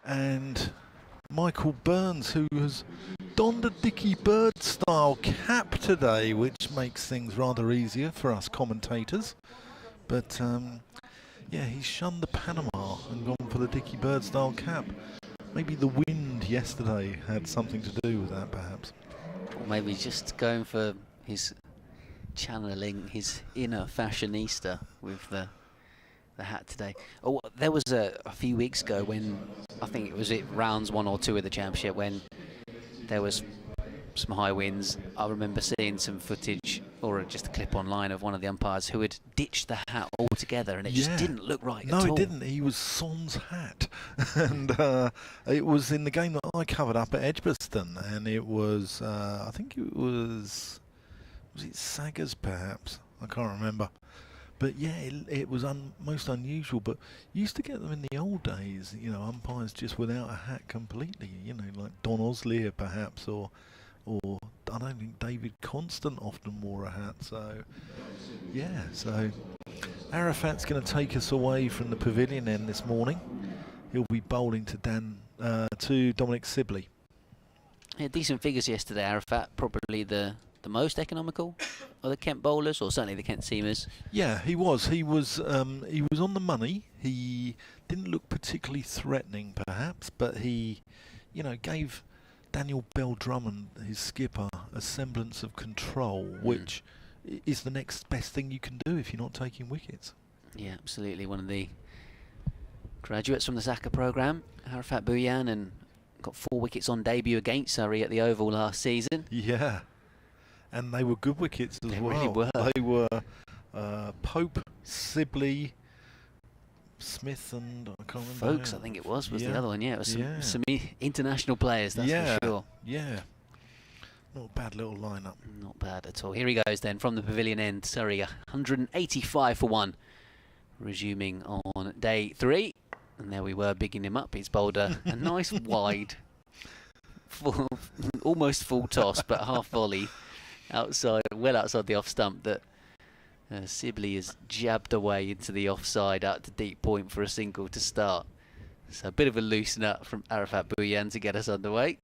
and Michael Burns, who has donned a Dickie Bird style cap today, which makes things rather easier for us commentators. But yeah, he's shunned the Panama and gone for the Dickie Bird style cap. Maybe the wind yesterday had something to do with that, perhaps. Or maybe just going for his channeling his inner fashionista with the hat today. Oh, there was a few weeks ago when I think it was rounds 1 or 2 of the championship when there was some high winds. I remember seeing some footage or just a clip online of one of the umpires who had ditched the hat altogether, and it just didn't look right at all. No, it didn't. He was Son's hat, and it was in the game that I covered up at Edgbaston, and it was I think it was it Saggers perhaps? I can't remember. But yeah, it was most unusual. But you used to get them in the old days, you know, umpires just without a hat completely, you know, like Don Oslier perhaps, or I don't think David Constant often wore a hat. So yeah, so Arafat's going to take us away from the pavilion end this morning. He'll be bowling to Dominic Sibley. Yeah, decent figures yesterday, Arafat. Probably the most economical of the Kent bowlers, or certainly the Kent seamers. Yeah, he was. He was on the money. He didn't look particularly threatening, perhaps, but he, you know, gave Daniel Bell Drummond, his skipper, a semblance of control, which is the next best thing you can do if you're not taking wickets. Yeah, absolutely. One of the graduates from the Zaka programme, Arafat Bhuyan, and got 4 wickets on debut against Surrey at the Oval last season. Yeah. And they were good wickets as well. Really were. They were Pope, Sibley, Smith, and I can't remember. Folks, I think it was the other one. Yeah, it was some international players, that's for sure. Yeah. Not a bad little lineup. Not bad at all. Here he goes then from the pavilion end. Surrey 185 for 1. Resuming on day 3. And there we were, bigging him up. He's bowled a nice wide, almost full toss, but half volley. Well outside the off stump that Sibley has jabbed away into the offside out to deep point for a single to start. So a bit of a loosen up from Arafat Bhuyan to get us underway.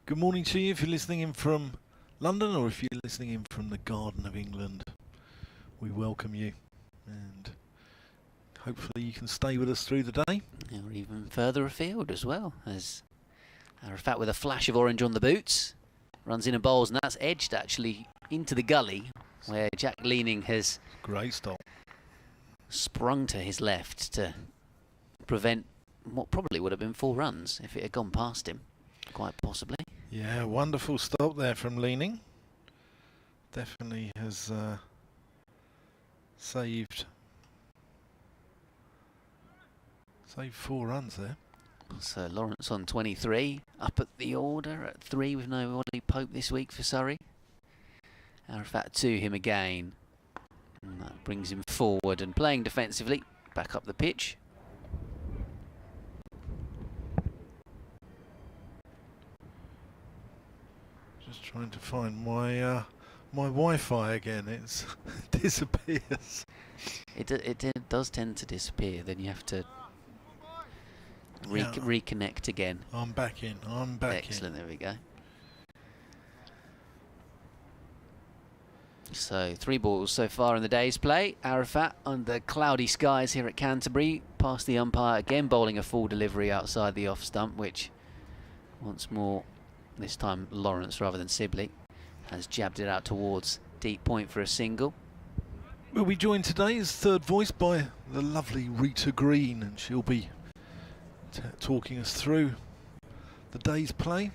Good morning to you if you're listening in from London or if you're listening in from the Garden of England. We welcome you, and hopefully you can stay with us through the day. Or even further afield as well, as Arafat with a flash of orange on the boots. Runs in and bowls, and that's edged actually into the gully where Jack Leaning has sprung to his left to prevent what probably would have been 4 runs if it had gone past him, quite possibly. Yeah, wonderful stop there from Leaning. Definitely has saved 4 runs there. So Lawrence on 23, up at the order at 3 with no Ollie Pope this week for Surrey. Arafat to him again. And that brings him forward and playing defensively, back up the pitch. Just trying to find my my Wi-Fi again. It disappears. It does tend to disappear. Then you have to reconnect again. I'm back in. Excellent, there we go. So 3 balls so far in the day's play. Arafat under cloudy skies here at Canterbury. Past the umpire again, bowling a full delivery outside the off stump, which once more, this time Lawrence rather than Sibley, has jabbed it out towards deep point for a single. We'll be joined today as third voice by the lovely Rita Green, and she'll be talking us through the day's play.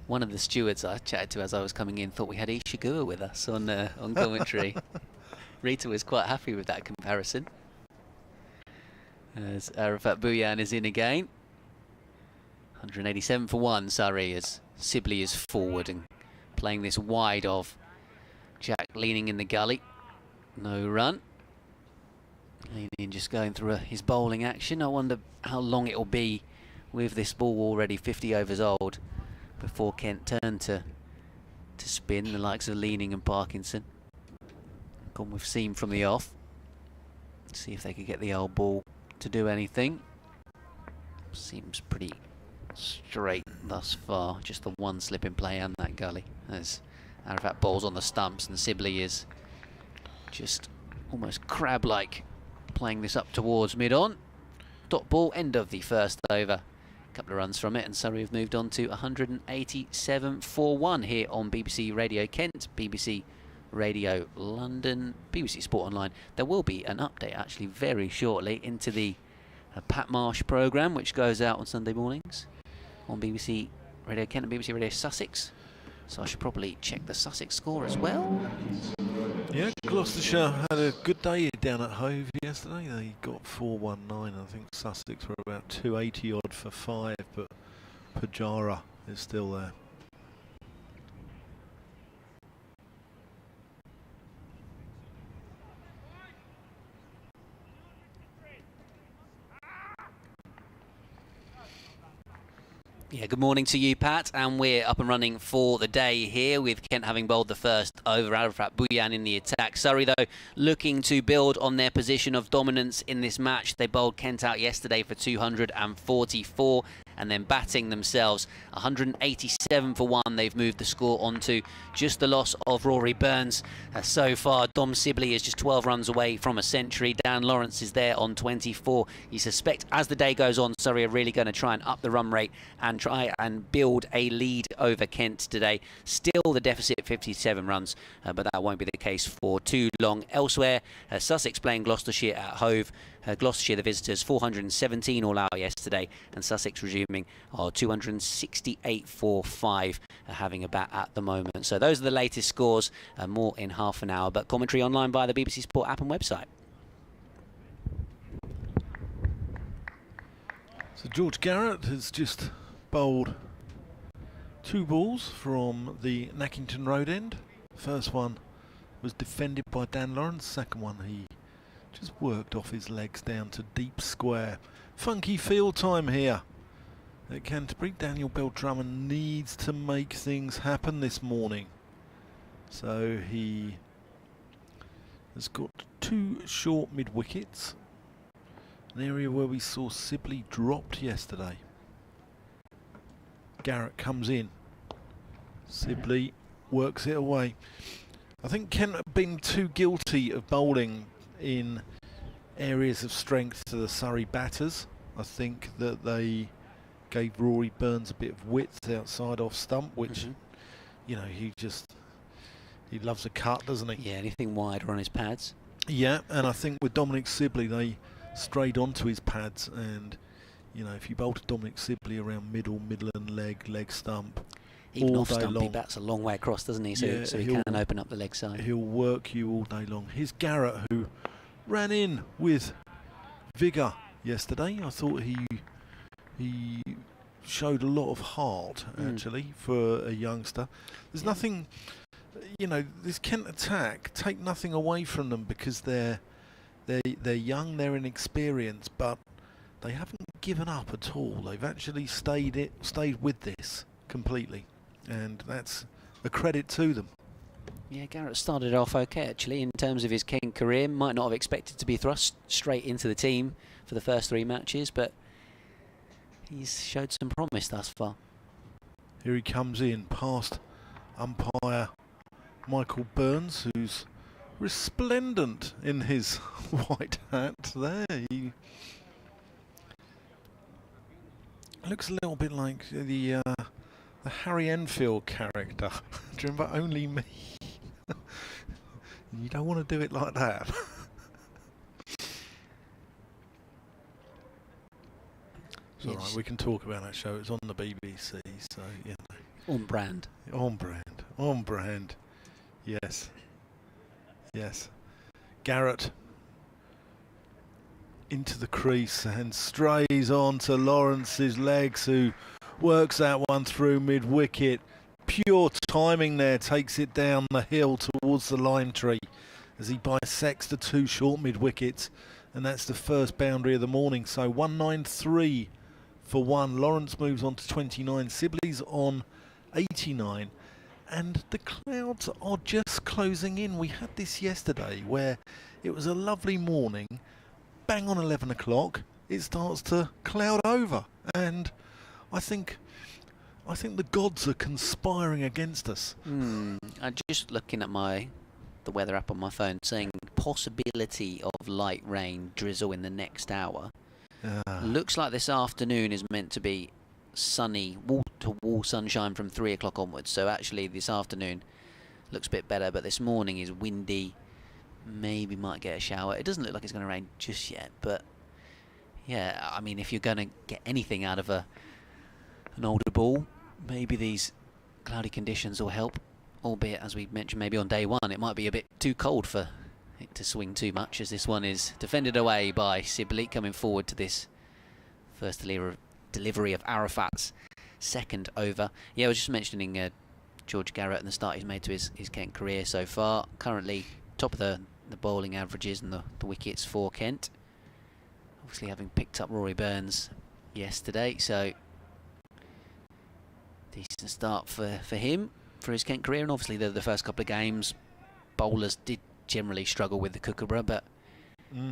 One of the stewards I chatted to as I was coming in thought we had Isha Gua with us on commentary. Rita was quite happy with that comparison. As Arafat Bhuyan is in again. 187 for 1, Surrey, as Sibley is forward and playing this wide of Jack Leaning in the gully. No run. Leaning just going through his bowling action. I wonder how long it will be with this ball already 50 overs old before Kent turn to spin, the likes of Leaning and Parkinson. Gone with seam from the off. See if they could get the old ball to do anything. Seems pretty straight thus far. Just the one slip in play and that gully. As Arafat bowls on the stumps, and Sibley is just almost crab-like playing this up towards mid-on. Dot ball, end of the first over. A couple of runs from it, and Surrey have moved on to 187 for 1 here on BBC Radio Kent, BBC Radio London, BBC Sport Online. There will be an update actually very shortly into the Pat Marsh programme, which goes out on Sunday mornings on BBC Radio Kent and BBC Radio Sussex. So I should probably check the Sussex score as well. Yeah, Gloucestershire had a good day down at Hove yesterday. They got 419. I think Sussex were about 280 odd for 5, but Pajara is still there. Yeah, good morning to you, Pat, and we're up and running for the day here with Kent having bowled the first over. Arafat Bhuyan in the attack. Surrey, though, looking to build on their position of dominance in this match. They bowled Kent out yesterday for 244 and then batting themselves 187 for 1. They've moved the score onto just the loss of Rory Burns. So far, Dom Sibley is just 12 runs away from a century. Dan Lawrence is there on 24. You suspect as the day goes on, Surrey are really going to try and up the run rate and try and build a lead over Kent today. Still the deficit 57 runs, but that won't be the case for too long. Elsewhere, Sussex playing Gloucestershire at Hove. Gloucestershire, the visitors, 417 all out yesterday, and Sussex resuming 268 for 5, having a bat at the moment. So those are the latest scores, more in half an hour, but commentary online via the BBC Sport app and website. So George Garrett has just bowled 2 balls from the Nackington Road end. First one was defended by Dan Lawrence. Second one he just worked off his legs down to deep square. Funky field time here at Canterbury. Daniel Bell-Drummond needs to make things happen this morning. So he has got 2 short mid-wickets. An area where we saw Sibley dropped yesterday. Garrett comes in. Sibley works it away. I think Kent have been too guilty of bowling in areas of strength to the Surrey batters. I think that they gave Rory Burns a bit of width outside off stump, which, you know, he loves a cut, doesn't he? Yeah, anything wider on his pads. Yeah, and I think with Dominic Sibley, they strayed onto his pads, and, you know, if you bowl to Dominic Sibley around middle and leg stump, even all off day stump, long, he bats a long way across, doesn't he? So, yeah, so he can open up the leg side. He'll work you all day long. Here's Garrett, who ran in with vigour yesterday. I thought he showed a lot of heart, actually, for a youngster. There's nothing, you know, this Kent attack, take nothing away from them because they're young, they're inexperienced, but they haven't given up at all. They've actually stayed with this completely, and that's a credit to them. Yeah, Garrett started off okay actually in terms of his Kent career. Might not have expected to be thrust straight into the team for the first 3 matches, but he's showed some promise thus far. Here he comes in past umpire Michael Burns, who's resplendent in his white hat there. He looks a little bit like the Harry Enfield character. Do you remember Only Me? You don't want to do it like that. It's all right, we can talk about that show. It's on the BBC, so, you know. On brand. On brand. On brand. Yes. Yes. Garrett into the crease and strays on to Lawrence's legs, who works that one through mid-wicket. Pure timing there, takes it down the hill towards the lime tree as he bisects the 2 short mid-wickets, and that's the first boundary of the morning. So 193 for 1. Lawrence moves on to 29. Sibley's on 89. And the clouds are just closing in. We had this yesterday where it was a lovely morning. Bang on 11 o'clock, it starts to cloud over. And I think the gods are conspiring against us. I'm just looking at the weather app on my phone, saying possibility of light rain drizzle in the next hour. Looks like this afternoon is meant to be sunny, wall-to-wall sunshine from 3 o'clock onwards. So actually this afternoon looks a bit better, but this morning is windy. Maybe might get a shower. It doesn't look like it's going to rain just yet, but yeah, I mean, if you're going to get anything out of an older ball, maybe these cloudy conditions will help. Albeit, as we mentioned, maybe on day one, it might be a bit too cold for it to swing too much, as this one is defended away by Sibley, coming forward to this first delivery of Arafat's second over. Yeah, I was just mentioning George Garrett and the start he's made to his Kent career so far. Currently top of the bowling averages and the wickets for Kent. Obviously having picked up Rory Burns yesterday, so decent start for him for his Kent career. And obviously the first couple of games, bowlers did generally struggle with the Kookaburra, but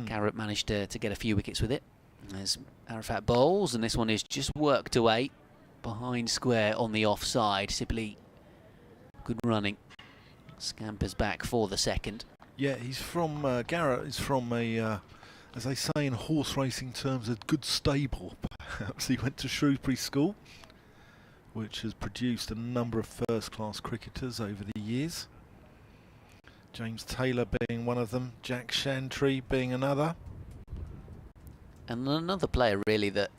Garrett managed to get a few wickets with it. There's Arafat bowls, and this one is just worked away behind square on the offside. Sibley, good running, scampers back for the second. Yeah, he's from Garrett is from a, as they say in horse racing terms, a good stable. Perhaps he went to Shrewsbury School, which has produced a number of first-class cricketers over the years. James Taylor being one of them, Jack Shantry being another. And another player really that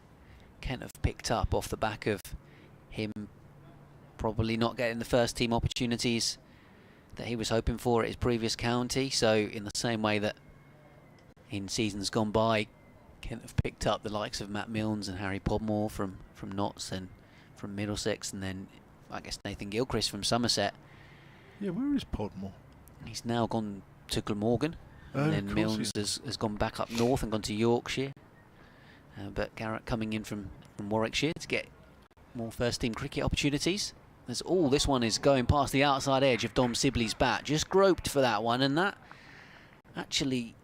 Kent have picked up off the back of him probably not getting the first team opportunities that he was hoping for at his previous county. So in the same way that in seasons gone by, Kent have picked up the likes of Matt Milnes and Harry Podmore from Notts and from Middlesex, and then I guess Nathan Gilchrist from Somerset. Yeah, where is Podmore? He's now gone to Glamorgan, and then Milnes has gone back up north and gone to Yorkshire. But Garrett coming in from Warwickshire to get more first-team cricket opportunities. This one is going past the outside edge of Dom Sibley's bat. Just groped for that one, and that actually,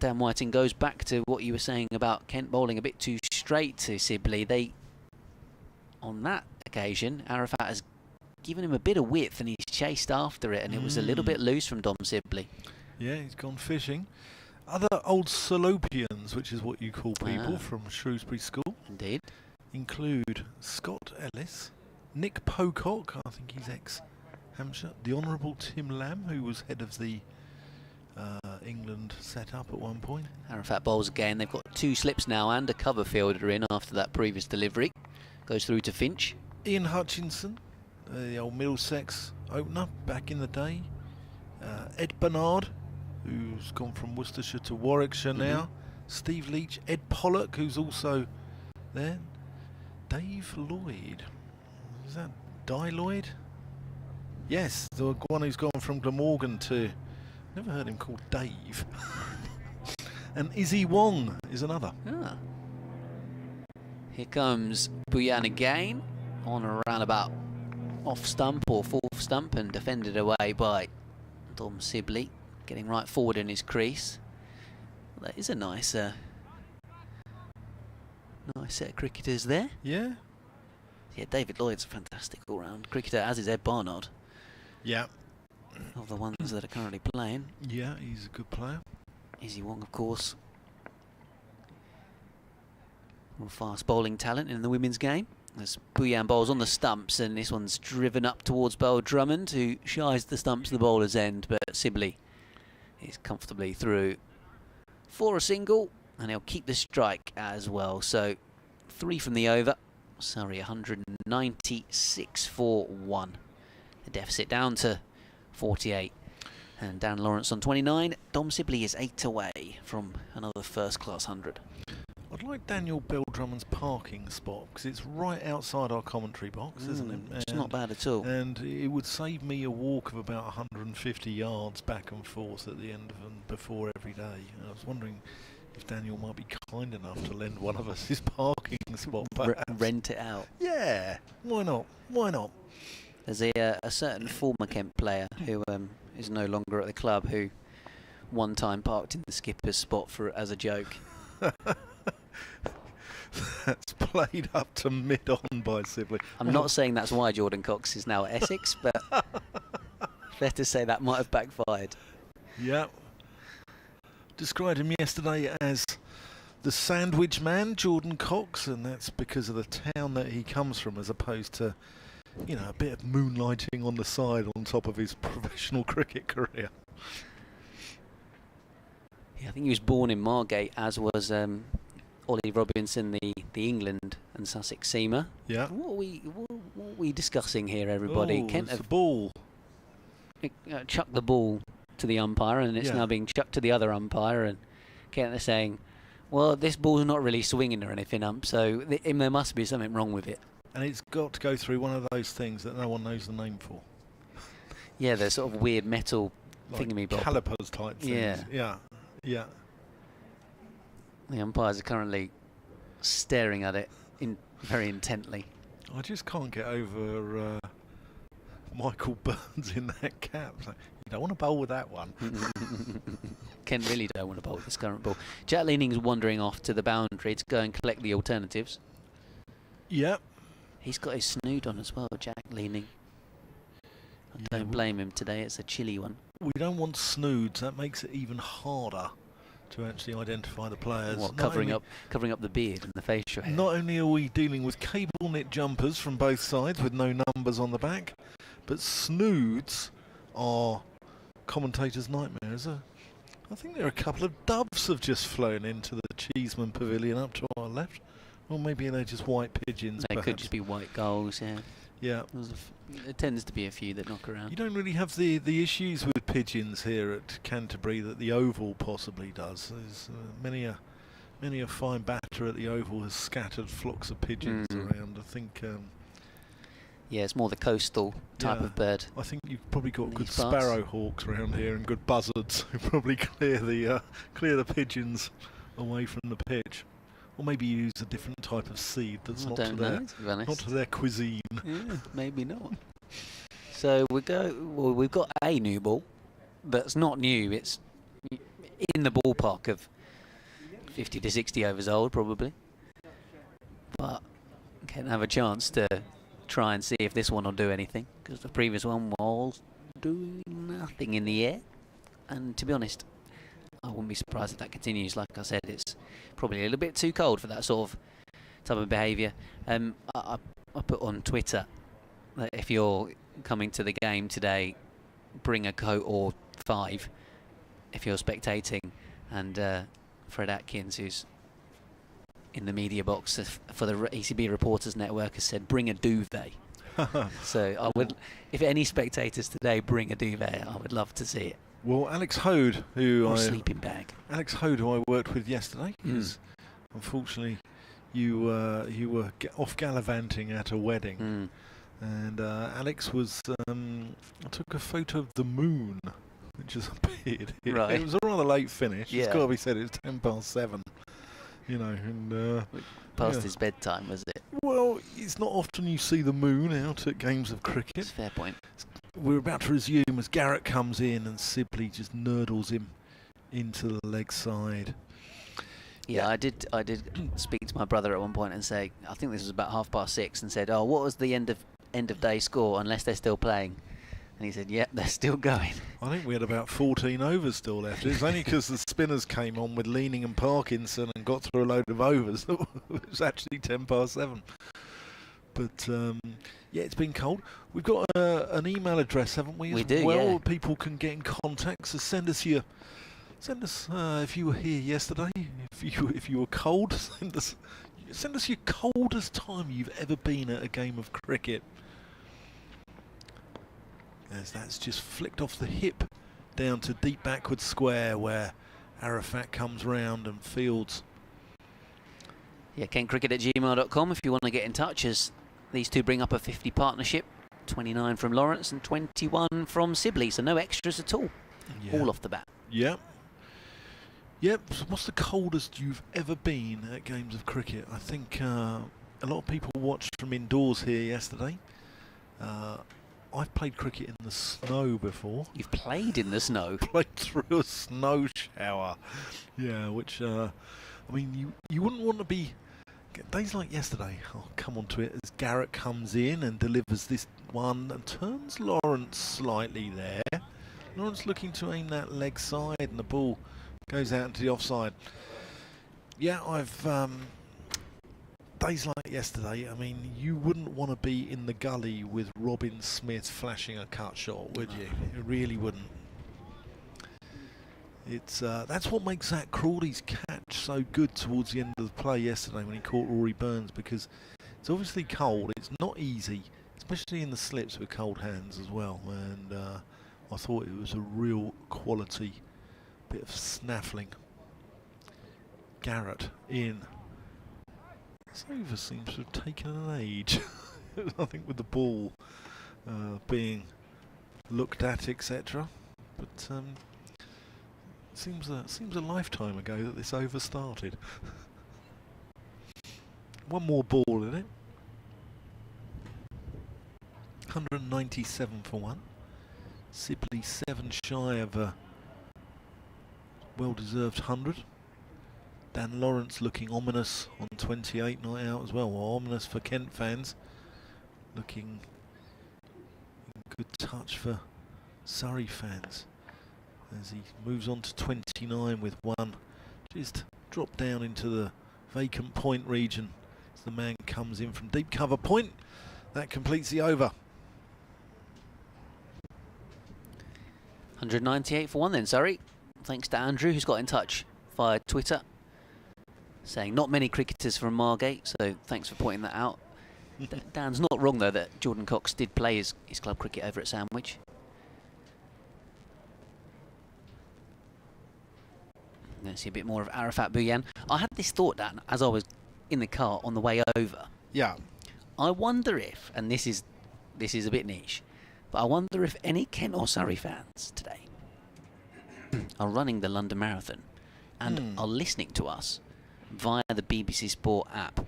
Dan Whiting, goes back to what you were saying about Kent bowling a bit too straight to Sibley. On that occasion, Arafat has given him a bit of width, and he's chased after it, and it was a little bit loose from Dom Sibley. Yeah, he's gone fishing. Other old Salopians, which is what you call people from Shrewsbury School, indeed, include Scott Ellis, Nick Pocock, I think he's ex-Hampshire, the Honourable Tim Lamb, who was head of the England set-up at one point. Arafat bowls again. They've got 2 slips now and a cover fielder in after that previous delivery. Goes through to Finch. Ian Hutchinson, the old Middlesex opener back in the day. Ed Bernard, who's gone from Worcestershire to Warwickshire now. Steve Leach, Ed Pollock, who's also there. Dave Lloyd. Is that Di Lloyd? Yes, the one who's gone from Glamorgan to... Never heard him called Dave. And Izzy Wong is another. Here comes Buyan again on a roundabout off stump or fourth stump, and defended away by Dom Sibley, getting right forward in his crease. Well, that is a nice set of cricketers there. Yeah. Yeah, David Lloyd's a fantastic all-round cricketer, as is Ed Barnard. Yeah. Of the ones that are currently playing. Yeah, he's a good player. Izzy Wong, of course. More fast bowling talent in the women's game. As Buyan bowls on the stumps, and this one's driven up towards Beryl Drummond, who shies the stumps to the bowler's end, but Sibley is comfortably through for a single, and he'll keep the strike as well. So 3 from the over. Surrey 196 for 1. The deficit down to 48. And Dan Lawrence on 29. Dom Sibley is 8 away from another first-class 100. I'd like Daniel Beldrummon's parking spot, because it's right outside our commentary box, isn't it? It's not bad at all. And it would save me a walk of about 150 yards back and forth at the end of and before every day. And I was wondering if Daniel might be kind enough to lend one of us his parking spot. Rent it out. Yeah, why not? Why not? There's a certain former Kent player who is no longer at the club, who one time parked in the skipper's spot as a joke. That's played up to mid-on by Sibley. I'm not saying that's why Jordan Cox is now at Essex, but fair to say that might have backfired. Yeah. Described him yesterday as the sandwich man, Jordan Cox, and that's because of the town that he comes from, as opposed to, you know, a bit of moonlighting on the side on top of his professional cricket career. Yeah, I think he was born in Margate, as was Ollie Robinson, the England and Sussex seamer. Yeah. What are we discussing here, everybody? Oh, Kent it's the ball. chucked the ball to the umpire, and it's now being chucked to the other umpire, and Kent are saying, well, this ball's not really swinging or anything, so there must be something wrong with it. And it's got to go through one of those things that no one knows the name for. Yeah, they're sort of weird metal like thingy-bob. calipers type things. Yeah. The umpires are currently staring at it very intently. I just can't get over Michael Burns in that cap. Like, you don't want to bowl with that one. Ken really don't want to bowl with this current ball. Jack Leaning's wandering off to the boundary to go and collect the alternatives. Yep. He's got his snood on as well, Jack Leaning. I don't blame him today, it's a chilly one. We don't want snoods, that makes it even harder to actually identify the players. What, covering up the beard and the facial hair? Not only are we dealing with cable knit jumpers from both sides with no numbers on the back, but snoods are commentators' nightmares. I think there are a couple of doves have just flown into the Cheeseman Pavilion up to our left. Or maybe they're just white pigeons. They could just be white gulls, yeah. Yeah. There tends to be a few that knock around. You don't really have the issues with pigeons here at Canterbury that the Oval possibly does. There's many a fine batter at the Oval has scattered flocks of pigeons around. I think. Yeah, it's more the coastal type of bird. I think you've probably got good parts. sparrowhawks around here and good buzzards who probably clear the pigeons away from the pitch. Or maybe use a different type of seed that's not to their cuisine. Yeah, maybe not. So we've got a new ball that's not new. It's in the ballpark of 50 to 60 overs old, probably. But can have a chance to try and see if this one will do anything, because the previous one was doing nothing in the air. And to be honest, I wouldn't be surprised if that continues. Like I said, it's probably a little bit too cold for that sort of type of behaviour. I put on Twitter that if you're coming to the game today, bring a coat or 5 if you're spectating. And Fred Atkins, who's in the media box for the ECB Reporters Network, has said, bring a duvet. So I would, if any spectators today bring a duvet, I would love to see it. Well, Alex Hode, sleeping bag. Alex Hode, who I worked with yesterday, because unfortunately you were off gallivanting at a wedding, and Alex was I took a photo of the moon, which has appeared here. Right. It was a rather late finish. Yeah. It's got to be said. It was 7:10. You know, and past his bedtime, was it? Well, it's not often you see the moon out at games of cricket. That's a fair point. We're about to resume as Garrett comes in and Sibley just nurdles him into the leg side. Yeah, I did speak to my brother at one point and say, I think this was about 6:30, and said, "Oh, what was the end of day score? Unless they're still playing." And he said, "Yep, they're still going." I think we had about 14 overs still left. It was only because the spinners came on with Leaning and Parkinson and got through a load of overs that it was actually 7:10. But yeah, it's been cold. We've got an email address, haven't we? We do, well, yeah. People can get in contact. So send us if you were here yesterday. If you were cold, send us your coldest time you've ever been at a game of cricket. As that's just flicked off the hip down to deep backward square where Arafat comes round and fields. Yeah, KentCricket@gmail.com if you want to get in touch, as these two bring up a 50 partnership. 29 from Lawrence and 21 from Sibley, so no extras at all. Yeah. All off the bat. Yep. So what's the coldest you've ever been at games of cricket? I think a lot of people watched from indoors here yesterday. I've played cricket in the snow before. You've played in the snow? Played through a snow shower. Yeah, which, I mean, you wouldn't want to be days like yesterday, I'll come on to it as Garrett comes in and delivers this one and turns Lawrence slightly there. Lawrence looking to aim that leg side and the ball goes out into the offside. Yeah, days like yesterday, I mean, you wouldn't want to be in the gully with Robin Smith flashing a cut shot, would you? You really wouldn't. It's that's what makes Zach Crawley's catch so good towards the end of the play yesterday when he caught Rory Burns, because it's obviously cold. It's not easy, especially in the slips with cold hands as well. And I thought it was a real quality bit of snaffling. Garrett in. This over seems to have taken an age. I think with the ball being looked at, etc. But seems a lifetime ago that this over started. One more ball in it. 197 for one. Sibley 7 shy of a well-deserved 100. Dan Lawrence looking ominous on 28, not out as well. Well, ominous for Kent fans. Looking in good touch for Surrey fans as he moves on to 29 with one. Just dropped down into the vacant point region as the man comes in from deep cover point. That completes the over. 198 for one then, Surrey. Thanks to Andrew, who's got in touch via Twitter, saying not many cricketers from Margate, so thanks for pointing that out. Dan's not wrong, though, that Jordan Cox did play his club cricket over at Sandwich. Let's see a bit more of Arafat Bhuyan. I had this thought, Dan, as I was in the car on the way over. Yeah. I wonder if, and this is a bit niche, but I wonder if any Kent or Surrey fans today are running the London Marathon and are listening to us via the BBC Sport app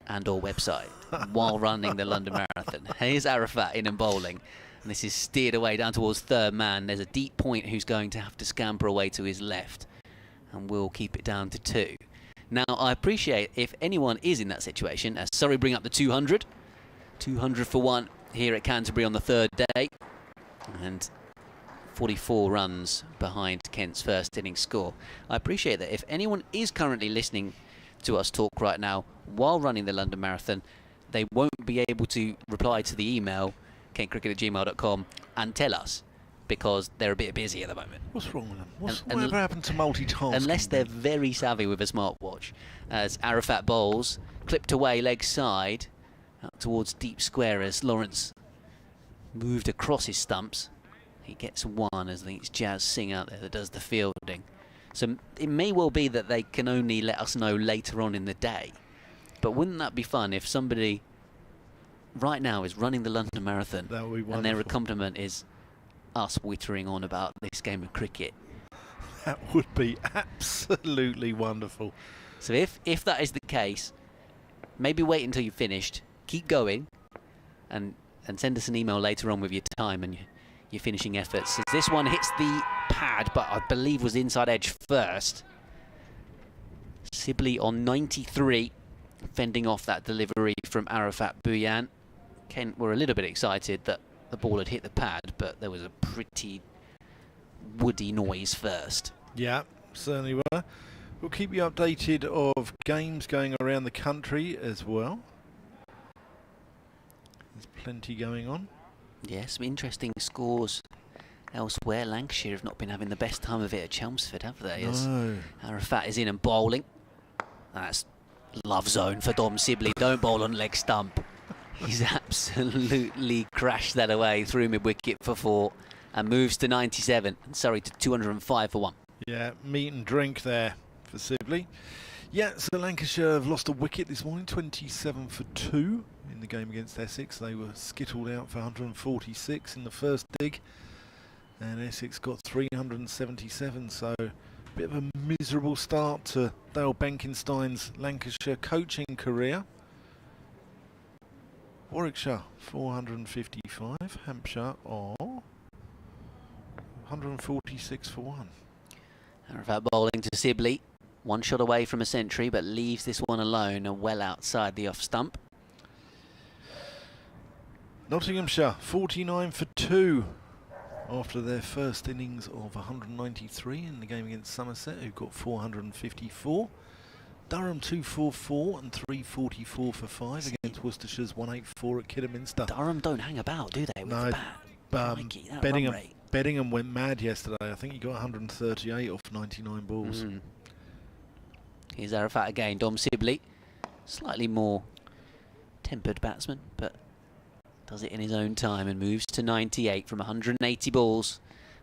and or website while running the London Marathon. Here's Arafat in and bowling, and this is steered away down towards third man. There's a deep point who's going to have to scamper away to his left, and we'll keep it down to 2. Now, I appreciate if anyone is in that situation, as Surrey bring up the 200. 200 for one here at Canterbury on the third day, and 44 runs behind Kent's first innings score. I appreciate that if anyone is currently listening to us talk right now while running the London Marathon, they won't be able to reply to the email kentcricket@gmail.com and tell us, because they're a bit busy at the moment. What's wrong with them? Whatever happened to multitasking? Unless they're very savvy with a smartwatch. As Arafat bowls, clipped away leg side out towards deep square as Lawrence moved across his stumps. He gets one, as I think it's Jazz Singh out there that does the fielding. So it may well be that they can only let us know later on in the day. But wouldn't that be fun if somebody right now is running the London Marathon That would be wonderful. And their accompaniment is us wittering on about this game of cricket? That would be absolutely wonderful. So if that is the case, maybe wait until you've finished, keep going, and send us an email later on with your time and your finishing efforts. As this one hits the pad, but I believe was inside edge first. Sibley on 93, fending off that delivery from Arafat Bhuyan. Kent were a little bit excited that the ball had hit the pad, but there was a pretty woody noise first. Yeah, certainly were. We'll keep you updated of games going around the country as well. There's plenty going on. Yeah, some interesting scores elsewhere. Lancashire have not been having the best time of it at Chelmsford, have they? No. As Arafat is in and bowling. That's love zone for Dom Sibley. Don't bowl on leg stump. He's absolutely crashed that away through mid-wicket for 4 and moves to 97 and Surrey to 205 for 1. Yeah, meat and drink there for Sibley. Yeah, so Lancashire have lost a wicket this morning, 27 for 2 in the game against Essex. They were skittled out for 146 in the first dig, and Essex got 377, so a bit of a miserable start to Dale Benkenstein's Lancashire coaching career. Warwickshire 455, Hampshire 146 for 1. Arafat bowling to Sibley. One shot away from a century, but leaves this one alone and well outside the off stump. Nottinghamshire 49 for 2 after their first innings of 193 in the game against Somerset, who got 454. Durham 244 and 344 for 5 against Worcestershire's 184 at Kidderminster. Durham don't hang about, do they? With No, the bat. Crikey, that run rate. Beddingham went mad yesterday. I think he got 138 off 99 balls. Here's Arafat again. Dom Sibley, slightly more tempered batsman, but does it in his own time and moves to 98 from 180 balls.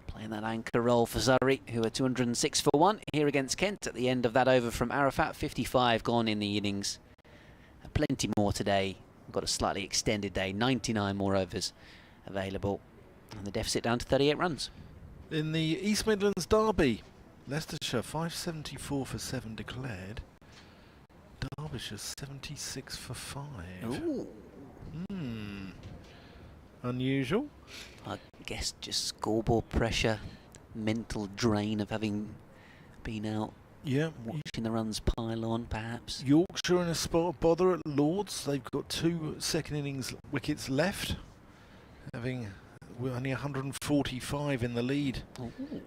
Playing that anchor role for Surrey, who are 206 for 1 here against Kent at the end of that over from Arafat. 55 gone in the innings. Plenty more today. We've got a slightly extended day. 99 more overs available. And the deficit down to 38 runs. In the East Midlands Derby, Leicestershire 574 for 7 declared. Derbyshire 76 for 5. Ooh. Unusual. I guess just scoreboard pressure, mental drain of having been out. Yeah, watching the runs pile on, perhaps. Yorkshire in a spot of bother at Lords. They've got 2 second innings wickets left, having only 145 in the lead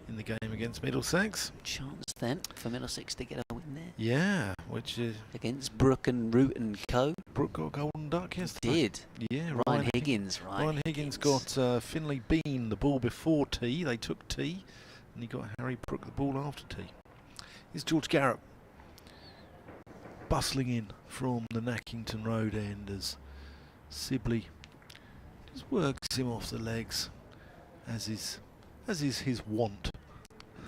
in the game against Middlesex. Chance then for Middlesex to get a win there. Yeah, which is against Brook and Root and Co. Brook got a golden duck yesterday. Did. Yeah, Ryan Higgins. Ryan Higgins got Finlay Bean the ball before tea. They took tea, and he got Harry Brook the ball after tea. Here's George Garrett bustling in from the Nackington Road end as Sibley just works him off the legs, as is his wont.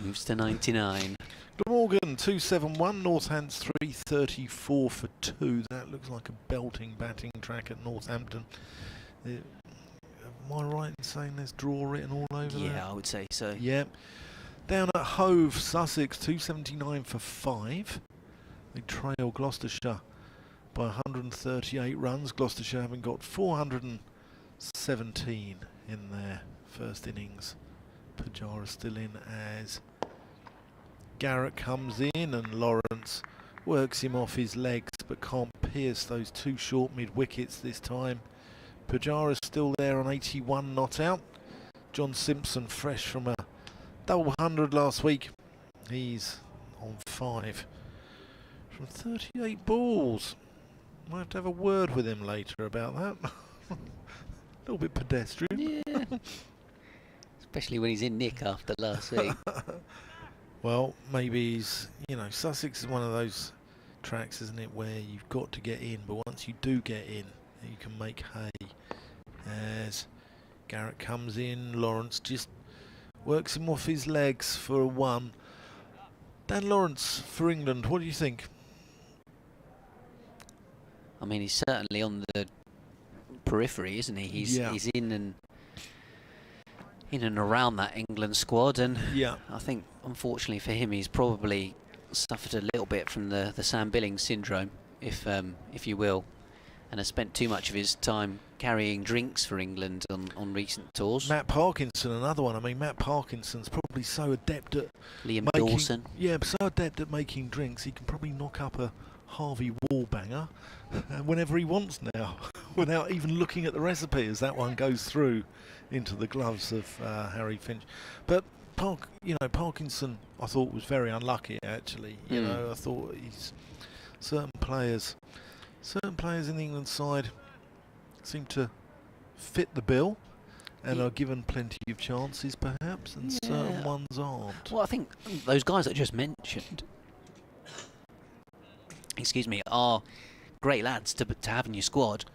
Moves to 99. Glamorgan 271, Northants 334 for 2. That looks like a belting batting track at Northampton. Am I right in saying there's draw written all over there? Yeah, I would say so. Yeah. Down at Hove, Sussex 279 for 5. They trail Gloucestershire by 138 runs. Gloucestershire having got 417 in their first innings. Pajara still in as Garrett comes in, and Lawrence works him off his legs but can't pierce those 2 short mid-wickets this time. Pajara's still there on 81 not out. John Simpson fresh from a double 100 last week. He's on 5 from 38 balls. Might have to have a word with him later about that. A little bit pedestrian. Yeah. Especially when he's in nick after last week. Well, maybe he's, Sussex is one of those tracks, isn't it, where you've got to get in, but once you do get in, you can make hay. As Garrett comes in, Lawrence just works him off his legs for a 1. Dan Lawrence for England, what do you think? I mean, he's certainly on the periphery, isn't he? He's in and around that England squad, and I think unfortunately for him, he's probably suffered a little bit from the Sam Billings syndrome, if you will, and has spent too much of his time carrying drinks for England on recent tours. Matt Parkinson, another one. I mean, Matt Parkinson's probably so adept at Dawson. Yeah, so adept at making drinks, he can probably knock up a Harvey Wallbanger whenever he wants now, without even looking at the recipe, as that one goes through into the gloves of Harry Finch. But Parkinson, I thought, was very unlucky. Actually, I thought certain players in the England side seem to fit the bill and are given plenty of chances, perhaps, and certain ones aren't. Well, I think those guys that I just mentioned, are great lads to have in your squad.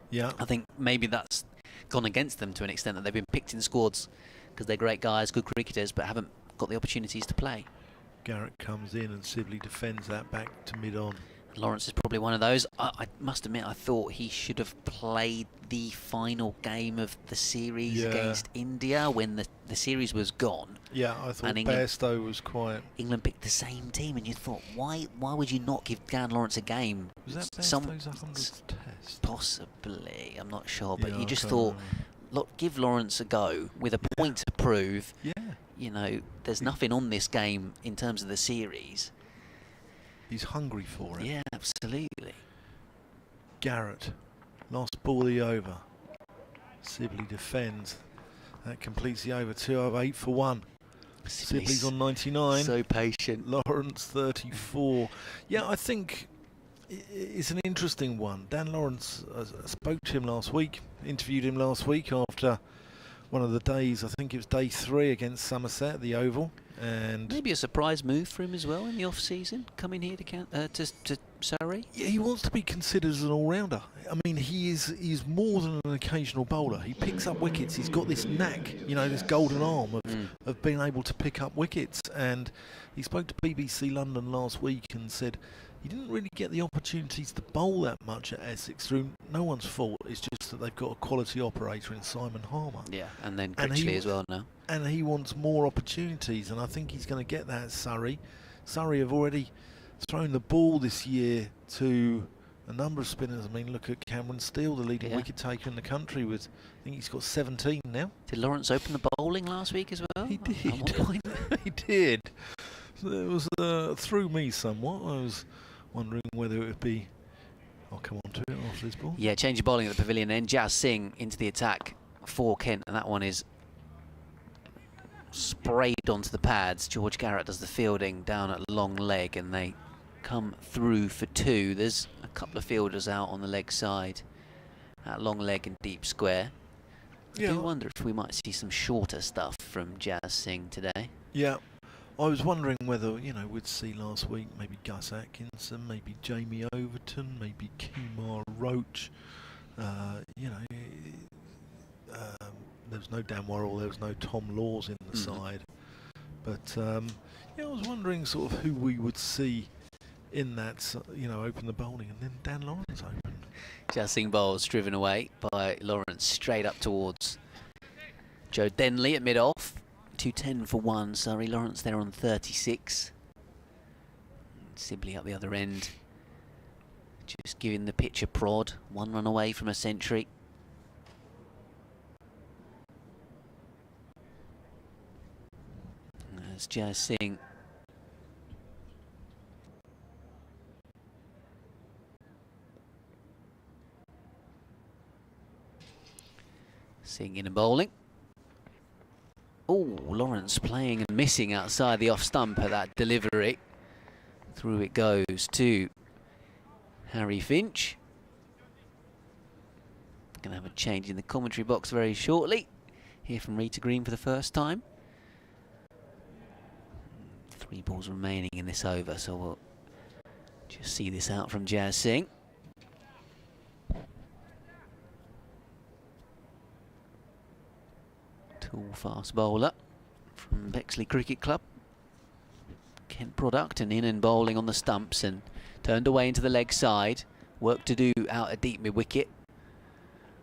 Yeah, I think maybe that's gone against them to an extent, that they've been picked in squads because they're great guys, good cricketers, but haven't got the opportunities to play. Garrett comes in and Sibley defends that back to mid-on. Lawrence is probably one of those. I must admit, I thought he should have played the final game of the series against India when the series was gone. Yeah, I thought Bairstow was quiet. England picked the same team, and you thought, why would you not give Dan Lawrence a game? Was that Bairstow's 100th test? Possibly, I'm not sure, but you just thought, look, give Lawrence a go with a point to prove. Yeah. There's nothing on this game in terms of the series. He's hungry for it. Yeah, absolutely. Garrett, last ball of the over. Sibley defends. That completes the over. 208 for 1. Sibley's on 99. So patient. Lawrence 34. Yeah, I think it's an interesting one. Dan Lawrence, I spoke to him last week, interviewed him last week after one of the days, I think it was day 3 against Somerset at the Oval. And maybe a surprise move for him as well in the off-season, coming here to Surrey. Yeah, he wants to be considered as an all-rounder. I mean, he's more than an occasional bowler. He picks up wickets. He's got this knack, you know, this golden arm of being able to pick up wickets. And he spoke to BBC London last week and said he didn't really get the opportunities to bowl that much at Essex through no one's fault. It's just that they've got a quality operator in Simon Harmer. Yeah, and then Critchley as well now. And he wants more opportunities, and I think he's going to get that at Surrey. Surrey have already thrown the ball this year to a number of spinners. I mean, look at Cameron Steele, the leading wicket taker in the country, with, I think he's got 17 now. Did Lawrence open the bowling last week as well? He did. At what point? He did. So it was threw me somewhat. I was wondering whether it would be. I'll come on to it after this ball. Yeah, change of bowling at the pavilion. Then Jazz Singh into the attack for Kent, and that one is sprayed onto the pads. George Garrett does the fielding down at long leg, and they come through for 2. There's a couple of fielders out on the leg side at long leg and deep square. I do wonder if we might see some shorter stuff from Jazz Singh today. Yeah, I was wondering whether, you know, we'd see last week maybe Gus Atkinson, maybe Jamie Overton, maybe Kemar Roach. You know, there was no Dan Worrell, there was no Tom Laws in the side. But, yeah, I was wondering sort of who we would see in that, you know, open the bowling, and then Dan Lawrence open. Jazz Singh bowls driven away by Lawrence straight up towards Joe Denley at mid-off. 210 for 1, Surrey. Lawrence there on 36. Sibley up the other end, just giving the pitch a prod. 1 run away from a century. As Jazz Singh in and bowling. Oh, Lawrence playing and missing outside the off stump at that delivery. Through it goes to Harry Finch. Going to have a change in the commentary box very shortly. Hear from Rita Green for the first time. 3 balls remaining in this over, so we'll just see this out from Jazz Singh. Tall fast bowler from Bexley Cricket Club. Kent product, and in and bowling on the stumps and turned away into the leg side. Work to do out a deep mid-wicket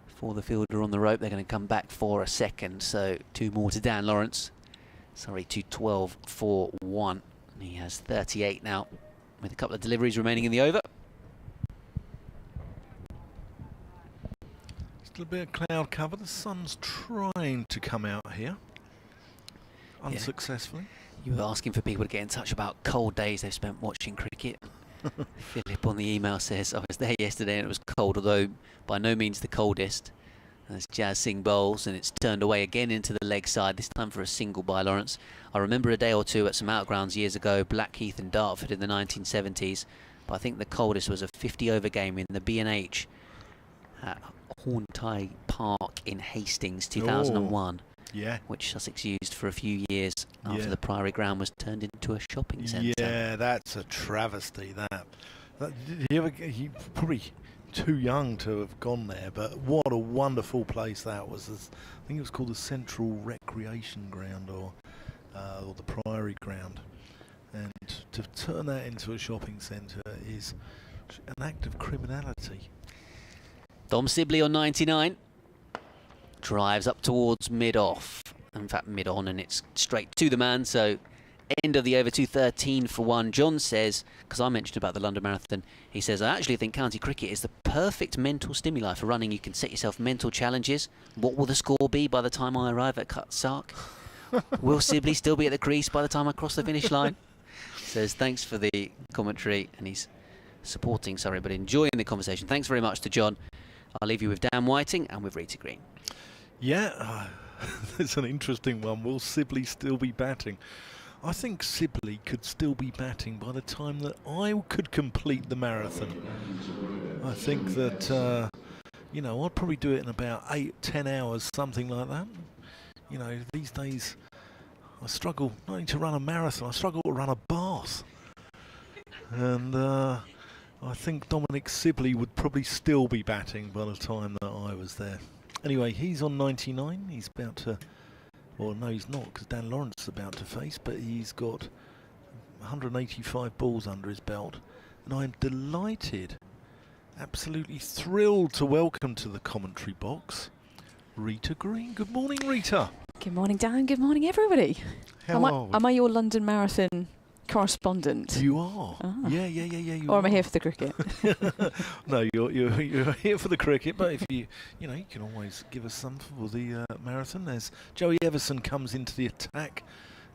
for the fielder on the rope. They're going to come back for a second, so 2 more to Dan Lawrence. Sorry, 212 for 1. And he has 38 now, with a couple of deliveries remaining in the over. Still a bit of cloud cover. The sun's trying to come out here, unsuccessfully. You were asking for people to get in touch about cold days they've spent watching cricket. Philip on the email says, I was there yesterday and it was cold, although by no means the coldest. As Jazz Singh bowls, and it's turned away again into the leg side, this time for a single by Lawrence. I remember a day or two at some outgrounds years ago, Blackheath and Dartford in the 1970s, but I think the coldest was a 50-over game in the B&H at Horntie Park in Hastings, 2001. Yeah. Which Sussex used for a few years after the Priory Ground was turned into a shopping centre. Yeah, that's a travesty, that. You probably too young to have gone there, but what a wonderful place that was. I think it was called the Central Recreation Ground, or the Priory Ground. And to turn that into a shopping centre is an act of criminality. Dom Sibley on 99. Drives up towards mid-off. In fact, mid-on, and it's straight to the man, so end of the over, 213 for 1. John says, because I mentioned about the London Marathon, he says, I actually think county cricket is the perfect mental stimuli for running. You can set yourself mental challenges. What will the score be by the time I arrive at Cut Sark? Will Sibley still be at the crease by the time I cross the finish line? says thanks for the commentary, and he's supporting Surrey but enjoying the conversation. Thanks very much to John. I'll leave you with Dan Whiting and with Rita Green. Yeah, it's an interesting one. Will Sibley still be batting? I think Sibley could still be batting by the time that I could complete the marathon. I think that, you know, I'd probably do it in about 8-10 hours, something like that. You know, these days I struggle not only to run a marathon, I struggle to run a bath. And I think Dominic Sibley would probably still be batting by the time that I was there. Anyway, he's on 99. He's about to... Well, no, he's not, because Dan Lawrence is about to face, but he's got 185 balls under his belt. And I'm delighted, absolutely thrilled to welcome to the commentary box Rita Green. Good morning, Rita. Good morning, Dan. Good morning, everybody. How are we? Am I your London Marathon correspondent? You are. Ah. Yeah. You or am I are. here for the cricket? No, you're here for the cricket, but if you can always give us some for the marathon. There's Joey Everson comes into the attack,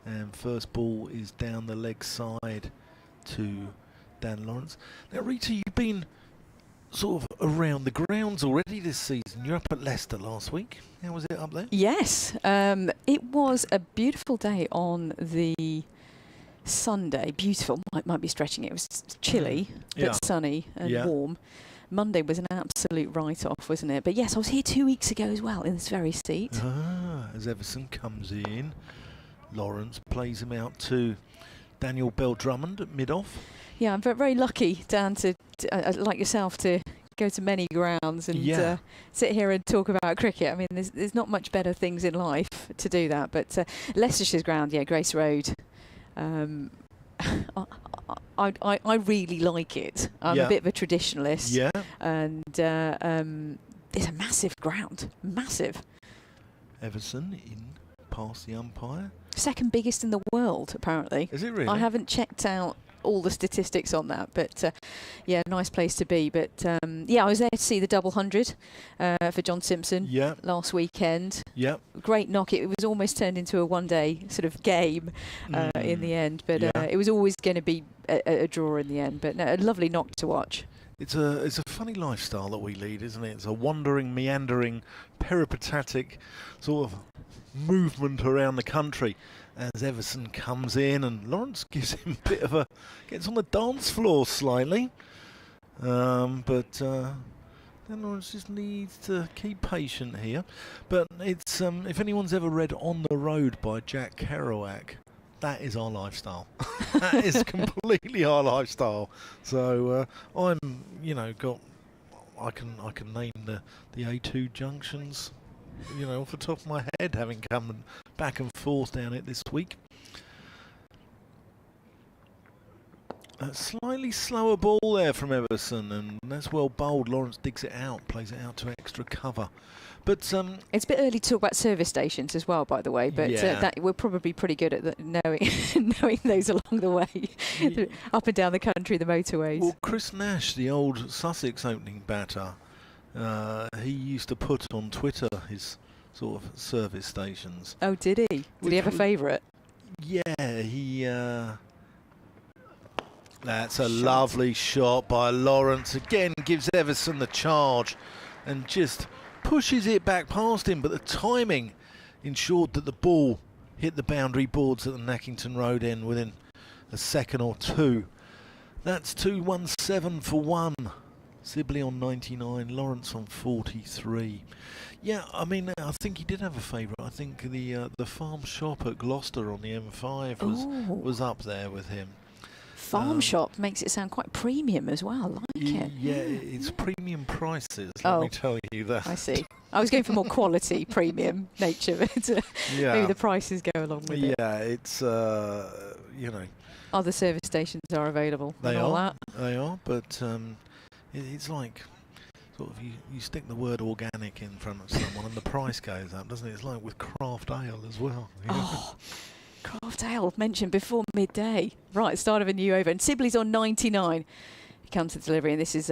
and first ball is down the leg side to Dan Lawrence. Now, Rita, you've been sort of around the grounds already this season. You're up at Leicester last week. How was it up there? Yes. It was a beautiful day on the Sunday. Beautiful. Might be stretching it. It was chilly, but sunny and warm. Monday was an absolute write-off, wasn't it? But yes, I was here 2 weeks ago as well in this very seat. As Everson comes in, Lawrence plays him out to Daniel Bell-Drummond at mid-off. Yeah, I'm very lucky, Dan, to like yourself, to go to many grounds and sit here and talk about cricket. I mean, there's not much better things in life to do that. But Leicestershire's ground, Grace Road, I really like it. I'm a bit of a traditionalist. Yeah. And it's a massive ground. Massive. Everson in past the umpire. Second biggest in the world, apparently. Is it really? I haven't checked out all the statistics on that, but nice place to be. But I was there to see the double 100 for John Simpson last weekend. Yeah, great knock. It was almost turned into a one-day sort of game in the end, but it was always going to be a draw in the end. But no, a lovely knock to watch. It's a funny lifestyle that we lead, isn't it? It's a wandering, meandering, peripatetic sort of movement around the country. As Everson comes in and Lawrence gives him a bit of gets on the dance floor slightly. But then Lawrence just needs to keep patient here. But it's, if anyone's ever read On the Road by Jack Kerouac, that is our lifestyle. That is completely our lifestyle. So I'm, I can name the A2 junctions, off the top of my head, having come back and forth down it this week. A slightly slower ball there from Everson, and that's well bowled. Lawrence digs it out, plays it out to extra cover. But it's a bit early to talk about service stations as well, by the way. But that we're probably pretty good at knowing those along the way, up and down the country, the motorways. Well, Chris Nash, the old Sussex opening batter, he used to put on Twitter his sort of service stations. Oh, did he? Did he have a favourite? Yeah, he. That's a lovely shot by Lawrence. Again, gives Everson the charge and just pushes it back past him. But the timing ensured that the ball hit the boundary boards at the Nackington Road end within a second or two. That's 2-1-7 for one. Sibley on 99, Lawrence on 43. Yeah, I mean, I think he did have a favourite. I think the farm shop at Gloucester on the M5 was up there with him. Farm shop makes it sound quite premium as well. I like it. Yeah, it's premium prices, let me tell you that. I see. I was going for more quality, premium nature, but maybe the prices go along with it. Yeah, it's, Other service stations are available. They are, but it's like sort of you stick the word organic in front of someone and the price goes up, doesn't it? It's like with craft ale as well. Oh, craft ale mentioned before midday. Right, start of a new over. And Sibley's on 99. He comes to delivery, and this is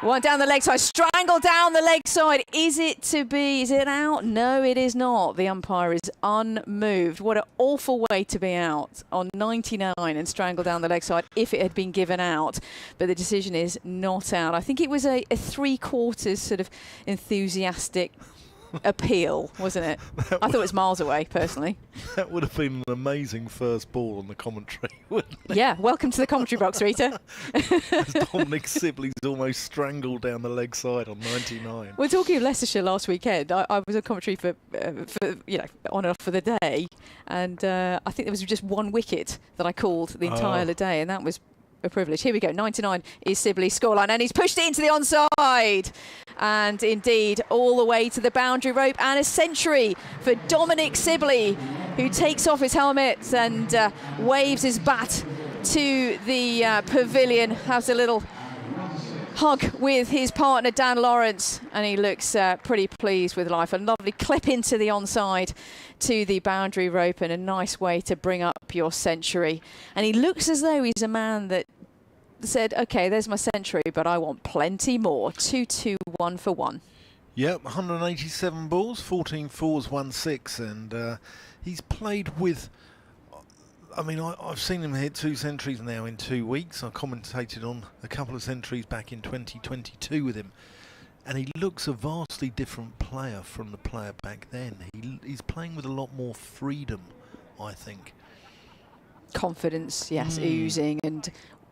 One down the leg side, strangle down the leg side. Is it to be? Is it out? No, it is not. The umpire is unmoved. What an awful way to be out on 99 and strangle down the leg side if it had been given out. But the decision is not out. I think it was a 3/4 sort of enthusiastic appeal, wasn't it? I thought it was miles away, personally. That would have been an amazing first ball on the commentary, wouldn't it? Yeah, welcome to the commentary box, Rita. As Dominic Sibley's almost strangled down the leg side on 99. We're talking of Leicestershire last weekend. I was on commentary for you know, on and off for the day, and I think there was just one wicket that I called the entire day, and that was a privilege. Here we go. 99 is Sibley's scoreline, and he's pushed it into the onside. And indeed, all the way to the boundary rope, and a century for Dominic Sibley, who takes off his helmet and waves his bat to the pavilion, has a little hug with his partner Dan Lawrence, and he looks pretty pleased with life. A lovely clip into the onside to the boundary rope, and a nice way to bring up your century. And he looks as though he's a man that said, OK, there's my century, but I want plenty more. 2-2, 1 for 1. Yep, 187 balls, 14 fours, 1 6, and he's played with... I mean, I've seen him hit 2 centuries now in 2 weeks. I commentated on a couple of centuries back in 2022 with him. And he looks a vastly different player from the player back then. He's playing with a lot more freedom, I think. Confidence, yes, oozing, and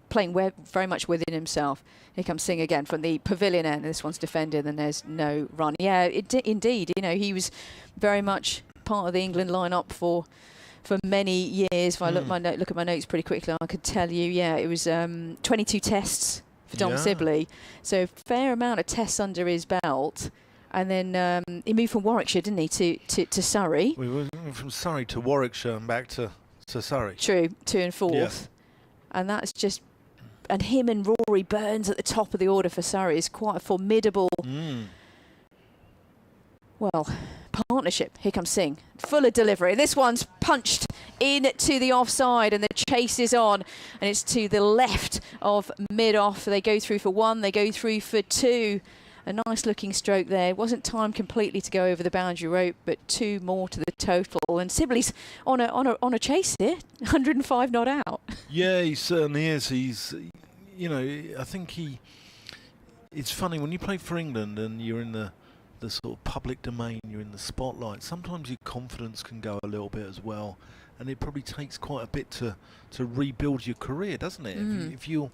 playing very much within himself. Here comes Singh again from the pavilion end. This one's defended, and there's no run. Yeah, indeed. You know, he was very much part of the England lineup for many years. If I look at my notes pretty quickly, I could tell you, yeah, it was 22 tests for Dom Sibley. So a fair amount of tests under his belt. And then he moved from Warwickshire, didn't he, to Surrey? We went from Surrey to Warwickshire and back to Surrey. True, 2 and 4th. Yeah. And that's just... And him and Rory Burns at the top of the order for Surrey is quite a formidable... Well, partnership. Here comes Singh. Full of delivery. This one's punched into the offside, and the chase is on. And it's to the left of mid-off. They go through for 1. They go through for 2. A nice looking stroke there. It wasn't timed completely to go over the boundary rope, but 2 more to the total. And Sibley's on a chase here. 105 not out. Yeah, he certainly is. He's, you know, I think it's funny when you play for England and you're in the sort of public domain, you're in the spotlight, sometimes your confidence can go a little bit as well, and it probably takes quite a bit to rebuild your career, doesn't it? If you're,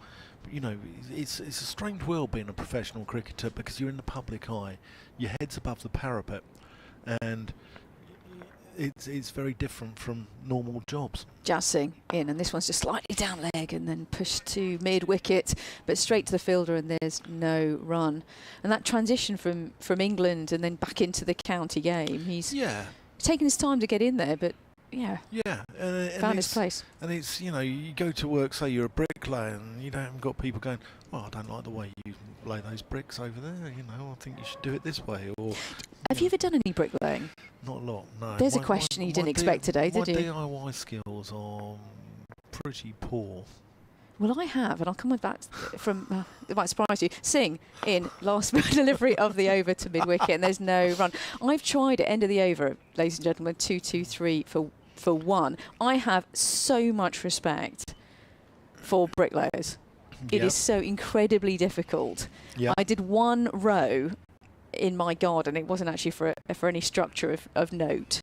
you know, it's a strange world being a professional cricketer, because you're in the public eye, your head's above the parapet, and it's very different from normal jobs. Singh in, and this one's just slightly down leg and then pushed to mid-wicket, but straight to the fielder, and there's no run. And that transition from England and then back into the county game, he's taken his time to get in there, but found his place. And it's, you know, you go to work, say you're a bricklayer, and you haven't got people going, well, I don't like the way you lay those bricks over there, you know, I think you should do it this way. Or have you ever done any bricklaying? Not a lot, no. There's a question you didn't expect today, did you? My DIY skills are pretty poor. Well, I have, and I'll come back from, it might surprise you, Singh in last delivery of the over to mid-wicket, and there's no run. I've tried at end of the over, ladies and gentlemen, 2-2-3 for 1. I have so much respect for bricklayers. It is so incredibly difficult. I did 1 row in my garden. It wasn't actually for any structure of note,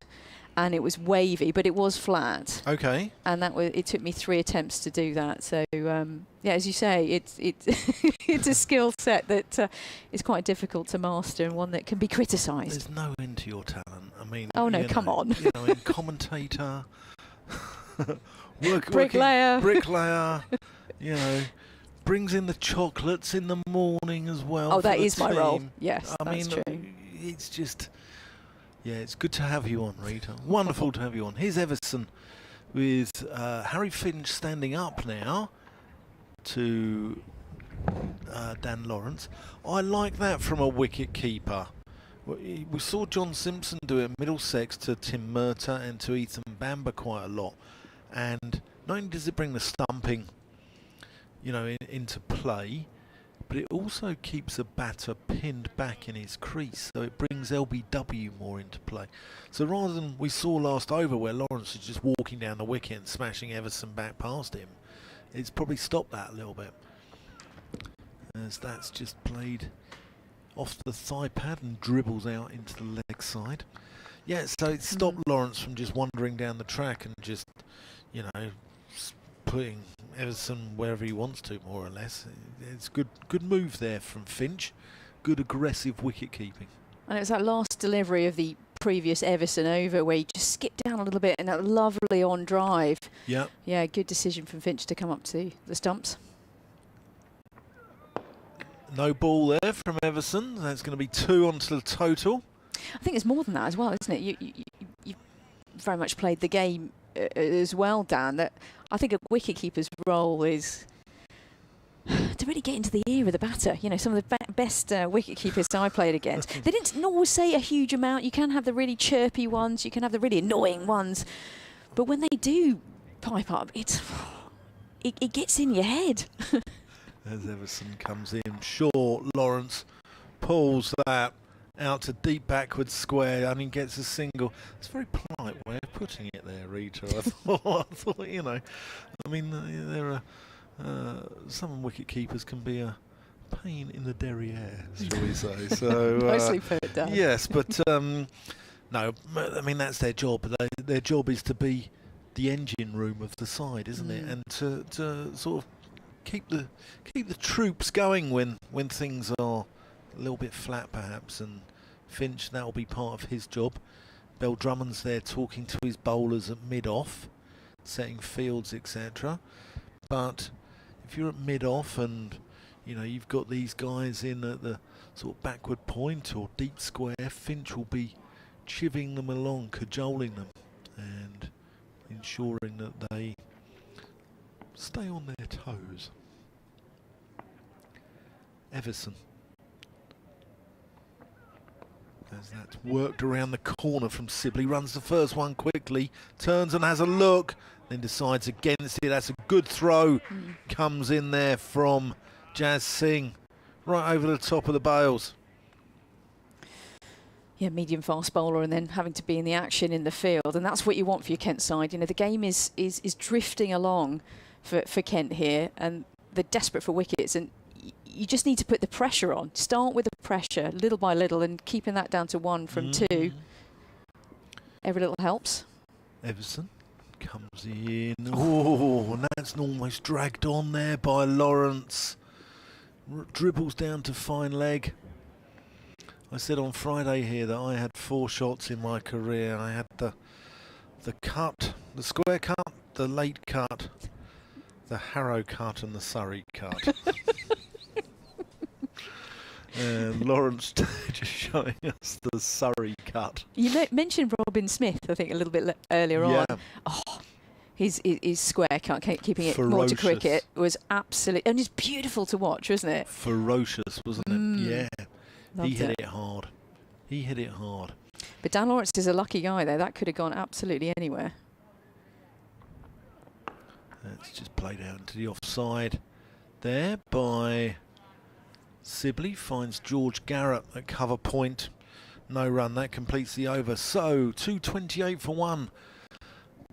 and it was wavy, but it was flat. Okay. And it took me 3 attempts to do that. So as you say, it's it's a skill set that is quite difficult to master, and one that can be criticised. There's no end to your talent. I mean, come on. You know, in commentator, bricklayer. You know, brings in the chocolates in the morning as well. Oh, that is team. my role. Yes, that's true. It's just, it's good to have you on, Rita. Wonderful to have you on. Here's Everson with Harry Finch standing up now to Dan Lawrence. I like that from a wicket keeper. We saw John Simpson do it at Middlesex to Tim Murtagh and to Ethan Bamber quite a lot. And not only does it bring the stumping, you know, into play, but it also keeps a batter pinned back in his crease, so it brings LBW more into play. So rather than we saw last over where Lawrence is just walking down the wicket and smashing Everson back past him, it's probably stopped that a little bit, as that's just played off the thigh pad and dribbles out into the leg side. Yeah, so it stopped Lawrence from just wandering down the track and just, you know, putting Everson wherever he wants to, more or less. It's good move there from Finch. Good aggressive wicket keeping. And it was that last delivery of the previous Everson over where he just skipped down a little bit and that lovely on drive. Yeah. Yeah, good decision from Finch to come up to the stumps. No ball there from Everson. That's going to be 2 onto the total. I think it's more than that as well, isn't it? You very much played the game as well, Dan. That I think a wicketkeeper's role is to really get into the ear of the batter. You know, some of the best wicketkeepers I played against, they didn't always say a huge amount. You can have the really chirpy ones, you can have the really annoying ones, but when they do pipe up, it gets in your head. As Everson comes in short, Lawrence pulls that out to deep backward square and he gets a single. It's a very polite way of putting it there, Rita. I thought, you know, I mean, there are some wicket keepers can be a pain in the derriere, shall we say? So nicely put, Dan. Yes, but no, I mean that's their job. Their job is to be the engine room of the side, isn't it? And to sort of keep the troops going when things are a little bit flat perhaps, and Finch, that will be part of his job. Bell Drummond's there talking to his bowlers at mid-off, setting fields, etc. But if you're at mid-off and you know you've got these guys in at the sort of backward point or deep square, Finch will be chivvying them along, cajoling them and ensuring that they stay on their toes. Everson, as that's worked around the corner from Sibley, runs the first one quickly, turns and has a look, then decides against it. That's a good throw. Comes in there from Jazz Singh, right over the top of the bails. Yeah, medium fast bowler and then having to be in the action in the field, and that's what you want for your Kent side. You know, the game is drifting along for Kent here, and they're desperate for wickets, and you just need to put the pressure on. Start with the pressure, little by little, and keeping that down to 1 from 2. Every little helps. Everson comes in. Oh, and that's almost dragged on there by Lawrence. Dribbles down to fine leg. I said on Friday here that I had 4 shots in my career. I had the cut, the square cut, the late cut, the Harrow cut and the Surrey cut. And Lawrence just showing us the Surrey cut. You mentioned Robin Smith, I think, a little bit earlier on. Oh, his square cut, keeping it more to cricket, was absolutely... And it's beautiful to watch, wasn't it? Ferocious, wasn't it? Yeah. Loved he hit it hard. He hit it hard. But Dan Lawrence is a lucky guy there. That could have gone absolutely anywhere. That's just played out into the offside there by Sibley. Finds George Garrett at cover point. No run. That completes the over. So 228 for 1.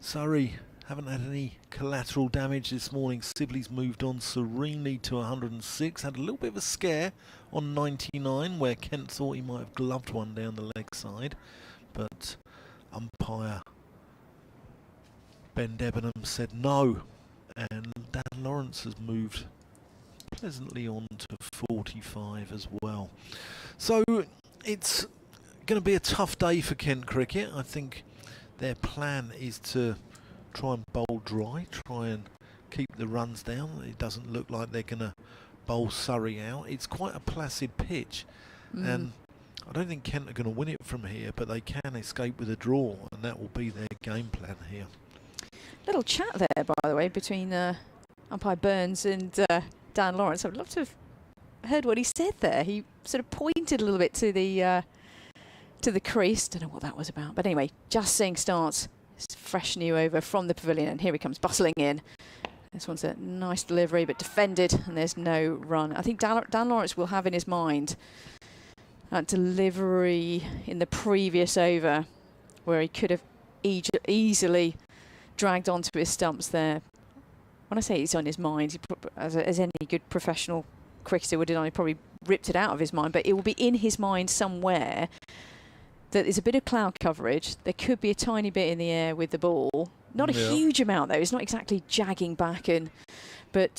Surrey haven't had any collateral damage this morning. Sibley's moved on serenely to 106. Had a little bit of a scare on 99 where Kent thought he might have gloved one down the leg side. But umpire Ben Debenham said no. And Dan Lawrence has moved pleasantly on to 45 as well. So it's going to be a tough day for Kent cricket. I think their plan is to try and bowl dry, try and keep the runs down. It doesn't look like they're going to bowl Surrey out. It's quite a placid pitch, and I don't think Kent are going to win it from here, but they can escape with a draw, and that will be their game plan here. Little chat there, by the way, between umpire Burns and Dan Lawrence. I'd love to have heard what he said there. He sort of pointed a little bit to the crease. Don't know what that was about, but anyway, Just Singh starts. It's fresh new over from the pavilion, and here he comes bustling in. This one's a nice delivery, but defended, and there's no run. I think Dan Lawrence will have in his mind that delivery in the previous over where he could have easily dragged onto his stumps there. When I say it's on his mind, as any good professional cricketer would have done, he probably ripped it out of his mind, but it will be in his mind somewhere that there's a bit of cloud coverage. There could be a tiny bit in the air with the ball. Not a huge amount, though. It's not exactly jagging back, but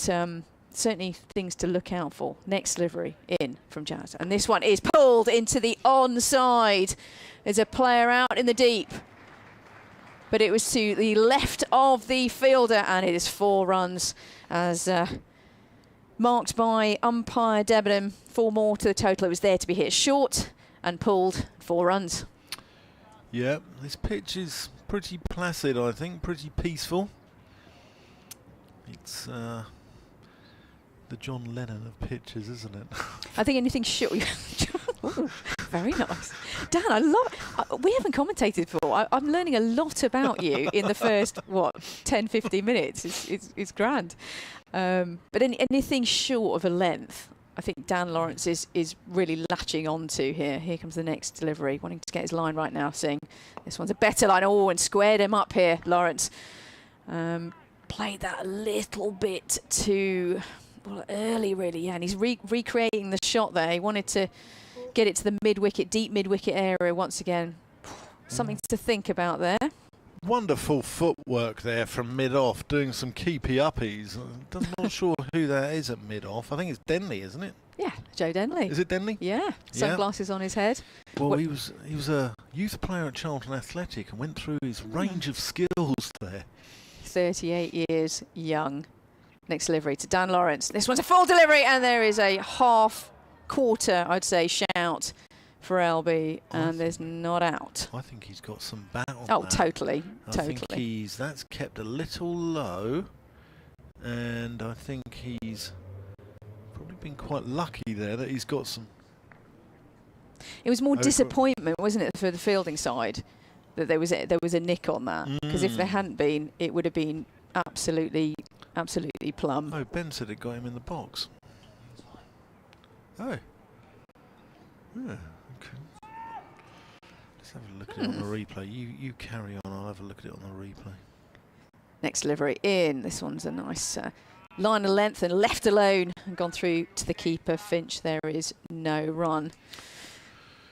certainly things to look out for. Next delivery in from Jazz. And this one is pulled into the onside. There's a player out in the deep, but it was to the left of the fielder, and it is 4 runs as marked by umpire Debenham. 4 more to the total. It was there to be hit short and pulled. 4 runs. Yeah, this pitch is pretty placid, I think, pretty peaceful. It's the John Lennon of pitches, isn't it? I think anything short. Ooh, very nice. Dan, I love we haven't commentated before. I'm learning a lot about you in the first, 10, 15 minutes. It's grand. But anything short of a length, I think Dan Lawrence is really latching onto here. Here comes the next delivery, wanting to get his line right now, saying this one's a better line. Oh, and squared him up here, Lawrence. Played that a little bit too early, really, yeah. And he's recreating the shot there. He wanted to get it to the mid-wicket, deep mid-wicket area once again. Something to think about there. Wonderful footwork there from mid-off, doing some keepy-uppies. I'm not sure who that is at mid-off. I think it's Denley, isn't it? Yeah, Joe Denley. Is it Denley? Yeah, sunglasses on his head. Well, he was a youth player at Charlton Athletic and went through his range of skills there. 38 years young. Next delivery to Dan Lawrence. This one's a full delivery, and there is a half-quarter, I'd say, shout for LB, and there's not out. I think he's got some bat on that. Totally. I think that's kept a little low, and I think he's probably been quite lucky there that he's got some. It was more disappointment, wasn't it, for the fielding side, that there was a nick on that, because if there hadn't been, it would have been absolutely plumb. Oh, Ben said it got him in the box. Oh. Yeah. Okay. Let's have a look at it on the replay. You carry on, I'll have a look at it on the replay. Next delivery in. This one's a nice line of length and left alone and gone through to the keeper, Finch. There is no run.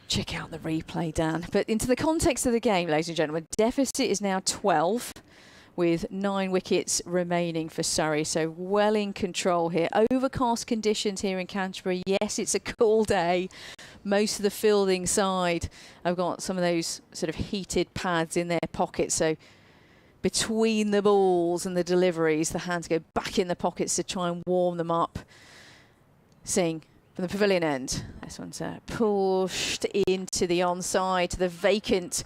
Check out the replay, Dan. But into the context of the game, ladies and gentlemen, deficit is now 12 with 9 wickets remaining for Surrey. So well in control here. Overcast conditions here in Canterbury. Yes, it's a cool day. Most of the fielding side have got some of those sort of heated pads in their pockets. So between the balls and the deliveries, the hands go back in the pockets to try and warm them up. Seeing from the pavilion end, this one's pushed into the onside, to the vacant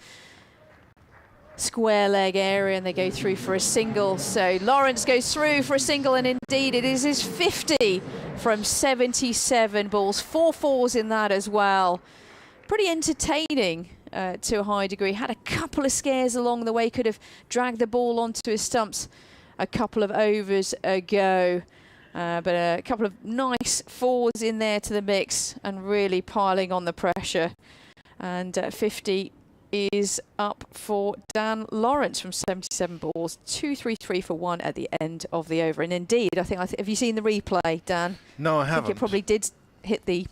square leg area, and they go through for a single. So Lawrence goes through for a single, and indeed it is his 50 from 77 balls. 4 fours in that as well. Pretty entertaining to a high degree. Had a couple of scares along the way, could have dragged the ball onto his stumps a couple of overs ago. But a couple of nice fours in there to the mix and really piling on the pressure. And 50 is up for Dan Lawrence from 77 balls, 2-3-3 for 1 at the end of the over. And indeed, I think have you seen the replay, Dan? No, I haven't. I think it probably did hit the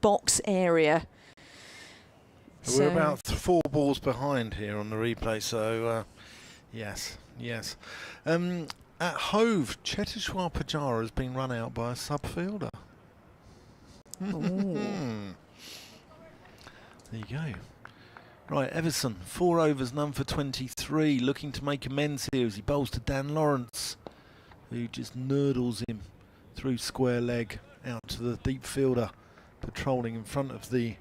box area. We're about 4 balls behind here on the replay, so yes. At Hove, Cheteshwar Pujara has been run out by a sub-fielder. There you go. Right, Everson, 4 overs, none for 23, looking to make amends here as he bowls to Dan Lawrence, who just nurdles him through square leg out to the deep fielder, patrolling in front of the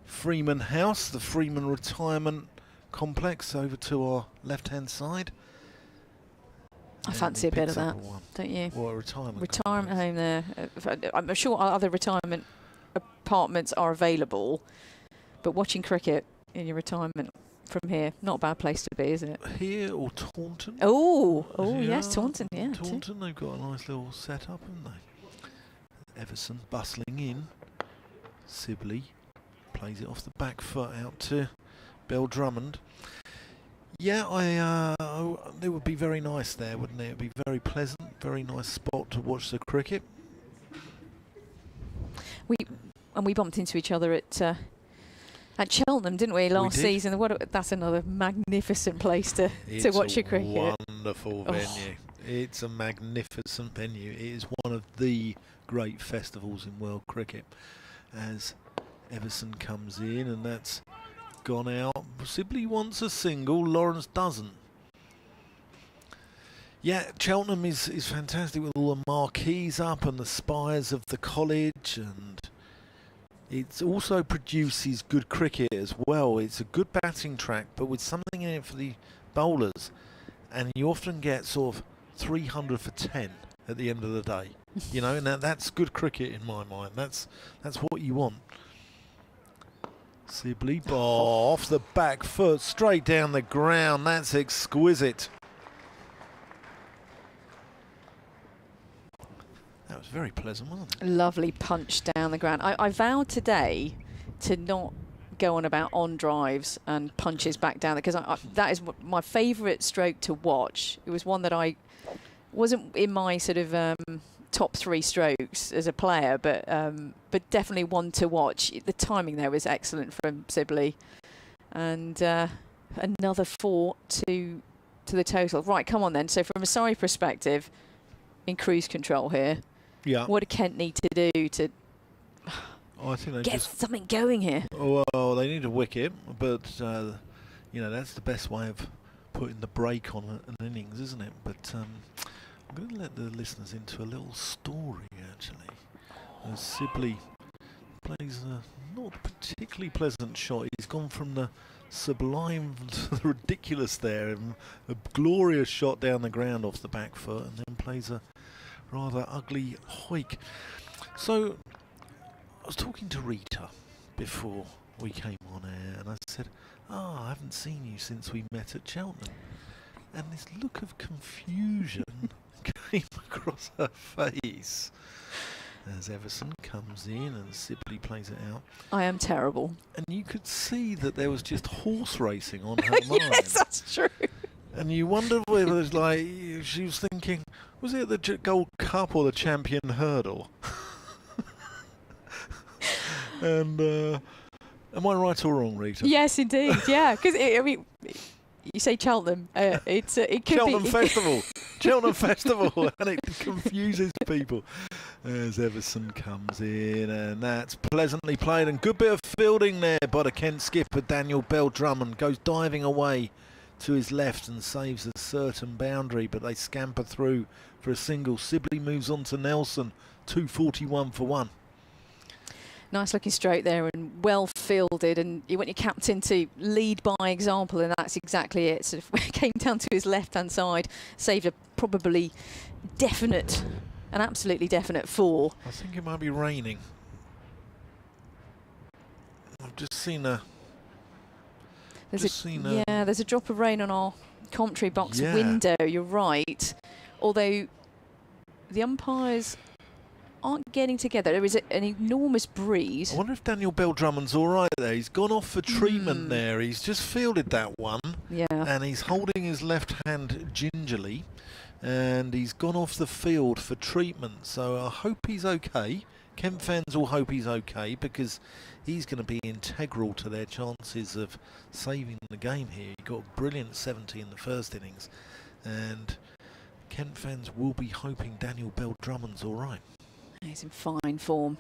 Freeman house, the Freeman retirement complex, over to our left-hand side. I fancy a bit of that, don't you? What, a retirement home there. I'm sure other retirement apartments are available, but watching cricket in your retirement from here. Not a bad place to be, is it? Here or Taunton? Oh, Yeah, yes, Taunton, yeah. Taunton, they've got a nice little setup, haven't they? Everson bustling in. Sibley plays it off the back foot out to Bell Drummond. Yeah, it would be very nice there, wouldn't it? It would be very pleasant, very nice spot to watch the cricket. We bumped into each other at Cheltenham, didn't we, last season? That's another magnificent place to watch your cricket. It's a wonderful venue. It's a magnificent venue. It is one of the great festivals in world cricket. As Everson comes in, and that's gone out. Sibley wants a single, Lawrence doesn't. Yeah, Cheltenham is fantastic with all the marquees up and the spires of the college, and it also produces good cricket as well. It's a good batting track, but with something in it for the bowlers, and you often get sort of 300 for 10 at the end of the day. You know, and that's good cricket in my mind. That's what you want. Sibley off the back foot, straight down the ground. That's exquisite. That was very pleasant, wasn't it? Lovely punch down the ground. I vowed today to not go on about on drives and punches back down, because that is my favourite stroke to watch. It was one that I wasn't in my sort of top 3 strokes as a player, but definitely one to watch. The timing there was excellent from Sibley, and another 4 to the total. Right, come on then. So from a Surrey perspective, in cruise control here. Yeah. What do Kent need to do to I think they get something going here? Well, they need a wicket, but you know, that's the best way of putting the brake on an innings, isn't it? But I'm going to let the listeners into a little story, actually. As Sibley plays a not particularly pleasant shot. He's gone from the sublime to the ridiculous there. A glorious shot down the ground off the back foot, and then plays a rather ugly hoik. So I was talking to Rita before we came on air, and I said, I haven't seen you since we met at Cheltenham. And this look of confusion came across her face as Everson comes in and Sibley plays it out. I am terrible. And you could see that there was just horse racing on her mind. Yes, that's true. And you wonder whether it's like she was thinking, was it the Gold Cup or the Champion Hurdle? And am I right or wrong, Rita? Yes, indeed. Yeah, because I mean, you say Cheltenham. It could Cheltenham be Festival. Cheltenham Festival, and it confuses people as Everson comes in, and that's pleasantly played, and good bit of fielding there by the Kent skipper Daniel Bell Drummond. Goes diving away to his left and saves a certain boundary, but they scamper through for a single. Sibley moves on to Nelson, 241 for 1. nice looking stroke there and well fielded, and you want your captain to lead by example, and that's exactly it. Sort of came down to his left hand side, saved a probably definite, an absolutely definite 4. I think it might be raining. I've just seen a there's a drop of rain on our commentary box window, you're right, although the umpires aren't getting together. There is an enormous breeze. I wonder if Daniel Bell Drummond's all right there. He's gone off for treatment there. He's just fielded that one. Yeah. And he's holding his left hand gingerly, and he's gone off the field for treatment. So I hope he's okay. Kent fans will hope he's okay, because he's going to be integral to their chances of saving the game here. He got a brilliant 70 in the first innings, and Kent fans will be hoping Daniel Bell Drummond's all right. He's in fine form.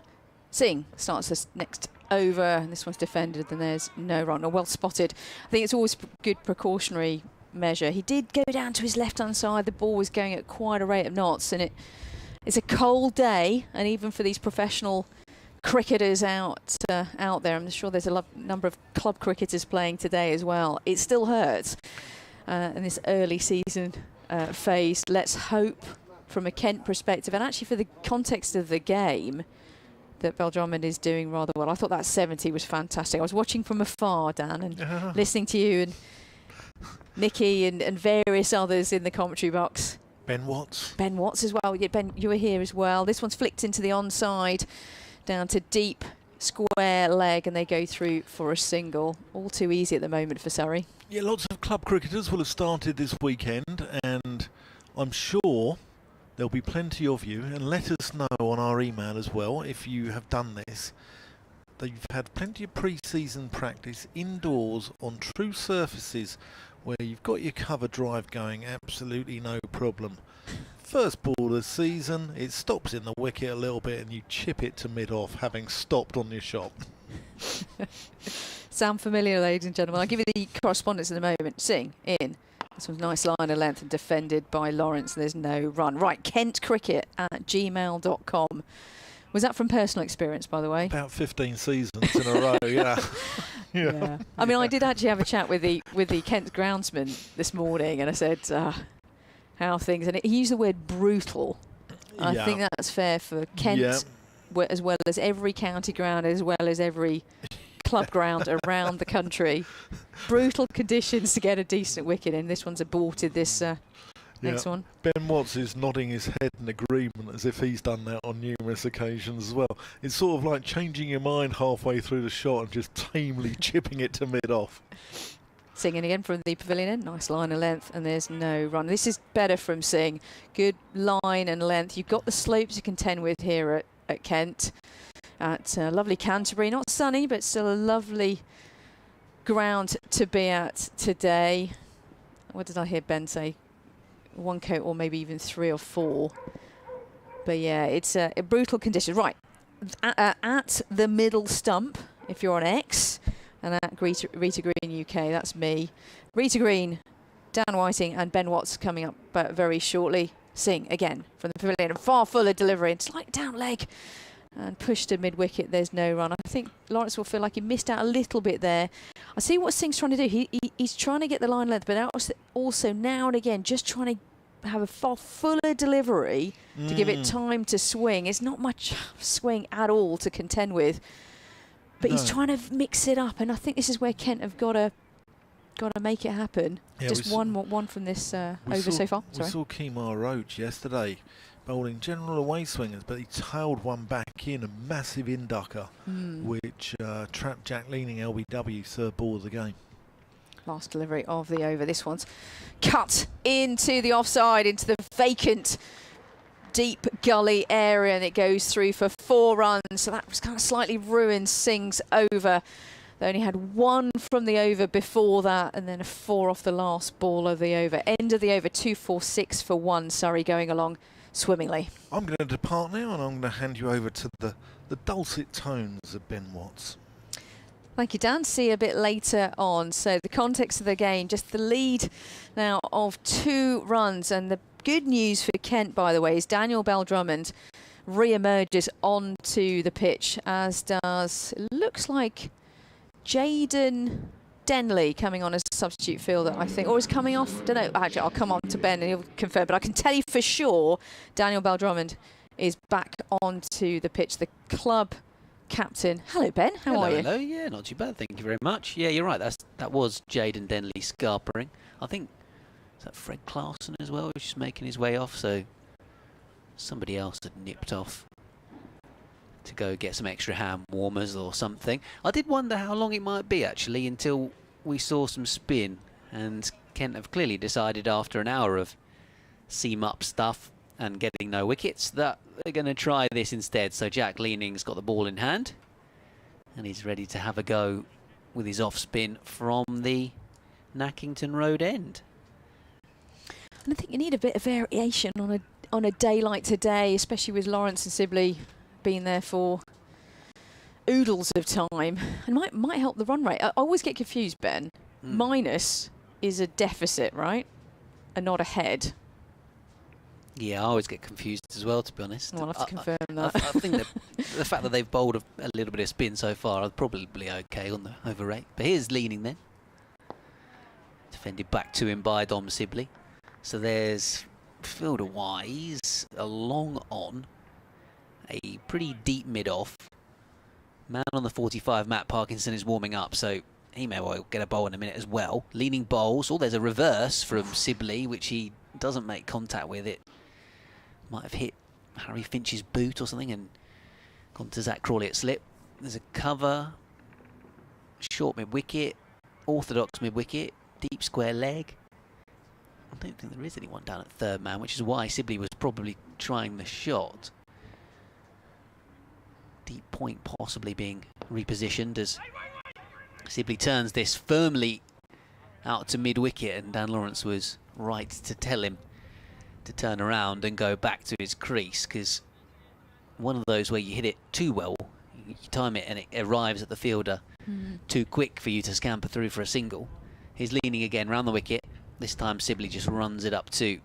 Singh starts this next over, and this one's defended, and there's no run. Well spotted. I think it's always good precautionary measure. He did go down to his left-hand side. The ball was going at quite a rate of knots, and it's a cold day, and even for these professional cricketers out there, I'm sure there's a number of club cricketers playing today as well. It still hurts in this early season phase. Let's hope, from a Kent perspective, and actually for the context of the game, that Beldrammond is doing rather well. I thought that 70 was fantastic. I was watching from afar, Dan, and listening to you and Nicky and various others in the commentary box. Ben Watts. Ben Watts as well. Yeah, Ben, you were here as well. This one's flicked into the onside, down to deep square leg, and they go through for a single. All too easy at the moment for Surrey. Yeah, lots of club cricketers will have started this weekend, and I'm sure there'll be plenty of you, and let us know on our email as well if you have done this, that you've had plenty of pre-season practice indoors on true surfaces where you've got your cover drive going absolutely no problem. First ball of the season, it stops in the wicket a little bit and you chip it to mid-off, having stopped on your shot. Sound familiar, ladies and gentlemen? I'll give you the correspondence in a moment. Sing in. This one's nice line of length and defended by Lawrence. There's no run. Right, kentcricket@gmail.com. Was that from personal experience, by the way? About 15 seasons in a row, yeah. Yeah. I mean, I did actually have a chat with the Kent groundsman this morning, and I said, how things, and he used the word brutal. I think that's fair for Kent, as well as every county ground, as well as every club ground around the country. Brutal conditions to get a decent wicket in. This one's aborted this next one. Ben Watts is nodding his head in agreement as if he's done that on numerous occasions as well. It's sort of like changing your mind halfway through the shot and just tamely chipping it to mid-off. Singing again from the pavilion end. Nice line of length, and there's no run. This is better from Singh. Good line and length. You've got the slopes to contend with here at Kent. At lovely Canterbury. Not sunny, but still a lovely ground to be at today. What did I hear Ben say? 1 coat or maybe even 3 or 4. But yeah, it's a brutal condition. Right, at the middle stump, if you're on X, and at Rita Green UK, that's me. Rita Green, Dan Whiting and Ben Watts coming up very shortly. Sing again from the pavilion. Far fuller delivery and slight down leg. And pushed to mid-wicket, there's no run. I think Lawrence will feel like he missed out a little bit there. I see what Singh's trying to do. He's trying to get the line length, but also now and again just trying to have a far fuller delivery to give it time to swing. It's not much swing at all to contend with, but he's trying to mix it up, and I think this is where Kent have got to make it happen. Yeah, just one from this over so far. We saw Kemar Roach yesterday bowling general away swingers, but he tailed one back in, a massive inducker, which trapped Jack Leaning LBW, third ball of the game. Last delivery of the over. This one's cut into the offside, into the vacant deep gully area, and it goes through for 4 runs. So that was kind of slightly ruined Singh's over. They only had 1 from the over before that, and then a 4 off the last ball of the over. End of the over, 2-4-6 for 1. Surrey going along swimmingly. I'm going to depart now, and I'm going to hand you over to the dulcet tones of Ben Watts. Thank you, Dan. See you a bit later on. So the context of the game, just the lead now of 2 runs. And the good news for Kent, by the way, is Daniel Beldrammond re-emerges onto the pitch, as does, it looks like, Jaden Denley coming on as a substitute fielder, I think, or is coming off. Don't know. Actually, I'll come on to Ben and he'll confirm. But I can tell you for sure, Daniel Beldrammond is back onto the pitch. The club captain. Hello, Ben. How are you? Hello. Yeah, not too bad. Thank you very much. Yeah, you're right. That was Jaden Denley scarpering. I think is that Fred Clarkson as well, who's just making his way off. So somebody else had nipped off to go get some extra hand warmers or something. I did wonder how long it might be actually until we saw some spin, and Kent have clearly decided after an hour of seam up stuff and getting no wickets that they're going to try this instead. So Jack Leaning's got the ball in hand and he's ready to have a go with his off spin from the Nackington Road end. And I think you need a bit of variation on a day like today, especially with Lawrence and Sibley being there for oodles of time, and might help the run rate. I always get confused, Ben. Minus is a deficit, right? And not a head. Yeah, I always get confused as well, to be honest. Well, I'll have to confirm that. I think that the fact that they've bowled a little bit of spin so far are probably okay on the over rate. But here's Leaning then. Defended back to him by Dom Sibley. So there's fielder-wise a long on. a pretty deep mid-off. Man on the 45, Matt Parkinson, is warming up, so he may well get a bowl in a minute as well. Leaning bowls. Oh, there's a reverse from Sibley, which he doesn't make contact with. It might have hit Harry Finch's boot or something and gone to Zach Crawley at slip. There's a cover. Short mid-wicket. Orthodox mid-wicket. Deep square leg. I don't think there is anyone down at third man, which is why Sibley was probably trying the shot. Deep point possibly being repositioned as Sibley turns this firmly out to mid-wicket, and Dan Lawrence was right to tell him to turn around and go back to his crease, because one of those where you hit it too well, you time it and it arrives at the fielder too quick for you to scamper through for a single. He's leaning again round the wicket. This time Sibley just runs it up to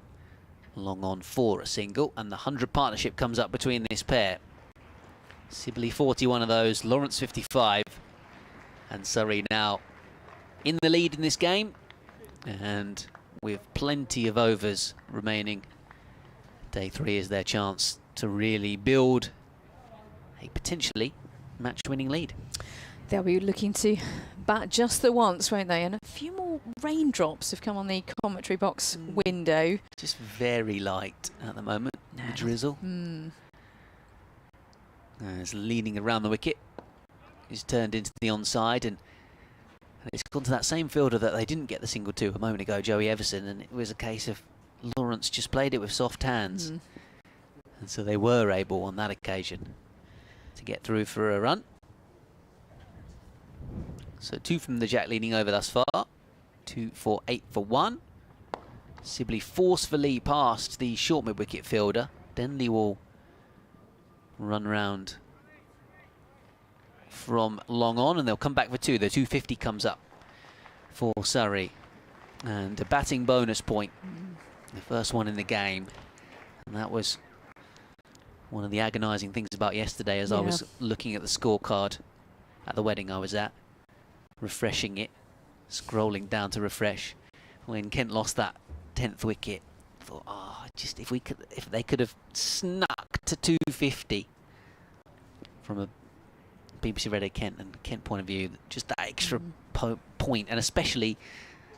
long on for a single, and the 100 partnership comes up between this pair. Sibley 41 of those, Lawrence 55, and Surrey now in the lead in this game, and with plenty of overs remaining. Day 3 is their chance to really build a potentially match-winning lead. They'll be looking to bat just the once, won't they? And a few more raindrops have come on the commentary box window. Just very light at the moment, the drizzle. As leaning around the wicket is turned into the onside, and it's gone to that same fielder that they didn't get the single to a moment ago, Joey Everson, and it was a case of Lawrence just played it with soft hands. And so they were able on that occasion to get through for a run. So 2 from the Jack leading over thus far. 2 for 8 for 1. Sibley forcefully past the short mid-wicket fielder. Denley will run round from long on, and they'll come back for 2. The 250 comes up for Surrey. And a batting bonus point. The first one in the game. And that was one of the agonising things about yesterday as I was looking at the scorecard at the wedding I was at, refreshing it, scrolling down to refresh. When Kent lost that 10th wicket, I thought, just if they could have snuck to 250 from a BBC Radio Kent and Kent point of view, just that extra point, and especially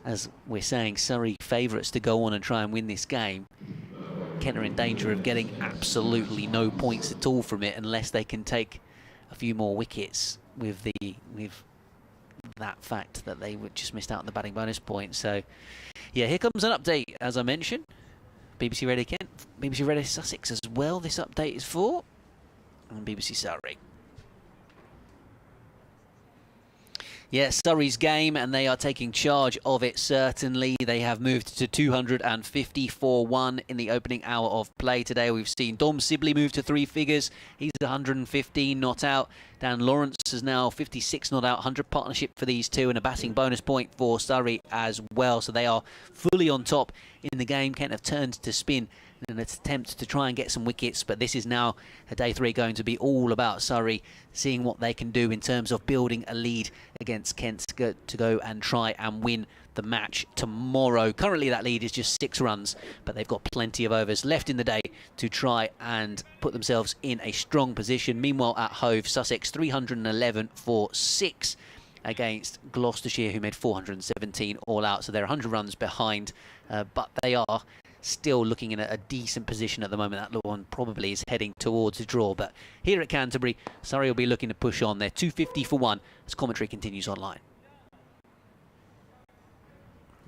as we're saying, Surrey favourites to go on and try and win this game. Kent are in danger of getting absolutely no points at all from it unless they can take a few more wickets with that fact that they would just missed out on the batting bonus point. So yeah, here comes an update, as I mentioned. BBC Radio Kent, BBC Radio Sussex as well this update is for, and BBC Surrey. Yeah, Surrey's game, and they are taking charge of it, certainly. They have moved to 254-1 in the opening hour of play today. We've seen Dom Sibley move to 3 figures. He's 115 not out. Dan Lawrence is now 56 not out. 100 partnership for these two, and a batting bonus point for Surrey as well. So they are fully on top in the game. Kent have turned to spin in an attempt to try and get some wickets, but this is now a day 3 going to be all about Surrey seeing what they can do in terms of building a lead against Kent to go and try and win the match tomorrow. Currently that lead is just 6 runs, but they've got plenty of overs left in the day to try and put themselves in a strong position. Meanwhile at Hove, Sussex 311 for 6 against Gloucestershire, who made 417 all out, so they're 100 runs behind, but they are still looking in a decent position at the moment. That one probably is heading towards a draw, but here at Canterbury, Surrey will be looking to push on. They're 250 for 1 as commentary continues online.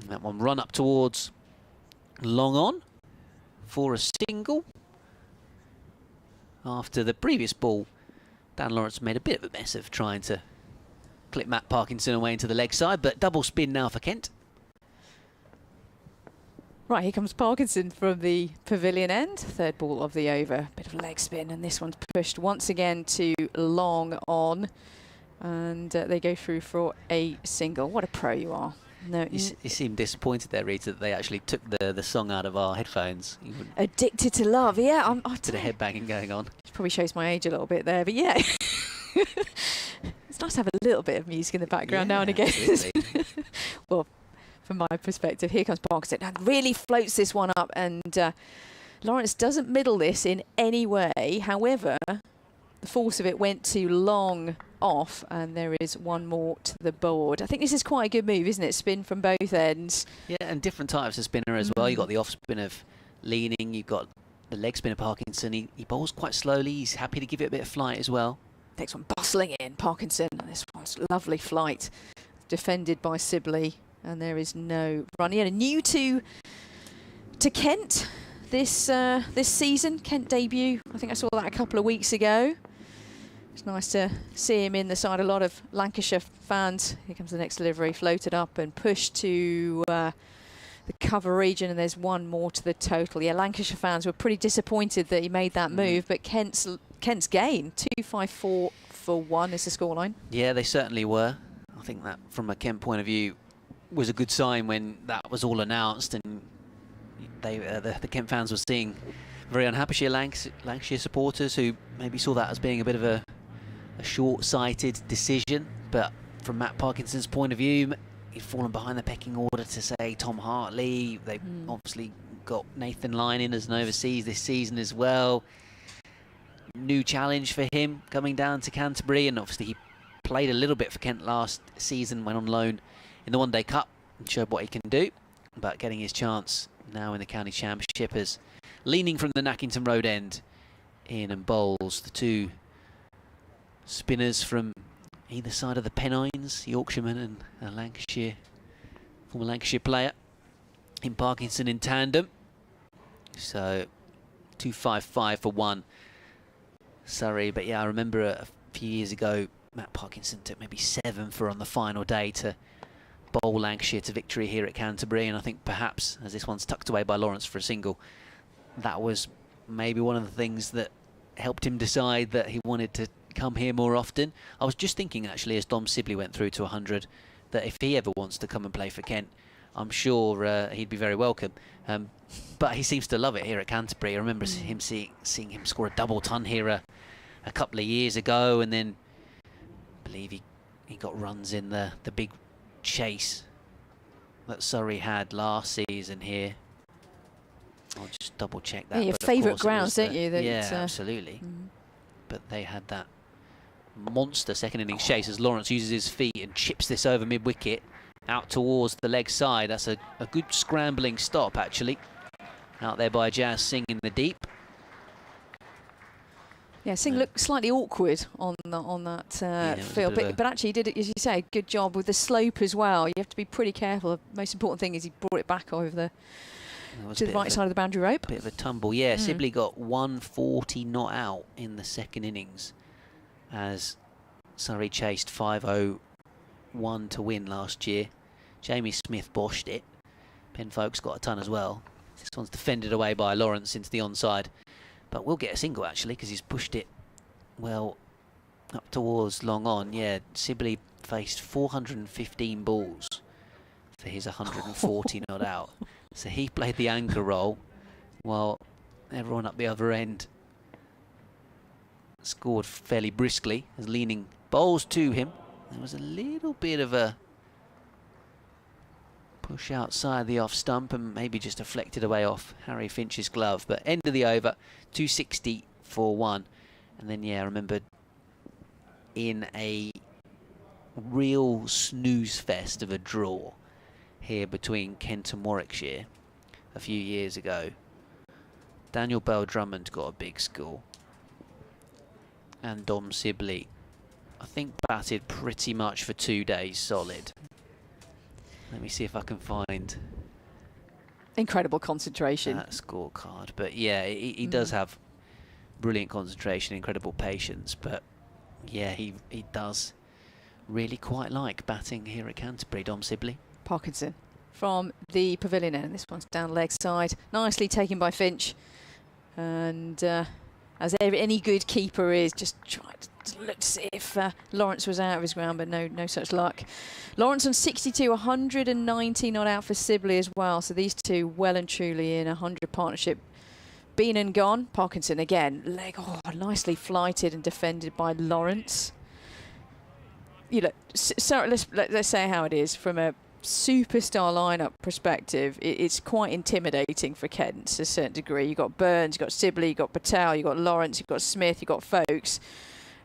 And that one run up towards long on for a single. After the previous ball, Dan Lawrence made a bit of a mess of trying to clip Matt Parkinson away into the leg side, but double spin now for Kent. Right, here comes Parkinson from the pavilion end. 3rd ball of the over. Bit of leg spin, and this one's pushed once again to long on. And they go through for a single. What a pro you are. No, you seem disappointed there, Rita, that they actually took the song out of our headphones. Addicted to Love, yeah. Bit of headbanging going on. It probably shows my age a little bit there, but yeah. It's nice to have a little bit of music in the background now and again. Well, from my perspective, here comes Parkinson and really floats this one up, and Lawrence doesn't middle this in any way. However, the force of it went too long off, and there is one more to the board. I think this is quite a good move, isn't it? Spin from both ends. Yeah, and different types of spinner as well. You've got the off spin of Leaning, you've got the leg spin of Parkinson. He bowls quite slowly. He's happy to give it a bit of flight as well. Next one bustling in, Parkinson. This one's lovely flight, defended by Sibley, and there is no run. Yeah, new to Kent this season. Kent debut. I think I saw that a couple of weeks ago. It's nice to see him in the side. A lot of Lancashire fans. Here comes the next delivery, floated up and pushed to the cover region, and there's one more to the total. Yeah, Lancashire fans were pretty disappointed that he made that move, but Kent's gain, 254 for 1 is the scoreline. Yeah, they certainly were. I think that from a Kent point of view was a good sign when that was all announced, and the Kent fans were seeing very unhappy Lancashire supporters who maybe saw that as being a bit of a short-sighted decision. But from Matt Parkinson's point of view, he'd fallen behind the pecking order to say Tom Hartley. They've obviously got Nathan Lyon in as an overseas this season as well. New challenge for him coming down to Canterbury, and obviously he played a little bit for Kent last season, went on loan in the One Day Cup and showed what he can do, but getting his chance now in the County Championship as Leaning from the Nackington Road end in and bowls the two spinners from either side of the Pennines, Yorkshireman and a Lancashire, former Lancashire player, in Parkinson in tandem. So 255 for 1, Surrey. But yeah, I remember a few years ago, Matt Parkinson took maybe 7 for on the final day to bowl Lancashire to victory here at Canterbury, and I think perhaps, as this one's tucked away by Lawrence for a single, that was maybe one of the things that helped him decide that he wanted to come here more often. I was just thinking actually, as Dom Sibley went through to 100, that if he ever wants to come and play for Kent, I'm sure he'd be very welcome. But he seems to love it here at Canterbury. I remember him seeing him score a double ton here a couple of years ago, and then I believe he got runs in the big chase that Surrey had last season here. I'll just double check that. Yeah, your favourite grounds, don't you? Yeah, absolutely. But they had that monster second innings chase as Lawrence uses his feet and chips this over mid-wicket out towards the leg side. That's a good scrambling stop, actually. Out there by Jazz Singh in the deep. Yeah, Singh looked slightly awkward on that field, but actually he did, as you say, a good job with the slope as well. You have to be pretty careful. The most important thing is he brought it back over to the right side of the boundary rope. Bit of a tumble, yeah. Sibley got 140 not out in the second innings as Surrey chased 501 to win last year. Jamie Smith boshed it. Penfolk's got a ton as well. This one's defended away by Lawrence into the onside, but we'll get a single actually because he's pushed it well up towards long on. Yeah, Sibley faced 415 balls for his 140 not out. So he played the anchor role while everyone up the other end scored fairly briskly as Leaning bowls to him. There was a little bit of a push outside the off stump and maybe just deflected away off Harry Finch's glove. But end of the over, 260 for 1. And then, yeah, I remember in a real snooze fest of a draw here between Kent and Warwickshire a few years ago, Daniel Bell Drummond got a big score and Dom Sibley, I think, batted pretty much for 2 days solid. Let me see if I can find incredible concentration that scorecard. But yeah, he does have brilliant concentration, incredible patience, but yeah, he does really quite like batting here at Canterbury, Dom Sibley. Parkinson from the pavilion end. This one's down leg side, nicely taken by Finch, and as any good keeper is, just tried to look to see if Lawrence was out of his ground, but no such luck. Lawrence on 62, 190 not out for Sibley as well, so these two well and truly in a 100 partnership. Been and gone. Parkinson again, leg nicely flighted and defended by Lawrence. You know, so let's say how it is from a superstar lineup perspective, it's quite intimidating for Kent to a certain degree. You've got Burns, you've got Sibley, you've got Patel, you've got Lawrence, you've got Smith, you've got Folkes,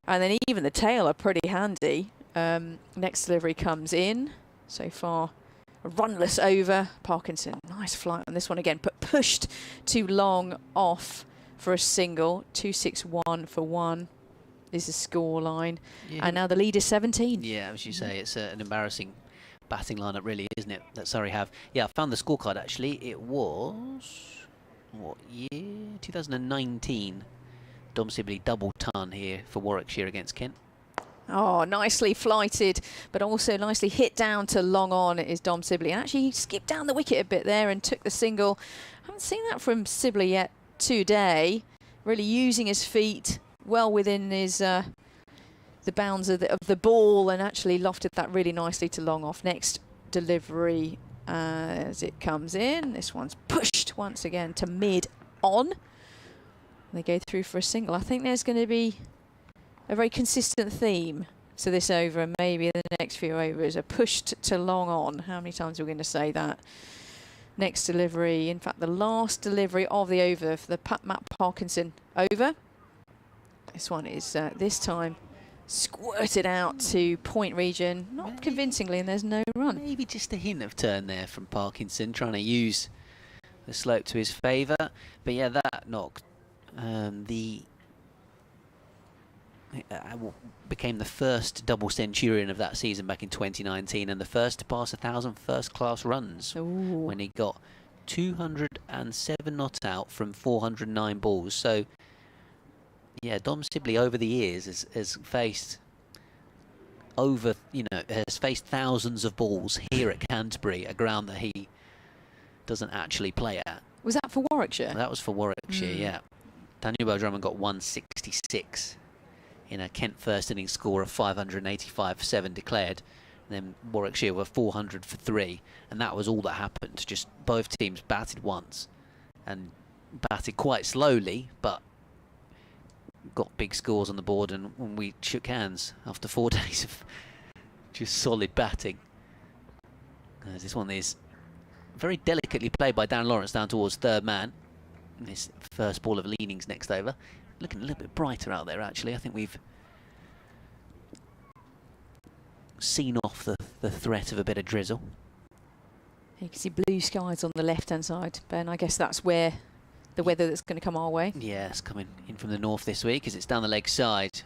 and then even the tail are pretty handy. Next delivery comes in. So far, a runless over. Parkinson, nice flight on this one again, but pushed too long off for a single. 261 for one is the score line. Yeah. And now the lead is 17. Yeah, as you say, it's an embarrassing batting lineup, really, isn't it, that Surrey have? Yeah, I found the scorecard actually. It was, what year? 2019. Dom Sibley double ton here for Warwickshire against Kent. Oh, nicely flighted, but also nicely hit down to long on is Dom Sibley. And actually, he skipped down the wicket a bit there and took the single. I haven't seen that from Sibley yet today. Really using his feet well within his the bounds of the ball, and actually lofted that really nicely to long off. Next delivery as it comes in. This one's pushed once again to mid on. They go through for a single. I think there's going to be a very consistent theme to this over, and maybe the next few overs are pushed to long on. How many times are we going to say that? Next delivery, in fact, the last delivery of the over for the Matt Parkinson over. This one is this time squirted out to point region, not convincingly, and there's no run. Maybe just a hint of turn there from Parkinson, trying to use the slope to his favour. But yeah, that knocked became the first double centurion of that season back in 2019, and the first to pass 1,000 first-class runs. Ooh. When he got 207 not out from 409 balls. So, yeah, Dom Sibley over the years has faced has faced thousands of balls here at Canterbury, a ground that he doesn't actually play at. Was that for Warwickshire? That was for Warwickshire, yeah. Daniel Bell-Drummond got 166 in a Kent first innings score of 585 for 7 declared. And then Warwickshire were 400 for 3, and that was all that happened. Just both teams batted once and batted quite slowly, but got big scores on the board. And when we shook hands after 4 days of just solid batting, this one is very delicately played by Dan Lawrence down towards third man. This first ball of leanings next over. Looking a little bit brighter out there, actually. I think we've seen off the threat of a bit of drizzle. You can see blue skies on the left-hand side, Ben. I guess that's where the weather that's going to come our way. Yeah, it's coming in from the north this week as it's down the leg side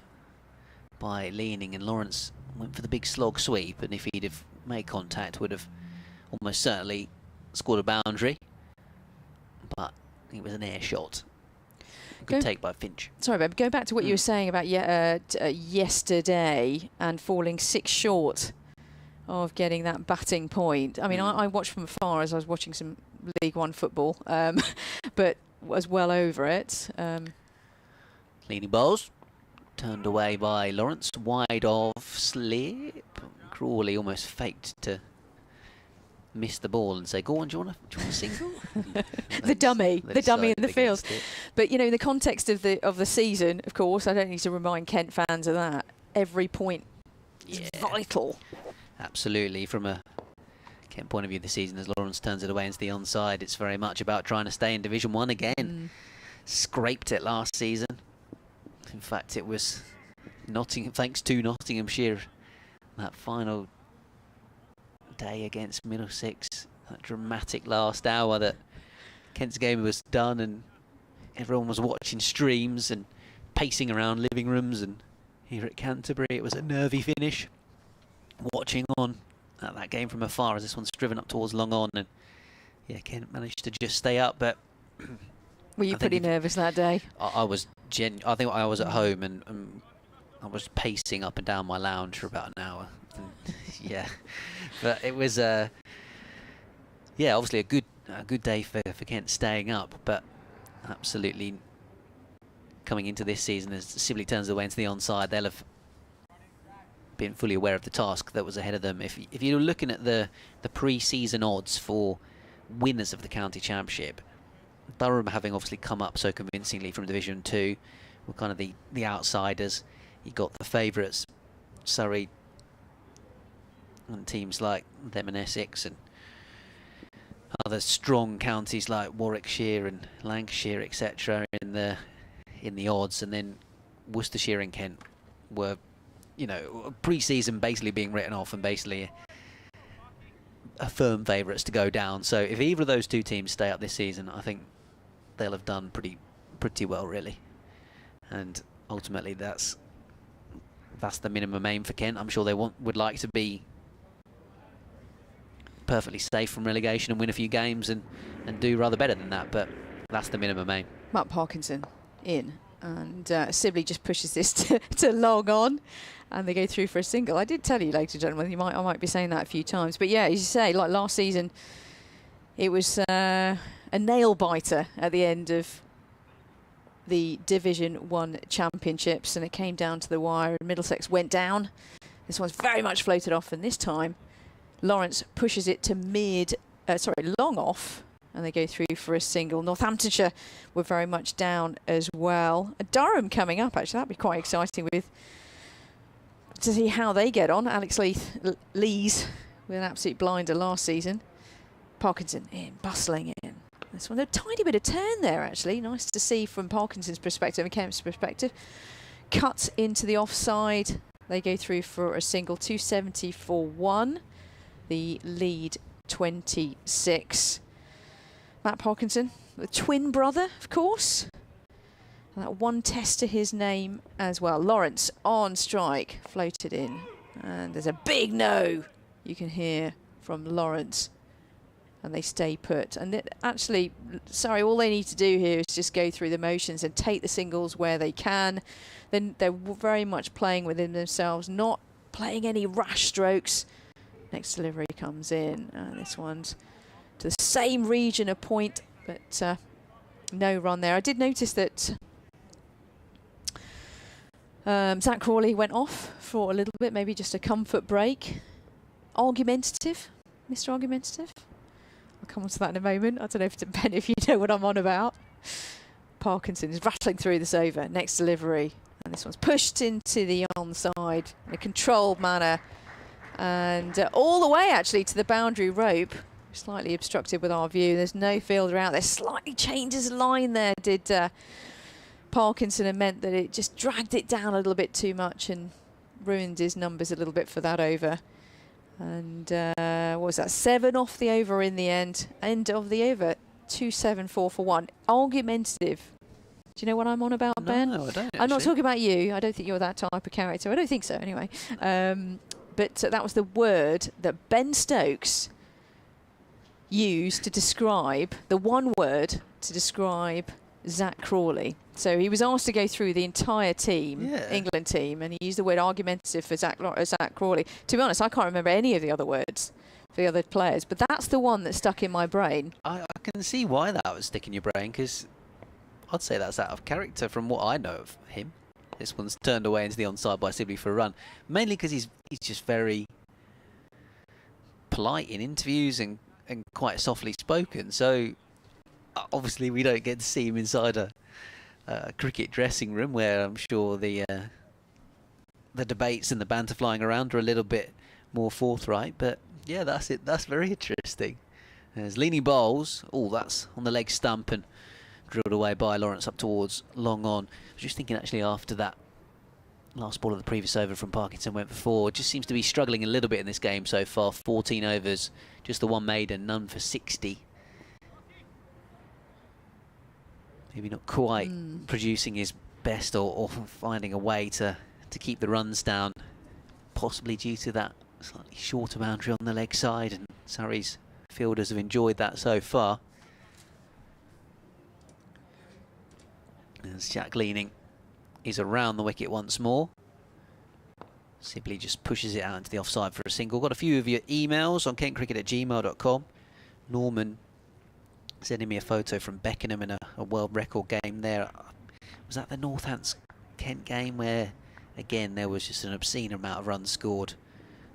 by leaning, and Lawrence went for the big slog sweep, and if he'd have made contact would have almost certainly scored a boundary, but it was an air shot. Good take by Finch. Sorry, babe. Go back to what you were saying about yesterday and falling 6 short of getting that batting point. I mean, I watched from afar as I was watching some League One football, but was well over it. Leading balls turned away by Lawrence, wide of slip. Crawley almost faked to miss the ball and say, "Go on, do you want a single?" the dummy in the field. But you know, in the context of the season, of course, I don't need to remind Kent fans of that. Every point is vital. Absolutely, from a Kent point of view, the season as Lawrence turns it away into the onside, it's very much about trying to stay in Division 1 again. Scraped it last season. In fact, it was thanks to Nottinghamshire, that final day against Middlesex, that dramatic last hour that Kent's game was done and everyone was watching streams and pacing around living rooms, and here at Canterbury it was a nervy finish, watching on at that game from afar as this one's driven up towards long on, and yeah, Kent managed to just stay up. But were you pretty nervous that day? I was I think I was at home and I was pacing up and down my lounge for about an hour. Yeah, but it was obviously a good day for Kent staying up, but absolutely coming into this season as Sibley turns away into the onside, they'll have been fully aware of the task that was ahead of them. If you're looking at the pre-season odds for winners of the county championship, Durham having obviously come up so convincingly from Division 2 were kind of the outsiders. You got the favourites, Surrey, and teams like them in Essex and other strong counties like Warwickshire and Lancashire, etc., in the odds, and then Worcestershire and Kent were, you know, pre-season basically being written off and basically a firm favourites to go down. So if either of those two teams stay up this season, I think they'll have done pretty well, really. And ultimately, that's the minimum aim for Kent. I'm sure they would like to be perfectly safe from relegation and win a few games and do rather better than that, but that's the minimum aim. Matt Parkinson in, and Sibley just pushes this to long on, and they go through for a single. I did tell you, ladies and gentlemen, I might be saying that a few times, but yeah, as you say, like last season, it was a nail biter at the end of the Division 1 championships, and it came down to the wire, and Middlesex went down. This one's very much floated off, and this time Lawrence pushes it to long off, and they go through for a single. Northamptonshire were very much down as well. Durham coming up, actually, that'd be quite exciting to see how they get on. Alex Lees with an absolute blinder last season. Parkinson in, bustling in. This one, a tiny bit of turn there, actually. Nice to see from Parkinson's perspective and Kemp's perspective. Cut into the offside. They go through for a single, 270 for 1. The lead 26. Matt Parkinson, the twin brother, of course. And that one test to his name as well. Lawrence on strike, floated in. And there's a big no you can hear from Lawrence. And they stay put. And actually, sorry, all they need to do here is just go through the motions and take the singles where they can. Then they're very much playing within themselves, not playing any rash strokes. Next delivery comes in. This one's to the same region, a point, but no run there. I did notice that Zach Crawley went off for a little bit, maybe just a comfort break. Argumentative, Mr. Argumentative. I'll come on to that in a moment. I don't know if Ben, if you know what I'm on about. Parkinson is rattling through this over. Next delivery. And this one's pushed into the onside in a controlled manner. And all the way, actually, to the boundary rope. Slightly obstructed with our view. There's no fielder out there. Slightly changed his line there, did Parkinson, and meant that it just dragged it down a little bit too much and ruined his numbers a little bit for that over. And what was that? 7 off the over in the end. End of the over. 274 for 1. Argumentative. Do you know what I'm on about, Ben? No, I don't. I'm not talking about you. I don't think you're that type of character. I don't think so, anyway. But that was the word that Ben Stokes used to describe, the one word to describe Zach Crawley. So he was asked to go through the entire team, England team, and he used the word argumentative for Zach Crawley. To be honest, I can't remember any of the other words for the other players, but that's the one that stuck in my brain. I can see why that would stick in your brain, because I'd say that's out of character from what I know of him. This one's turned away into the onside by Sibley for a run, mainly because he's just very polite in interviews and quite softly spoken. So obviously we don't get to see him inside a cricket dressing room, where I'm sure the debates and the banter flying around are a little bit more forthright. But yeah, that's it. That's very interesting. There's leaning bowls. Oh, that's on the leg stump and drilled away by Lawrence up towards long on. I was just thinking, actually, after that last ball of the previous over from Parkinson went for 4. Just seems to be struggling a little bit in this game so far. 14 overs, just the one maiden, none for 60. Maybe not quite producing his best, or finding a way to keep the runs down, possibly due to that slightly shorter boundary on the leg side, and Surrey's fielders have enjoyed that so far. As Jack Leaning is around the wicket once more. Sibley just pushes it out into the offside for a single. Got a few of your emails on kentcricket@gmail.com. Norman sending me a photo from Beckenham in a world record game there. Was that the Northants-Kent game where, again, there was just an obscene amount of runs scored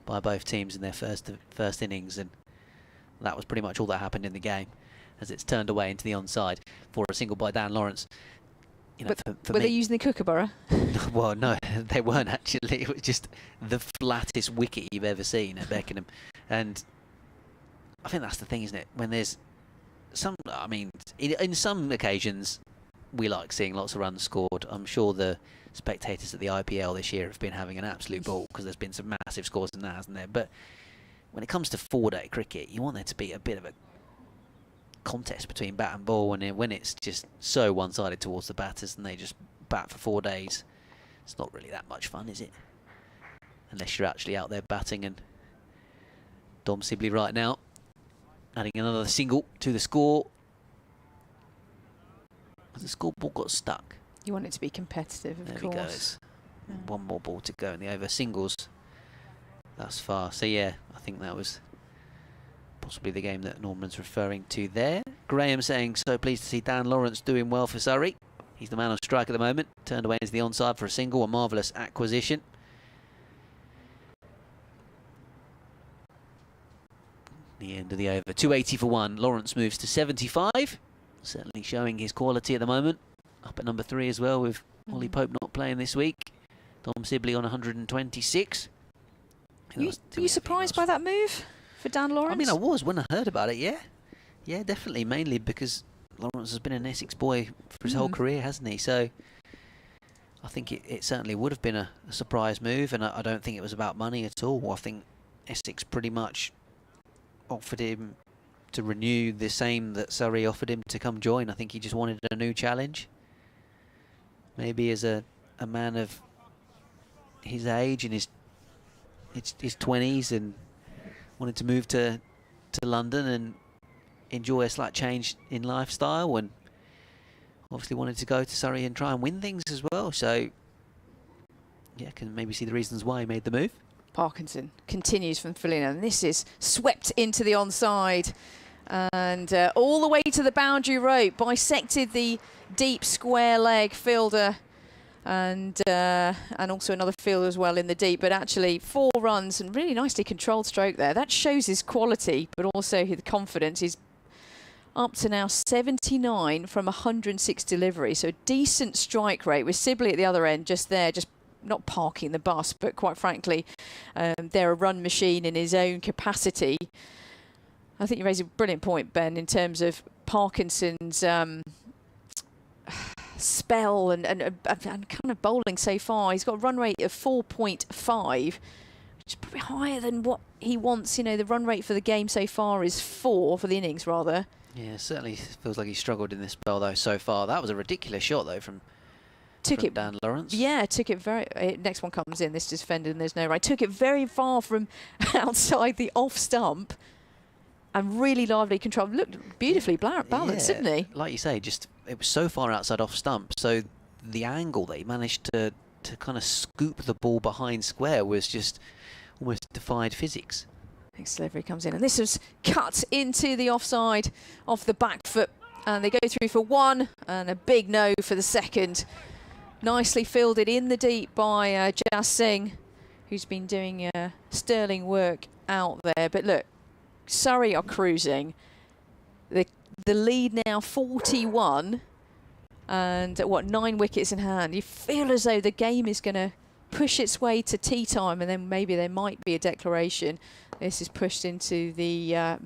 by both teams in their first innings, and that was pretty much all that happened in the game, as it's turned away into the onside for a single by Dan Lawrence. you know, but for were me, they using the Kookaburra? well, no, they weren't actually. It was just the flattest wicket you've ever seen at Beckenham. And I think that's the thing, isn't it? When there's some, I mean, in some occasions, we like seeing lots of runs scored. I'm sure the spectators at the IPL this year have been having an absolute ball because there's been some massive scores in that, hasn't there? But when it comes to 4-day cricket, you want there to be a bit of a contest between bat and ball, and when it's just so one-sided towards the batters and they just bat for 4 days, it's not really that much fun, is it? Unless you're actually out there batting. And Dom Sibley right now adding another single to the score. The scoreboard got stuck. You want it to be competitive, of course. There he goes. Yeah. One more ball to go in the over singles thus far. So yeah, I think that was possibly the game that Norman's referring to there. Graham saying, so pleased to see Dan Lawrence doing well for Surrey. He's the man on strike at the moment. Turned away into the onside for a single, a marvellous acquisition. The end of the over. 280 for 1. Lawrence moves to 75. Certainly showing his quality at the moment. Up at number 3 as well, with Ollie Pope not playing this week. Dom Sibley on 126. Were you surprised by that move for Dan Lawrence? I mean, I was when I heard about it, yeah. Yeah, definitely. Mainly because Lawrence has been an Essex boy for his whole career, hasn't he? So I think it certainly would have been a surprise move, and I don't think it was about money at all. I think Essex pretty much offered him to renew the same that Surrey offered him to come join. I think he just wanted a new challenge. Maybe as a man of his age, in his 20s, and wanted to move to London and enjoy a slight change in lifestyle, and obviously wanted to go to Surrey and try and win things as well. So yeah, can maybe see the reasons why he made the move. Parkinson continues from Felina, and this is swept into the onside, and all the way to the boundary rope, bisected the deep square leg fielder, and also another fielder as well in the deep. But actually 4 runs and really nicely controlled stroke there. That shows his quality, but also the confidence. He's up to now 79 from 106 deliveries, so a decent strike rate, with Sibley at the other end just not parking the bus, but quite frankly, they're a run machine in his own capacity. I think you raise a brilliant point, Ben, in terms of Parkinson's spell and kind of bowling so far. He's got a run rate of 4.5, which is probably higher than what he wants. You know, the run rate for the game so far is 4 for the innings, rather. Yeah, certainly feels like he struggled in this spell, though, so far. That was a ridiculous shot, though, from Dan Lawrence. Yeah, took it very... next one comes in, this defender, and there's no right. Took it very far from outside the off stump, and really lively control. Looked beautifully balanced, didn't he? Like you say, just it was so far outside off stump, so the angle that he managed to kind of scoop the ball behind square was just almost defied physics. Next delivery comes in, and this was cut into the offside off the back foot, and they go through for 1 and a big no for the second. Nicely fielded in the deep by Jas Singh, who's been doing sterling work out there. But look, Surrey are cruising. The lead now 41, and 9 wickets in hand. You feel as though the game is going to push its way to tea time, and then maybe there might be a declaration. This is pushed into the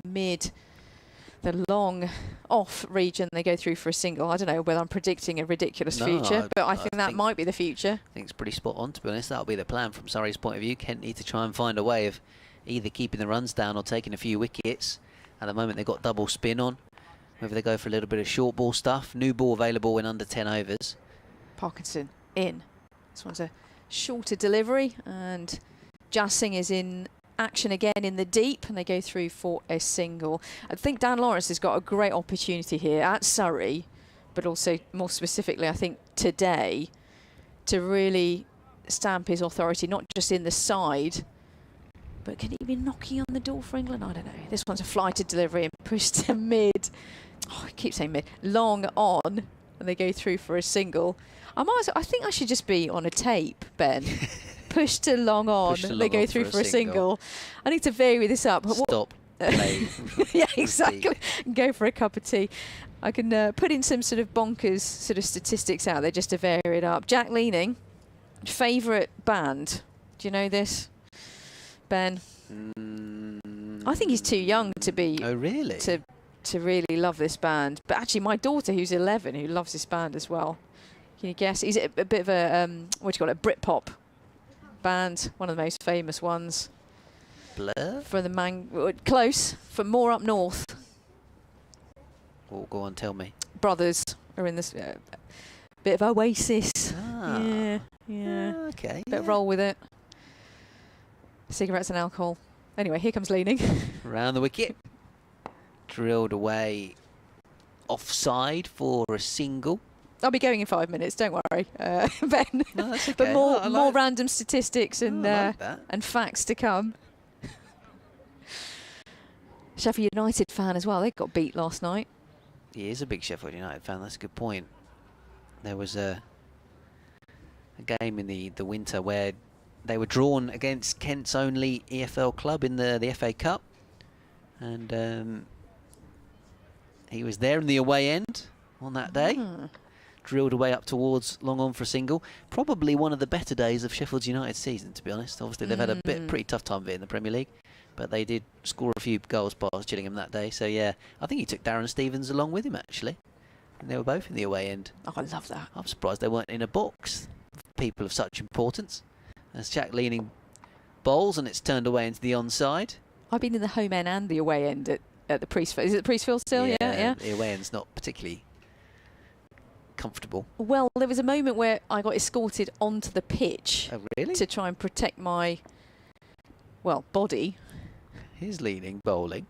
the long off region. They go through for a single. I don't know whether I'm predicting a ridiculous future, but I think that might be the future. I think it's pretty spot on, to be honest. That'll be the plan from Surrey's point of view. Kent need to try and find a way of either keeping the runs down or taking a few wickets. At the moment, they've got double spin on. Whether they go for a little bit of short ball stuff. New ball available in under 10 overs. Parkinson in. This one's a shorter delivery, and Jas Singh is in action again in the deep, and they go through for a single. I think Dan Lawrence has got a great opportunity here at Surrey, but also more specifically, I think today, to really stamp his authority, not just in the side, but can he be knocking on the door for England? I don't know. This one's a flighted delivery and pushed to mid. Oh, I keep saying mid. Long on, and they go through for a single. I think I should just be on a tape, Ben. Push to long on, they go through for a single. I need to vary this up. Stop. Play. Yeah, exactly. Go for a cup of tea. I can put in some sort of bonkers sort of statistics out there just to vary it up. Jack Leaning, favourite band. Do you know this, Ben? I think he's too young to be. Oh, really? To really love this band. But actually, my daughter, who's 11, who loves this band as well. Can you guess? He's a bit of a what do you call it? A Britpop band, one of the most famous ones. Blur? For the close, from more up north. Oh, go on, tell me. Brothers are in this bit of Oasis. Ah. Yeah. Okay. Bit roll with it. Cigarettes and alcohol. Anyway, here comes Leaning. Round the wicket. Drilled away offside for a single. I'll be going in 5 minutes, don't worry, Ben. No, that's okay. But more random statistics and and facts to come. Sheffield United fan as well. They got beat last night. He is a big Sheffield United fan. That's a good point. There was a game in the winter where they were drawn against Kent's only EFL club in the FA Cup, and he was there in the away end on that day. Drilled away up towards long on for a single. Probably one of the better days of Sheffield United's season, to be honest. Obviously, they've had a pretty tough time of it in the Premier League, but they did score a few goals past Gillingham that day. So, yeah, I think he took Darren Stevens along with him, actually. And they were both in the away end. Oh, I love that. I'm surprised they weren't in a box. People of such importance. As Jack Leaning bowls, and it's turned away into the onside. I've been in the home end and the away end at the Priestfield. Is it the Priestfield still? Yeah. The away end's not particularly comfortable. Well, there was a moment where I got escorted onto the pitch. Oh, really? To try and protect my, body. Here's Leaning bowling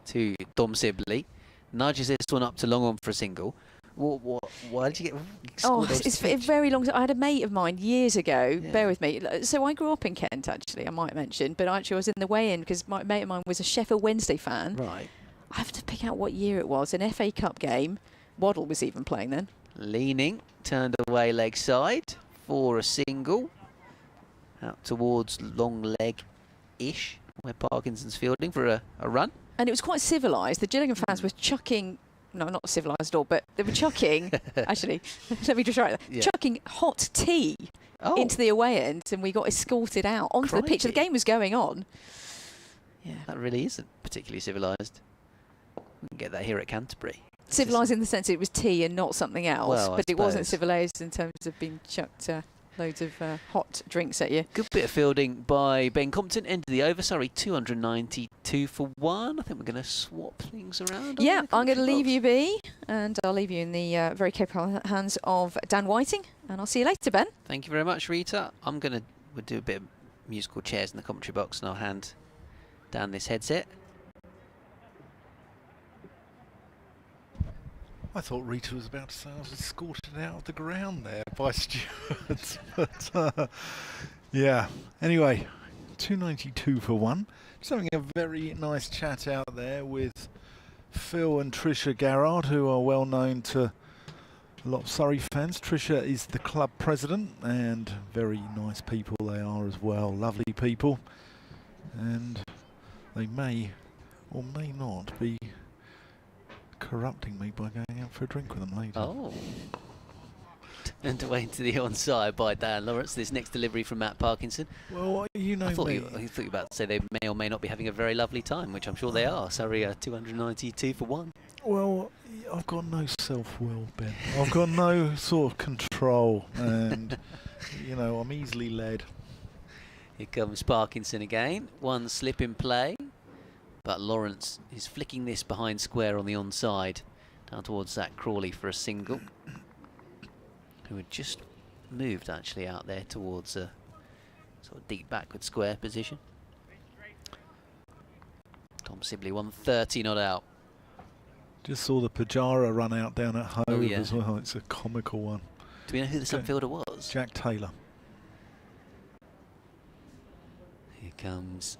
to Dom Sibley. Nudges this one up to long on for a single. Why did you get escorted? It's a very long time. I had a mate of mine years ago. Yeah. Bear with me. So I grew up in Kent, actually, I might mention. But actually I was in the way in because my mate of mine was a Sheffield Wednesday fan. Right. I have to pick out what year it was. An FA Cup game. Waddle was even playing then. Leaning, turned away leg side for a single. Out towards long leg-ish, where Parkinson's fielding for a run. And it was quite civilised. The Gillingham fans were chucking, no, not civilised at all, but they were chucking, actually, let me just write that, chucking hot tea into the away end, and we got escorted out onto the pitch. The game was going on. Yeah. That really isn't particularly civilised. We can get that here at Canterbury. Civilised in the sense it was tea and not something else, but it wasn't civilised in terms of being chucked loads of hot drinks at you. Good bit of fielding by Ben Compton. End of the over. Surrey 292 for 1. I think we're going to swap things around. Yeah, I'm going to leave you be, and I'll leave you in the very capable hands of Dan Whiting, and I'll see you later, Ben. Thank you very much, Rita. We'll do a bit of musical chairs in the commentary box, and I'll hand Dan this headset. I thought Rita was about to say I was escorted out of the ground there by stewards. But, yeah. Anyway, 292 for 1. Just having a very nice chat out there with Phil and Tricia Garrard, who are well known to a lot of Surrey fans. Tricia is the club president, and very nice people they are as well. Lovely people. And they may or may not be corrupting me by going out for a drink with them later. Oh. Turned away into the onside by Dan Lawrence. This next delivery from Matt Parkinson. Well, you know, I thought you were about to say they may or may not be having a very lovely time, which I'm sure they are. Surrey 292 for 1. Well, I've got no self-will, Ben. I've got no sort of control, and I'm easily led. Here comes Parkinson again. One slip in play. But Lawrence is flicking this behind square on the onside, down towards Zach Crawley for a single, who had just moved actually out there towards a sort of deep backward square position. Tom Sibley 130 not out. Just saw the Pajara run out down at home as well. It's a comical one. Do we know who the subfielder was? Jack Taylor. Here comes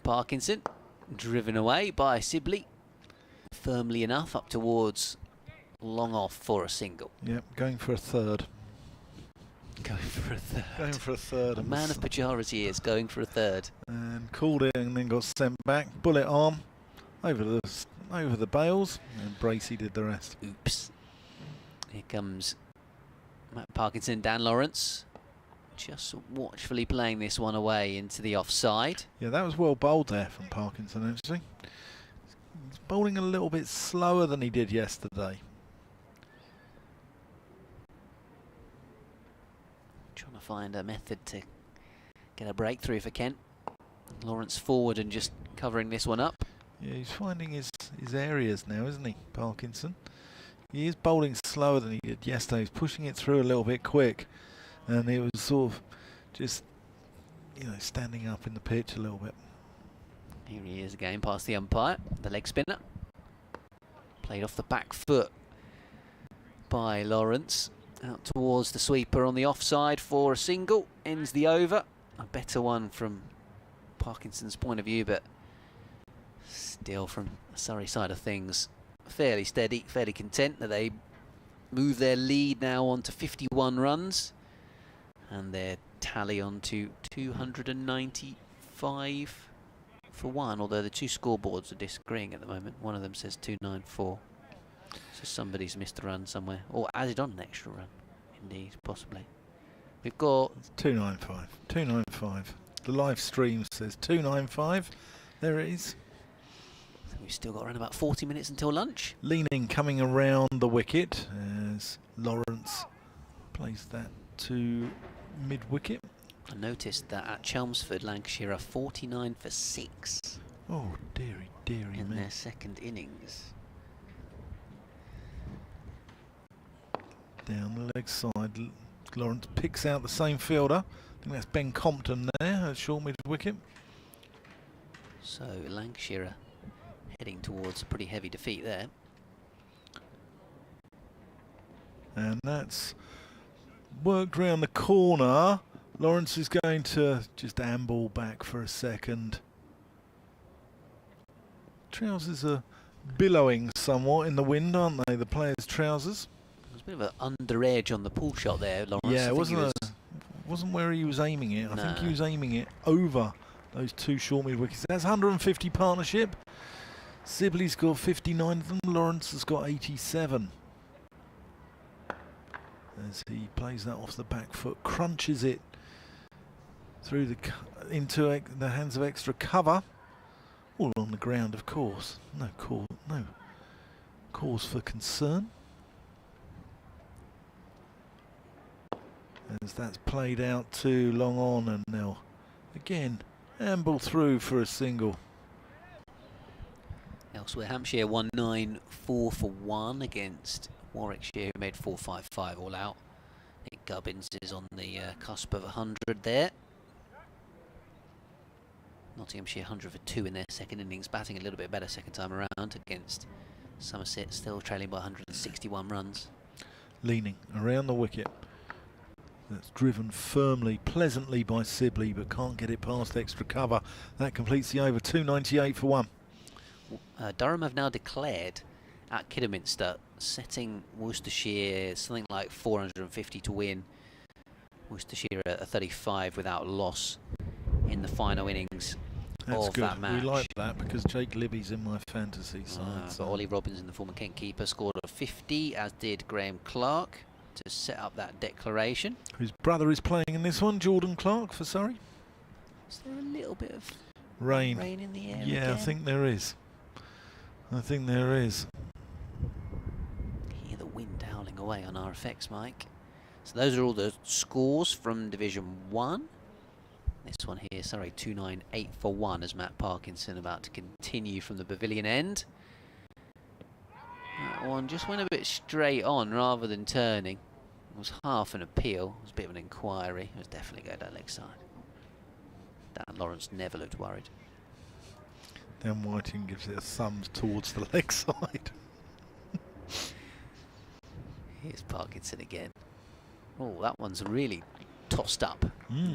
Parkinson. Driven away by Sibley. Firmly enough up towards long off for a single. Yep, going for a third. Going for a third. Going for a third. A man of Pajaras he is, going for a third. And called it and then got sent back. Bullet arm over the over the bails, and Bracey did the rest. Oops. Here comes Matt Parkinson, Dan Lawrence, just watchfully playing this one away into the offside. Yeah, that was well bowled there from Parkinson, actually. He's bowling a little bit slower than he did yesterday. Trying to find a method to get a breakthrough for Kent. Lawrence forward and just covering this one up. Yeah, he's finding his areas now, isn't he, Parkinson? He is bowling slower than he did yesterday. He's pushing it through a little bit quick, and it was sort of just, you know, standing up in the pitch a little bit. Here he is again, past the umpire, the leg spinner. Played off the back foot by Lawrence. Out towards the sweeper on the offside for a single. Ends the over. A better one from Parkinson's point of view, but still from the Surrey side of things, fairly steady, fairly content that they move their lead now on to 51 runs. And their tally on to 295 for one, although the two scoreboards are disagreeing at the moment. One of them says 294. So somebody's missed a run somewhere, or added on an extra run. Indeed, possibly. We've got 295. 295. The live stream says 295. There it is. I think we've still got around about 40 minutes until lunch. Leaning coming around the wicket as Lawrence plays that to mid-wicket. I noticed that at Chelmsford, Lancashire are 49 for 6. Oh, dearie, dearie in me. their second innings. Down the leg side, Lawrence picks out the same fielder. I think that's Ben Compton there at short mid-wicket. So Lancashire are heading towards a pretty heavy defeat there. And that's worked round the corner. Lawrence is going to just amble back for a second. Trousers are billowing somewhat in the wind, aren't they, the players' trousers? There's a bit of an under edge on the pull shot there, Lawrence. Yeah, it wasn't where he was aiming it. I think he was aiming it over those two short mid-wickets. That's 150 partnership. Sibley's got 59 of them. Lawrence has got 87. As he plays that off the back foot, crunches it through into the hands of extra cover. All on the ground, of course. No cause for concern. As that's played out too long on, and they'll again amble through for a single. Elsewhere, Hampshire won 9-4 for 1 against Warwickshire, who made 4-5-5 all out. Nick Gubbins is on the cusp of 100 there. Nottinghamshire 100 for 2 in their second innings, batting a little bit better second time around against Somerset, still trailing by 161 runs. Leaning around the wicket. That's driven firmly, pleasantly by Sibley, but can't get it past extra cover. That completes the over, 298 for 1. Durham have now declared at Kidderminster, setting Worcestershire something like 450 to win. Worcestershire a 35 without loss in the final innings of that match. We like that because Jake Libby's in my fantasy side. So Ollie Robinson, the former Kent keeper, scored a 50, as did Graham Clark, to set up that declaration. His brother is playing in this one, Jordan Clark for Surrey. Is there a little bit of rain in the air? Yeah, again? I think there is. Hear the wind howling away on our effects, Mike. So those are all the scores from Division 1. This one here, Surrey 298 for 1 as Matt Parkinson about to continue from the pavilion end. That one just went a bit straight on rather than turning. It was half an appeal. It was a bit of an inquiry. It was definitely going down leg side. Dan Lawrence never looked worried. Dan Whiting gives it a thumbs towards the leg side. Here's Parkinson again. Oh, that one's really tossed up,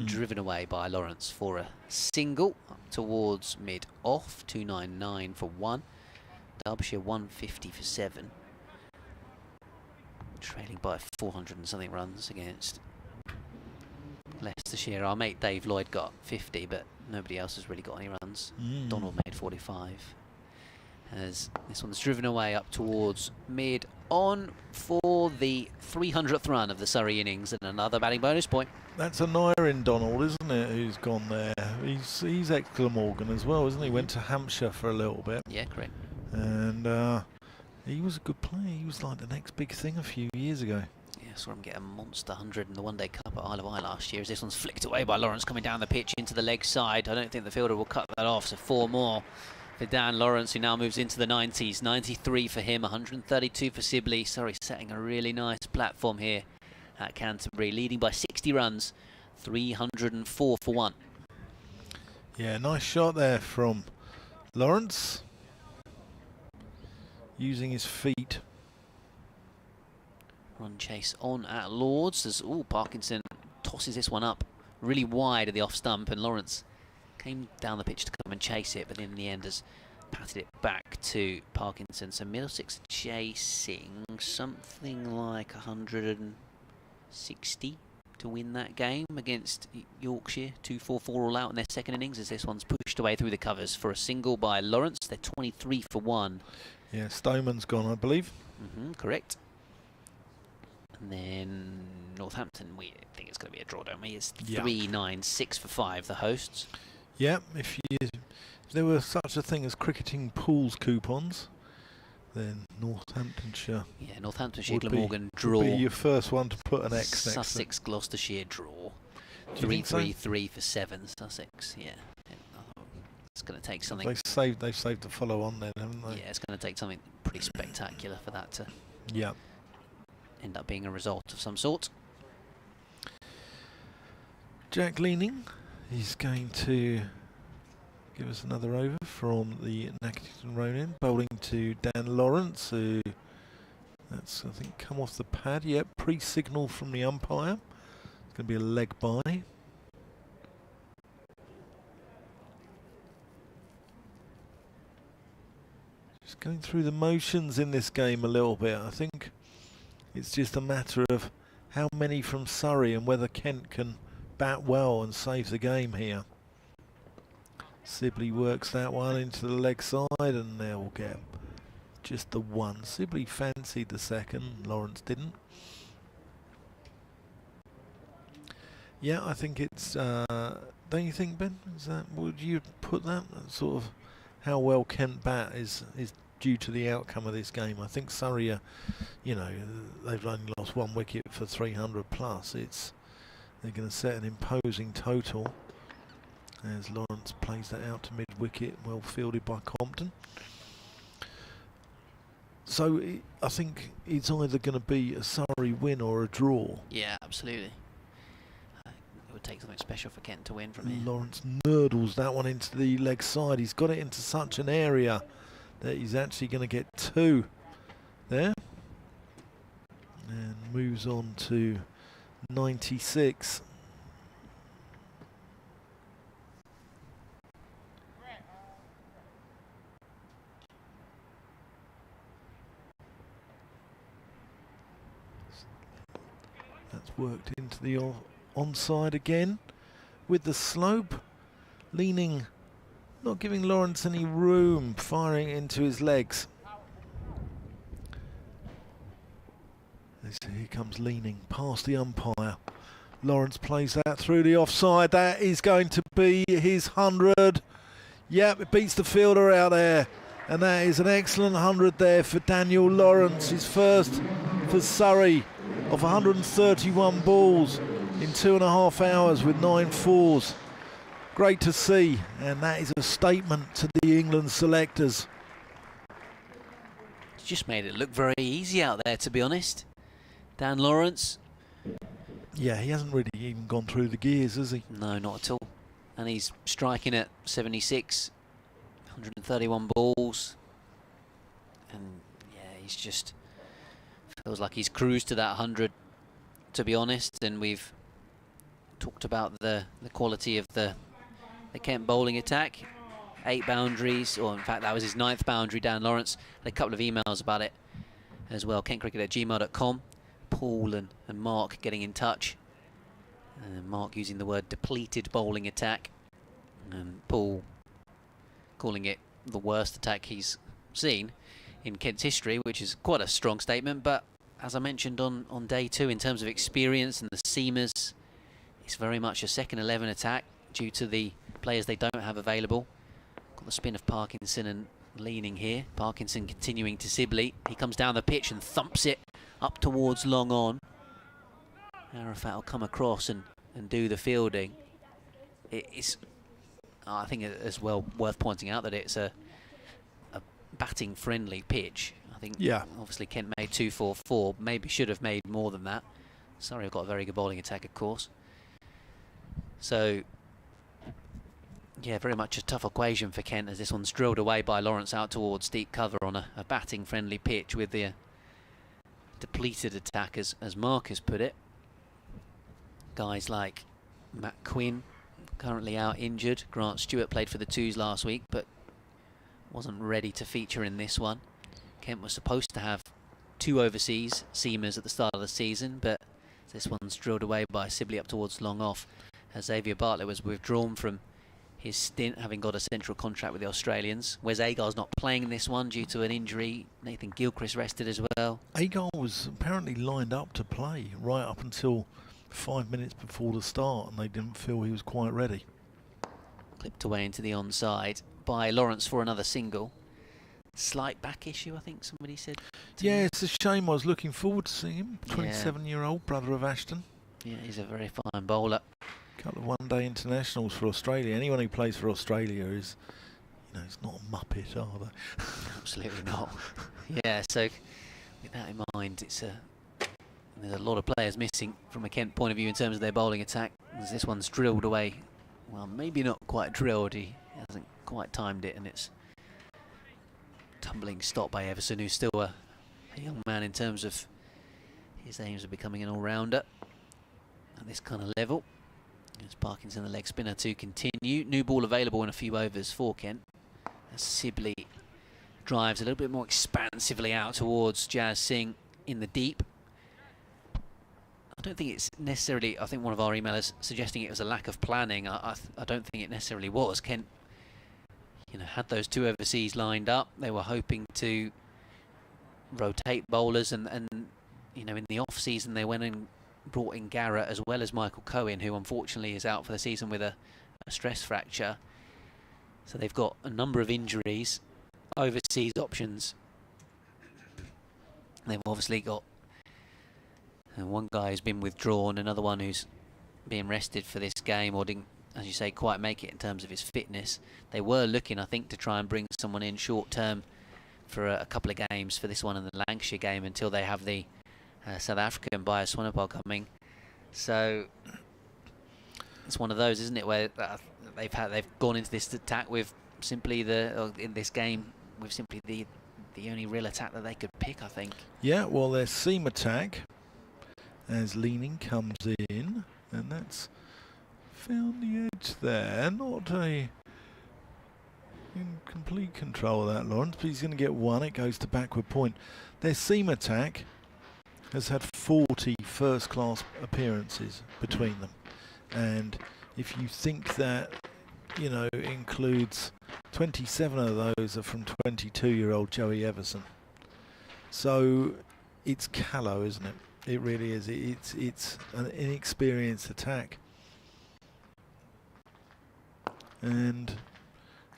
driven away by Lawrence for a single up towards mid-off, 299 for 1. Derbyshire 150 for 7. Trailing by 400 and something runs against Leicestershire. Our mate Dave Lloyd got 50, but nobody else has really got any runs. Donald made 45. as this one's driven away up towards mid on for the 300th run of the Surrey innings, and another batting bonus point. That's a Nyrin Donald, isn't it, who's gone there? He's ex-Glamorgan as well, isn't he? Went to Hampshire for a little bit. Yeah, correct. And he was a good player. He was like the next big thing a few years ago. Yeah, saw him get a monster 100 in the One Day Cup at Isle of Wight last year, as this one's flicked away by Lawrence coming down the pitch into the leg side. I don't think the fielder will cut that off, so 4 more for Dan Lawrence, who now moves into the 90s. 93 for him, 132 for Sibley. Sorry, setting a really nice platform here at Canterbury, leading by 60 runs, 304 for 1. Yeah, nice shot there from Lawrence, using his feet. Run chase on at Lords as Parkinson tosses this one up really wide at the off stump, and Lawrence came down the pitch to come and chase it, but in the end has patted it back to Parkinson. So Middlesex chasing something like 160 to win that game against Yorkshire. 2-4-4 all out in their second innings, as this one's pushed away through the covers for a single by Lawrence. They're 23 for 1. Yeah, Stoneman's gone, I believe. Correct. And then Northampton, we think it's going to be a draw, don't we? It's 3-9-6 for 5, the hosts. Yeah, if there were such a thing as cricketing pools coupons, then Northamptonshire. Yeah, Northamptonshire, Glamorgan draw. Would be your first one to put an X next. Sussex, Gloucestershire draw. 3-3-3 for 7, Sussex. Yeah. It's going to take something. They've saved the follow on then, haven't they? Yeah, it's going to take something pretty spectacular for that to end up being a result of some sort. Jack Leaning, he's going to give us another over from the Nackington Ronin, bowling to Dan Lawrence, who that's, I think, come off the pad. Yep, pre-signal from the umpire. It's going to be a leg by. Just going through the motions in this game a little bit. I think it's just a matter of how many from Surrey and whether Kent can bat well and save the game here. Sibley works that one into the leg side, and they'll get just the one. Sibley fancied the second, Lawrence didn't. Yeah, I think it's, don't you think, Ben? Would you put that sort of how well Kent bat is due to the outcome of this game? I think Surrey are, they've only lost 1 wicket for 300 plus. They're going to set an imposing total as Lawrence plays that out to mid-wicket, well fielded by Compton. So I think it's either going to be a Surrey win or a draw. Yeah, absolutely. It would take something special for Kent to win from here. Lawrence nurdles that one into the leg side. He's got it into such an area that he's actually going to get 2 there. And moves on to 96. That's worked into the onside again with the slope. Leaning, not giving Lawrence any room, firing into his legs. Here comes Leaning past the umpire. Lawrence plays that through the offside. That is going to be his 100. Yep, it beats the fielder out there. And that is an excellent 100 there for Daniel Lawrence. His first for Surrey of 131 balls in 2.5 hours with 9 fours. Great to see, and that is a statement to the England selectors. He's just made it look very easy out there, to be honest. Dan Lawrence. Yeah, he hasn't really even gone through the gears, has he? No, not at all. And he's striking at 76, 131 balls. And yeah, he's just feels like he's cruised to that 100, to be honest. And we've talked about the quality of the Kent bowling attack. 8 boundaries, or in fact that was his 9th boundary, Dan Lawrence. Had a couple of emails about it as well. KentCricket@gmail.com. Paul and Mark getting in touch. Mark using the word depleted bowling attack. And Paul calling it the worst attack he's seen in Kent's history, which is quite a strong statement. But as I mentioned on day 2, in terms of experience and the seamers, it's very much a second 11 attack due to the players they don't have available. Got the spin of Parkinson and leaning here. Parkinson continuing to Sibley. He comes down the pitch and thumps it up towards long on. Arafat will come across and do the fielding. It's, I think, as well worth pointing out that it's a batting friendly pitch. I think, yeah, obviously Kent made 244, maybe should have made more than that. Surrey have got a very good bowling attack, of course. So yeah, very much a tough equation for Kent, as this one's drilled away by Lawrence out towards deep cover on a batting friendly pitch with the depleted attack, as Mark has put it. Guys like Matt Quinn currently out injured. Grant Stewart played for the Twos last week but wasn't ready to feature in this one. Kent was supposed to have 2 overseas seamers at the start of the season, but this one's drilled away by Sibley up towards long off, as Xavier Bartlett was withdrawn from his stint, having got a central contract with the Australians. Wes Agar's not playing in this one due to an injury. Nathan Gilchrist rested as well. Agar was apparently lined up to play right up until 5 minutes before the start, and they didn't feel he was quite ready. Clipped away into the onside by Lawrence for another single. Slight back issue, I think somebody said. Yeah, it's a shame. I was looking forward to seeing him. 27-year-old brother of Ashton. Yeah, he's a very fine bowler. Couple of one-day internationals for Australia. Anyone who plays for Australia is, you know, it's not a muppet, are they? Absolutely not. Yeah, so with that in mind, there's a lot of players missing from a Kent point of view in terms of their bowling attack, as this one's drilled away. Well, maybe not quite drilled, he hasn't quite timed it, and it's tumbling stop by Everson, who's still a young man in terms of his aims of becoming an all-rounder at this kind of level. As Parkinson, the leg spinner, to continue. New ball available in a few overs for Kent, as Sibley drives a little bit more expansively out towards Jazz Singh in the deep. I don't think it's necessarily, I think one of our emailers suggesting it was a lack of planning. I don't think it necessarily was. Kent, you know, had those 2 overseas lined up. They were hoping to rotate bowlers, and you know, in the off season they went and brought in Garrett as well as Michael Cohen, who unfortunately is out for the season with a stress fracture. So they've got a number of injuries, overseas options. They've obviously got one guy who's been withdrawn, another one who's being rested for this game, or didn't, as you say, quite make it in terms of his fitness. They were looking, I think, to try and bring someone in short term for a couple of games for this one and the Lancashire game until they have the South African Baya Swanepoel coming. So it's one of those, isn't it, where they've gone into this attack with simply in this game with simply the only real attack that they could pick, I think. Yeah, well, their seam attack as leaning comes in, and that's found the edge there. Not in complete control of that, Lawrence, but he's going to get 1. It goes to backward point. Their seam attack has had 40 first-class appearances between them, and if you think that, you know, includes 27 of those are from 22-year-old Joey Everson, so it's callow, isn't it? It really is. It's an inexperienced attack, and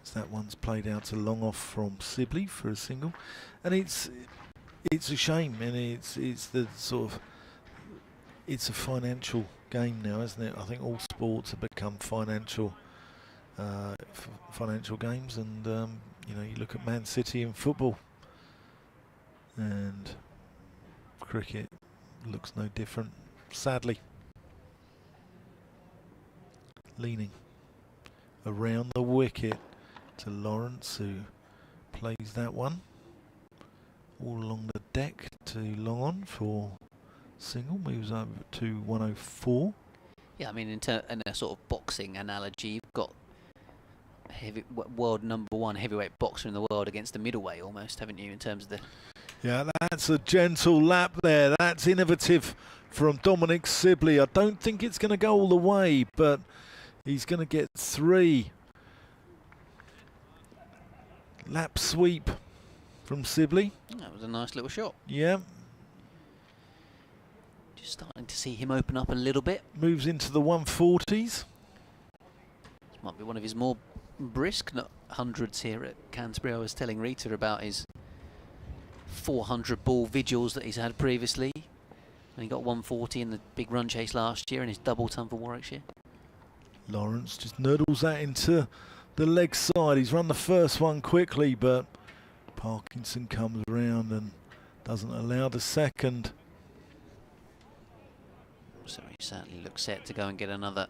as that one's played out to long off from Sibley for a single, and it's a shame, and it's the sort of, it's a financial game now, isn't it? I think all sports have become financial games, and you know, you look at Man City in football, and cricket looks no different, sadly. Leaning around the wicket to Lawrence, who plays that one all along the deck to long on for single, moves over to 104. Yeah, I mean, in a sort of boxing analogy, you've got world #1 heavyweight boxer in the world against a middleweight almost, haven't you, in terms of the... Yeah, that's a gentle lap there. That's innovative from Dominic Sibley. I don't think it's going to go all the way, but he's going to get 3. Lap sweep from Sibley. That was a nice little shot. Yeah. Just starting to see him open up a little bit. Moves into the 140s. This might be one of his more brisk hundreds here at Canterbury. I was telling Rita about his 400 ball vigils that he's had previously. And he got 140 in the big run chase last year in his double ton for Warwickshire. Lawrence just nurdles that into the leg side. He's run the first one quickly, but Parkinson comes around and doesn't allow the second. So he certainly looks set to go and get another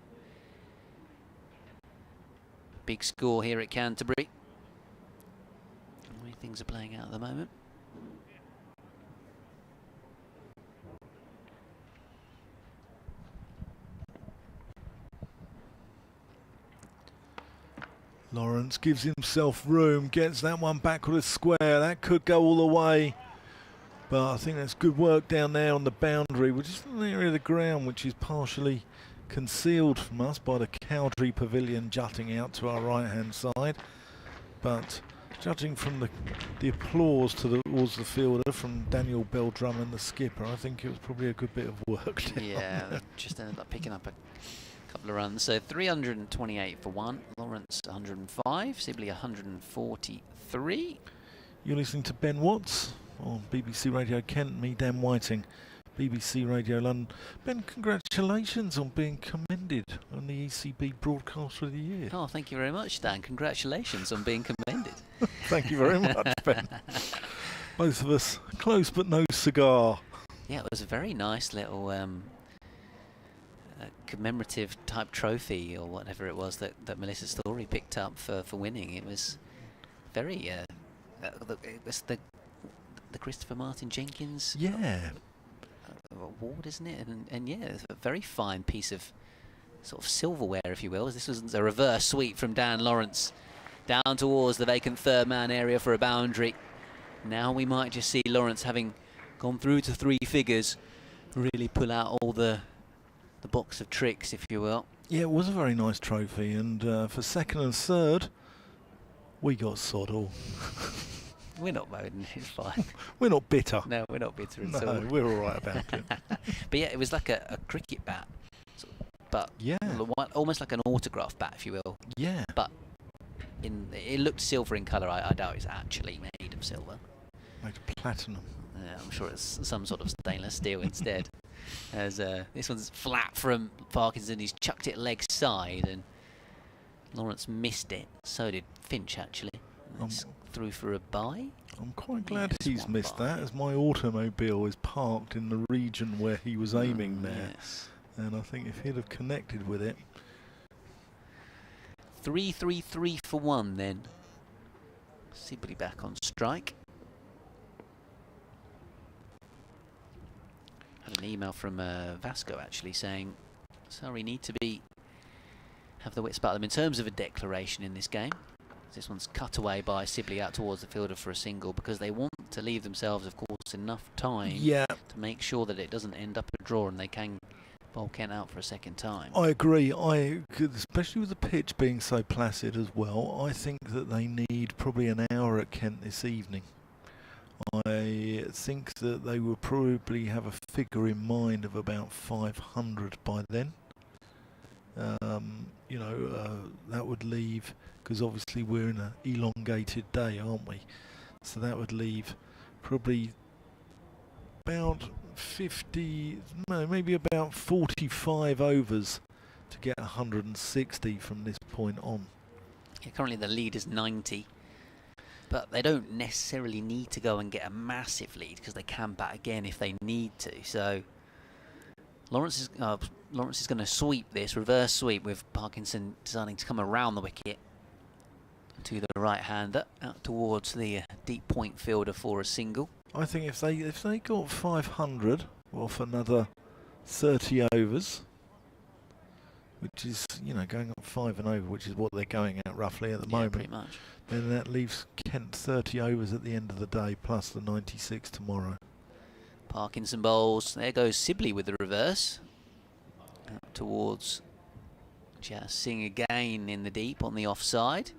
big score here at Canterbury. The way things are playing out at the moment. Lawrence gives himself room, gets that one back with a square. That could go all the way. But I think that's good work down there on the boundary, which is an area of the ground which is partially concealed from us by the Cowdrey Pavilion jutting out to our right-hand side. But judging from the applause towards the fielder from Daniel Beldrum, the skipper, I think it was probably a good bit of work down Yeah, there. just ended up picking up a couple of runs. So 328 for one, Lawrence 105, Sibley 143. You're listening to Ben Watts on BBC Radio Kent, me, Dan Whiting, BBC Radio London. Ben, congratulations on being commended on the ECB Broadcaster of the Year. Oh, thank you very much, Dan. Congratulations on being commended. Thank you very much, Ben. Both of us close but no cigar. Yeah, it was a very nice little commemorative type trophy or whatever it was that Melissa Story picked up for winning. It was very it was the Christopher Martin Jenkins award, isn't it? And yeah, it's a very fine piece of sort of silverware, if you will. This was a reverse sweep from Dan Lawrence down towards the vacant third man area for a boundary. Now we might just see Lawrence, having gone through to 3 figures, really pull out all the box of tricks, if you will. Yeah, it was a very nice trophy, and for second and third, we got sod all. We're not moaning, it's fine. We're not bitter. No, we're not bitter at No, all. we're all right about it. But yeah, it was like a cricket bat, but yeah, almost like an autograph bat, if you will. Yeah. But it looked silver in colour. I doubt it's actually made of silver. Made of platinum. I'm sure it's some sort of stainless steel instead. As this one's flat from Parkinson. He's chucked it leg side, and Lawrence missed it. So did Finch, actually. It's through for a bye. I'm quite glad he's missed that, as my automobile is parked in the region where he was aiming there. Yes. And I think if he'd have connected with it. 3-3-3 for one then. Sibley back on strike. Had an email from Vasco actually saying Surrey need to have the wits about them in terms of a declaration in this game. This one's cut away by Sibley out towards the fielder for a single, because they want to leave themselves, of course, enough time to make sure that it doesn't end up a draw and they can bowl Kent out for a second time. I agree. Especially with the pitch being so placid as well, I think that they need probably an hour at Kent this evening. I think that they will probably have a figure in mind of about 500 by then. That would leave, because obviously we're in an elongated day, aren't we? So that would leave probably about 45 overs to get 160 from this point on. Yeah, currently the lead is 90, but they don't necessarily need to go and get a massive lead, because they can bat again if they need to. So Lawrence is going to sweep this, reverse sweep, with Parkinson deciding to come around the wicket to the right-hander out towards the deep point fielder for a single. I think if they got 500 off another 30 overs, which is going up 5 and over, which is what they're going at roughly at the moment. Pretty much. Then that leaves Kent 30 overs at the end of the day, plus the 96 tomorrow. Parkinson bowls. There goes Sibley with the reverse. Out towards Jas Singh again in the deep on the offside.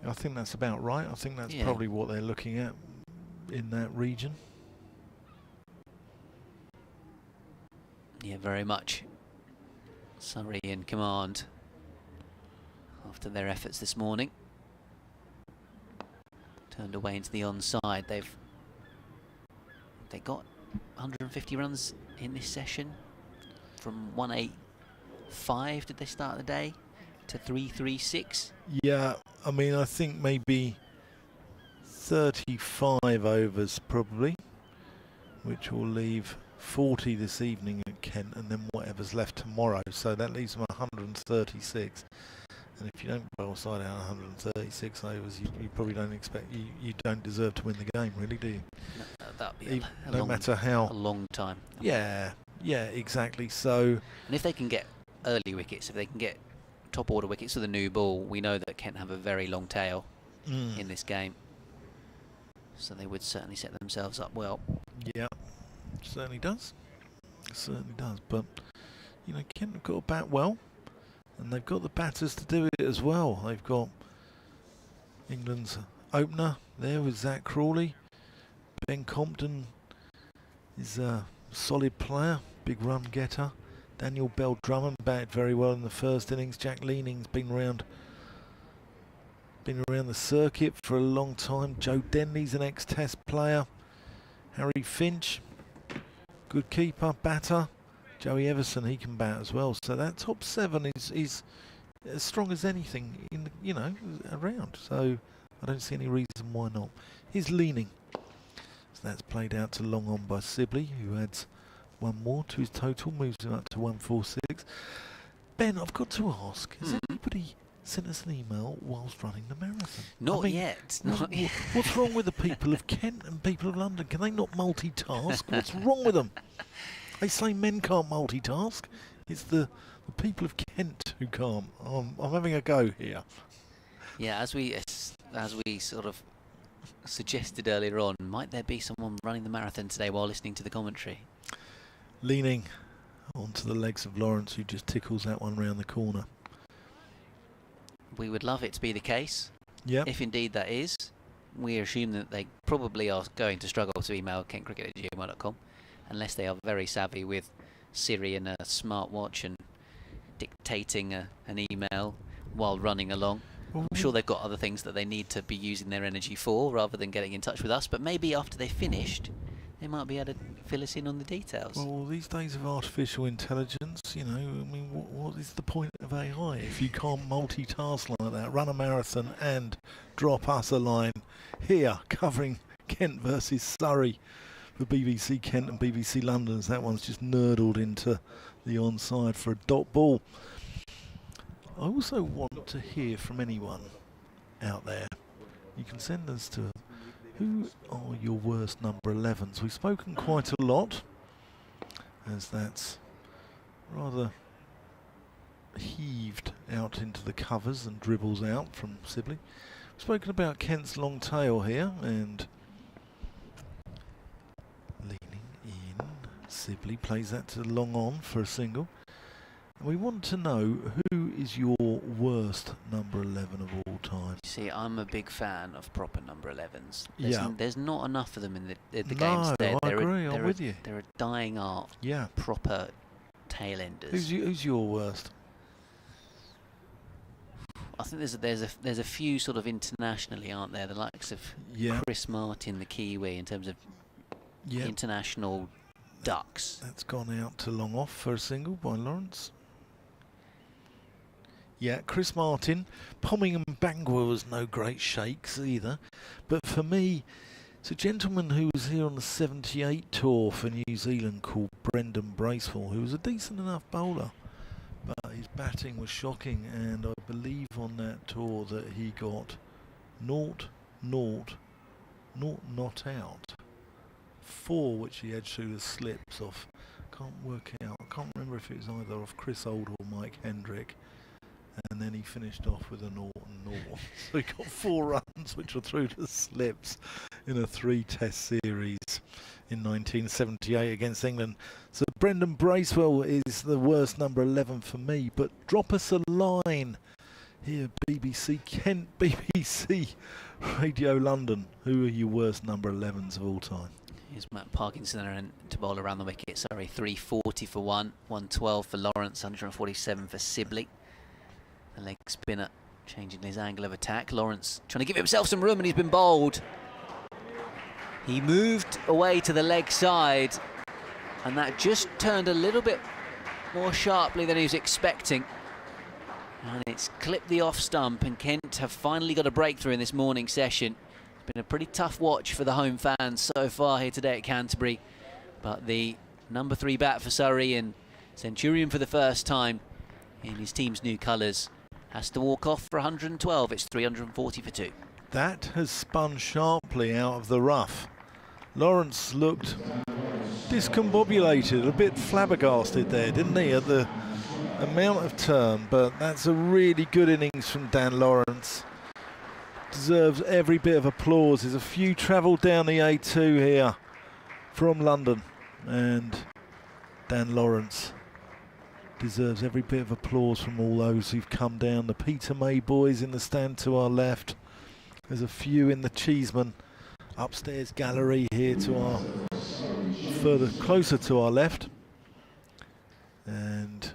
I think that's about right. I think that's probably what they're looking at in that region. Yeah, very much. Surrey in command after their efforts this morning. Turned away into the onside. They got 150 runs in this session from 185. Did they start the day to 336? Yeah, I mean, I think maybe 35 overs probably, which will leave 40 this evening at Kent, and then whatever's left tomorrow. So that leaves them 136. And if you don't bowl side out 136 overs, you probably don't expect, you don't deserve to win the game, really, do you? No, that'd be no matter how a long time. Yeah, exactly. So, and if they can get early wickets, if they can get top order wickets with a new ball, we know that Kent have a very long tail in this game. So they would certainly set themselves up well. Yeah, certainly does. Certainly does. But, you know, Kent have got to bat well, and they've got the batters to do it as well. They've got England's opener there with Zach Crawley. Ben Compton is a solid player, big run getter. Daniel Bell-Drummond batted very well in the first innings. Jack Leaning's been around the circuit for a long time. Joe Denley's an ex-Test player. Harry Finch, good keeper, batter. Joey Everson, he can bat as well. So that top seven is as strong as anything in around. So I don't see any reason why not. Here's Leaning. So that's played out to long on by Sibley, who adds one more to his total, moves him up to 146. Ben, I've got to ask, has anybody sent us an email whilst running the marathon? Not yet. What's wrong with the people of Kent and people of London? Can they not multitask? What's wrong with them? They say men can't multitask. It's the people of Kent who can't. I'm having a go here. Yeah, as we sort of suggested earlier on, might there be someone running the marathon today while listening to the commentary? Leaning onto the legs of Lawrence, who just tickles that one round the corner. We would love it to be the case. Yeah. If indeed that is, we assume that they probably are going to struggle to email kentcricket@gmail.com, unless they are very savvy with Siri and a smartwatch and dictating an email while running along. I'm sure they've got other things that they need to be using their energy for rather than getting in touch with us, but maybe after they've finished, they might be able to fill us in on the details. Well, these days of artificial intelligence, you know, I mean, what is the point of AI if you can't multitask like that? Run a marathon and drop us a line here, covering Kent versus Surrey for BBC Kent and BBC London. That one's just nurdled into the onside for a dot ball. I also want to hear from anyone out there. You can send us to who are your worst number 11s. We've spoken quite a lot, as that's rather heaved out into the covers and dribbles out from Sibley. We've spoken about Kent's long tail here, and Leaning in. Sibley plays that to long on for a single. And we want to know, who is your worst number 11 of all time? See, I'm a big fan of proper number 11s. There's not enough of them in the games today. No, I agree, I'm with you. They're a dying art. Yeah. Proper tail-enders. Who's your worst? I think there's a few sort of internationally, aren't there? The likes of Chris Martin, the Kiwi, in terms of international ducks. That's gone out to long off for a single by Lawrence. Yeah, Chris Martin. Pomming and Bangor was no great shakes either. But for me, it's a gentleman who was here on the 78 tour for New Zealand called Brendan Bracewell, who was a decent enough bowler. But his batting was shocking, and I believe on that tour that he got 0, 0, 0 not out. 4 which he edged through the slips off. Can't work out. I can't remember if it was either off Chris Old or Mike Hendrick. And then he finished off with a 0 and 0. So he got 4 runs which were through the slips in a 3-test series in 1978 against England. So Brendan Bracewell is the worst number 11 for me. But drop us a line Here, BBC Kent, BBC Radio London. Who are your worst number 11s of all time? Here's Matt Parkinson and to bowl around the wicket. Surrey 340 for 112 for Lawrence, 147 for Sibley. The leg spinner changing his angle of attack. Lawrence trying to give himself some room, and he's been bowled. He moved away to the leg side, and that just turned a little bit more sharply than he was expecting. And it's clipped the off stump, and Kent have finally got a breakthrough in this morning session. It's been a pretty tough watch for the home fans so far here today at Canterbury. But the number 3 bat for Surrey, and Centurion for the first time in his team's new colours, has to walk off for 112. It's 340 for 2. That has spun sharply out of the rough. Lawrence looked discombobulated, a bit flabbergasted there, didn't he, at the amount of turn, but that's a really good innings from Dan Lawrence. Deserves every bit of applause. There's a few travelled down the A2 here from London, and Dan Lawrence deserves every bit of applause from all those who've come down. The Peter May boys in the stand to our left. There's a few in the Cheeseman upstairs gallery here to our closer to our left. And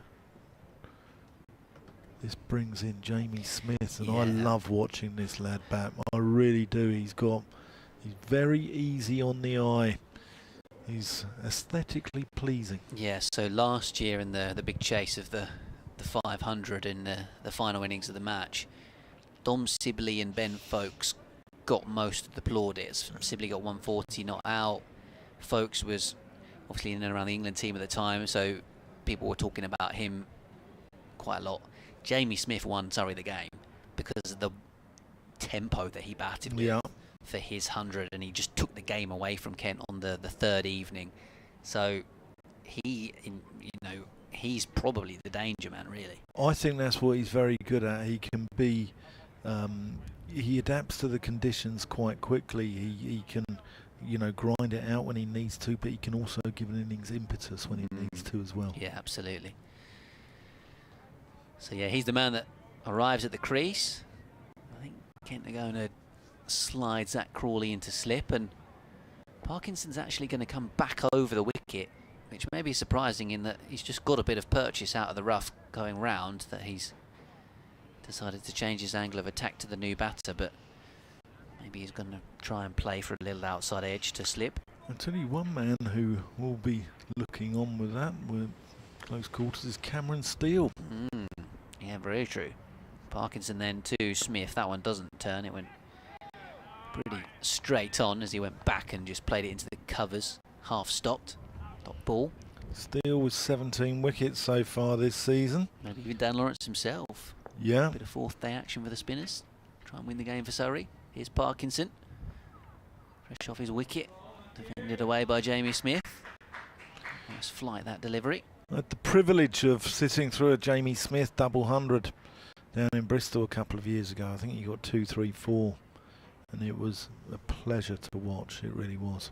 this brings in Jamie Smith, and yeah, I love watching this lad bat. I really do. He's very easy on the eye. He's aesthetically pleasing. Yeah, so last year in the big chase of the 500 in the final innings of the match, Dom Sibley and Ben Folkes got most of the plaudits. Sibley got 140 not out. Folkes was obviously in and around the England team at the time, so people were talking about him quite a lot. Jamie Smith won Surrey the game because of the tempo that he batted with for his 100, and he just took the game away from Kent on the third evening. So he's probably the danger man, really. I think that's what he's very good at. He can be, he adapts to the conditions quite quickly. He can, grind it out when he needs to, but he can also give an innings impetus when he needs to as well. Yeah, absolutely. So yeah, he's the man that arrives at the crease. I think Kent are going to slide Zach Crawley into slip, and Parkinson's actually going to come back over the wicket, which may be surprising in that he's just got a bit of purchase out of the rough going round, that he's decided to change his angle of attack to the new batter, but maybe he's going to try and play for a little outside edge to slip. I'll tell you one man who will be looking on with that with close quarters is Cameron Steele. Yeah, very true. Parkinson then to Smith. That one doesn't turn. It went pretty straight on as he went back and just played it into the covers. Half stopped. Dot ball. Steele with 17 wickets so far this season. Maybe even Dan Lawrence himself. Yeah. A bit of fourth day action for the spinners. Try and win the game for Surrey. Here's Parkinson. Fresh off his wicket. Defended away by Jamie Smith. Nice flight, that delivery. I had the privilege of sitting through a Jamie Smith double 100 down in Bristol a couple of years ago. I think he got 2, 3, 4, and it was a pleasure to watch. It really was.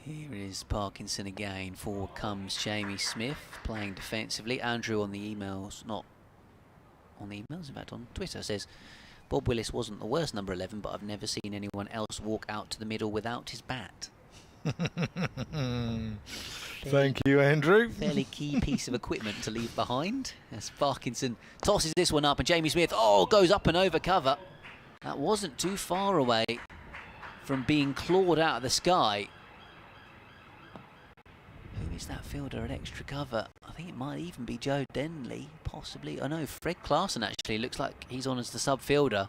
Here is Parkinson again. Forward comes Jamie Smith playing defensively. Andrew on the emails, not on the emails, in fact on Twitter, says Bob Willis wasn't the worst number 11, but I've never seen anyone else walk out to the middle without his bat. Thank you, Andrew. Fairly key piece of equipment to leave behind as Parkinson tosses this one up, and Jamie Smith goes up and over cover. That wasn't too far away from being clawed out of the sky. Who is that fielder at extra cover? I think it might even be Joe Denley, possibly. I know Fred Clarkson actually looks like he's on as the sub fielder.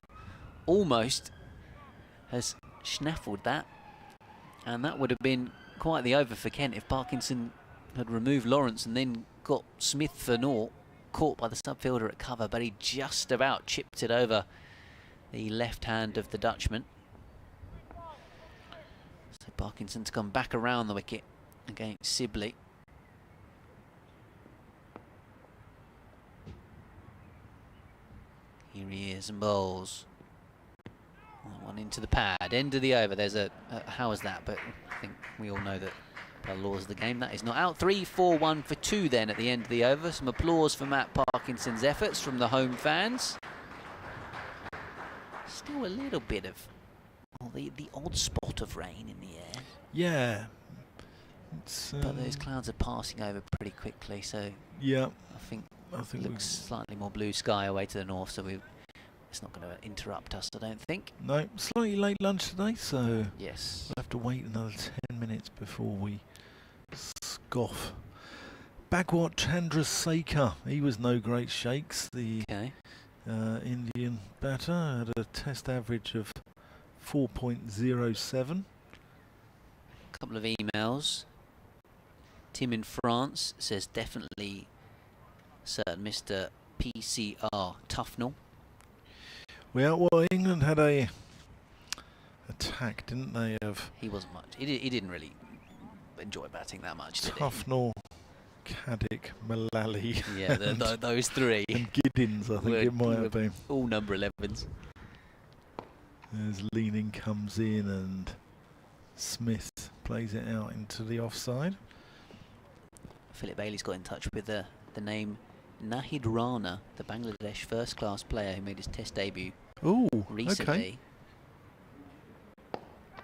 Almost has snaffled that. And that would have been quite the over for Kent if Parkinson had removed Lawrence and then got Smith for naught, caught by the sub-fielder at cover, but he just about chipped it over the left hand of the Dutchman. So Parkinson's gone back around the wicket against Sibley. Here he is and bowls. That one into the pad, end of the over. There's how was that? But I think we all know that Per laws of the game, that is not out. 3-4-1 for 2 then at the end of the over. Some applause for Matt Parkinson's efforts from the home fans. Still a little bit of the odd spot of rain in the air. Yeah. But those clouds are passing over pretty quickly, so yeah, I think it looks slightly more blue sky away to the north, so it's not going to interrupt us, I don't think. No, slightly late lunch today, so yes, we'll have to wait another 10 minutes before we scoff. Bhagwat Chandrasekhar, he was no great shakes. The Indian batter had a test average of 4.07. A couple of emails. Tim in France says definitely certain Mr. PCR Tufnell. Well, England had a attack, didn't they? He wasn't much. He didn't really enjoy batting that much, did he? Tufnell, Caddick, Mullally. Yeah, those three. And Giddins, I think it might have been. All number 11s. As Leaning comes in and Smith plays it out into the offside. Philip Bailey's got in touch with the name Nahid Rana, the Bangladesh first-class player who made his Test debut recently. Okay.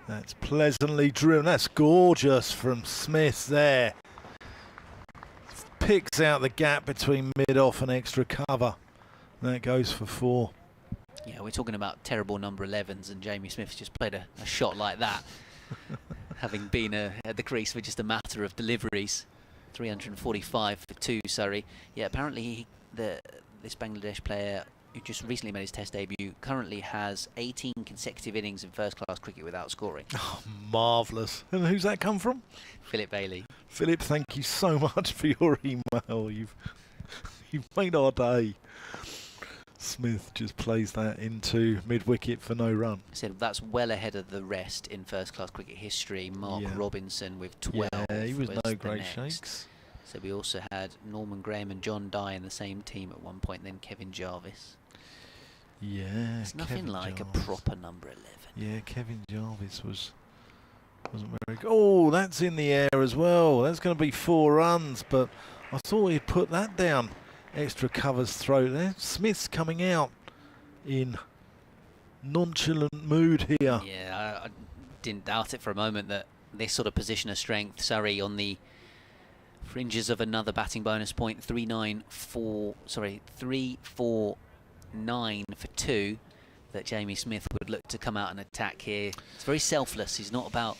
That's pleasantly driven. That's gorgeous from Smith there. Picks out the gap between mid-off and extra cover. That goes for 4. Yeah, we're talking about terrible number 11s, and Jamie Smith's just played a shot like that, having been at the crease for just a matter of deliveries. 345 for 2, Surrey. Yeah, apparently this Bangladesh player who just recently made his Test debut currently has 18 consecutive innings in first-class cricket without scoring. Oh, marvellous. And who's that come from? Philip Bailey. Philip, thank you so much for your email. You've made our day. Smith just plays that into mid-wicket for no run. I said that's well ahead of the rest in first-class cricket history. Mark Robinson with 12. Yeah, he was no great shakes. So we also had Norman Graham and John Dye in the same team at one point, then Kevin Jarvis. Yeah, it's nothing Kevin like Jarvis. A proper number 11. Yeah, Kevin Jarvis wasn't very good. Oh, that's in the air as well. That's going to be 4 runs, but I thought he'd put that down. Extra covers throw there. Smith's coming out in nonchalant mood here. Yeah, I didn't doubt it for a moment that this sort of position of strength, Surrey on the fringes of another batting bonus point, 349 for 2, that Jamie Smith would look to come out and attack here. It's very selfless. He's not about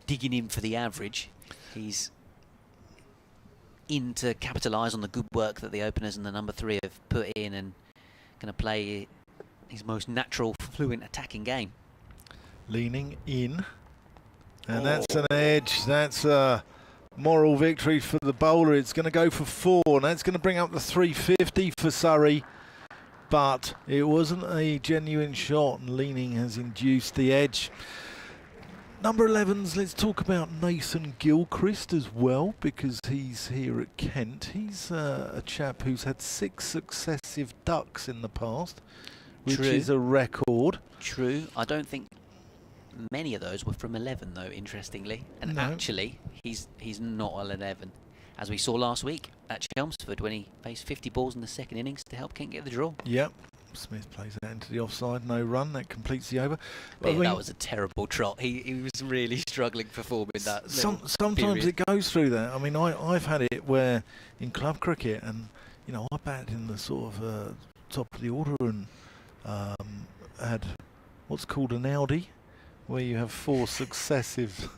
digging in for the average. He's in to capitalise on the good work that the openers and the number 3 have put in, and going to play his most natural, fluent attacking game. Leaning in, and that's an edge. That's a moral victory for the bowler. It's going to go for 4, and that's going to bring up the 350 for Surrey, but it wasn't a genuine shot, and Leaning has induced the edge. Number 11s, let's talk about Nathan Gilchrist as well, because he's here at Kent. He's a chap who's had 6 successive ducks in the past, which is a record. True. I don't think many of those were from 11, though, interestingly. And actually, he's not an 11, as we saw last week at Chelmsford when he faced 50 balls in the second innings to help Kent get the draw. Yep. Smith plays that into the offside, no run, that completes the over. But that was a terrible trot. He was really struggling for form in that. Sometimes period. It goes through that. I mean, I've had it where in club cricket, and I batted in the sort of top of the order and had what's called an Audi, where you have 4 successive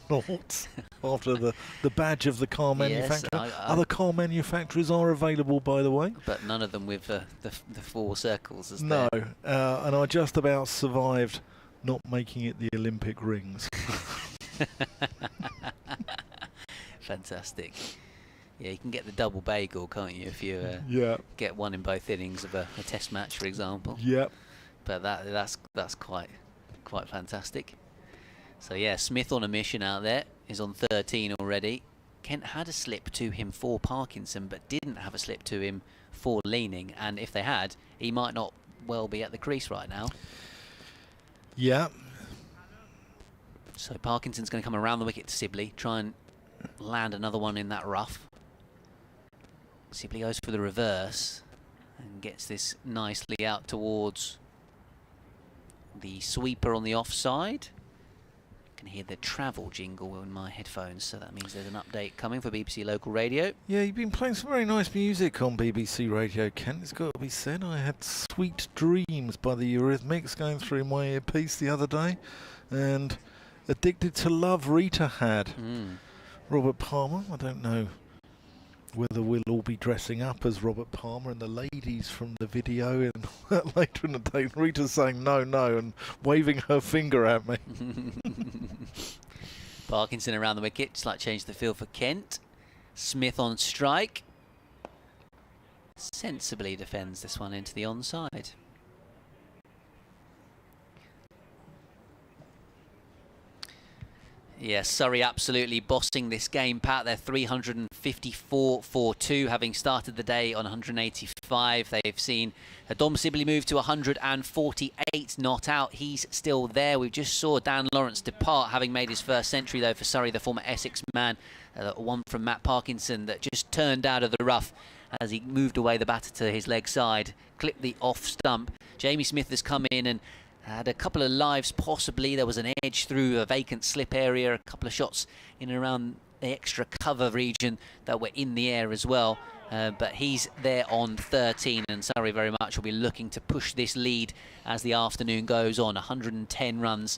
noughts after the badge of the car manufacturer. Other car manufacturers are available, by the way. But none of them with the 4 circles. No, and I just about survived not making it the Olympic rings. Fantastic. Yeah, you can get the double bagel, can't you, if you get one in both innings of a test match, for example. Yep. But that's quite fantastic. So yeah, Smith on a mission out there, is on 13 already. Kent had a slip to him for Parkinson, but didn't have a slip to him for Leaning, and if they had, he might not well be at the crease right now. Yeah. So Parkinson's going to come around the wicket to Sibley, try and land another one in that rough. Sibley goes for the reverse and gets this nicely out towards the sweeper on the offside. I can hear the travel jingle in my headphones, so that means there's an update coming for BBC Local Radio. Yeah, you've been playing some very nice music on BBC Radio, Kent. It's got to be said. I had Sweet Dreams by the Eurythmics going through my earpiece the other day, and Addicted to Love Rita had. Robert Palmer, I don't know whether we'll all be dressing up as Robert Palmer and the ladies from the video and later in the day Rita saying no, no and waving her finger at me. Parkinson around the wicket, slight change to the field for Kent. Smith on strike. Sensibly defends this one into the onside. Yes, Surrey absolutely bossing this game, Pat. They're 354 for 2, having started the day on 185. They've seen Dom Sibley move to 148, not out. He's still there. We just saw Dan Lawrence depart, having made his first century, though, for Surrey, the former Essex man. One from Matt Parkinson that just turned out of the rough as he moved away the batter to his leg side, clipped the off stump. Jamie Smith has come in and had a couple of lives, possibly. There was an edge through a vacant slip area, a couple of shots in and around the extra cover region that were in the air as well. But he's there on 13, and Surrey very much will be looking to push this lead as the afternoon goes on. 110 runs,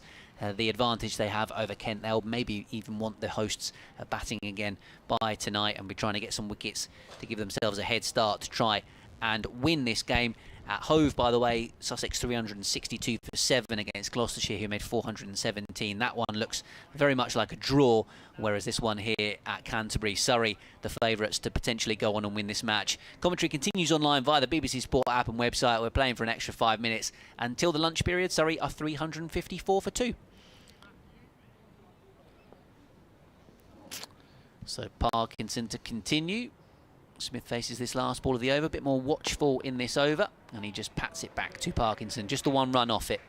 the advantage they have over Kent. They'll maybe even want the hosts batting again by tonight and be trying to get some wickets to give themselves a head start to try and win this game. At Hove, by the way, Sussex 362 for 7 against Gloucestershire, who made 417. That one looks very much like a draw, whereas this one here at Canterbury, Surrey, the favourites to potentially go on and win this match. Commentary continues online via the BBC Sport app and website. We're playing for an extra 5 minutes. Until the lunch period, Surrey are 354 for 2. So Parkinson to continue. Smith faces this last ball of the over, a bit more watchful in this over, and he just pats it back to Parkinson, just the one run off it.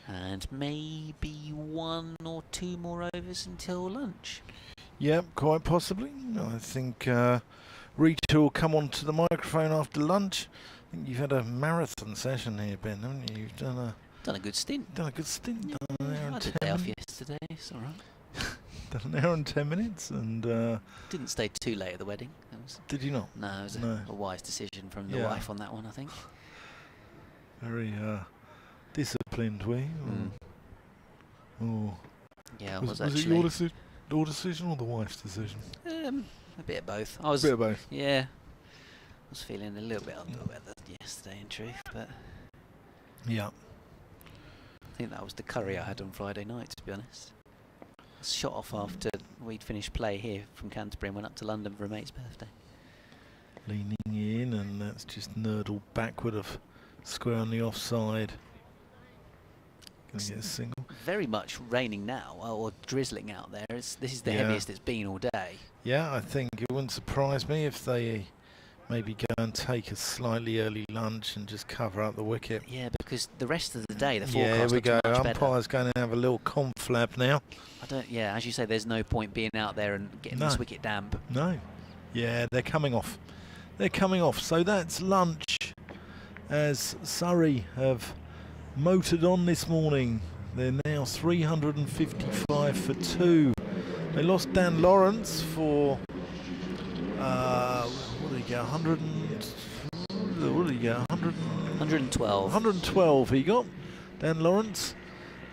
And maybe 1 or 2 more overs until lunch. Yep, quite possibly. I think Rita will come onto the microphone after lunch. I think you've had a marathon session here, Ben, haven't you? You've done a good stint. Done a good stint. Yeah, done an hour I and did 10 day off minutes. yesterday, it's all right. Done an hour and 10 minutes, and didn't stay too late at the wedding. Did you not? No, it was a wise decision from the wife on that one, I think. Very disciplined, were you? Oh. Yeah, was actually. Was it your decision or the wife's decision? A bit of both. A bit of both. Yeah. I was feeling a little bit under the weather yesterday, in truth, but yeah. I think that was the curry I had on Friday night, to be honest. Shot off after we'd finished play here from Canterbury and went up to London for a mate's birthday. Leaning in, and that's just nurdled backward of square on the offside. Going to get a single. Very much raining now, or drizzling out there. This is the heaviest it's been all day. Yeah, I think it wouldn't surprise me if they maybe go and take a slightly early lunch and just cover up the wicket. Yeah, because the rest of the day, the forecast here we go. much Umpire's better. going to have a little conflab now. As you say, there's no point being out there and getting this wicket damp. No. Yeah, they're coming off. They're coming off. So that's lunch as Surrey have motored on this morning. They're now 355 for 2. They lost Dan Lawrence for what did he get? 112. 112 he got, Dan Lawrence.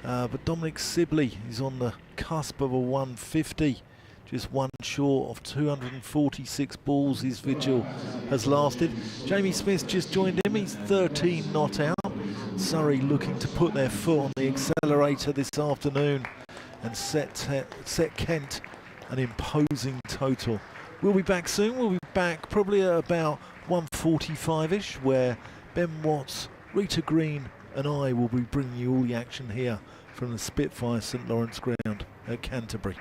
But Dominic Sibley is on the cusp of a 150. Just one short of 246 balls his vigil has lasted. Jamie Smith just joined him. He's 13 not out. Surrey looking to put their foot on the accelerator this afternoon and set Kent an imposing total. We'll be back soon. We'll be back probably at about 1:45ish, where Ben Watts, Rita Green and I will be bringing you all the action here from the Spitfire St Lawrence Ground at Canterbury.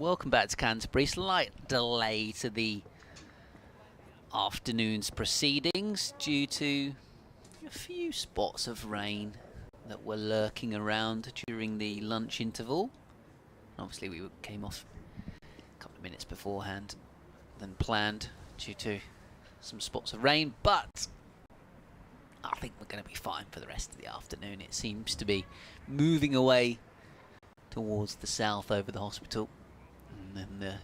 welcome back to Canterbury. Slight delay to the afternoon's proceedings due to a few spots of rain that were lurking around during the lunch interval. Obviously we came off a couple of minutes beforehand than planned due to some spots of rain, but I think we're going to be fine for the rest of the afternoon. It seems to be moving away towards the south over the hospital, and then the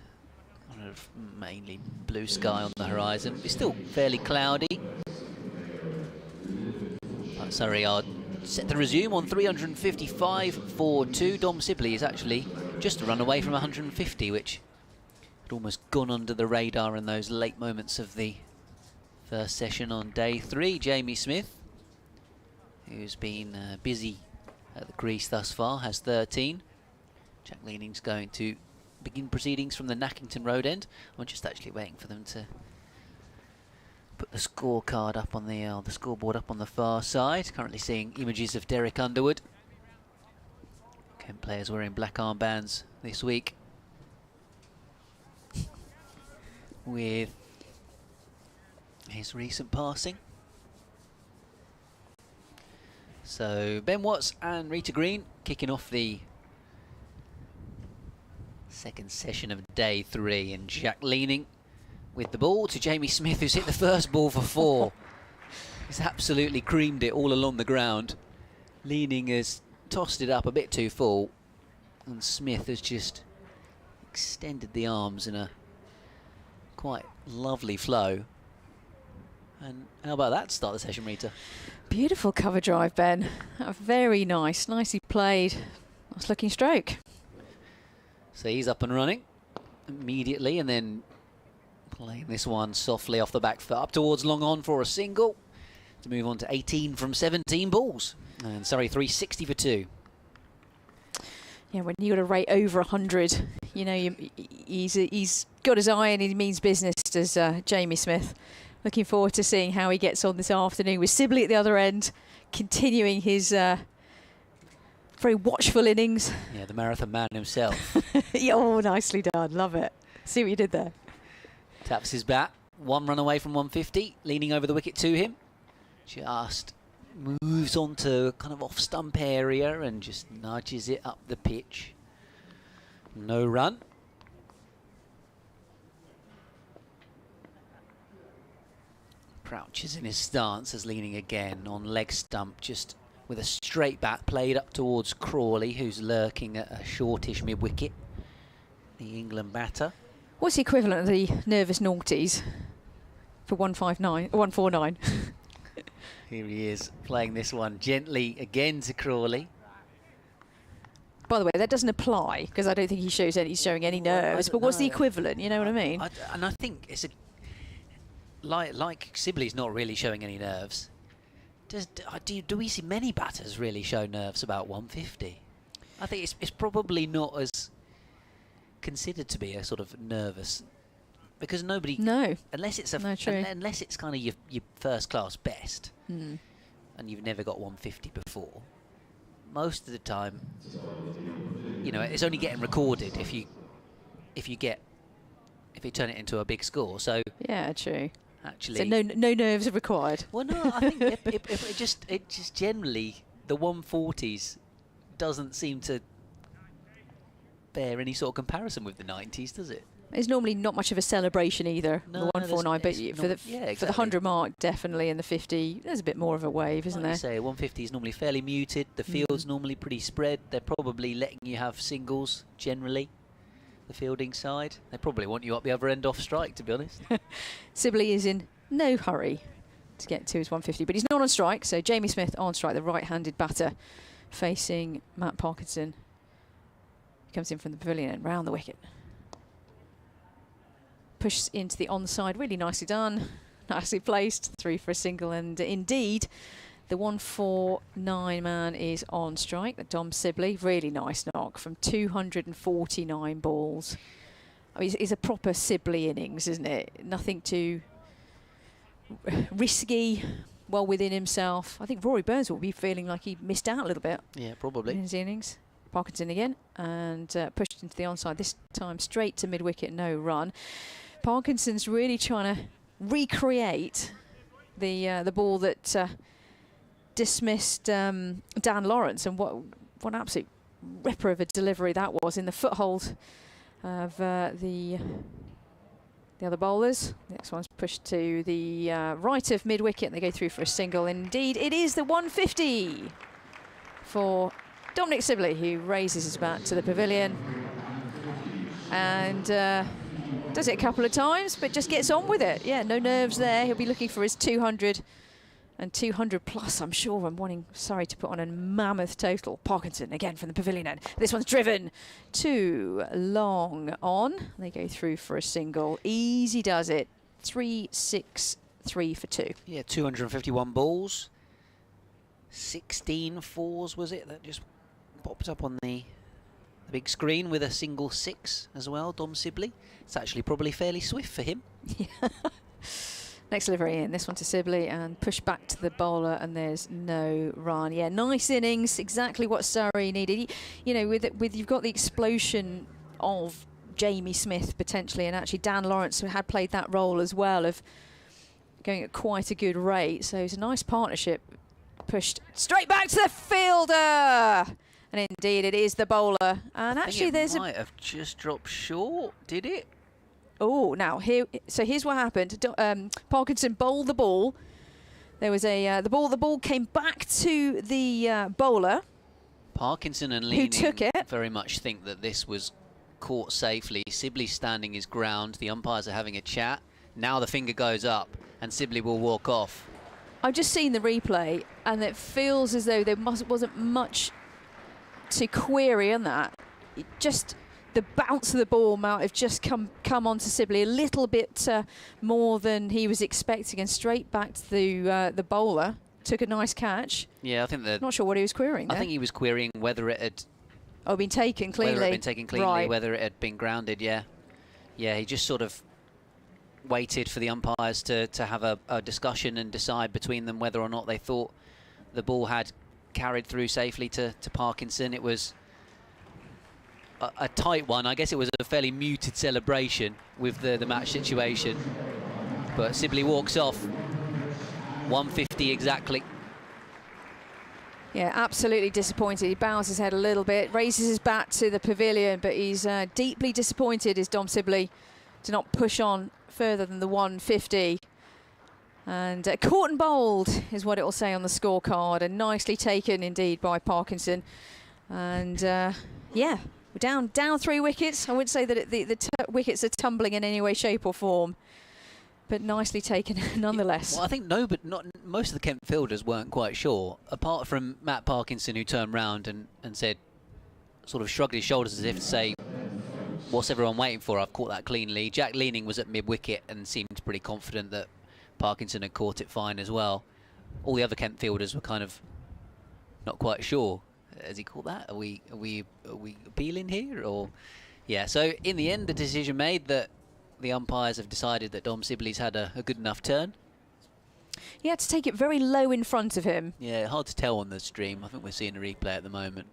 mainly blue sky on the horizon. It's still fairly cloudy. But Surrey are set to resume on 355 for 2. Dom Sibley is actually just a run away from 150, which had almost gone under the radar in those late moments of the first session on day 3. Jamie Smith, who's been busy at the crease thus far, has 13. Jack Leaning's going to begin proceedings from the Nackington Road end. I'm just actually waiting for them to put the scorecard up on the scoreboard up on the far side. Currently seeing images of Derek Underwood. Kent players wearing black armbands this week, with his recent passing. So Ben Watts and Rita Green kicking off the second session of day 3, and Jack Leaning with the ball to Jamie Smith, who's hit the first ball for 4. He's absolutely creamed it all along the ground. Leaning has tossed it up a bit too full, and Smith has just extended the arms in a quite lovely flow. And how about that start the session, Rita? Beautiful cover drive, Ben. Very nice, nicely played. Nice looking stroke. So he's up and running immediately, and then playing this one softly off the back foot up towards long on for a single to move on to 18 from 17 balls. And Surrey 360 for 2. Yeah, when you got a rate over 100, you know, he's got his eye and he means business, does Jamie Smith. Looking forward to seeing how he gets on this afternoon with Sibley at the other end, continuing his very watchful innings. Yeah, the marathon man himself. Yeah, oh, nicely done. Love it. See what you did there. Taps his bat. 1 run away from 150. Leaning over the wicket to him. Just moves on to kind of off stump area and just nudges it up the pitch. No run. Crouches in his stance as Leaning again on leg stump, just with a straight bat played up towards Crawley, who's lurking at a shortish mid-wicket. The England batter. What's the equivalent of the nervous naughties for 149? Here he is, playing this one gently again to Crawley. By the way, that doesn't apply, because I don't think he's showing any nerves, but what's the equivalent, you know what I mean? And I think it's a... Like Sibley's not really showing any nerves. Do we see many batters really show nerves about 150? I think it's probably not as considered to be a sort of nervous, because nobody, unless it's unless it's kind of your first class best, and you've never got 150 before. Most of the time, you know, it's only getting recorded if you turn it into a big score. So yeah, true. Actually, so no nerves are required. Well, no, I think it just generally the 140s doesn't seem to bear any sort of comparison with the 90s, does it? It's normally not much of a celebration either. No, the 149, but for the 100 mark, definitely, and the 50, there's a bit more of a wave, isn't there? Like you say, 150 is normally fairly muted. The field's normally pretty spread. They're probably letting you have singles generally. The fielding side, they probably want you up the other end off strike, to be honest. Sibley is in no hurry to get to his 150, but he's not on strike, so Jamie Smith on strike, the right-handed batter, facing Matt Parkinson. He comes in from the pavilion and round the wicket. Pushes into the onside, really nicely done, nicely placed, 3 for a single, and indeed, the 149 man is on strike, the Dom Sibley. Really nice knock from 249 balls. I mean, it's a proper Sibley innings, isn't it? Nothing too risky, well within himself. I think Rory Burns will be feeling like he missed out a little bit. Yeah, probably. In his innings. Parkinson again, and pushed into the onside, this time straight to mid-wicket, no run. Parkinson's really trying to recreate the ball that dismissed Dan Lawrence, and what an absolute ripper of a delivery that was in the foothold of the other bowlers. Next one's pushed to the right of mid-wicket, and they go through for a single. Indeed, it is the 150 for Dominic Sibley, who raises his bat to the pavilion and does it a couple of times, but just gets on with it. Yeah, no nerves there. He'll be looking for his 200 and 200 plus, I'm sure. I'm wanting Surrey to put on a mammoth total. Parkinson again from the pavilion end. This one's driven too long on. They go through for a single. Easy does it. 3-6-3 for 2. Yeah, 251 balls. 16 fours, was it? That just popped up on the big screen with a single 6 as well. Dom Sibley. It's actually probably fairly swift for him. Yeah. Next delivery in, this one to Sibley, and push back to the bowler, and there's no run. Yeah, nice innings, exactly what Surrey needed. You know, with you've got the explosion of Jamie Smith potentially, and actually Dan Lawrence, who had played that role as well, of going at quite a good rate. So it's a nice partnership. Pushed straight back to the fielder, and indeed it is the bowler. And actually, it might have just dropped short. Did it? Oh, now here. So here's what happened. Parkinson bowled the ball. There was a the ball came back to the bowler. Parkinson and Leaning, who took it, very much think that this was caught safely. Sibley standing his ground. The umpires are having a chat. Now the finger goes up, and Sibley will walk off. I've just seen the replay, and it feels as though there wasn't much to query on that. It just. The bounce of the ball might have just come onto Sibley a little bit more than he was expecting, and straight back to the bowler. Took a nice catch. Yeah, I think that. Not sure what he was querying there. I think he was querying whether it had. Been taken cleanly. Whether it had been taken cleanly, right. Whether it had been grounded. Yeah, yeah. He just sort of waited for the umpires to have a discussion and decide between them whether or not they thought the ball had carried through safely to Parkinson. It was a tight one. I guess it was a fairly muted celebration with the match situation. But Sibley walks off. 150 exactly. Yeah, absolutely disappointed. He bows his head a little bit, raises his bat to the pavilion, but he's deeply disappointed, is Dom Sibley, to not push on further than the 150. And caught and bowled is what it will say on the scorecard, and nicely taken indeed by Parkinson. And yeah. We're down 3 wickets. I wouldn't say that the wickets are tumbling in any way, shape or form, but nicely taken nonetheless. Well, I think most of the Kent fielders weren't quite sure, apart from Matt Parkinson, who turned round and said, sort of shrugged his shoulders as if to say, what's everyone waiting for? I've caught that cleanly. Jack Leaning was at mid-wicket and seemed pretty confident that Parkinson had caught it fine as well. All the other Kent fielders were kind of not quite sure. Has he caught that? Are we appealing here? Or yeah, so in the end the decision made that the umpires have decided that Dom Sibley's had a good enough turn. He had to take it very low in front of him. Yeah, hard to tell on the stream. I think we're seeing a replay at the moment.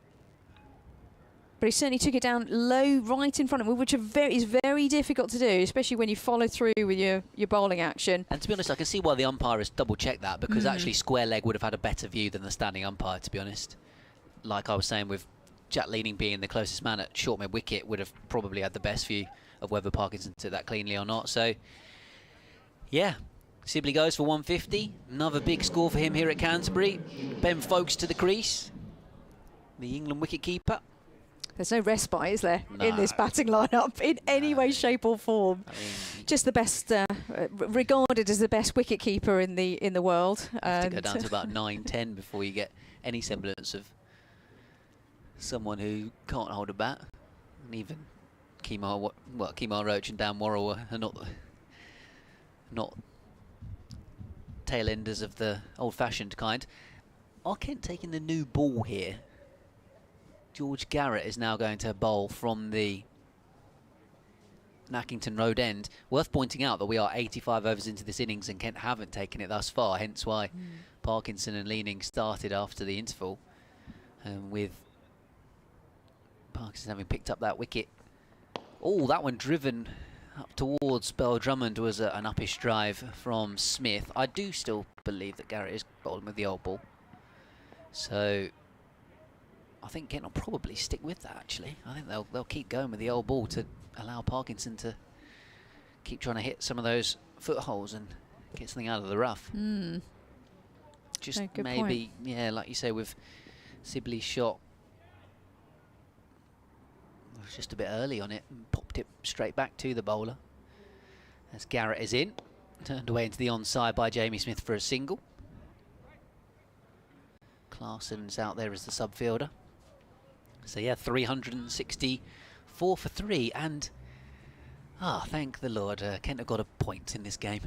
But he certainly took it down low right in front of him, which is very difficult to do, especially when you follow through with your bowling action. And to be honest, I can see why the umpire has double-checked that, because actually square leg would have had a better view than the standing umpire, to be honest. Like I was saying, with Jack Leaning being the closest man at short mid-wicket, would have probably had the best view of whether Parkinson took that cleanly or not. So, yeah, Sibley goes for 150. Another big score for him here at Canterbury. Ben Foakes to the crease, the England wicket-keeper. There's no respite, is there, in this batting lineup in any way, shape or form? I mean, just the best, regarded as the best wicket-keeper in the world. You have to go down to about 9-10 before you get any semblance of someone who can't hold a bat. And even Kemar Roach and Dan Worrell are not tail enders of the old-fashioned kind. Are Kent taking the new ball here? George Garrett is now going to bowl from the Nackington Road end. Worth pointing out that we are 85 overs into this innings and Kent haven't taken it thus far, hence why Parkinson and Leaning started after the interval with Parkinson having picked up that wicket. Oh, that one driven up towards Bell Drummond was an uppish drive from Smith. I do still believe that Garrett is bowling with the old ball. So I think Kent will probably stick with that, actually. I think they'll keep going with the old ball to allow Parkinson to keep trying to hit some of those footholes and get something out of the rough. Just maybe, yeah, like you say, with Sibley's shot, was just a bit early on it and popped it straight back to the bowler. As Garrett is in, turned away into the onside by Jamie Smith for a single. Clarson's out there as the subfielder. So yeah, 364 for 3, and thank the Lord, Kent have got a point in this game.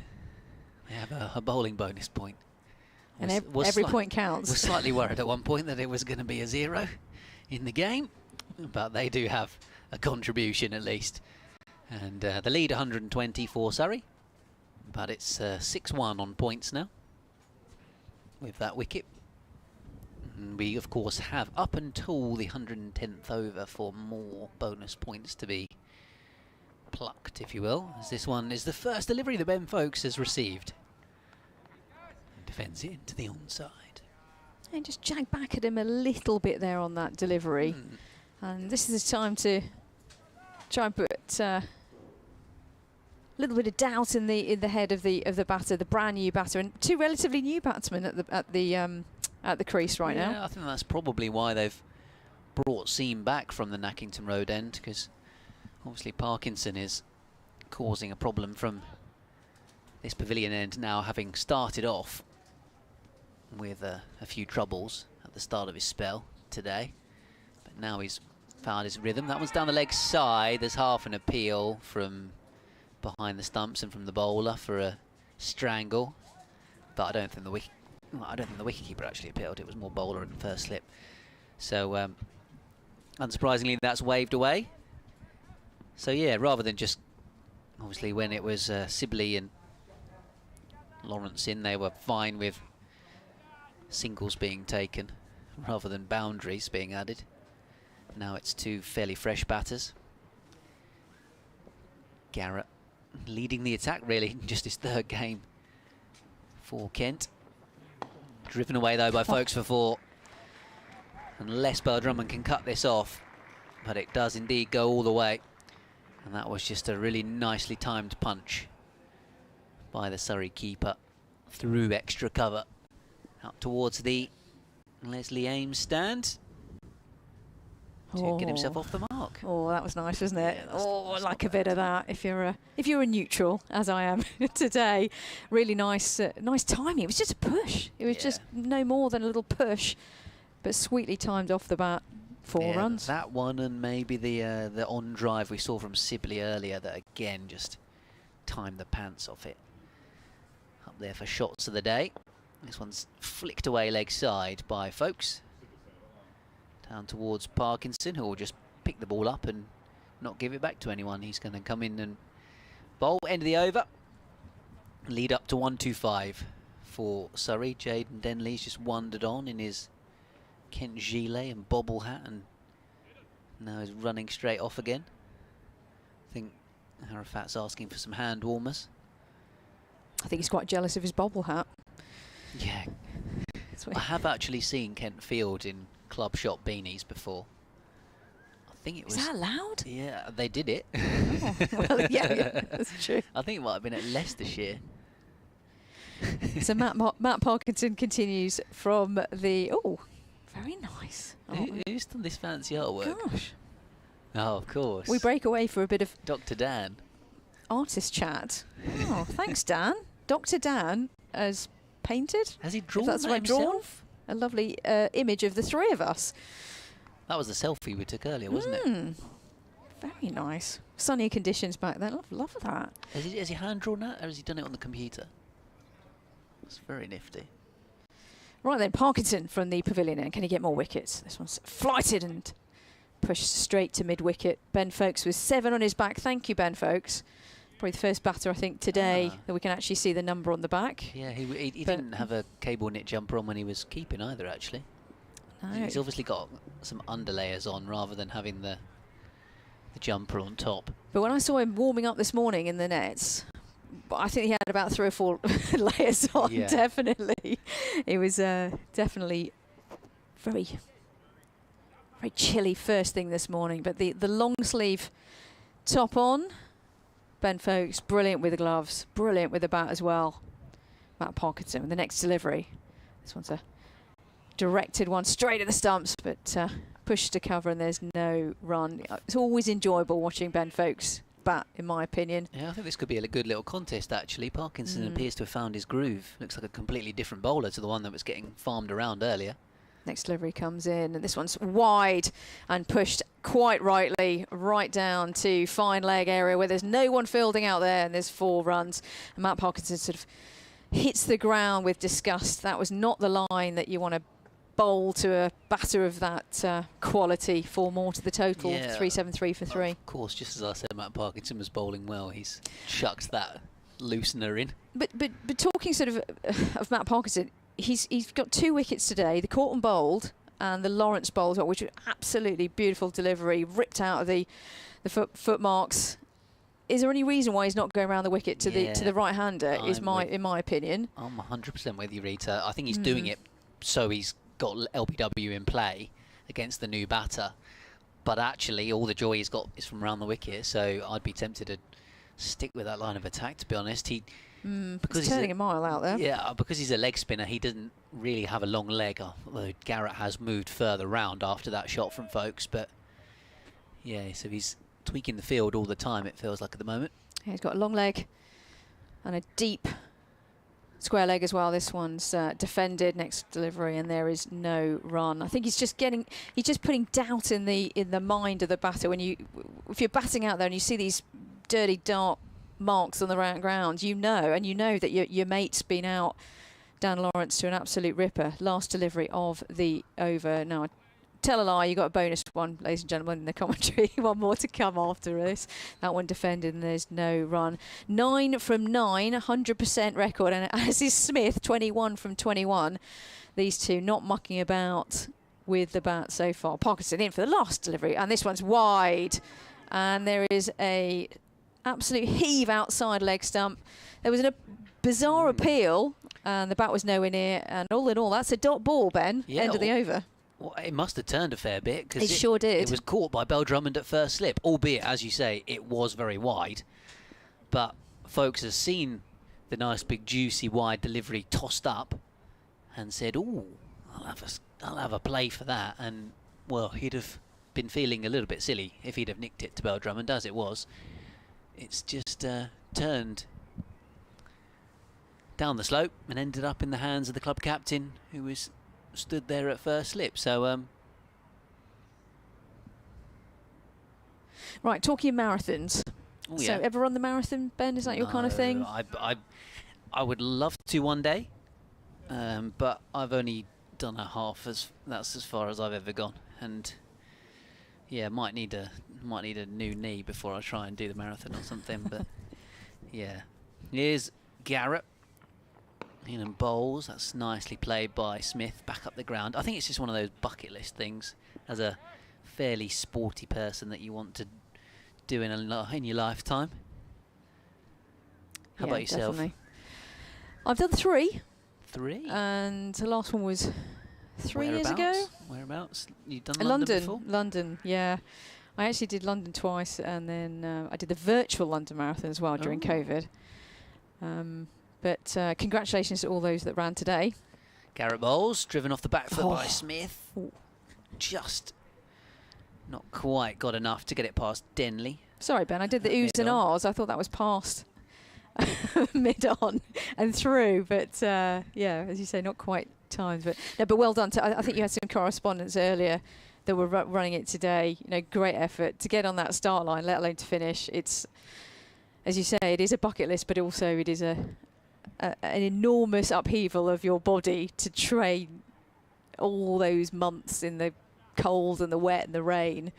They have a bowling bonus point. And every point counts. Was slightly worried at one point that it was going to be a 0 in the game, but they do have a contribution at least. And the lead 120 for Surrey, but it's 6-1 on points now with that wicket. And we of course have up until the 110th over for more bonus points to be plucked, if you will, as this one is the first delivery that Ben Folkes has received. And defends it into the onside. And just jag back at him a little bit there on that delivery. And this is the time to try and put a little bit of doubt in the head of the batter, the brand new batter, and two relatively new batsmen at the crease right now. Yeah, I think that's probably why they've brought Seam back from the Nackington Road end, because obviously Parkinson is causing a problem from this pavilion end now, having started off with a few troubles at the start of his spell today. But now he's found his rhythm. That one's down the leg side. There's half an appeal from behind the stumps and from the bowler for a strangle. But I don't think the wicketkeeper actually appealed. It was more bowler at the first slip. So unsurprisingly, that's waved away. So yeah, rather than just obviously when it was Sibley and Lawrence in, they were fine with singles being taken rather than boundaries being added. Now it's two fairly fresh batters. Garrett leading the attack really, just his third game for Kent. Driven away though by Folkes for 4. Unless Bell Drummond can cut this off, but it does indeed go all the way. And that was just a really nicely timed punch by the Surrey keeper through extra cover out towards the Leslie Ames stand to get himself off the mark. Oh, that was nice, wasn't it? Yeah, I like a bit of that. If you're a neutral, as I am today, really nice, nice timing. It was just a push. It was just no more than a little push, but sweetly timed off the bat. 4 runs. That one, and maybe the on drive we saw from Sibley earlier, that again just timed the pants off it. Up there for shots of the day. This one's flicked away leg side by Folkes. Down towards Parkinson, who will just pick the ball up and not give it back to anyone. He's going to come in and bowl. End of the over. Lead up to 125 for Surrey. Jaden Denley's just wandered on in his Kent gilet and bobble hat, and now he's running straight off again. I think Arafat's asking for some hand warmers. I think he's quite jealous of his bobble hat. Yeah. I have actually seen Kent Field in club shop beanies before. I think it was... Is that allowed? Yeah, they did it. Oh, well, yeah, that's true. I think it might have been at Leicestershire. So Matt Parkinson continues from the... Oh, very nice. Who's done this fancy artwork? Gosh. Oh, of course. We break away for a bit of... Dr. Dan. Artist chat. Oh, thanks, Dan. Dr. Dan has painted. Has he drawn that's that right, himself? A lovely image of the three of us. That was the selfie we took earlier, wasn't it? Very nice. Sunny conditions back then. Love that. Has he hand drawn that, or has he done it on the computer? It's very nifty. Right then, Parkinson from the pavilion end. Can he get more wickets? This one's flighted and pushed straight to mid-wicket. Ben Folkes with 7 on his back. Thank you, Ben Folkes. Probably the first batter, I think, today that we can actually see the number on the back. Yeah, he didn't have a cable knit jumper on when he was keeping either, actually. No. He's obviously got some underlayers on rather than having the jumper on top. But when I saw him warming up this morning in the nets, I think he had about 3 or 4 layers on, definitely. It was definitely very chilly first thing this morning. But the long sleeve top on, Ben Folkes, brilliant with the gloves, brilliant with the bat as well. Matt Parkinson with the next delivery. This one's a directed one straight at the stumps, but pushed to cover and there's no run. It's always enjoyable watching Ben Folkes bat, in my opinion. Yeah, I think this could be a good little contest, actually. Parkinson appears to have found his groove. Looks like a completely different bowler to the one that was getting farmed around earlier. Next delivery comes in, and this one's wide and pushed quite rightly right down to fine leg area where there's no one fielding out there, and there's 4 runs. And Matt Parkinson sort of hits the ground with disgust. That was not the line that you want to bowl to a batter of that quality. 4 more to the total, 373 for 3. Of course, just as I said, Matt Parkinson was bowling well. He's chucked that loosener in. But talking sort of Matt Parkinson, he's got 2 wickets today. The Corton bowled and the Lawrence bowled, which was absolutely beautiful delivery, ripped out of the foot marks. Is there any reason why he's not going around the wicket to the right-hander? In my opinion. I'm 100% with you, Rita. I think he's doing it so he's got LBW in play against the new batter, but actually all the joy he's got is from around the wicket, so I'd be tempted to stick with that line of attack, to be honest. Because he's turning a mile out there. Yeah, because he's a leg spinner, he doesn't really have a long leg, although Garrett has moved further round after that shot from Folkes, but yeah, so he's tweaking the field all the time, it feels like, at the moment. Yeah, he's got a long leg and a deep square leg as well. This one's defended, next delivery, and there is no run. I think he's just putting doubt in the mind of the batter. If you're batting out there and you see these dirty dark marks on the ground, you know that your mate's been out. Dan Lawrence to an absolute ripper. Last delivery of the over. Now, tell a lie, you got a bonus one, ladies and gentlemen, in the commentary. 1 more to come after this. That one defended and there's no run. 9 from 9, 100% record. And as is Smith, 21 from 21. These two not mucking about with the bat so far. Parkinson in for the last delivery, and this one's wide. And there is a absolute heave outside leg stump. There was a bizarre appeal, and the bat was nowhere near. And all in all, that's a dot ball, Ben. Yeah, end of the over. Well, it must have turned a fair bit, because it sure did. It was caught by Bell Drummond at first slip, albeit, as you say, it was very wide. But Folkes has seen the nice big juicy wide delivery tossed up and said, "Ooh, I'll have a play for that." And well, he'd have been feeling a little bit silly if he'd have nicked it to Bell Drummond. As it was, it's just turned down the slope and ended up in the hands of the club captain, who was stood there at first slip. So right, talking marathons. Oh, so yeah. Ever run the marathon, Ben? Is that your kind of thing? I would love to one day, but I've only done a half. That's as far as I've ever gone, and yeah, might need a new knee before I try and do the marathon or something. But yeah, here's Garrett in and bowls. That's nicely played by Smith. Back up the ground. I think it's just one of those bucket list things as a fairly sporty person that you want to do in your lifetime. How about yourself? Definitely. I've done 3. 3? And the last one was 3 years ago. Whereabouts? You've done London before? London, yeah. I actually did London twice, and then I did the virtual London Marathon as well during COVID. But congratulations to all those that ran today. Garrett bowls, driven off the back foot by Smith. Just not quite got enough to get it past Denley. Sorry, Ben, I did the oohs and ahs. I thought that was past mid-on and through. But, yeah, as you say, not quite timed. But well done. I think you had some correspondence earlier that were running it today. You know, great effort to get on that start line, let alone to finish. It's, as you say, it is a bucket list, but also it is an enormous upheaval of your body to train all those months in the cold and the wet and the rain.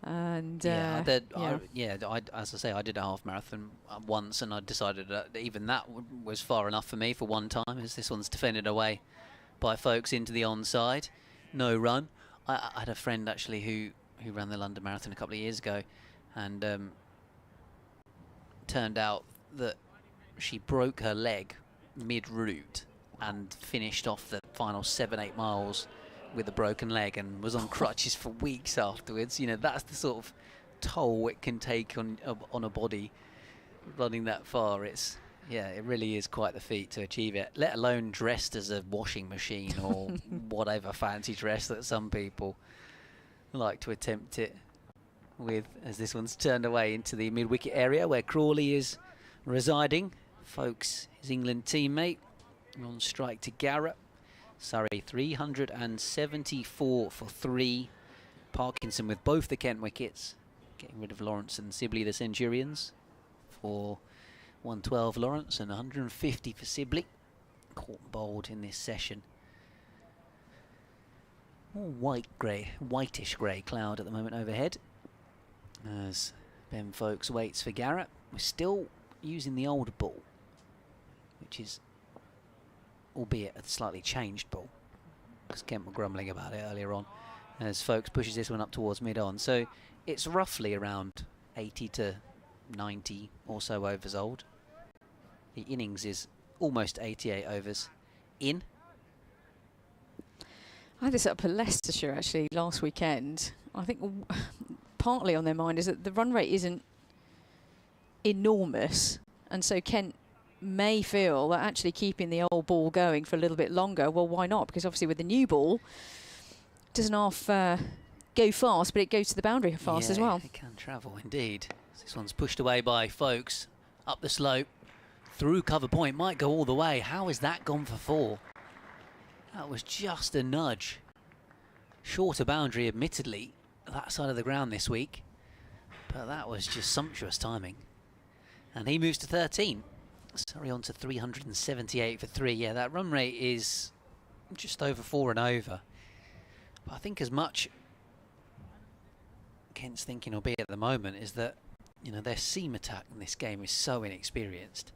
And as I say, I did a half marathon once, and I decided that even that was far enough for me for one time, as this one's defended away by Folkes into the onside. no run. I had a friend actually who ran the London Marathon a couple of years ago, and turned out that she broke her leg mid-route and finished off the final 7-8 miles with a broken leg and was on crutches for weeks afterwards. You know, that's the sort of toll it can take on a body running that far. Yeah, it really is quite the feat to achieve it, let alone dressed as a washing machine or whatever fancy dress that some people like to attempt it with, as this one's turned away into the mid-wicket area where Crawley is residing. Folks, his England teammate, on strike to Garrett. Surrey 374 for 3. Parkinson with both the Kent wickets, getting rid of Lawrence and Sibley, the Centurions, for 112 Lawrence and 150 for Sibley. Caught bowled in this session. More whitish grey cloud at the moment overhead, as Ben Folkes waits for Garrett. We're still using the old ball, which is, albeit a slightly changed ball, because Kent were grumbling about it earlier on, as Folkes pushes this one up towards mid-on. So it's roughly around 80 to 90 or so overs old. The innings is almost 88 overs in. I had this up for Leicestershire actually last weekend. I think partly on their mind is that the run rate isn't enormous, and so Kent may feel that actually keeping the old ball going for a little bit longer, well, why not? Because obviously with the new ball, it doesn't half go fast, but it goes to the boundary fast as well. It can travel indeed. This one's pushed away by Folkes, up the slope, through cover point, might go all the way. How has that gone for 4? That was just a nudge. Shorter boundary, admittedly, that side of the ground this week, but that was just sumptuous timing. And he moves to 13. Sorry, on to 378 for 3. Yeah, that run rate is just over 4 and over. But I think as much Kent's thinking will be at the moment is that, you know, their seam attack in this game is so inexperienced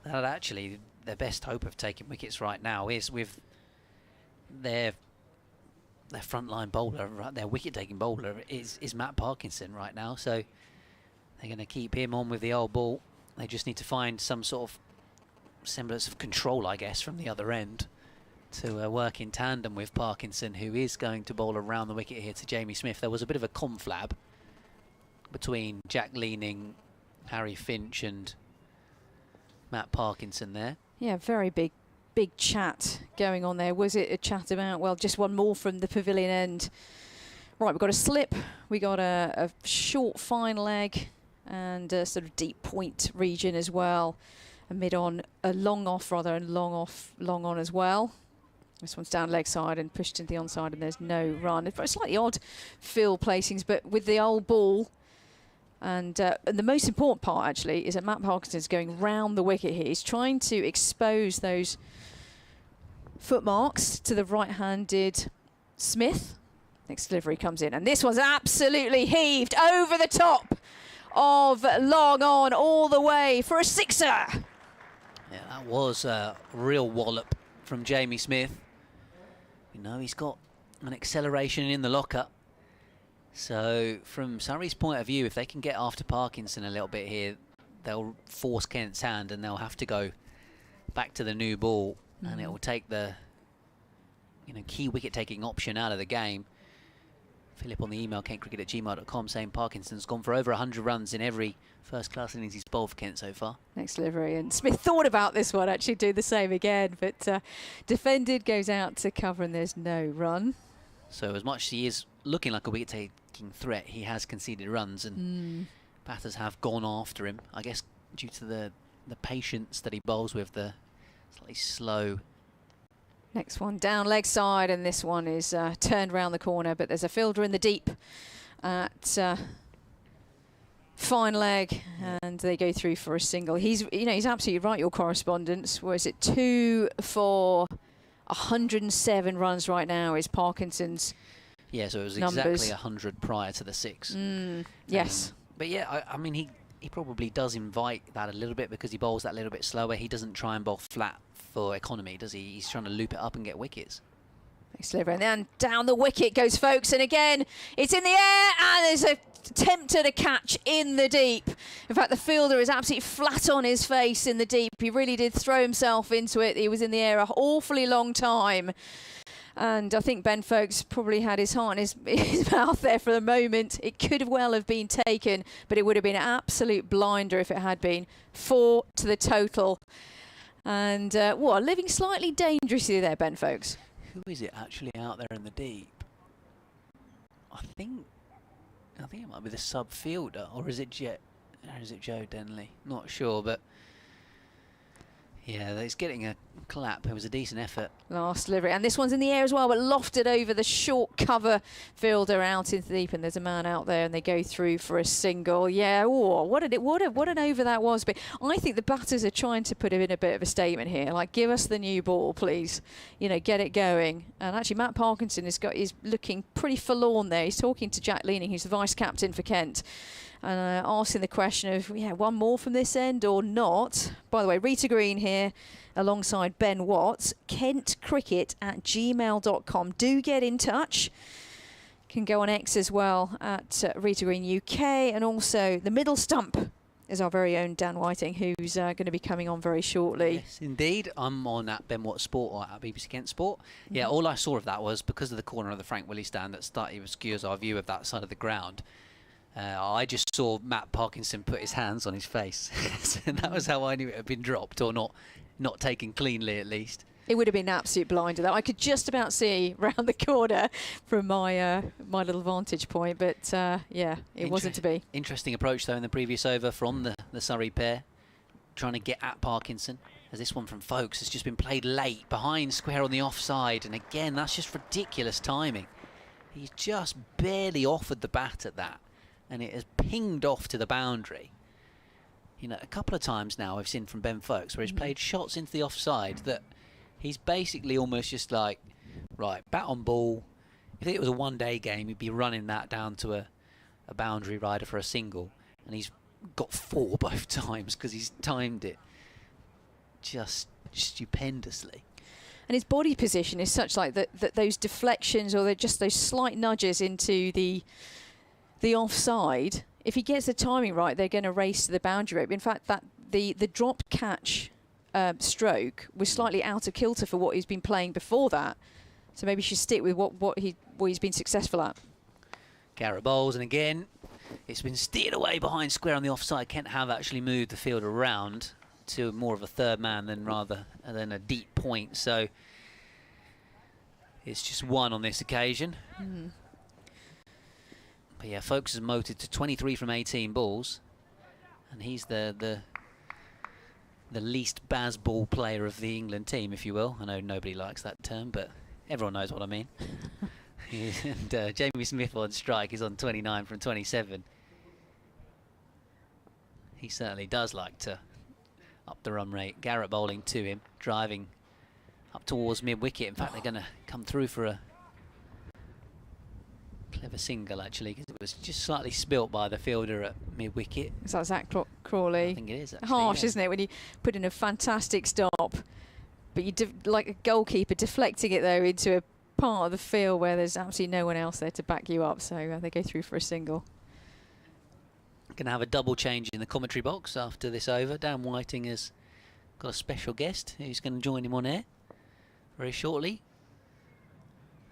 that actually their best hope of taking wickets right now is with their frontline bowler, their wicket-taking bowler is Matt Parkinson right now. So they're going to keep him on with the old ball. They just need to find some sort of semblance of control, I guess, from the other end to work in tandem with Parkinson, who is going to bowl around the wicket here to Jamie Smith. There was a bit of a conflab between Jack Leaning, Harry Finch and Matt Parkinson there. Yeah, very big chat going on there. Was it a chat about, well, just one more from the pavilion end? Right, we've got a slip, we got a short fine leg, and a sort of deep point region as well. A mid-on, a long off rather, and long off, long on as well. This one's down leg side and pushed into the onside, and there's no run. It's slightly odd field placings, but with the old ball. And the most important part, actually, is that Matt Parkinson's going round the wicket here. He's trying to expose those footmarks to the right-handed Smith. Next delivery comes in, and this one's absolutely heaved over the top of long on all the way for a sixer. Yeah, that was a real wallop from Jamie Smith. You know, he's got an acceleration in the locker. So from Surrey's point of view, if they can get after Parkinson a little bit here, they'll force Kent's hand and they'll have to go back to the new ball, and it will take the, you know, key wicket-taking option out of the game. Philip on the email, kentcricket@gmail.com, saying Parkinson's gone for over 100 runs in every first-class innings he's bowled for Kent so far. Next delivery, and Smith thought about this one, actually do the same again, but defended, goes out to cover, and there's no run. So as much as he is looking like a wicket-taking threat, he has conceded runs, and batters have gone after him, I guess due to the patience that he bowls with, the slightly slow. Next one down leg side, and this one is turned round the corner, but there's a fielder in the deep at fine leg, and they go through for a single. He's absolutely right, your correspondence. Was it 2 for 107 runs right now is Parkinson's. Yeah, so it was numbers. Exactly 100 prior to the 6. Yes. But yeah, I mean, he probably does invite that a little bit because he bowls that little bit slower. He doesn't try and bowl flat for economy, does he? He's trying to loop it up and get wickets. Sliver, and then down the wicket goes Folkes, and again it's in the air, and there's a attempt at a catch in the deep. In fact, the fielder is absolutely flat on his face in the deep. He really did throw himself into it. He was in the air an awfully long time, and I think Ben Folkes probably had his heart in his mouth there for the moment. It could well have been taken, but it would have been an absolute blinder if it had been. 4 to the total, and living slightly dangerously there, Ben Folkes. Who is it actually out there in the deep? I think it might be the sub fielder, or is it Joe Denley? Not sure, but yeah, it's getting a clap. It was a decent effort. Last delivery, and this one's in the air as well, but lofted over the short cover fielder out into the deep, and there's a man out there, and they go through for a single. Yeah, what an over that was. But I think the batters are trying to put in a bit of a statement here, like, give us the new ball, please. You know, get it going. And actually, Matt Parkinson is looking pretty forlorn there. He's talking to Jack Leaning, who's the vice captain for Kent, and asking the question of, one more from this end or not. By the way, Rita Green here alongside Ben Watts, kentcricket@gmail.com. Do get in touch. Can go on X as well at Rita Green UK, and also the middle stump is our very own Dan Whiting, who's going to be coming on very shortly. Yes, indeed. I'm on at Ben Watts Sport or at BBC Kent Sport. Yeah, all I saw of that was because of the corner of the Frank Willie stand that slightly obscures our view of that side of the ground. I just saw Matt Parkinson put his hands on his face. And that was how I knew it had been dropped, or not taken cleanly at least. It would have been an absolute blinder, though. I could just about see round the corner from my little vantage point, but it wasn't to be. Interesting approach, though, in the previous over from the Surrey pair, trying to get at Parkinson. As this one from Folkes has just been played late, behind square on the offside, and again, that's just ridiculous timing. He's just barely offered the bat at that, and it has pinged off to the boundary. You know, a couple of times now I've seen from Ben Folkes where he's played shots into the offside that he's basically almost just like, right, bat on ball. If it was a one-day game, he'd be running that down to a boundary rider for a single, and he's got 4 both times because he's timed it just stupendously. And his body position is such like that those deflections, or just those slight nudges into the offside, if he gets the timing right, they're going to race to the boundary rope. In fact, the drop catch stroke was slightly out of kilter for what he's been playing before that. So maybe he should stick with what he's been successful at. Garrett bowls, and again, it's been steered away behind square on the offside. Kent have actually moved the field around to more of a third man than a deep point. So it's just 1 on this occasion. But yeah, Folkes has motored to 23 from 18 balls, and he's the least Bazball player of the England team, if you will. I know nobody likes that term, but everyone knows what I mean. And Jamie Smith on strike is on 29 from 27. He certainly does like to up the run rate. Garrett bowling to him, driving up towards mid-wicket. In fact, they're going to come through for a clever single, actually, because it was just slightly spilt by the fielder at mid-wicket. Is that Zach Crawley? I think it is, actually. Harsh, isn't it, when you put in a fantastic stop, but you like a goalkeeper deflecting it, though, into a part of the field where there's absolutely no one else there to back you up, so they go through for a single. Going to have a double change in the commentary box after this over. Dan Whiting has got a special guest who's going to join him on air very shortly.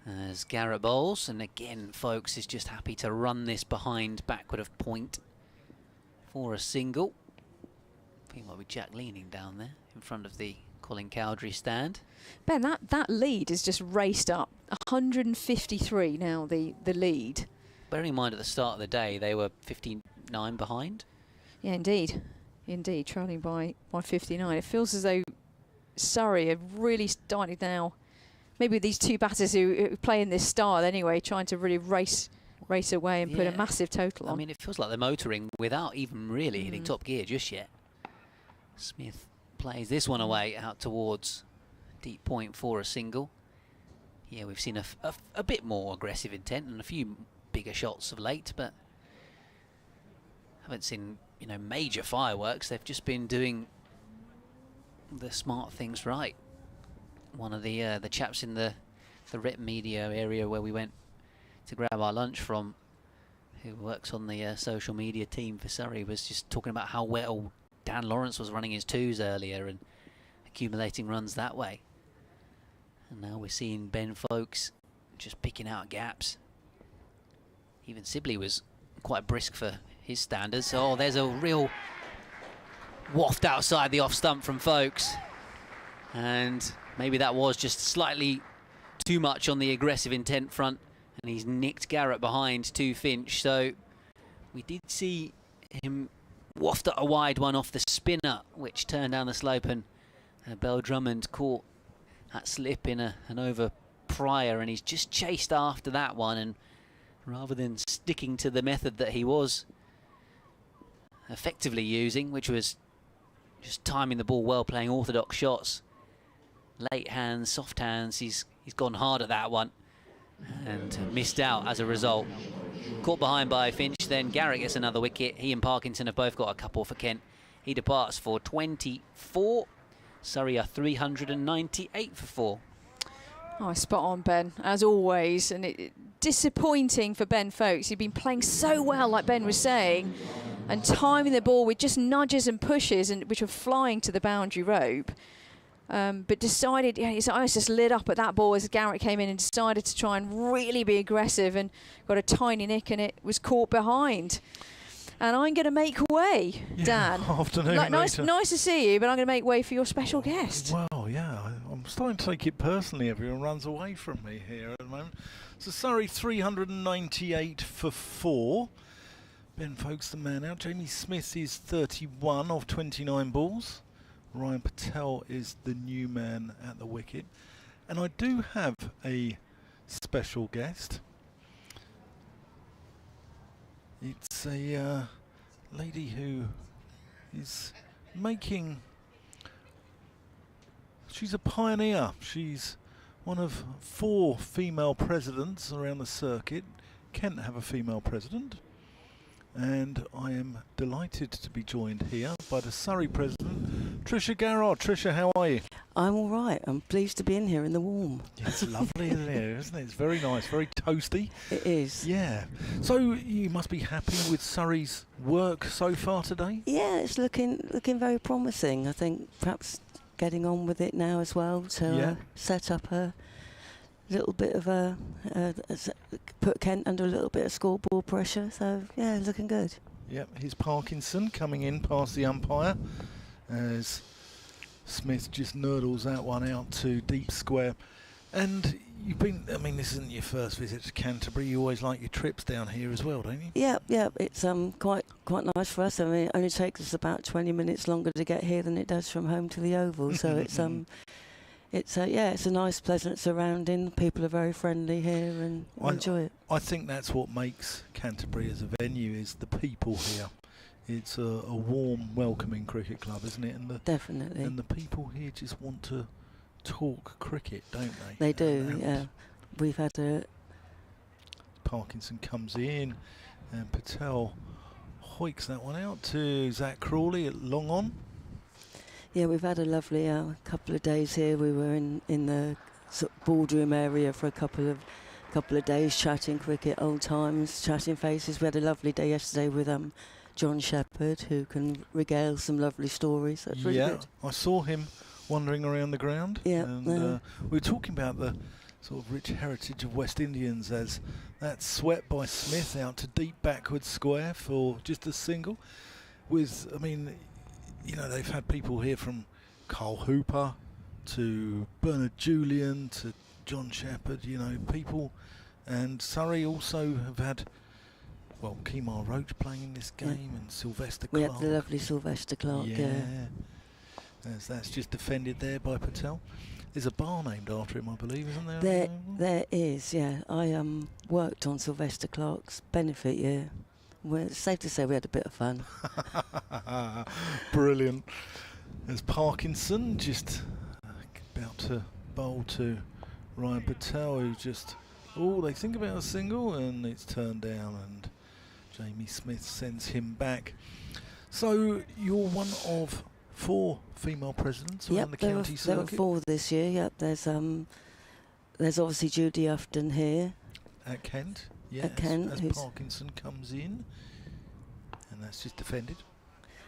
As Garrett bowls, and again Folkes is just happy to run this behind backward of point for a single. I think it might be Jack Leaning down there in front of the Colin Cowdrey stand. Ben, that lead has just raced up. 153 now, the lead. Bearing in mind at the start of the day they were 59 behind. Yeah, indeed, trailing by 59. It feels as though Surrey have really started now. Maybe these two batters who play in this style anyway, trying to really race away and put a massive total on. I mean, it feels like they're motoring without even really hitting top gear just yet. Smith plays this one away out towards deep point for a single. Yeah, we've seen a bit more aggressive intent and a few bigger shots of late, but haven't seen, you know, major fireworks. They've just been doing the smart things right. One of the chaps in the the rep media area where we went to grab our lunch from, who works on the social media team for Surrey, was just talking about how well Dan Lawrence was running his twos earlier and accumulating runs that way. And now we're seeing Ben Folkes just picking out gaps. Even Sibley was quite brisk for his standards. Oh, there's a real waft outside the off stump from Folkes. And maybe that was just slightly too much on the aggressive intent front. And he's nicked Garrett behind to Finch. So we did see him waft a wide one off the spinner, which turned down the slope, and Bell Drummond caught that slip in an over prior, and he's just chased after that one, and rather than sticking to the method that he was effectively using, which was just timing the ball well, playing orthodox shots, late hands, soft hands, he's gone hard at that one and missed out as a result. Caught behind by Finch, then Garrett gets another wicket. He and Parkinson have both got a couple for Kent. He departs for 24. Surrey are 398 for 4. Oh, spot on, Ben, as always. And disappointing for Ben Folkes. He'd been playing so well, like Ben was saying, and timing the ball with just nudges and pushes, and which were flying to the boundary rope. But decided, his eyes just lit up at that ball as Garrett came in and decided to try and really be aggressive, and got a tiny nick, and it was caught behind. And I'm going to make way, Dan. Afternoon. Nice to see you, but I'm going to make way for your special guest. Well, yeah, I'm starting to take it personally. Everyone runs away from me here at the moment. So Surrey 398 for 4. Ben Folkes the man out. Jamie Smith is 31 of 29 balls. Ryan Patel is the new man at the wicket. And I do have a special guest. It's a lady who is making... She's a pioneer. She's one of 4 female presidents around the circuit. Kent have a female president. And I am delighted to be joined here by the Surrey president, Tricia Garrard. Tricia, how are you? I'm all right. I'm pleased to be in here in the warm. It's lovely in here, isn't it? It's very nice, very toasty. It is. Yeah. So you must be happy with Surrey's work so far today? Yeah, it's looking very promising. I think perhaps getting on with it now as well to set up a little bit of put Kent under a little bit of scoreboard pressure. So yeah, looking good. Yep. Here's Parkinson coming in past the umpire as Smith just nurdles that one out to deep square. And you've been, I mean, this isn't your first visit to Canterbury. You always like your trips down here as well, don't you? Yeah. It's quite nice for us. I mean, it only takes us about 20 minutes longer to get here than it does from home to the Oval. So it's a nice, pleasant surrounding. People are very friendly here, and I enjoy it. I think that's what makes Canterbury as a venue, is the people here. It's a warm, welcoming cricket club, isn't it? And Definitely. And the people here just want to talk cricket, don't they? They do, yeah. We've had a... Parkinson comes in, and Patel hoiks that one out to Zach Crawley at long on. Yeah, we've had a lovely couple of days here. We were in the sort of boardroom area for a couple of days, chatting cricket, old times, chatting faces. We had a lovely day yesterday with John Shepherd, who can regale some lovely stories. That's really good. I saw him wandering around the ground. Yeah, and we were talking about the sort of rich heritage of West Indians, as that swept by Smith out to deep backward square for just a single. With, I mean, you know, they've had people here from Carl Hooper to Bernard Julian to John Shepherd, you know, people. And Surrey also have had, well, Kemar Roach playing in this game, and Sylvester Clark. We had the lovely Sylvester Clark, yeah. As that's just defended there by Patel. There's a bar named after him, I believe, isn't there? There is, yeah. I worked on Sylvester Clark's benefit year. Well, it's safe to say we had a bit of fun. Brilliant. There's Parkinson just about to bowl to Ryan Patel, who just, they think about a single, and it's turned down, and Jamie Smith sends him back. So you're one of 4 female presidents around the county circuit? There were 4 this year, yep. There's there's obviously Judy Upton here. At Kent, yeah, as Parkinson comes in. And that's just defended.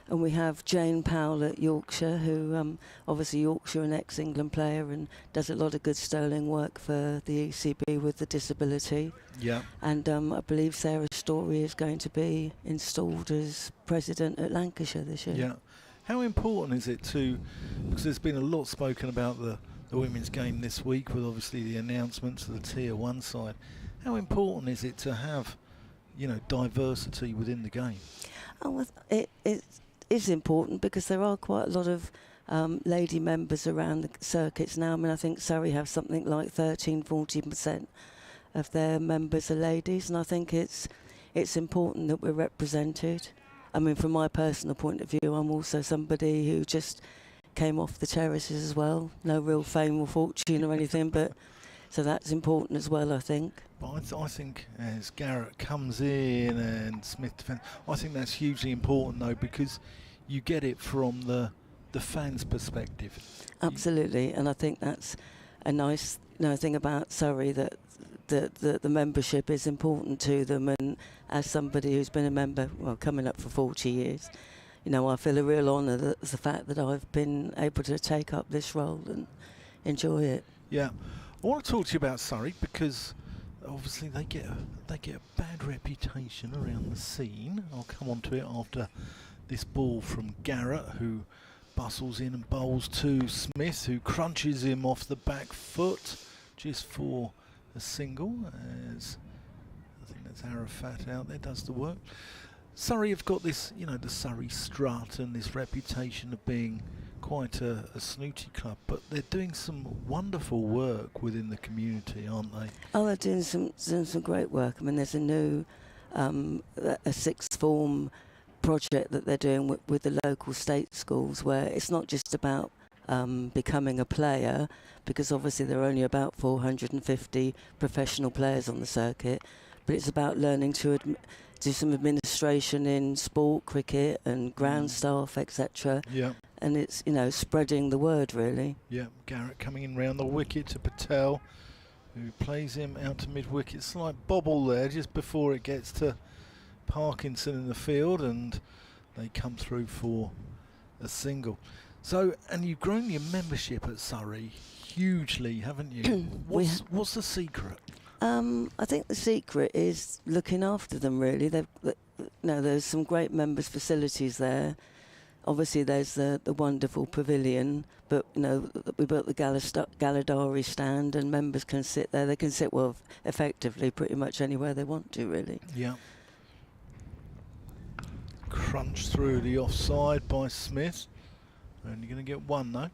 And we have Jane Powell at Yorkshire, who obviously Yorkshire, an ex-England player, and does a lot of good sterling work for the ECB with the disability. Yeah. And I believe Sarah Story is going to be installed as president at Lancashire this year. Yeah. How important is it because there's been a lot spoken about the women's game this week with obviously the announcements of the Tier 1 side. How important is it to have, diversity within the game? Oh, it is important because there are quite a lot of lady members around the circuits now. I mean, I think Surrey have something like 13-14% of their members are ladies, and I think it's important that we're represented. I mean, from my personal point of view, I'm also somebody who just came off the terraces as well. No real fame or fortune or anything, but so that's important as well, I think. But I think as Garrett comes in and Smith defends, I think that's hugely important though, because you get it from the fans' perspective. Absolutely, and I think that's a nice thing about Surrey, that the membership is important to them. And as somebody who's been a member, coming up for 40 years, I feel a real honour that the fact that I've been able to take up this role and enjoy it. Yeah, I want to talk to you about Surrey because obviously they get a bad reputation around the scene. I'll come on to it after this ball from Garrett, who bustles in and bowls to Smith, who crunches him off the back foot just for a single. As I think that's Arafat out there, does the work. Surrey have got this, the Surrey strut and this reputation of being quite a snooty club, but they're doing some wonderful work within the community, aren't they? Oh, they're doing some great work. I mean, there's a new a sixth form project that they're doing with the local state schools, where it's not just about becoming a player, because obviously there are only about 450 professional players on the circuit, but it's about learning to do some administration in sport, cricket and ground staff, etc. Yeah. And it's, spreading the word, really. Yeah, Garrett coming in round the wicket to Patel, who plays him out to mid-wicket. Slight bobble there just before it gets to Parkinson in the field, and they come through for a single. So, and you've grown your membership at Surrey hugely, haven't you? What's the secret? I think the secret is looking after them, really. There's some great members' facilities there. Obviously, there's the wonderful pavilion, but we built the Galladari stand, and members can sit there. They can sit effectively pretty much anywhere they want to, really. Yeah. Crunch through the offside by Smith. Only going to get one though.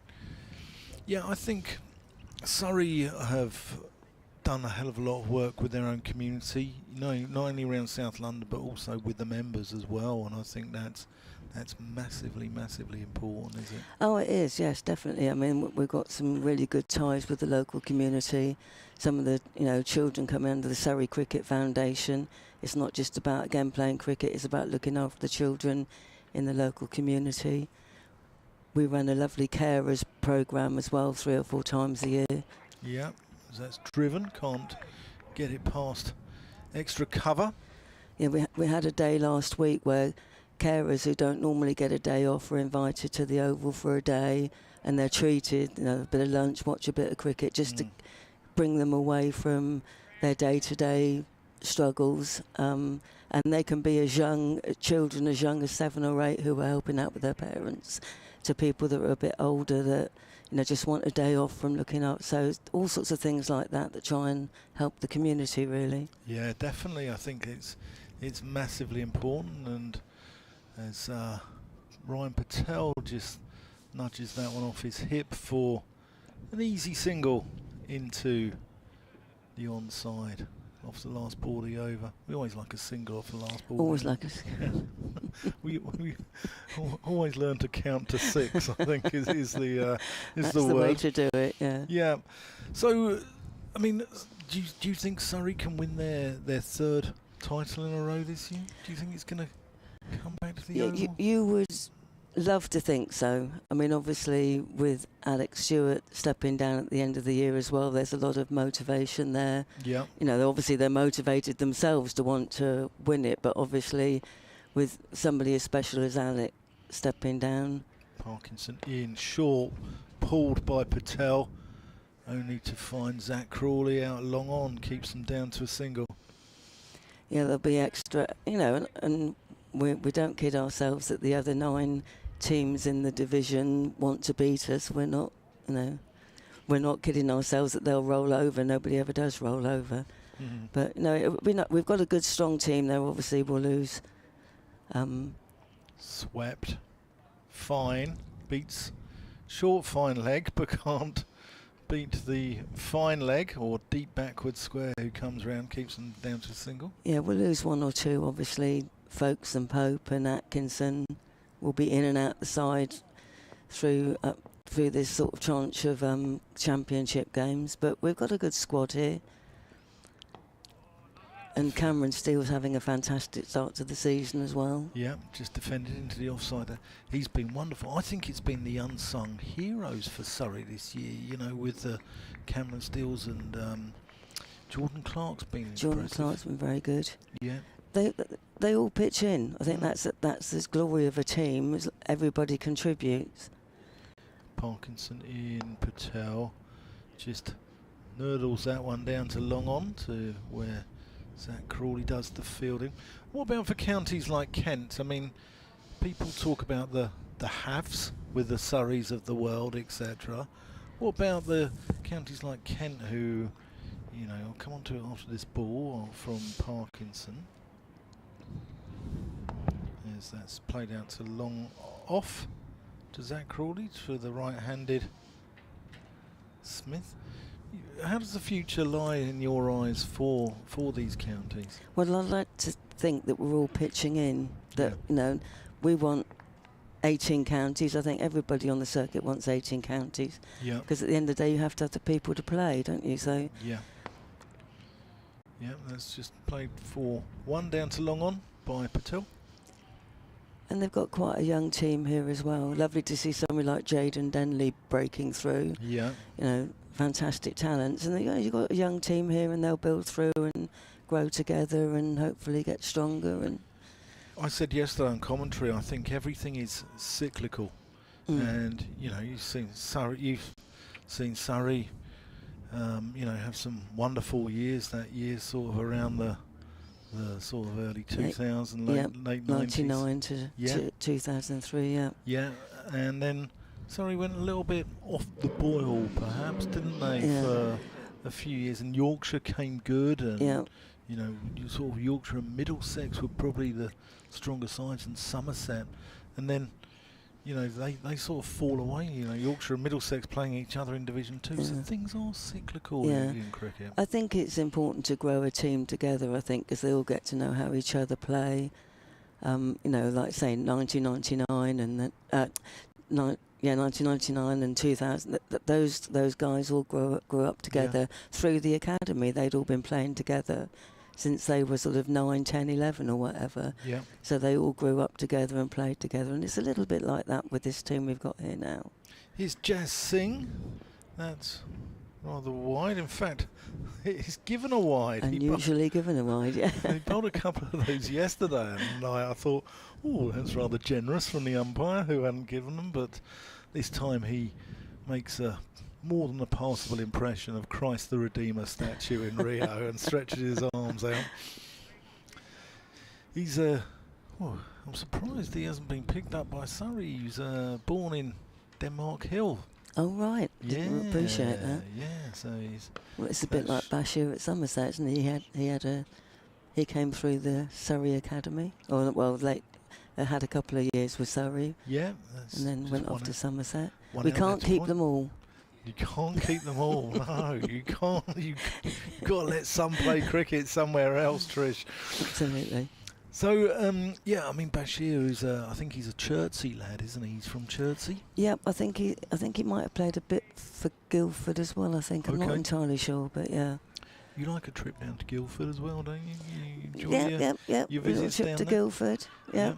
Yeah, I think Surrey have done a hell of a lot of work with their own community. Not only around South London, but also with the members as well. And I think that's massively, massively important, is it? Oh, it is, yes, definitely. I mean, we've got some really good ties with the local community. Some of the, children come under the Surrey Cricket Foundation. It's not just about, again, playing cricket. It's about looking after the children in the local community. We run a lovely carers programme as well, 3 or 4 times a year. Yeah, that's driven. Can't get it past extra cover. Yeah, we had a day last week where carers who don't normally get a day off were invited to the Oval for a day, and they're treated, a bit of lunch, watch a bit of cricket, just to bring them away from their day-to-day struggles. And they can be children as young as 7 or 8 who are helping out with their parents, to people that are a bit older that just want a day off from looking up. So all sorts of things like that try and help the community, really. Yeah, definitely. I think it's massively important, and as Ryan Patel just nudges that one off his hip for an easy single into the onside off the last ball of the over. We always like a single off the last ball. Always like a single. we always learn to count to 6, I think, is the That's the the word. way to do it, yeah. Yeah. So, I mean, do you think Surrey can win their 3rd title in a row this year? Do you think it's going to come back to the Oval? You would love to think so. I mean, obviously, with Alex Stewart stepping down at the end of the year as well, there's a lot of motivation there. Yeah. You know, obviously they're motivated themselves to want to win it, but obviously with somebody as special as Alex stepping down. Parkinson in short, pulled by Patel, only to find Zach Crawley out long on, keeps them down to a single. Yeah, there'll be extra, you know, and we don't kid ourselves that the other 9 teams in the division want to beat us. We're not, you know, we're not kidding ourselves that they'll roll over. Nobody ever does roll over. Mm-hmm. But, you know, we've got a good, strong team there. Obviously, we'll lose. Swept. Fine. Beats short fine leg, but can't beat the fine leg or deep backward square who comes round, keeps them down to a single. Yeah, we'll lose 1 or 2, obviously. Folkes and Pope and Atkinson will be in and out the side through this sort of tranche of championship games. But we've got a good squad here. And Cameron Steele's having a fantastic start to the season as well. Yeah, just defended into the offside there. He's been wonderful. I think it's been the unsung heroes for Surrey this year, you know, with Cameron Steele's and Jordan Clark's been Jordan impressive. Clark's been very good. Yeah. They all pitch in. I think that's the glory of a team, is everybody contributes. Parkinson in, Patel just nurdles that one down to long on to where Zach Crawley does the fielding. What about for counties like Kent? I mean, people talk about the haves with the Surreys of the world, etc. What about the counties like Kent who, you know, I'll come on to it after this ball from Parkinson. As that's played out to long off to Zach Crawley for the right-handed Smith. How does the future lie in your eyes for these counties? Well, I'd like to think that we're all pitching in, that, you know, we want 18 counties. I think everybody on the circuit wants 18 counties. Yeah. Because at the end of the day, you have to have the people to play, don't you? So. Yeah. Yeah, that's just played for 1 down to long on by Patel. And they've got quite a young team here as well. Lovely to see somebody like Jaden Denley breaking through. Yeah. You know, fantastic talents. And you've got a young team here, and they'll build through and grow together and hopefully get stronger. And I said yesterday on commentary, I think everything is cyclical. And, you know, you've seen Surrey, you know, have some wonderful years that year, sort of around the sort of early 2000s, late 90s. 99 to 2003, yeah. Yeah, and then Surrey went a little bit off the boil, perhaps, didn't they, for a few years. And Yorkshire came good, and, you know, sort of Yorkshire and Middlesex were probably the stronger sides, and Somerset. And then, you know, they sort of fall away, you know, Yorkshire and Middlesex playing each other in Division 2, so things are cyclical in cricket. I think it's important to grow a team together, I think, because they all get to know how each other play. You know, like saying 1999 and then 1999 and 2000, those guys all grew up together through the academy. They'd all been playing together since they were sort of 9, 10, 11 or whatever. Yeah. So they all grew up together and played together, and it's a little bit like that with this team we've got here now. Here's Jazz Singh. That's rather wide. In fact, he's given a wide. Unusually given a wide, yeah. He bowled a couple of those yesterday, and I thought, oh, that's rather generous from the umpire who hadn't given them, but this time he makes a more than a passable impression of Christ the Redeemer statue in Rio and stretches his arms out. He's I'm surprised he hasn't been picked up by Surrey. He's born in Denmark Hill. Oh right, didn't appreciate that. Yeah, so he's. Well, it's a bit like Bashir at Somerset, isn't he? He came through the Surrey Academy, had a couple of years with Surrey. Yeah, and then went off to Somerset. We can't keep them all. You can't keep them all. No, you can't. You've got to let some play cricket somewhere else, Trish. Absolutely. So, I mean, Bashir is, I think he's a Chertsey lad, isn't he? He's from Chertsey. Yeah, I think he might have played a bit for Guildford as well. I think I'm not entirely sure, but yeah. You like a trip down to Guildford as well, don't you? You enjoy your visits trip down to there? Guildford. Yeah.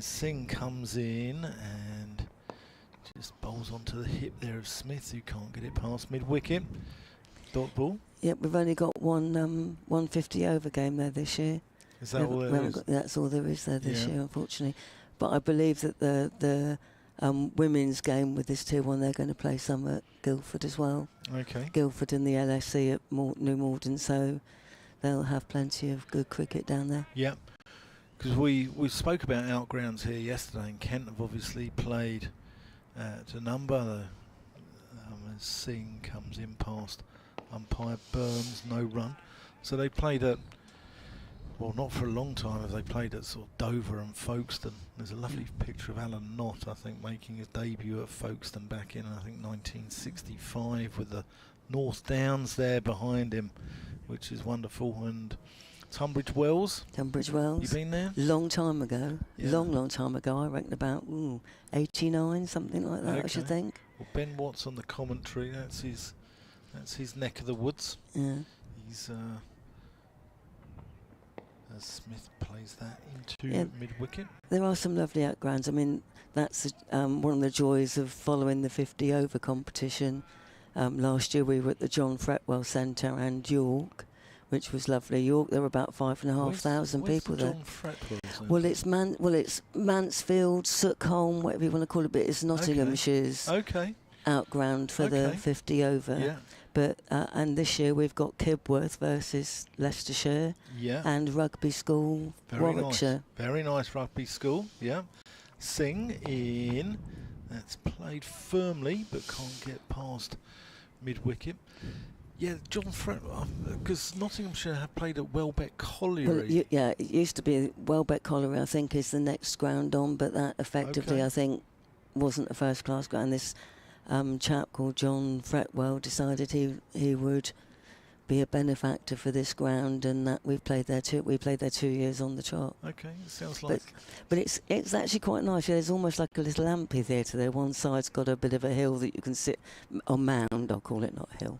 Singh comes in and just bowls onto the hip there of Smith, who can't get it past mid-wicket. Dot ball. Yep, we've only got one 150 over game there this year. Is that all there is? That's all there is there this year, unfortunately. But I believe that the women's game with this 2-1, they're going to play some at Guildford as well. Okay. Guildford and the LSE at New Malden, so they'll have plenty of good cricket down there. Yep. Because we spoke about outgrounds here yesterday, and Kent have obviously played at a number. As Singh comes in past umpire Burns, no run. So they played at, well, not for a long time, as they played at sort of Dover and Folkestone. There's a lovely picture of Alan Knott, I think, making his debut at Folkestone back in, I think, 1965, with the North Downs there behind him, which is wonderful. And Tunbridge Wells. Tunbridge Wells. You been there? Long time ago. Yeah. Long time ago. I reckon about 89, something like that, I should think. Well, Ben Watts on the commentary. That's his neck of the woods. Yeah. He's as Smith plays that into mid-wicket. There are some lovely outgrounds. I mean, that's one of the joys of following the 50 over competition. Last year we were at the John Fretwell Centre and York, which was lovely. York, there were about 5,500 people there. John Fretwell? Well, it's Mansfield, Sookholm, whatever you want to call it, but it's Nottinghamshire's outground for the 50 over. Yeah. But and this year we've got Kibworth versus Leicestershire, and Rugby School, Warwickshire. Nice. Very nice Rugby School. Yeah. Singh in. That's played firmly, but can't get past mid-wicket. Yeah, John Fretwell, because Nottinghamshire have played at Welbeck Colliery. Well, it used to be Welbeck Colliery, I think, is the next ground on, but that effectively, I think, wasn't a first-class ground. This chap called John Fretwell decided he would be a benefactor for this ground, and that we played there 2 years on the trot. Okay, it sounds like. But it's actually quite nice. There's almost like a little amphitheatre there. One side's got a bit of a hill that you can sit on, mound, I'll call it, not hill.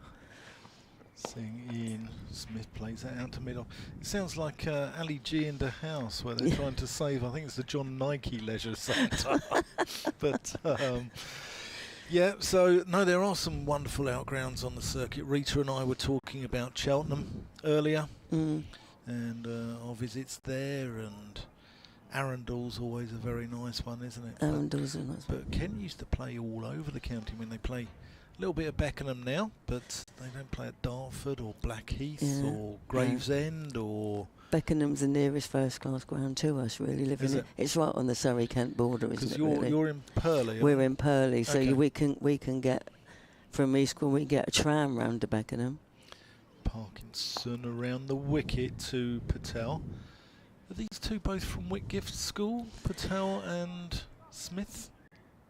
Singh in. Smith plays that out to middle. It sounds like Ali G in the house, where they're trying to save, I think it's the John Nike Leisure Centre. But yeah, so no, there are some wonderful outgrounds on the circuit. Rita and I were talking about Cheltenham earlier, and our visits there, and Arundel's always a very nice one, isn't it? Arundel's a nice one. But Kent used to play all over the county. When they play a little bit of Beckenham now, but they don't play at Dartford or Blackheath or Gravesend or... Beckenham's the nearest first-class ground to us, really, living it? It's right on the Surrey-Kent border, isn't it, really? You're in Purley. We're in Purley, so we can get, from Eastbourne, we can get a tram round to Beckenham. Parkinson around the wicket to Patel. Are these two both from Whitgift School, Patel and Smith?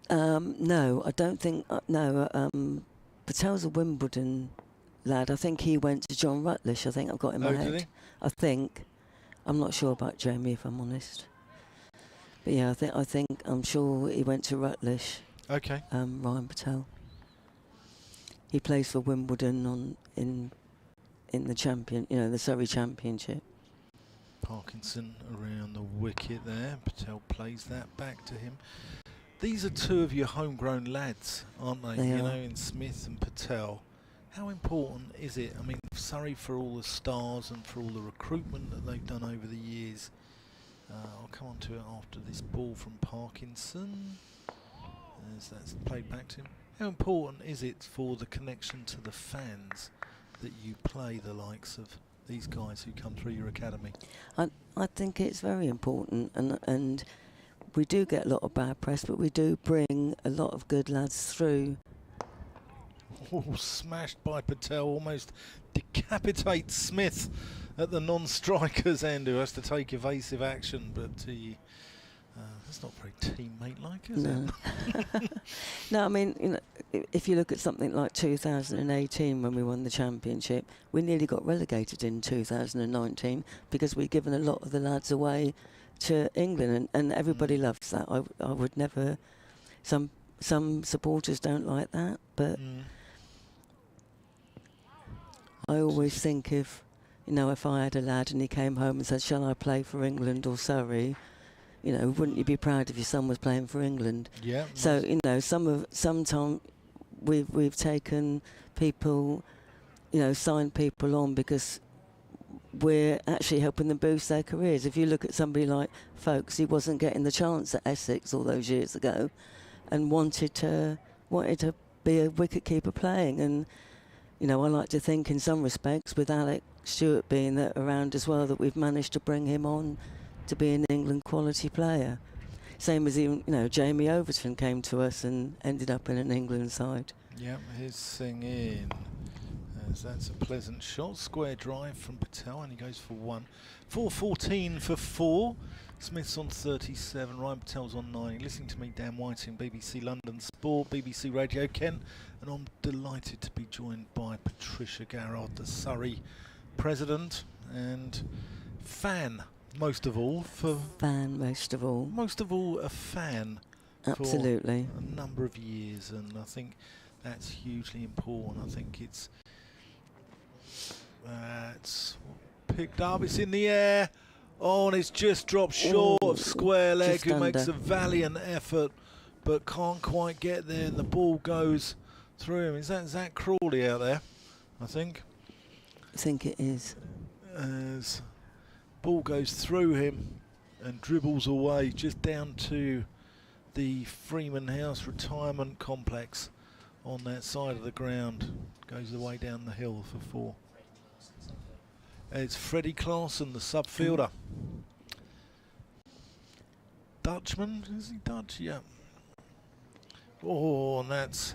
No, I don't think. Patel's a Wimbledon lad. I think he went to John Rutlish. I think I've got in my head. Did he? I think. I'm not sure about Jamie, if I'm honest. But yeah, I'm sure he went to Rutlish. Okay. Ryan Patel. He plays for Wimbledon in the the Surrey Championship. Parkinson around the wicket there. Patel plays that back to him. These are two of your homegrown lads, aren't they? They are. In Smith and Patel. How important is it? I mean, Surrey, for all the stars and for all the recruitment that they've done over the years. I'll come on to it after this ball from Parkinson, as that's played back to him. How important is it for the connection to the fans that you play the likes of these guys who come through your academy? I think it's very important, and we do get a lot of bad press, but we do bring a lot of good lads through. Oh, smashed by Patel, almost decapitates Smith at the non-striker's end, who has to take evasive action, but that's not very teammate-like, is it? No, I mean, if you look at something like 2018 when we won the championship, we nearly got relegated in 2019 because we'd given a lot of the lads away to England, and everybody loves that. I would never. Some supporters don't like that, but I always think if I had a lad and he came home and said, "Shall I play for England or Surrey?" you know, wouldn't you be proud if your son was playing for England? Yeah. So, you know, sometimes we've taken people, you know, signed people on because we're actually helping them boost their careers. If you look at somebody like Folkes, he wasn't getting the chance at Essex all those years ago, and wanted to be a wicketkeeper playing. And you know, I like to think in some respects, with Alex Stewart being around as well, that we've managed to bring him on to be an England quality player. Same as even, you know, Jamie Overton came to us and ended up in an England side. Yep, his thing in. As that's a pleasant shot. Square drive from Patel, and he goes for 1. 4:14 for 4. Smith's on 37. Ryan Patel's on 9. You're listening to me, Dan Whiting, BBC London Sport, BBC Radio Kent, and I'm delighted to be joined by Patricia Garrard, the Surrey president and fan, most of all. Most of all, a fan. Absolutely. For a number of years, and I think that's hugely important. I think it's picked up, it's in the air, and it's just dropped short of square leg, who makes a valiant effort but can't quite get there, and the ball goes through him. Is that Zach Crawley out there? I think it is. As ball goes through him and dribbles away just down to the Freeman House retirement complex on that side of the ground, goes the way down the hill for 4. It's Freddie Claassen, the sub-fielder. Dutchman, is he Dutch? Yeah. Oh, and that's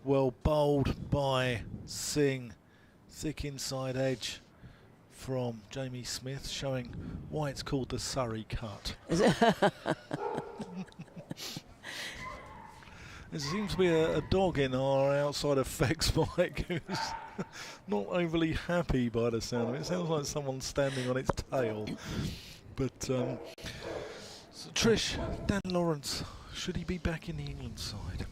well bowled by Singh. Thick inside edge from Jamie Smith, showing why it's called the Surrey cut. There seems to be a dog in our outside effects mic who's not overly happy by the sound of it. It sounds like someone's standing on its tail. But so Trish, Dan Lawrence, should he be back in the England side?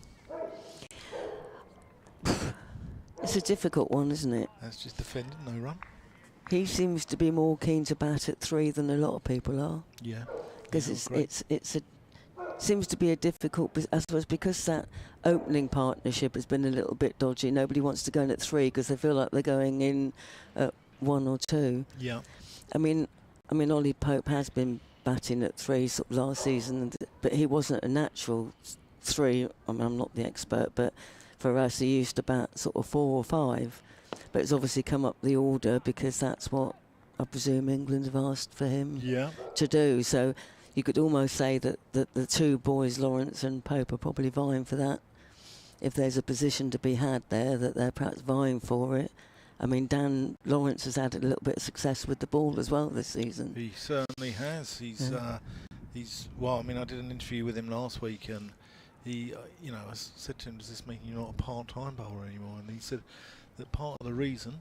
It's a difficult one, isn't it? That's just defended, no run. He seems to be more keen to bat at 3 than a lot of people are. Yeah. Because seems to be a difficult, I suppose, because that opening partnership has been a little bit dodgy. Nobody wants to go in at 3 because they feel like they're going in at 1 or 2. Yeah. I mean, Ollie Pope has been batting at 3 sort of last season, but he wasn't a natural 3. I mean, I'm not the expert, but for us, he used to bat sort of 4 or 5. But it's obviously come up the order because that's what I presume England have asked for him to do. So you could almost say that the 2 boys, Lawrence and Pope, are probably vying for that. If there's a position to be had there, that they're perhaps vying for it. I mean, Dan Lawrence has had a little bit of success with the ball as well this season. He certainly has. He's well, I mean, I did an interview with him last week, and he, you know, I said to him, does this mean you're not a part-time bowler anymore? And he said that part of the reason,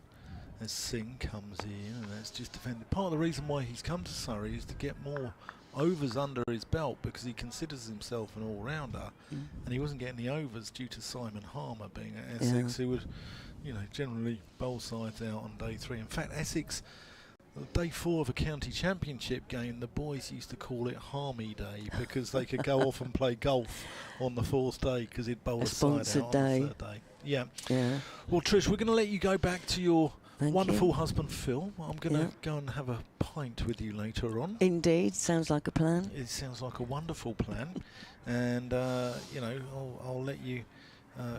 as Singh comes in, and that's just defended, part of the reason why he's come to Surrey is to get more overs under his belt, because he considers himself an all-rounder, and he wasn't getting the overs due to Simon Harmer being at Essex, who would, you know, generally bowl sides out on day 3. In fact, Essex, day 4 of a county championship game, the boys used to call it Harmy Day, because they could go off and play golf on the 4th day because he'd bowl a side out on the 3rd day. Yeah. Well, Trish, we're going to let you go back to your wonderful husband Phil. I'm going to go and have a pint with you later on. Indeed, sounds like a plan. It sounds like a wonderful plan, and you know, I'll let you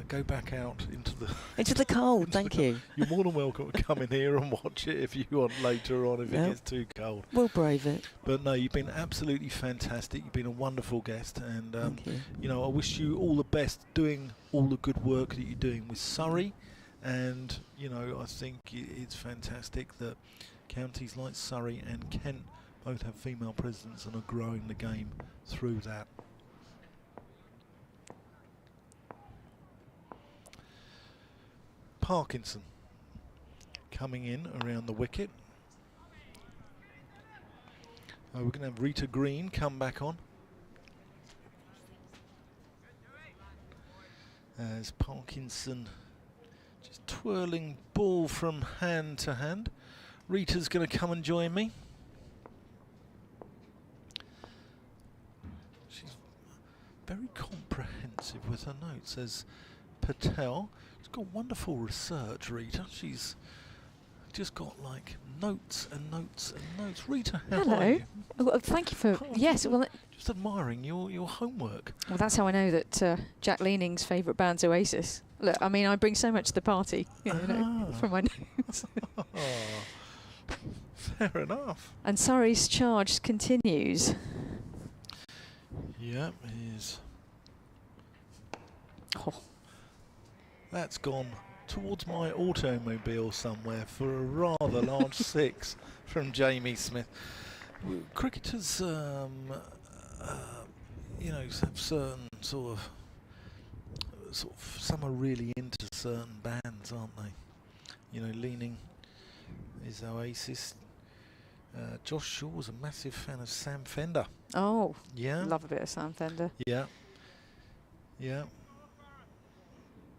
go back out into the cold. Thank you. You're more than welcome to come in here and watch it if you want later on, if it gets too cold. We'll brave it. But no, you've been absolutely fantastic. You've been a wonderful guest, and you know, I wish you all the best doing all the good work that you're doing with Surrey. And you know, I think it's fantastic that counties like Surrey and Kent both have female presidents and are growing the game through that. Parkinson coming in around the wicket. We're going to have Rita Green come back on as Parkinson just twirling ball from hand to hand. Rita's going to come and join me. very comprehensive with her notes, says Patel. She's got wonderful research, Rita. She's just got like notes and notes and notes. Rita, how Hello. are you? Well, thank you for yes. Well, just admiring your homework. Well, that's how I know that Jack Leaning's favourite band's Oasis. Look, I mean, I bring so much to the party, you know, from my notes. Fair enough. And Surrey's charge continues. Yeah, it is. Oh. That's gone towards my automobile somewhere for a rather large 6 from Jamie Smith. Cricketers, you know, have certain sort of, some are really into certain bands, aren't they? You know, Leaning is Oasis. Josh Shaw was a massive fan of Sam Fender. Oh, yeah, love a bit of Sam Fender. Yeah, yeah.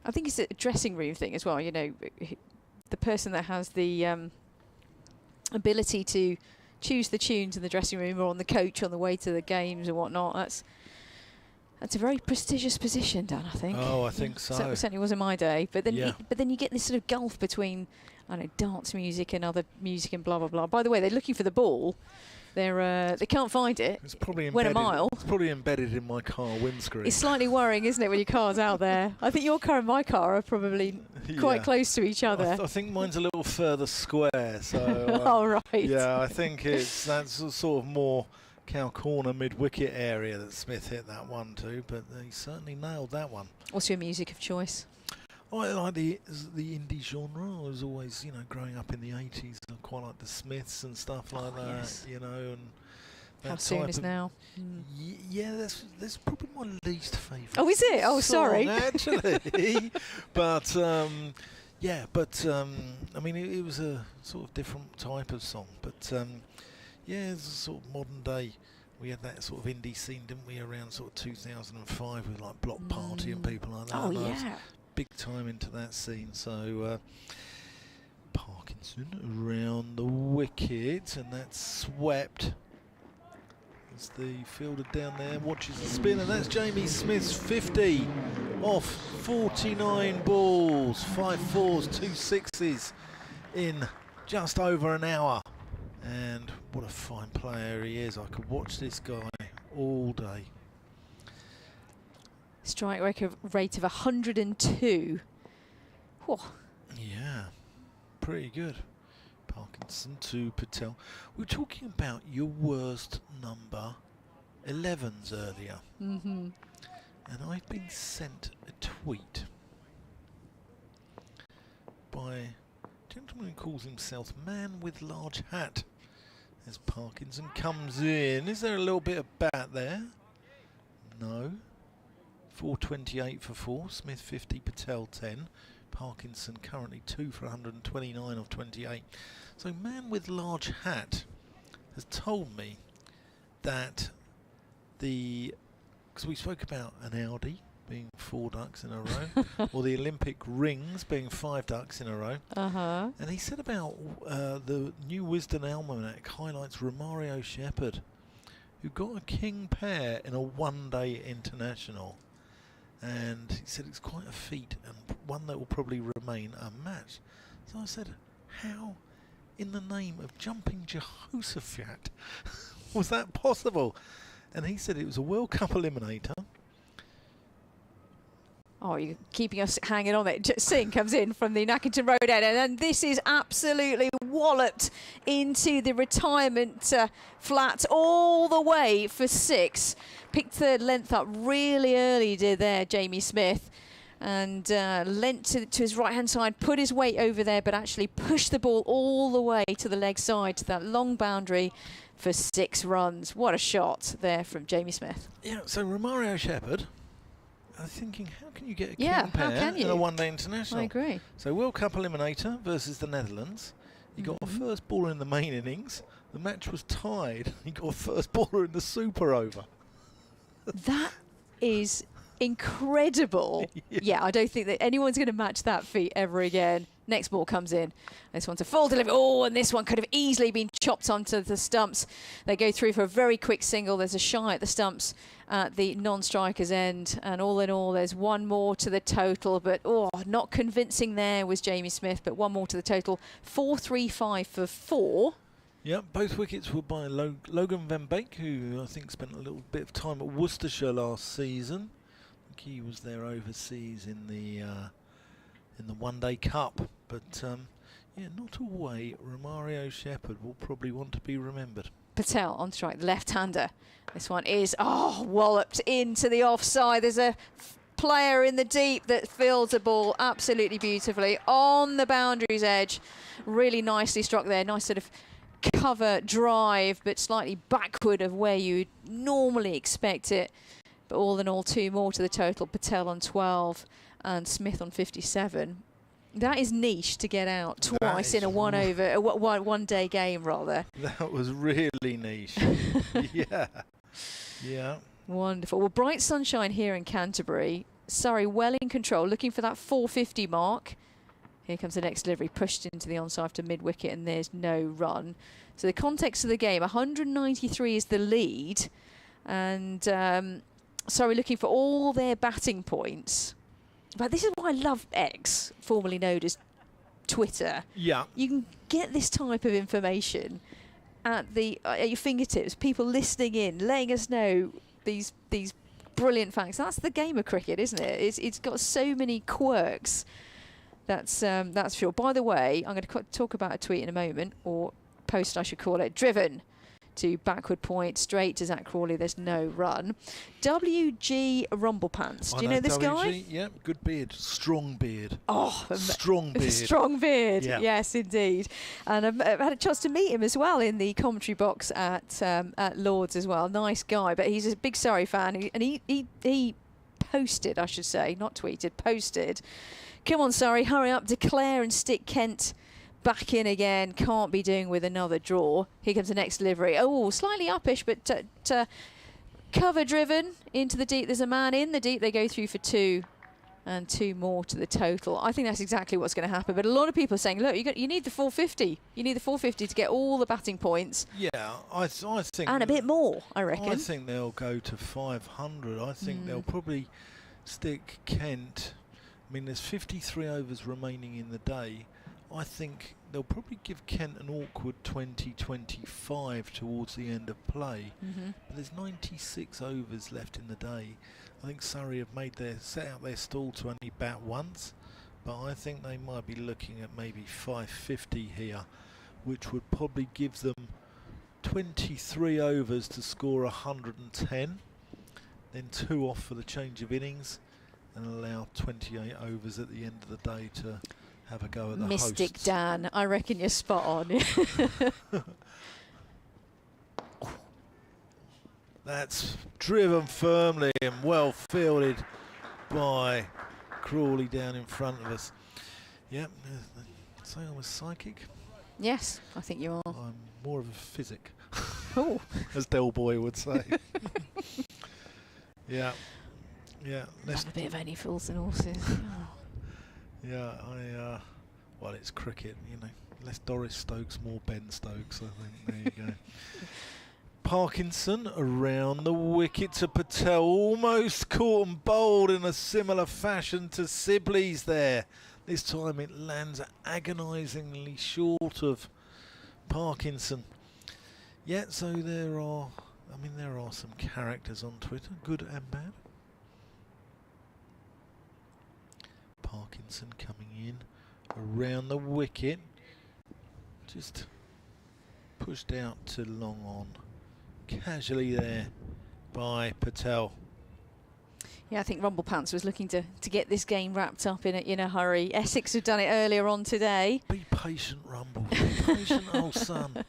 I think it's a dressing room thing as well. You know, the person that has the ability to choose the tunes in the dressing room or on the coach on the way to the games and whatnot. That's a very prestigious position, Dan, I think. Oh, I think so. So it certainly was in my day. But then, but then you get this sort of gulf between, I don't know, dance music and other music and blah blah blah. By the way, they're looking for the ball. They can't find it. It's probably went a mile. It's probably embedded in my car windscreen. It's slightly worrying, isn't it, when your car's out there? I think your car and my car are probably quite close to each other. I think mine's a little further square. So. Oh right. Yeah, I think that's a sort of more cow corner mid-wicket area that Smith hit that one to, but he certainly nailed that one. What's your music of choice? I like the indie genre. I was always, you know, growing up in the 80s, I quite like the Smiths and stuff like that, yes. you know. And How Soon Is Now. Yeah, that's probably my least favourite. Oh, is it? Oh, sorry. Actually, but yeah, but I mean, it was a sort of different type of song, but yeah, it's a sort of modern day. We had that sort of indie scene, didn't we, around sort of 2005 with like Block Party and people like that. Oh, and yeah. Big time into that scene. So Parkinson around the wicket, and that's swept. As the fielder down there watches the spin, and that's Jamie Smith's 50 off 49 balls, 5 4s, 2 6s in just over an hour. And what a fine player he is. I could watch this guy all day. Strike rate of 102. Whoa. Yeah, pretty good. Parkinson to Patel. We were talking about your worst number 11s earlier. Mm-hmm. And I've been sent a tweet by a gentleman who calls himself Man with Large Hat. As Parkinson comes in. Is there a little bit of bat there? No. 428 for 4. Smith 50, Patel 10. Parkinson currently 2 for 129 of 28. So Man with Large Hat has told me that because we spoke about an Audi being 4 ducks in a row, or the Olympic rings being 5 ducks in a row. Uh-huh. And he said about the new Wisden Almanac highlights Romario Shepherd, who got a king pair in a one-day international. And he said it's quite a feat, and one that will probably remain unmatched. So I said, how in the name of jumping Jehoshaphat was that possible? And he said it was a World Cup eliminator. Oh, you're keeping us hanging on it. Singh comes in from the Nackington Road end, and this is absolutely walloped into the retirement flat all the way for 6. Picked the length up really early, did there, Jamie Smith. And lent to his right-hand side, put his weight over there, but actually pushed the ball all the way to the leg side, to that long boundary for 6 runs. What a shot there from Jamie Smith. Yeah, so Romario Shepherd, I was thinking, how can you get a king pair in a one-day international? I agree. So World Cup eliminator versus the Netherlands. He got a first baller in the main innings. The match was tied. He got a first baller in the super over. That is incredible. Yeah, I don't think that anyone's going to match that feat ever again. Next ball comes in. This one's a full delivery. Oh, and this one could have easily been chopped onto the stumps. They go through for a very quick single. There's a shy at the stumps at the non-striker's end. And all in all, there's one more to the total. But, oh, not convincing there was Jamie Smith. But one more to the total. 4-3-5 for 4. Yeah, both wickets were by Logan van Beek, who I think spent a little bit of time at Worcestershire last season. I think he was there overseas in the One Day Cup, but yeah, not away. Romario Shepherd will probably want to be remembered. Patel on strike, the left-hander. This one is walloped into the offside. There's a player in the deep that fields a ball absolutely beautifully on the boundary's edge. Really nicely struck there. Nice sort of cover drive, but slightly backward of where you'd normally expect it. But all in all, 2 more to the total. Patel on 12 and Smith on 57. That is niche to get out twice in a one day game rather. That was really niche. Yeah. Yeah. Wonderful. Well, bright sunshine here in Canterbury. Surrey well in control, looking for that 450 mark. Here comes the next delivery, pushed into the onside to mid-wicket, and there's no run. So the context of the game, 193 is the lead. And Surrey looking for all their batting points. But this is why I love X, formerly known as Twitter. Yeah. You can get this type of information at your fingertips. People listening in, letting us know these brilliant facts. That's the game of cricket, isn't it? It's got so many quirks. That's sure. By the way, I'm going to talk about a tweet in a moment, or post I should call it. Driven to backward point, straight to Zach Crawley. There's no run. WG Rumblepants. Do you know this guy? Yeah, good beard. Strong beard. Oh, strong beard. Strong beard. Yeah. Yes, indeed. And I've had a chance to meet him as well in the commentary box at Lord's as well. Nice guy, but he's a big Surrey fan. And he posted, I should say, not tweeted, posted. Come on, Surrey, hurry up, declare and stick Kent back in again. Can't be doing with another draw. Here comes the next delivery. Oh, slightly uppish, but cover driven into the deep. There's a man in the deep. They go through for 2 and 2 more to the total. I think that's exactly what's going to happen. But a lot of people are saying, look, you need the 450. You need the 450 to get all the batting points. Yeah, I think... And a bit more, I reckon. I think they'll go to 500. I think they'll probably stick Kent... I mean, there's 53 overs remaining in the day. I think they'll probably give Kent an awkward 20-25 towards the end of play. But there's 96 overs left in the day. I think Surrey have set out their stall to only bat once, but I think they might be looking at maybe 550 here, which would probably give them 23 overs to score 110, then 2 off for the change of innings, and allow 28 overs at the end of the day to have a go at the Mystic hosts. Dan, I reckon you're spot on. That's driven firmly and well fielded by Crawley down in front of us. Yep, say I was psychic. Yes, I think you are. I'm more of a physic, Oh. as Del Boy would say. Yeah. Yeah, Have a bit of any fools and horses. Yeah, well, it's cricket, you know. Less Doris Stokes, more Ben Stokes, I think. There you go. Parkinson around the wicket to Patel, almost caught and bowled in a similar fashion to Sibley's there. This time it lands agonisingly short of Parkinson. Yeah, so there are some characters on Twitter, good and bad. Parkinson coming in around the wicket, just pushed out to long on, casually there by Patel. Yeah, I think Rumblepants was looking to get this game wrapped up in a hurry. Essex have done it earlier on today. Be patient, Rumble. Be patient, old son.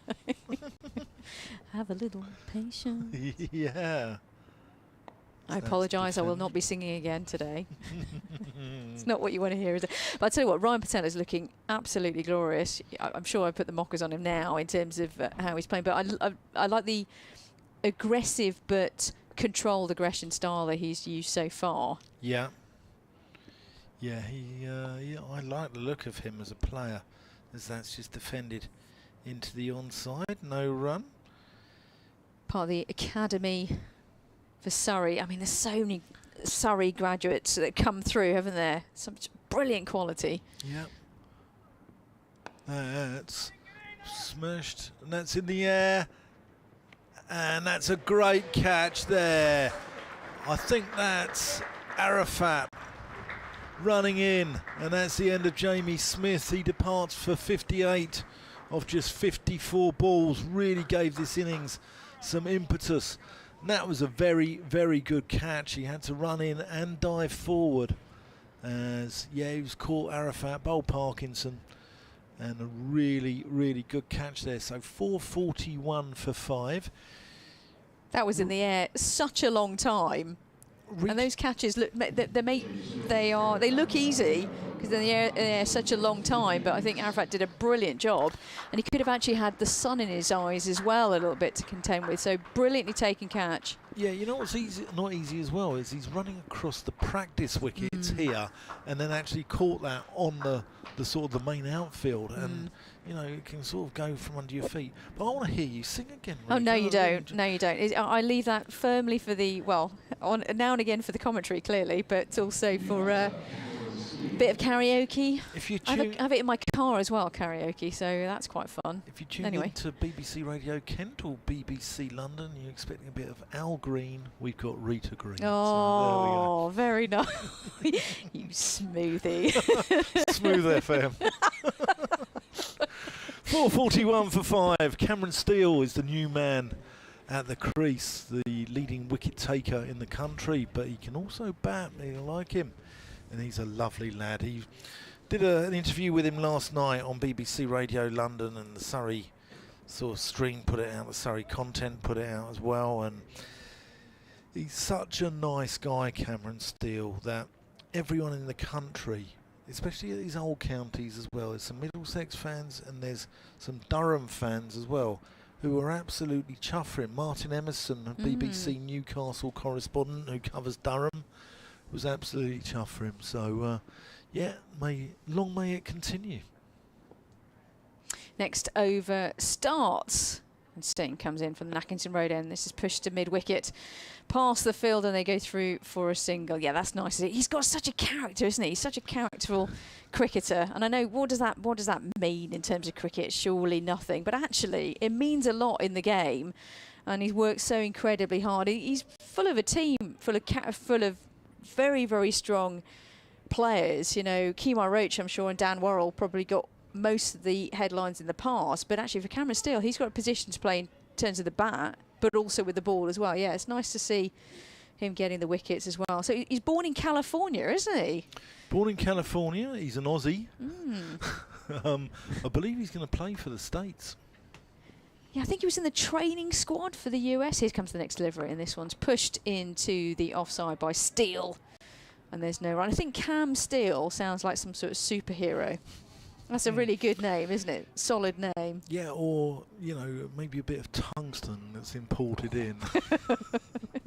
Have a little patience. Yeah. I apologise, I will not be singing again today. It's not what you want to hear, is it? But I tell you what, Ryan Patel is looking absolutely glorious. I'm sure I put the mockers on him now in terms of how he's playing. But I like the aggressive but controlled aggression style that he's used so far. Yeah. Yeah, I like the look of him as a player, as that's just defended into the onside. No run. Part of the academy for Surrey. I mean, there's so many Surrey graduates that come through, haven't there? Some brilliant quality. Yep. That's smashed, and that's in the air. And that's a great catch there. I think that's Arafat running in, and that's the end of Jamie Smith. He departs for 58 of just 54 balls. Really gave this innings some impetus. And that was a very, very good catch. He had to run in and dive forward. As he was caught Arafat, bowled Parkinson, and a really, really good catch there. So 441 for 5. That was in the air such a long time. And those catches look, they look easy because they're in the air such a long time. But I think Arafat did a brilliant job, and he could have actually had the sun in his eyes as well a little bit to contend with. So brilliantly taken catch. Yeah, you know what's easy, not easy as well, is he's running across the practice wickets here, and then actually caught that on the sort of the main outfield, and you know, it can sort of go from under your feet. But I want to hear you sing again. Oh, no, you don't. No, you don't. I leave that firmly for the, well, now and again for the commentary, clearly, but also for a bit of karaoke. If you I have it in my car as well, karaoke, so that's quite fun. If you tune in to BBC Radio Kent or BBC London, you're expecting a bit of Al Green. We've got Rita Green. Oh, so very nice. You smoothie. Smooth FM. 441 for 5. Cameron Steele is the new man at the crease, the leading wicket taker in the country, but he can also bat. You like him, and he's a lovely lad. He did an interview with him last night on BBC Radio London, and the Surrey sort of stream put it out, the Surrey content put it out as well, and he's such a nice guy, Cameron Steele, that everyone in the country, especially at these old counties as well, there's some Middlesex fans and there's some Durham fans as well, who are absolutely chuffed for him. Martin Emerson, a BBC Newcastle correspondent who covers Durham, was absolutely chuffed for him. So, yeah, long may it continue. Next over starts, and Stain comes in from the Nackington Road end. This is pushed to mid-wicket, past the field, and they go through for a single. Yeah, that's nice. He's got such a character, isn't he? He's such a characterful cricketer. And I know, what does that mean in terms of cricket? Surely nothing. But actually, it means a lot in the game. And he's worked so incredibly hard. He's full of a team, full of very, very strong players. You know, Kemar Roach, I'm sure, and Dan Worrell probably got most of the headlines in the past. But actually, for Cameron Steele, he's got a position to play in terms of the bat, but also with the ball as well. Yeah, it's nice to see him getting the wickets as well. So he's born in California, isn't he? Born in California. He's an Aussie. I believe he's going to play for the States. Yeah, I think he was in the training squad for the US. Here comes the next delivery, and this one's pushed into the offside by Steele. And there's no run. I think Cam Steele sounds like some sort of superhero. That's a really good name, isn't it? Solid name. Yeah, or, you know, maybe a bit of tungsten that's imported in.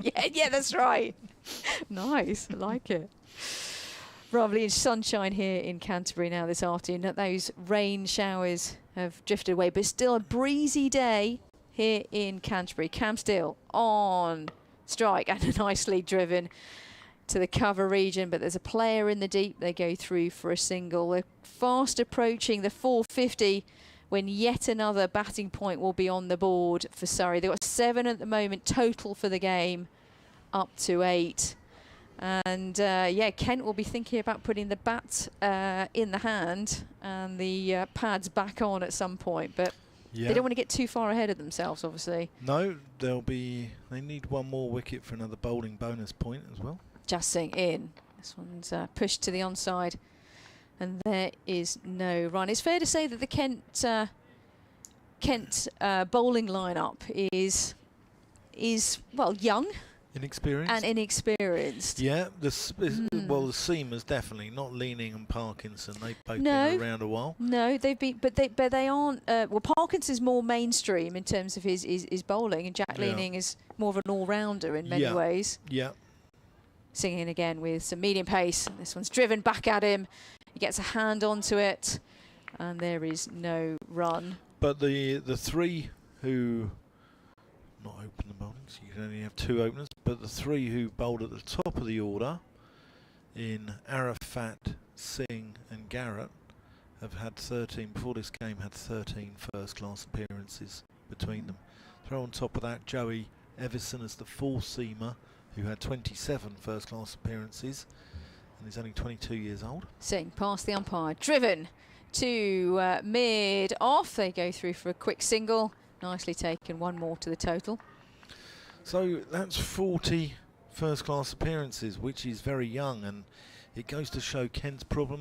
yeah, that's right. Nice, I like it. Lovely sunshine here in Canterbury now this afternoon. Those rain showers have drifted away, but still a breezy day here in Canterbury. Cam Steele on strike and nicely driven to the cover region, but there's a player in the deep. They go through for a single. They're fast approaching the 450 when yet another batting point will be on the board for Surrey. They've got 7 at the moment total for the game, up to 8. And yeah, Kent will be thinking about putting the bat in the hand and the pads back on at some point, but they don't want to get too far ahead of themselves, obviously. No, they need one more wicket for another bowling bonus point as well. Justing in. This one's pushed to the onside, and there is no run. It's fair to say that the Kent bowling lineup is well, young, inexperienced. Yeah, the seamers definitely not Leaning and Parkinson. They've both been around a while. No, they've been, but they aren't. Well, Parkinson's more mainstream in terms of his bowling, and Jack Leaning is more of an all-rounder in many ways. Yeah. Singing again with some medium pace. This one's driven back at him. He gets a hand onto it, and there is no run. But the three who not open the bowling, so you can only have 2 openers, but the 3 who bowled at the top of the order in Arafat, Singh and Garrett have had 13, before this game, had 13 first-class appearances between them. Throw on top of that Joey Everson as the 4-seamer, who had 27 first-class appearances, and he's only 22 years old. Singh past the umpire, driven to mid-off. They go through for a quick single. Nicely taken, 1 more to the total. So that's 40 first-class appearances, which is very young, and it goes to show Kent's problem.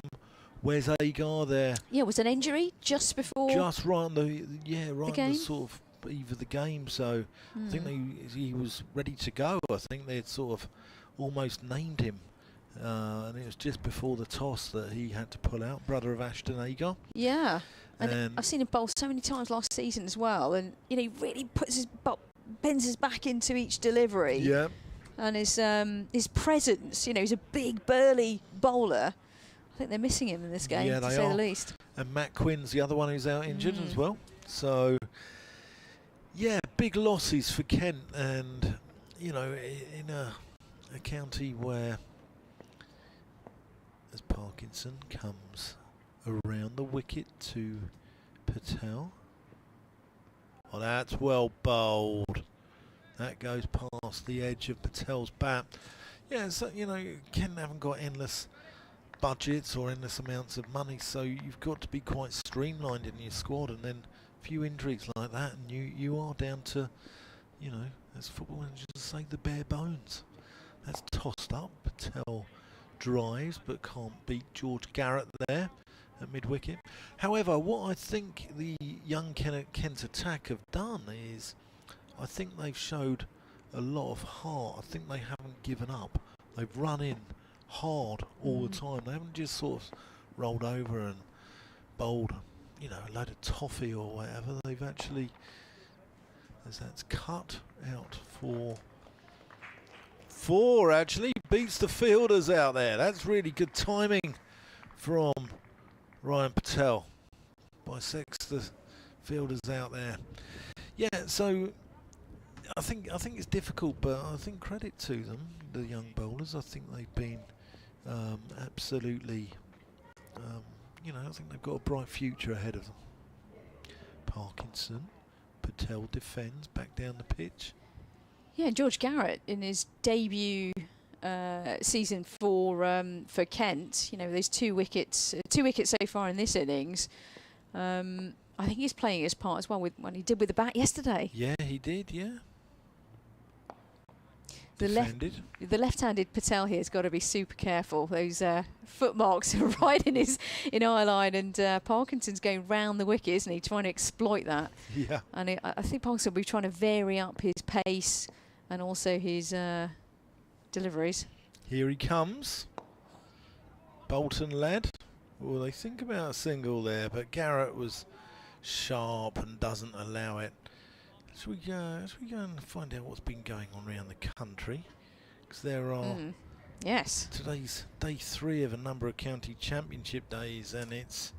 Where's Agar there? Yeah, was an injury just before. Just right on the game? On the sort of eve of the game. So I think he was ready to go. I think they had sort of almost named him, and it was just before the toss that he had to pull out. Brother of Ashton Agar. Yeah. And I've seen him bowl so many times last season as well, and he really bends his back into each delivery. Yeah. And his presence, he's a big burly bowler. I think they're missing him in this game, to say the least. And Matt Quinn's the other one who's out injured as well. So yeah, big losses for Kent, and in a county where, as Parkinson comes around the wicket to Patel. Oh, that's well bowled. That goes past the edge of Patel's bat. Yeah, so, Kent haven't got endless budgets or endless amounts of money, so you've got to be quite streamlined in your squad, and then a few injuries like that, and you are down to, as football managers say, the bare bones. That's tossed up. Patel drives, but can't beat George Garrett there at mid-wicket. However, what I think the young Kent attack have done is, I think they've showed a lot of heart. I think they haven't given up. They've run in hard all the time. They haven't just sort of rolled over and bowled, a load of toffee or whatever. They've actually, as that's cut out for 4, actually beats the fielders out there. That's really good timing from Ryan Patel. Bisects the fielders out there. Yeah, so I think it's difficult, but I think credit to them, the young bowlers. I think they've been absolutely, I think they've got a bright future ahead of them. Parkinson, Patel defends back down the pitch. Yeah, George Garrett in his debut season for Kent, those 2 wickets so far in this innings. I think he's playing his part as well with what he did with the bat yesterday. Yeah, he did. Yeah. The left-handed Patel here has got to be super careful. Those foot marks are right in eye line, and Parkinson's going round the wicket, isn't he, trying to exploit that? Yeah. And I think Parkinson will be trying to vary up his pace and also his deliveries. Here he comes. Bolton led. Well, they think about a single there, but Garrett was sharp and doesn't allow it. Should we go and find out what's been going on around the country? Because there are yes. Today's day 3 of a number of county championship days, and it's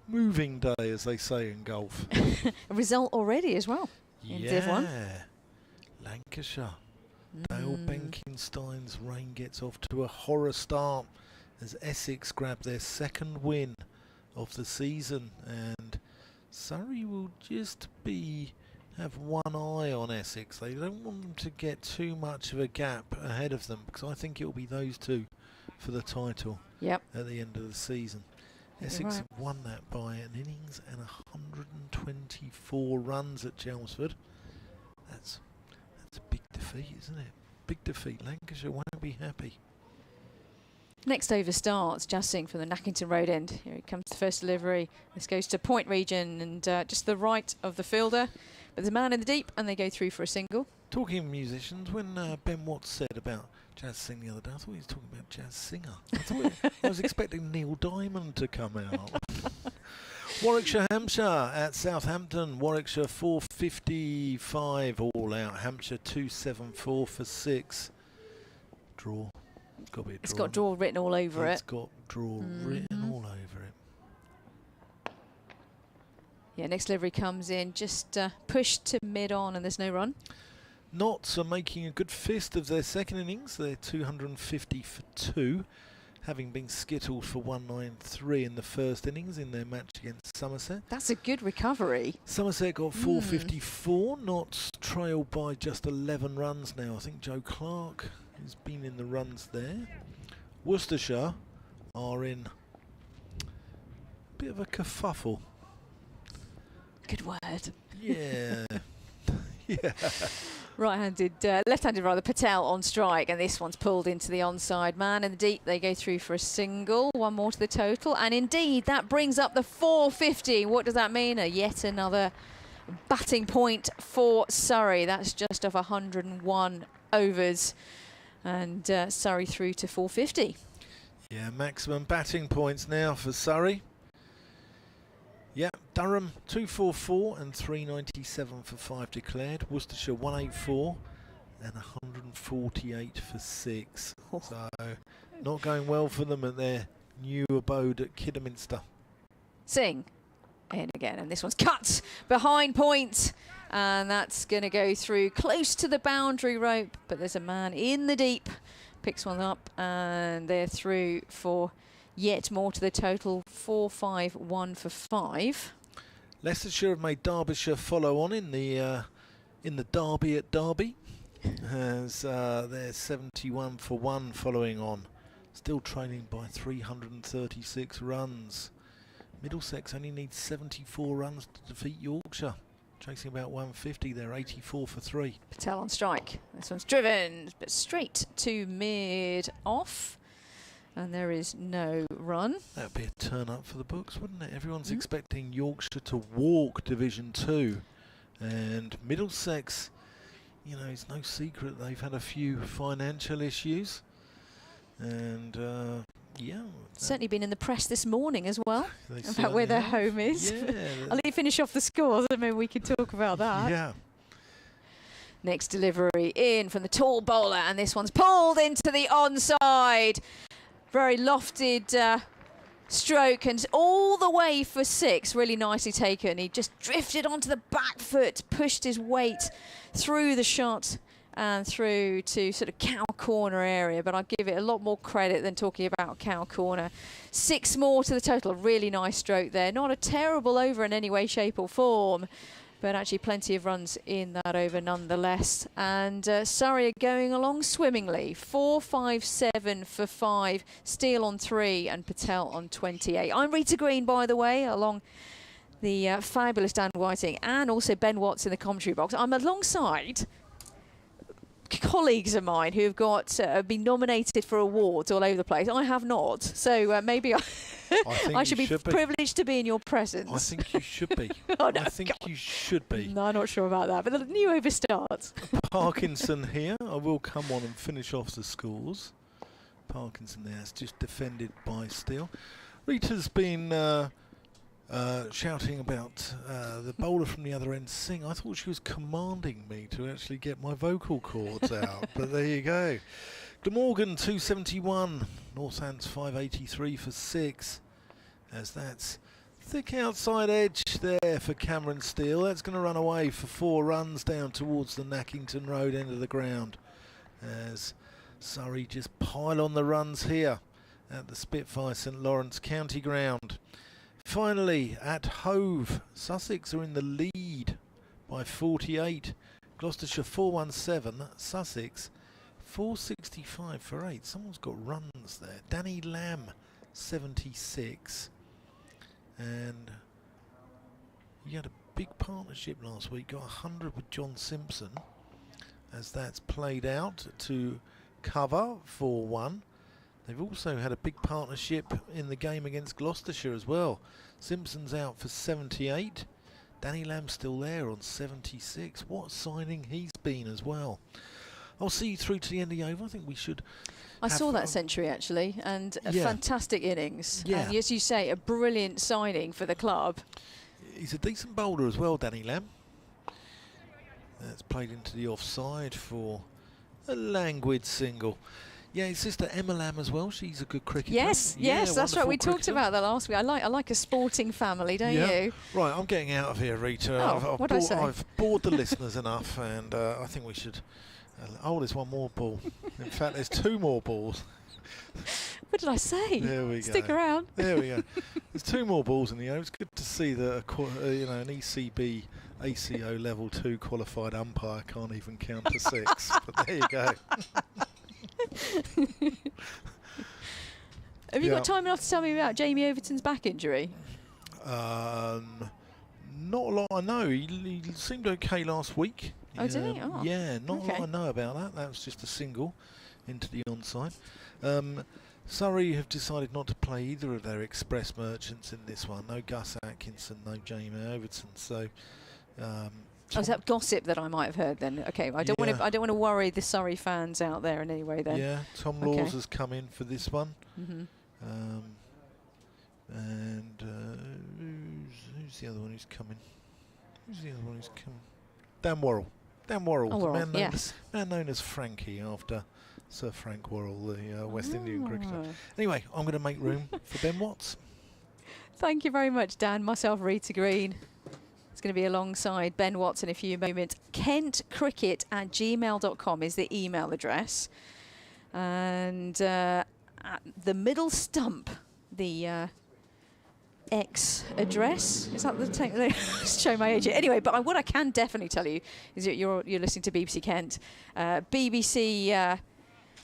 moving day, as they say in golf. A result already as well. In Div 1. Lancashire. Dale Benkenstein's reign gets off to a horror start as Essex grab their 2nd win of the season, and Surrey will just have one eye on Essex. They don't want them to get too much of a gap ahead of them, because I think it will be those 2 for the title at the end of the season. Essex have won that by an innings and 124 runs at Chelmsford. That's a big defeat, isn't it? Big defeat. Lancashire won't be happy. Next over starts Jazz Singh from the Nackington Road end. Here it comes, the first delivery. This goes to point region and just the right of the fielder. But there's a man in the deep, and they go through for a single. Talking of musicians, when Ben Watts said about Jazz Singh the other day, I thought he was talking about Jazz Singer. I was expecting Neil Diamond to come out. Warwickshire, Hampshire at Southampton. Warwickshire 455 all out. Hampshire 274 for 6. draw. It's got to be a draw. It's got draw written all over it. It's got draw written all over it. Yeah, next delivery comes in, just pushed to mid-on, and there's no run. Notts are making a good fist of their second innings. They're 250 for 2, having been skittled for 193 in the first innings in their match against Somerset. That's a good recovery. Somerset got 454. Notts trailed by just 11 runs now. I think Joe Clark has been in the runs there. Worcestershire are in a bit of a kerfuffle. Good word. Yeah. Yeah. Right-handed, left-handed rather, Patel on strike, and this one's pulled into the onside man in the deep. They go through for a single, one more to the total, and indeed that brings up the 450. What does that mean? Yet another batting point for Surrey. That's just off 101 overs, and Surrey through to 450. Yeah, maximum batting points now for Surrey. Yeah, Durham 244 and 397 for 5 declared. Worcestershire 184 and 148 for 6. So not going well for them at their new abode at Kidderminster. Singh in again, and this one's cut behind point, and that's going to go through close to the boundary rope, but there's a man in the deep, picks one up, and they're through for yet more to the total, 4-5-1 for 5. Leicestershire have made Derbyshire follow on in the derby at Derby, as they're 71 for 1 following on, still trailing by 336 runs. Middlesex only needs 74 runs to defeat Yorkshire, chasing about 150. They're 84 for 3. Patel on strike. This one's driven, but straight to mid-off. And there is no run. That would be a turn up for the books, wouldn't it? Everyone's expecting Yorkshire to walk Division 2. And Middlesex, you know, it's no secret they've had a few financial issues. And, yeah. Certainly been in the press this morning as well, about where their home is. Yeah. I'll let you finish off the scores and maybe we can talk about that. Yeah. Next delivery in from the tall bowler, and this one's pulled into the onside. Very lofted stroke, and all the way for 6. Really nicely taken. He just drifted onto the back foot, pushed his weight through the shot and through to sort of cow corner area, but I'll give it a lot more credit than talking about cow corner. 6 more to the total. Really nice stroke there. Not a terrible over in any way, shape or form, but actually plenty of runs in that over nonetheless. And Surrey are going along swimmingly. 4-5-7 for 5, Steele on 3 and Patel on 28. I'm Rita Green, by the way, along the fabulous Dan Whiting and also Ben Watts in the commentary box. I'm alongside colleagues of mine who have got been nominated for awards all over the place. I have not, so maybe I should be privileged to be in your presence. I think you should be. Oh, no, I think you should be. No, I'm not sure about that, but the new over starts. Parkinson here. I will come on and finish off the scores. Parkinson there is just defended by Steele. Rita's been shouting about the bowler from the other end, Singh. I thought she was commanding me to actually get my vocal cords out, but there you go. Glamorgan 271, Northants 583 for 6, as that's thick outside edge there for Cameron Steele. That's going to run away for 4 runs down towards the Nackington Road end of the ground, as Surrey just pile on the runs here at the Spitfire St Lawrence County Ground. Finally, at Hove, Sussex are in the lead by 48. Gloucestershire 417, Sussex 465 for 8. Someone's got runs there. Danny Lamb 76. And he had a big partnership last week, got 100 with John Simpson, as that's played out to cover 4-1. They've also had a big partnership in the game against Gloucestershire as well. Simpson's out for 78. Danny Lamb's still there on 76. What a signing he's been as well. I'll see you through to the end of the over. I think we should. I saw that century actually, and a fantastic innings. Yeah. And as you say, a brilliant signing for the club. He's a decent bowler as well, Danny Lamb. That's played into the offside for a languid single. Yeah, his sister Emma Lamb as well. She's a good cricketer. Yes, yes, that's right. We talked about that last week. I like a sporting family, don't you? Right, I'm getting out of here, Rita. I've bored the listeners enough, and I think we should... there's one more ball. In fact, there's 2 more balls. What did I say? There we go. Stick around. There we go. There's 2 more balls in the air. It's good to see that an ECB ACO level 2 qualified umpire can't even count to 6. But there you go. Have you got time enough to tell me about Jamie Overton's back injury? Not a lot I know. He seemed okay last week. Oh, did he? Oh. Yeah, not a lot I know about that. That was just a single into the onside. Surrey have decided not to play either of their express merchants in this one. No Gus Atkinson, no Jamie Overton. So, is that gossip that I might have heard then? Okay, I don't want to worry the Surrey fans out there in any way then. Yeah, Tom Laws has come in for this one. And who's the other one who's coming? Dan Worrell. Dan Worrell, man known as Frankie after Sir Frank Worrell, the West Indian cricketer. Anyway, I'm going to make room for Ben Watts. Thank you very much, Dan. Myself, Rita Green. It's going to be alongside Ben Watts in a few moments. kentcricket@gmail.com is the email address. And at the middle stump, the X address. Is that the show my age? Anyway, but what I can definitely tell you is that you're listening to BBC Kent, BBC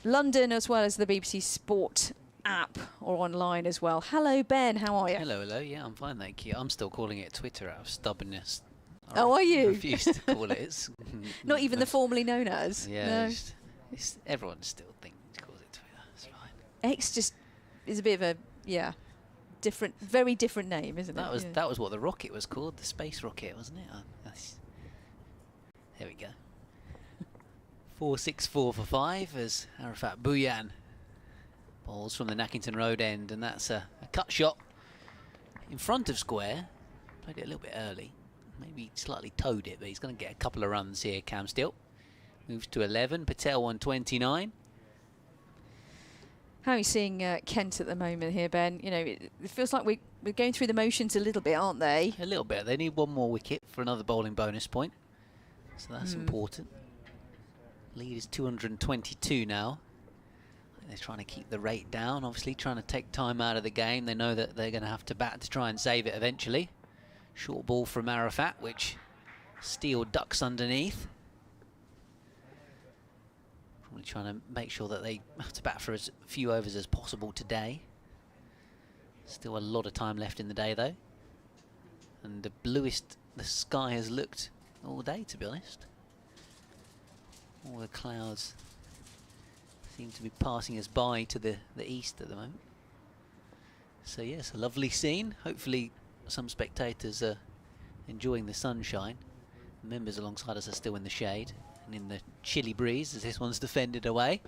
London, as well as the BBC Sport app or online as well. Hello, Ben. How are you? Hello. Yeah, I'm fine, thank you. I'm still calling it Twitter out of stubbornness. Are you? I refuse to call it. It's not even the formerly known as. Yeah, no. Everyone still calls it Twitter. It's fine. X just is a bit of a very different name, isn't it? That was what the rocket was called, the space rocket, wasn't it? There we go. 4-6-4 for 5 as Arafat Bhuyan bowls from the Nackington Road end, and that's a cut shot in front of square. Played it a little bit early, maybe slightly towed it, but he's going to get a couple of runs here. Cam Still moves to 11, Patel on 29. How are you seeing Kent at the moment here, Ben? You know, it feels like we're going through the motions a little bit, aren't they? A little bit. They need one more wicket for another bowling bonus point, so that's important. Lead is 222 now. They're trying to keep the rate down, obviously trying to take time out of the game. They know that they're going to have to bat to try and save it eventually. Short ball from Arafat, which Steele ducks underneath. Probably trying to make sure that they have to bat for as few overs as possible today. Still a lot of time left in the day though. And the bluest the sky has looked all day, to be honest. All the clouds seem to be passing us by to the east at the moment. So yes, a lovely scene. Hopefully some spectators are enjoying the sunshine. The members alongside us are still in the shade and in the chilly breeze as this one's defended away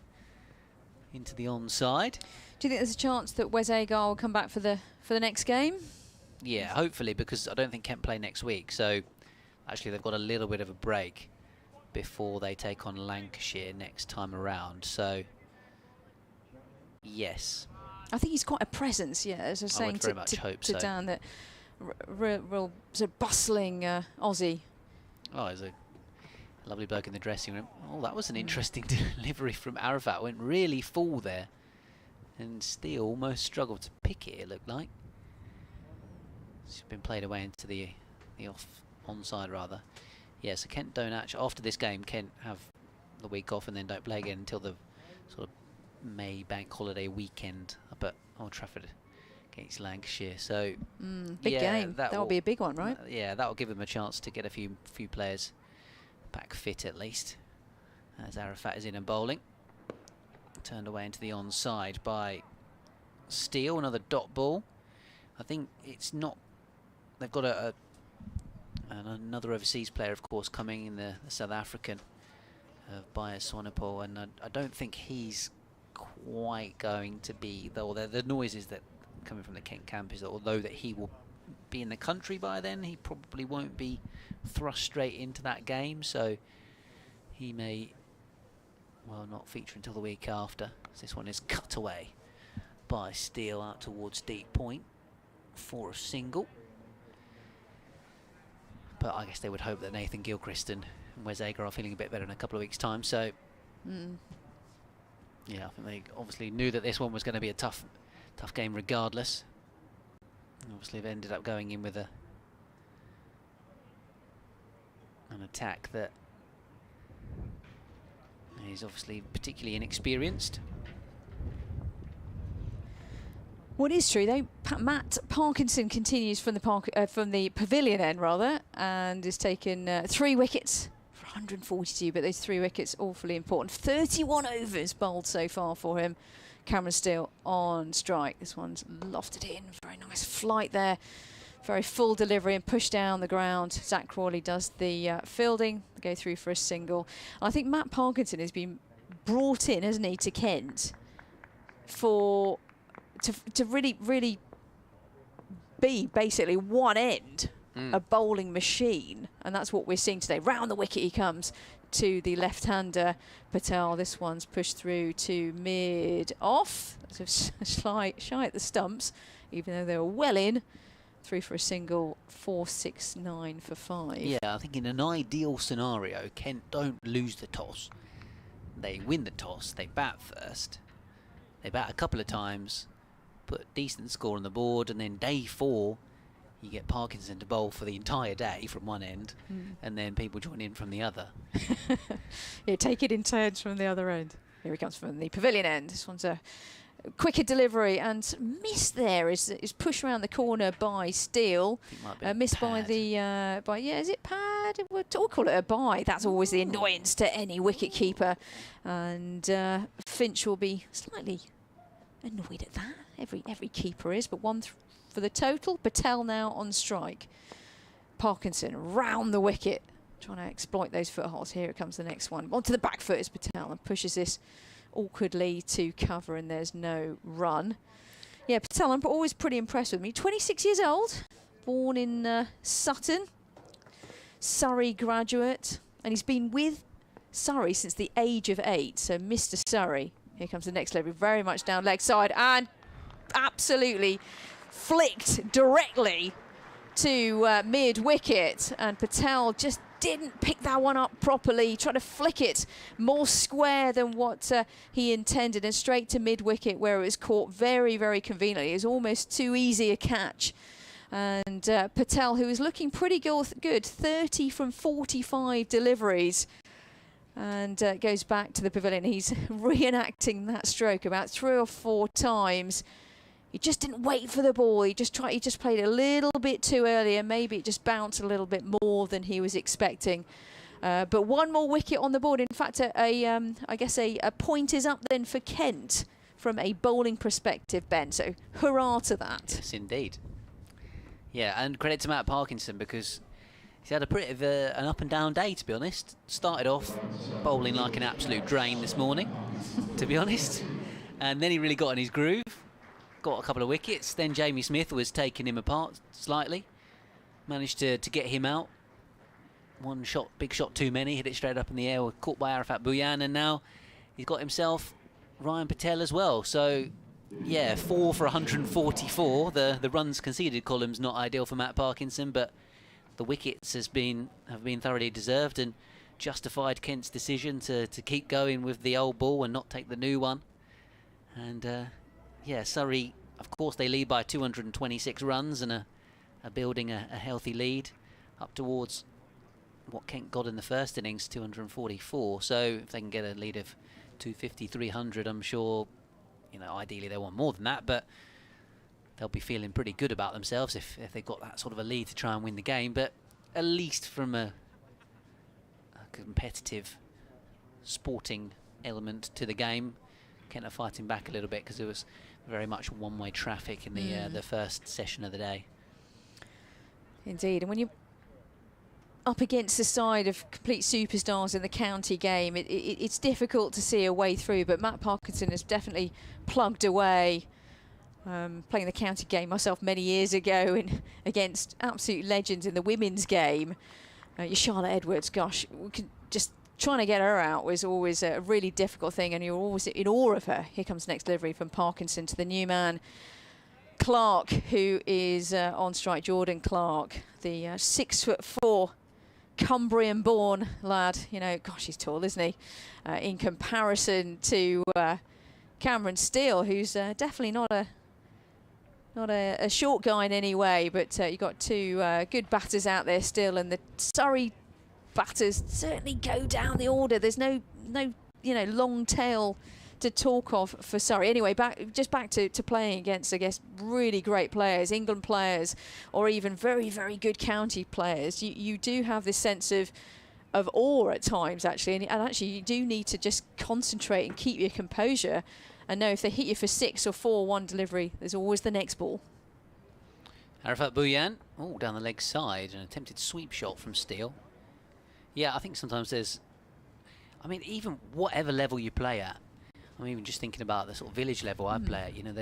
into the onside. Do you think there's a chance that Wes Agar will come back for the next game? Yeah, hopefully, because I don't think Kent play next week. So actually they've got a little bit of a break before they take on Lancashire next time around. So yes, I think he's quite a presence. Yeah, as I was saying to Dan, that real sort of bustling Aussie. Oh, he's a lovely bloke in the dressing room. Oh, that was an interesting delivery from Arafat. Went really full there, and Steele almost struggled to pick it. It looked like it's been played away into the onside rather. Yeah, so Kent don't actually, after this game, Kent have the week off and then don't play again until the sort of May bank holiday weekend up at Old Trafford against Lancashire. So big game. That'll be a big one, right? Yeah, that'll give them a chance to get a few players back fit at least. As Arafat is in and bowling, turned away into the onside by Steele. Another dot ball. I think it's not. They've got another overseas player, of course, coming in, the South African Bias Sonopol, and I don't think he's quite going to be, though the noises that coming from the Kent camp is that although that he will be in the country by then, he probably won't be thrust straight into that game, so he may will not feature until the week after. So this one is cut away by Steele out towards deep point for a single. But I guess they would hope that Nathan Gilchrist and Wes Agar are feeling a bit better in a couple of weeks' time. So, yeah, I think they obviously knew that this one was going to be a tough game regardless. And obviously, they've ended up going in with an attack that is obviously particularly inexperienced. What is true though, Matt Parkinson continues from the pavilion end rather, and has taken 3 wickets for 142. But those 3 wickets awfully important. 31 overs bowled so far for him. Cameron Steele on strike. This one's lofted in. Very nice flight there. Very full delivery and push down the ground. Zach Crawley does the fielding, go through for a single. I think Matt Parkinson has been brought in, hasn't he, to Kent to really be basically one end, a bowling machine. And that's what we're seeing today. Round the wicket he comes to the left-hander Patel. This one's pushed through to mid-off. So shy at the stumps, even though they were well in. Through for a single, 4-6-9 for 5. Yeah, I think in an ideal scenario, Kent don't lose the toss. They win the toss, they bat first. They bat a couple of times, put a decent score on the board, and then day 4, you get Parkinson to bowl for the entire day from one end, and then people join in from the other. Yeah, take it in turns from the other end. Here he comes from the pavilion end. This one's a quicker delivery and missed there. Is pushed around the corner by Steele. Missed by the is it pad? We'll call it a bye. That's always the annoyance to any wicket keeper, and Finch will be slightly annoyed at that. Every keeper is, but 1 for the total. Patel now on strike. Parkinson round the wicket, trying to exploit those footholds. Here it comes the next one. Onto the back foot is Patel and pushes this awkwardly to cover, and there's no run. Yeah, Patel, I'm always pretty impressed with me. 26 years old, born in Sutton, Surrey graduate, and he's been with Surrey since the age of 8. So Mr. Surrey. Here comes the next level, very much down leg side, and absolutely flicked directly to mid-wicket, and Patel just didn't pick that one up properly, tried to flick it more square than what he intended, and straight to mid-wicket where it was caught very, very conveniently. It was almost too easy a catch. And Patel, who is looking pretty good, 30 from 45 deliveries, and goes back to the pavilion. He's reenacting that stroke about 3 or 4 times. He just didn't wait for the ball. He just played a little bit too early, and maybe it just bounced a little bit more than he was expecting. But 1 more wicket on the board. In fact, I guess a point is up then for Kent from a bowling perspective, Ben. So hurrah to that. Yes, indeed. Yeah, and credit to Matt Parkinson, because he's had a bit of an up and down day, to be honest. Started off bowling like an absolute drain this morning, to be honest. And then he really got in his groove. Got a couple of wickets. Then Jamie Smith was taking him apart slightly. Managed to get him out. 1 shot, big shot too many. Hit it straight up in the air. Caught by Arafat Bhuyan. And now he's got himself Ryan Patel as well. So, yeah, 4 for 144. The runs conceded column's not ideal for Matt Parkinson, but the wickets have been thoroughly deserved and justified Kent's decision to keep going with the old ball and not take the new one. And yeah, Surrey, of course, they lead by 226 runs and are building a healthy lead up towards what Kent got in the first innings, 244. So if they can get a lead of 250, 300, I'm sure, ideally they want more than that, but they'll be feeling pretty good about themselves if they've got that sort of a lead to try and win the game. But at least from a competitive sporting element to the game, Kent are fighting back a little bit because it was very much one-way traffic in the first session of the day. Indeed, and when you're up against a side of complete superstars in the county game, it's difficult to see a way through, but Matt Parkinson has definitely plugged away. Playing the county game myself many years ago against absolute legends in the women's game. Your Charlotte Edwards, gosh, we can just trying to get her out was always a really difficult thing, and you're always in awe of her. Here comes next delivery from Parkinson to the new man, Clark, who is on strike. Jordan Clark, the 6'4" Cumbrian-born lad. You know, gosh, he's tall, isn't he? In comparison to Cameron Steele, who's definitely not a short guy in any way. But you've got two good batters out there still, and the Surrey batters certainly go down the order. There's no long tail to talk of for Surrey. Anyway, back to playing against, I guess, really great players, England players, or even very, very good county players. You do have this sense of awe at times, actually, and actually you do need to just concentrate and keep your composure and know if they hit you for 6 or 4 one delivery, there's always the next ball. Arafat Bhuyan, down the leg side, an attempted sweep shot from Steele. Yeah, I think sometimes there's, I mean, even whatever level you play at, I'm even just thinking about the sort of village level I play at. You know,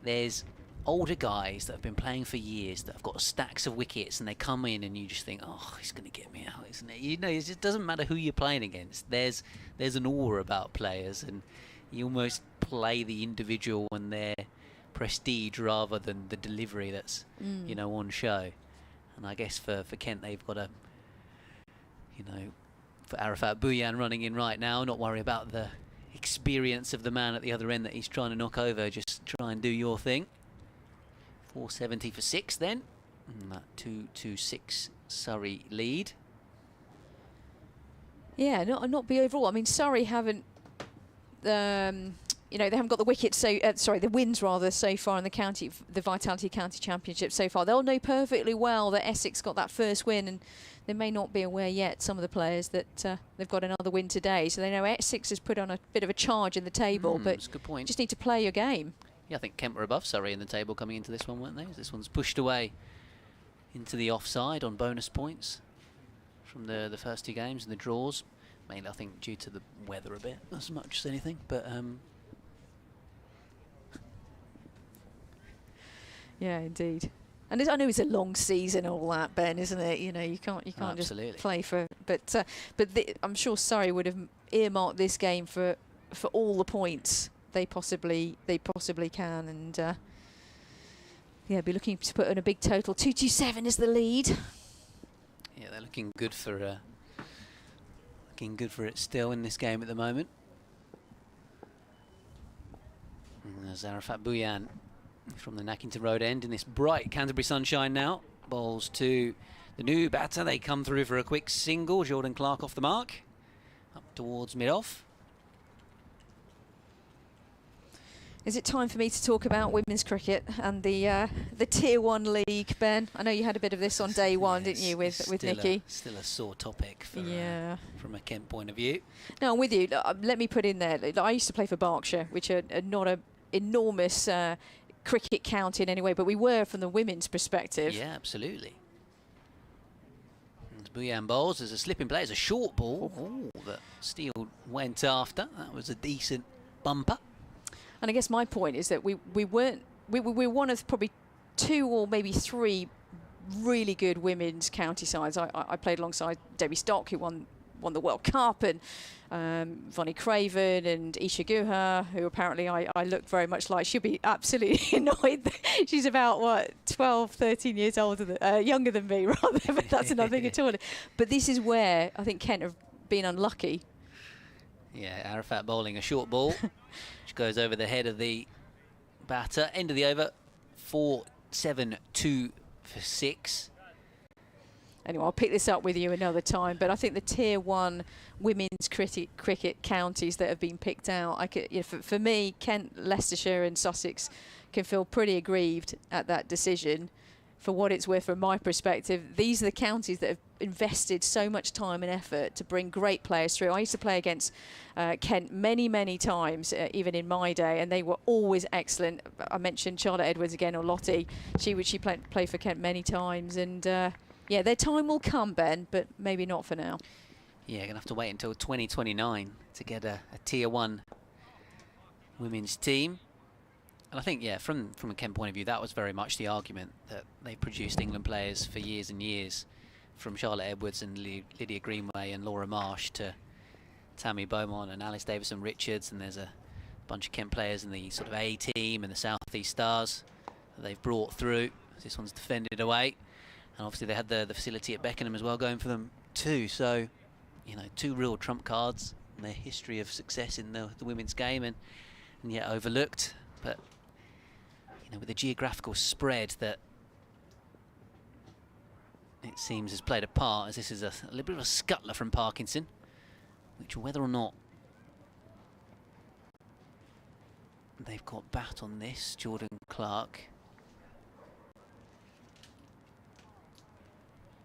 there's older guys that have been playing for years that have got stacks of wickets, and they come in and you just think, oh, he's going to get me out, isn't it? You know, it just doesn't matter who you're playing against. There's an aura about players, and you almost play the individual and their prestige rather than the delivery that's you know, on show. And I guess for Kent, they've got to, you know, for Arafat Bhuyan running in right now, not worry about the experience of the man at the other end that he's trying to knock over. Just try and do your thing. 470 for 6 then, and that 2-6 Surrey lead. Yeah, not be overall. I mean, Surrey haven't, you know, they haven't got the wickets, the wins rather, so far in the Vitality County Championship so far. They'll know perfectly well that Essex got that first win, and they may not be aware yet, some of the players, that they've got another win today. So they know Essex has put on a bit of a charge in the table, but that's a good point. Just need to play your game. Yeah, I think Kent were above Surrey in the table coming into this one, weren't they? This one's pushed away into the offside on bonus points from the first 2 games and the draws. Mainly, I think, due to the weather a bit, as much as anything. But yeah, indeed. And I know it's a long season, all that, Ben, isn't it? You know, you can't just play for. But I'm sure Surrey would have earmarked this game for all the points they possibly can, and yeah, be looking to put in a big total. 227 is the lead. Yeah, they're looking good for it still in this game at the moment. And there's Arafat Bhuyan from the Nackington Road end in this bright Canterbury sunshine now. Bowls to the new batter. They come through for a quick single. Jordan Clark off the mark. Up towards mid-off. Is it time for me to talk about women's cricket and the Tier 1 league, Ben? I know you had a bit of this on day one, didn't you, with Nikki? Still a sore topic for, from a Kent point of view. No, I'm with you. Let me put in there, I used to play for Berkshire, which are not an enormous cricket county in any way, but we were from the women's perspective. Yeah, absolutely. And Bhuyan bowls as a slipping play. It's a short ball that Steele went after. That was a decent bumper. And I guess my point is that we were one of probably 2 or maybe 3 really good women's county sides. I played alongside Debbie Stock, who won the World Cup, and Vonnie Craven and Isha Guha, who apparently I look very much like. She'll be absolutely annoyed that she's about 12, 13 years younger than me, rather. But that's another thing at all. But this is where I think Kent have been unlucky. Yeah, Arafat bowling a short ball, which goes over the head of the batter. End of the over, 4-7-2 for 6. Anyway, I'll pick this up with you another time, but I think the Tier 1 women's cricket counties that have been picked out, for me, Kent, Leicestershire and Sussex can feel pretty aggrieved at that decision. For what it's worth, from my perspective, these are the counties that have invested so much time and effort to bring great players through. I used to play against Kent many, many times, even in my day, and they were always excellent. I mentioned Charlotte Edwards again, or Lottie. She played for Kent many times, and yeah, their time will come, Ben, but maybe not for now. Yeah, going to have to wait until 2029 to get a Tier 1 women's team. And I think, yeah, from a Kent point of view, that was very much the argument, that they produced England players for years and years, from Charlotte Edwards and Lydia Greenway and Laura Marsh to Tammy Beaumont and Alice Davison-Richards, and there's a bunch of Kent players in the sort of A team and the South East Stars that they've brought through. This one's defended away, and obviously they had the facility at Beckenham as well going for them too. So, you know, 2 real trump cards in their history of success in the women's game, and yet overlooked. But, you know, with the geographical spread that it seems has played a part, as this is a little bit of a scuttler from Parkinson, which whether or not they've got bat on this, Jordan Clark.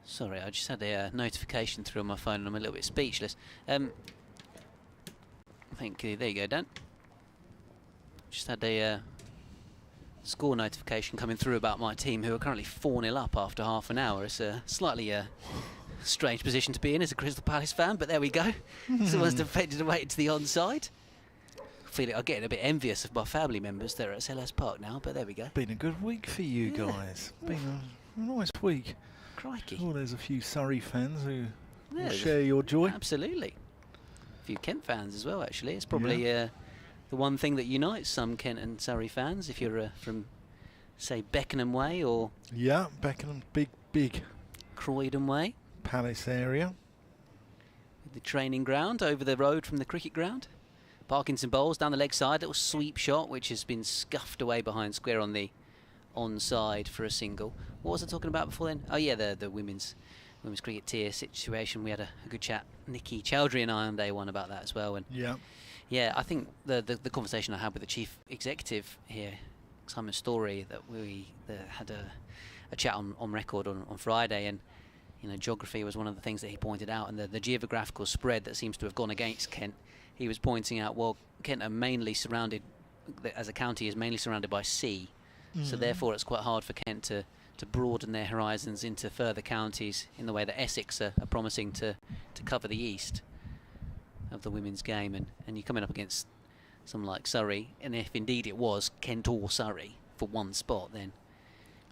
Sorry, I just had a notification through on my phone and I'm a little bit speechless. Thank you. There you go, Dan. Just had a score notification coming through about my team, who are currently 4-0 up after half an hour. It's a slightly strange position to be in as a Crystal Palace fan, but there we go. Someone's defended away to the onside. I'm getting a bit envious of my family members. They're at Selhurst Park now, but there we go. Been a good week for you guys. Been a nice week. Crikey. Oh, there's a few Surrey fans who will share your joy. Absolutely. A few Kent fans as well, actually. It's probably the one thing that unites some Kent and Surrey fans, if you're from, say, Beckenham Way or... Yeah, Beckenham, big Croydon Way. Palace area. The training ground over the road from the cricket ground. Parkinson bowls down the leg side, little sweep shot which has been scuffed away behind square on the onside for a single. What was I talking about before then? Oh yeah, the women's cricket tier situation. We had a good chat, Nikki Chowdhury and I, on day one about that as well. And yeah, I think the conversation I had with the chief executive here, Simon Story, that we had a chat on record on Friday, and you know, geography was one of the things that he pointed out, and the geographical spread that seems to have gone against Kent. He was pointing out, well, Kent are mainly surrounded, as a county, is mainly surrounded by sea. So therefore it's quite hard for Kent to broaden their horizons into further counties in the way that Essex are promising to cover the east of the women's game. And you're coming up against someone like Surrey, and if indeed it was Kent or Surrey for one spot, then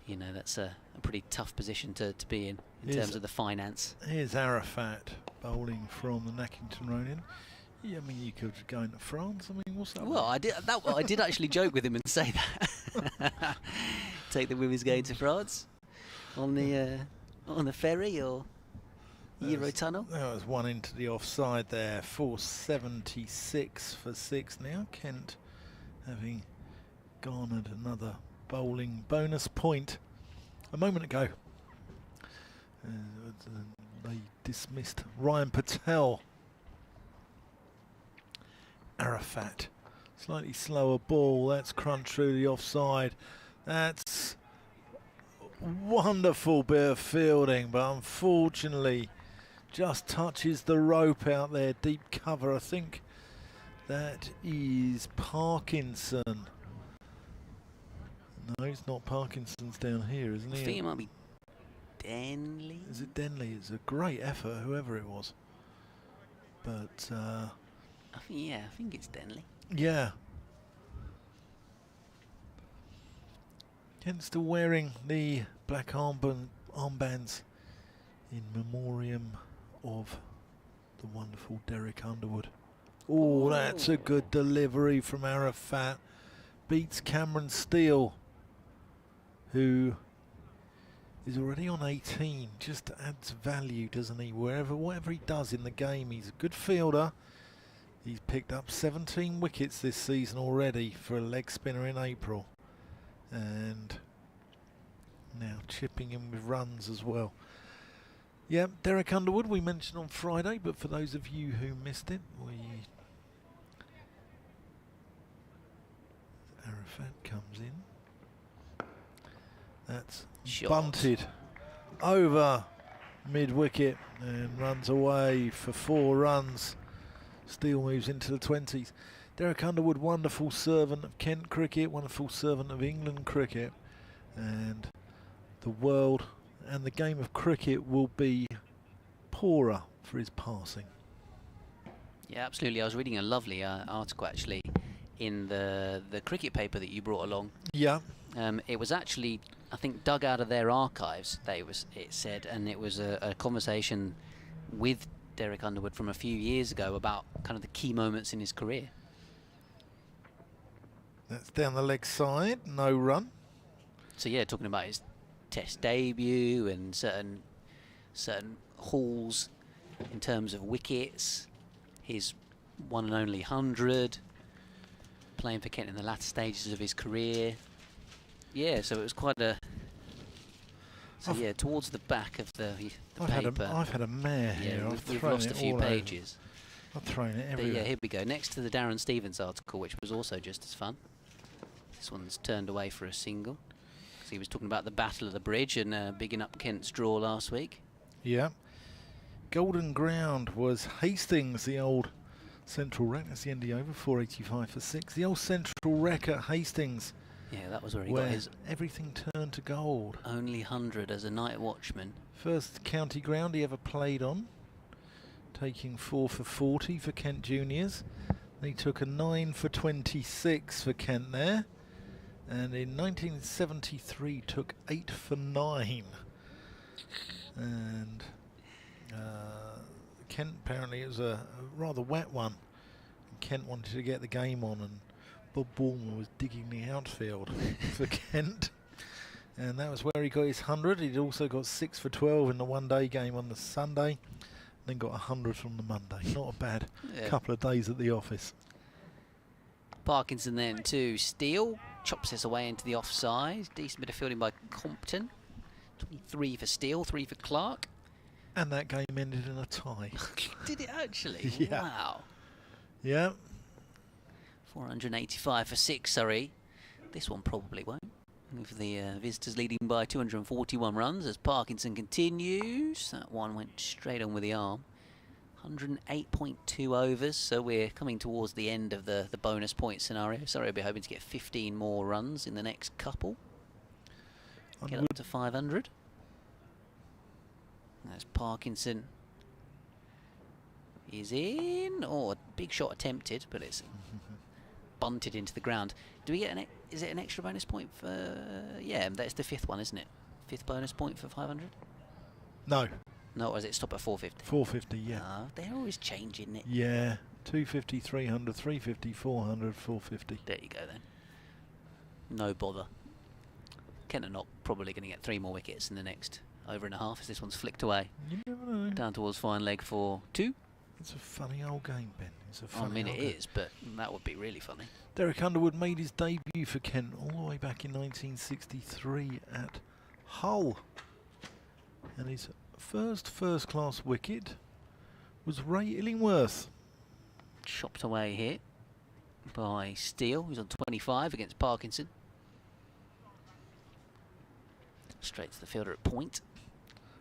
you know that's a pretty tough position to be in terms of the finance. Here's Arafat bowling from the Nackington Ronin. Yeah, I mean, you could go into France. I mean, what's that? Well, I did actually joke with him and say that. Take the women's game to France on the ferry or Eurotunnel. That was one into the offside there. 476 for 6 now. Kent having garnered another bowling bonus point a moment ago. They dismissed Ryan Patel. Arafat, slightly slower ball, that's crunched through the offside. That's wonderful bit of fielding, but unfortunately just touches the rope out there, deep cover. I think that is Parkinson. No, it's not. Parkinson's down here, isn't he? I think it might be Denley. Is it Denley? It's a great effort, whoever it was. But I think it's Denley. Yeah. Kent still wearing the black armbands in memoriam of the wonderful Derek Underwood. Oh, that's a good delivery from Arafat. Beats Cameron Steele, who is already on 18. Just adds value, doesn't he? Whatever he does in the game, he's a good fielder. He's picked up 17 wickets this season already for a leg spinner in April. And now chipping in with runs as well. Yeah, Derek Underwood we mentioned on Friday, but for those of you who missed it, Arafat comes in. That's bunted over mid-wicket and runs away for 4 runs. Steele moves into the 20s. Derek Underwood, wonderful servant of Kent cricket, wonderful servant of England cricket, and the world and the game of cricket will be poorer for his passing. Yeah, absolutely. I was reading a lovely article actually in the cricket paper that you brought along. Yeah. It was actually, I think, dug out of their archives. It said, and it was a conversation with Derek Underwood from a few years ago about kind of the key moments in his career. That's down the leg side, no run. So yeah, talking about his Test debut and certain hauls in terms of wickets, his one and only 100, playing for Kent in the latter stages of his career. Yeah, so it was quite a... So yeah, towards the back of the paper. I've had a mare here. Yeah, we've lost a few pages. I've thrown it everywhere. But yeah, here we go. Next to the Darren Stevens article, which was also just as fun. This one's turned away for a single. So he was talking about the Battle of the Bridge and bigging up Kent's draw last week. Yeah. Golden Ground was Hastings, the old central wreck. That's the ND over, 485 for 6. The old central wreck at Hastings. Yeah, that was where he got his... everything turned to gold. Only 100 as a night watchman. First county ground he ever played on. Taking 4 for 40 for Kent Juniors. He took a 9 for 26 for Kent there. And in 1973 took 8 for 9. And Kent, apparently it was a rather wet one. Kent wanted to get the game on, and Bob Bournemouth was digging the outfield for Kent. And that was where he got his 100. He'd also got 6 for 12 in the one-day game on the Sunday. Then got 100 from the Monday. Not a bad couple of days at the office. Parkinson then to Steele. Chops this away into the offside. Decent bit of fielding by Compton. 23 for Steele, 3 for Clark. And that game ended in a tie. Did it actually? Yeah. Wow. Yeah. 485 for 6, Surrey. This one probably won't. With the visitors leading by 241 runs as Parkinson continues. That one went straight on with the arm. 108.2 overs, so we're coming towards the end of the bonus point scenario. Sorry, I'll be hoping to get 15 more runs in the next couple. Get up to 500. That's Parkinson. Is in, or big shot attempted, but it's bunted into the ground. Do we get is it an extra bonus point for... yeah, that's the 5th one, isn't it? 5th bonus point for 500? No. No, or does it stop at 450? 450, yeah. They're always changing it. Yeah, 250, 300, 350, 400, 450. There you go then. No bother. Kent are not probably going to get 3 more wickets in the next over and a half as this one's flicked away. You never know. Down towards fine leg for 2. It's a funny old game, Ben. It's a funny I mean, old it game. is, but that would be really funny. Derek Underwood made his debut for Kent all the way back in 1963 at Hull. And his first-class wicket was Ray Illingworth. Chopped away here by Steele, who's on 25 against Parkinson. Straight to the fielder at point.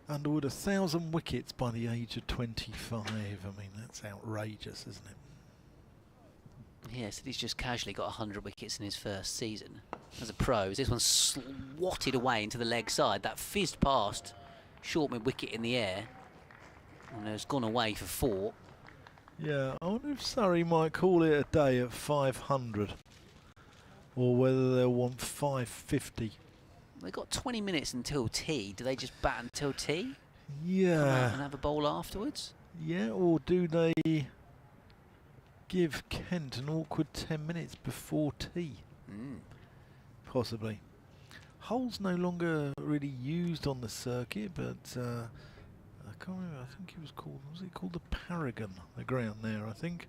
Underwood 1,000 wickets by the age of 25. I mean, that's outrageous, isn't it? Yes, he's just casually got 100 wickets in his first season as a pro. This one swatted away into the leg side. That fizzed past short mid-wicket in the air. And it's gone away for 4. Yeah, I wonder if Surrey might call it a day at 500. Or whether they'll want 550. They've got 20 minutes until tea. Do they just bat until tea? Yeah. Come out and have a bowl afterwards? Yeah, or do they give Kent an awkward 10 minutes before tea? Possibly. Hull's no longer really used on the circuit, but I can't remember. I think it was called the Paragon, the ground there, I think.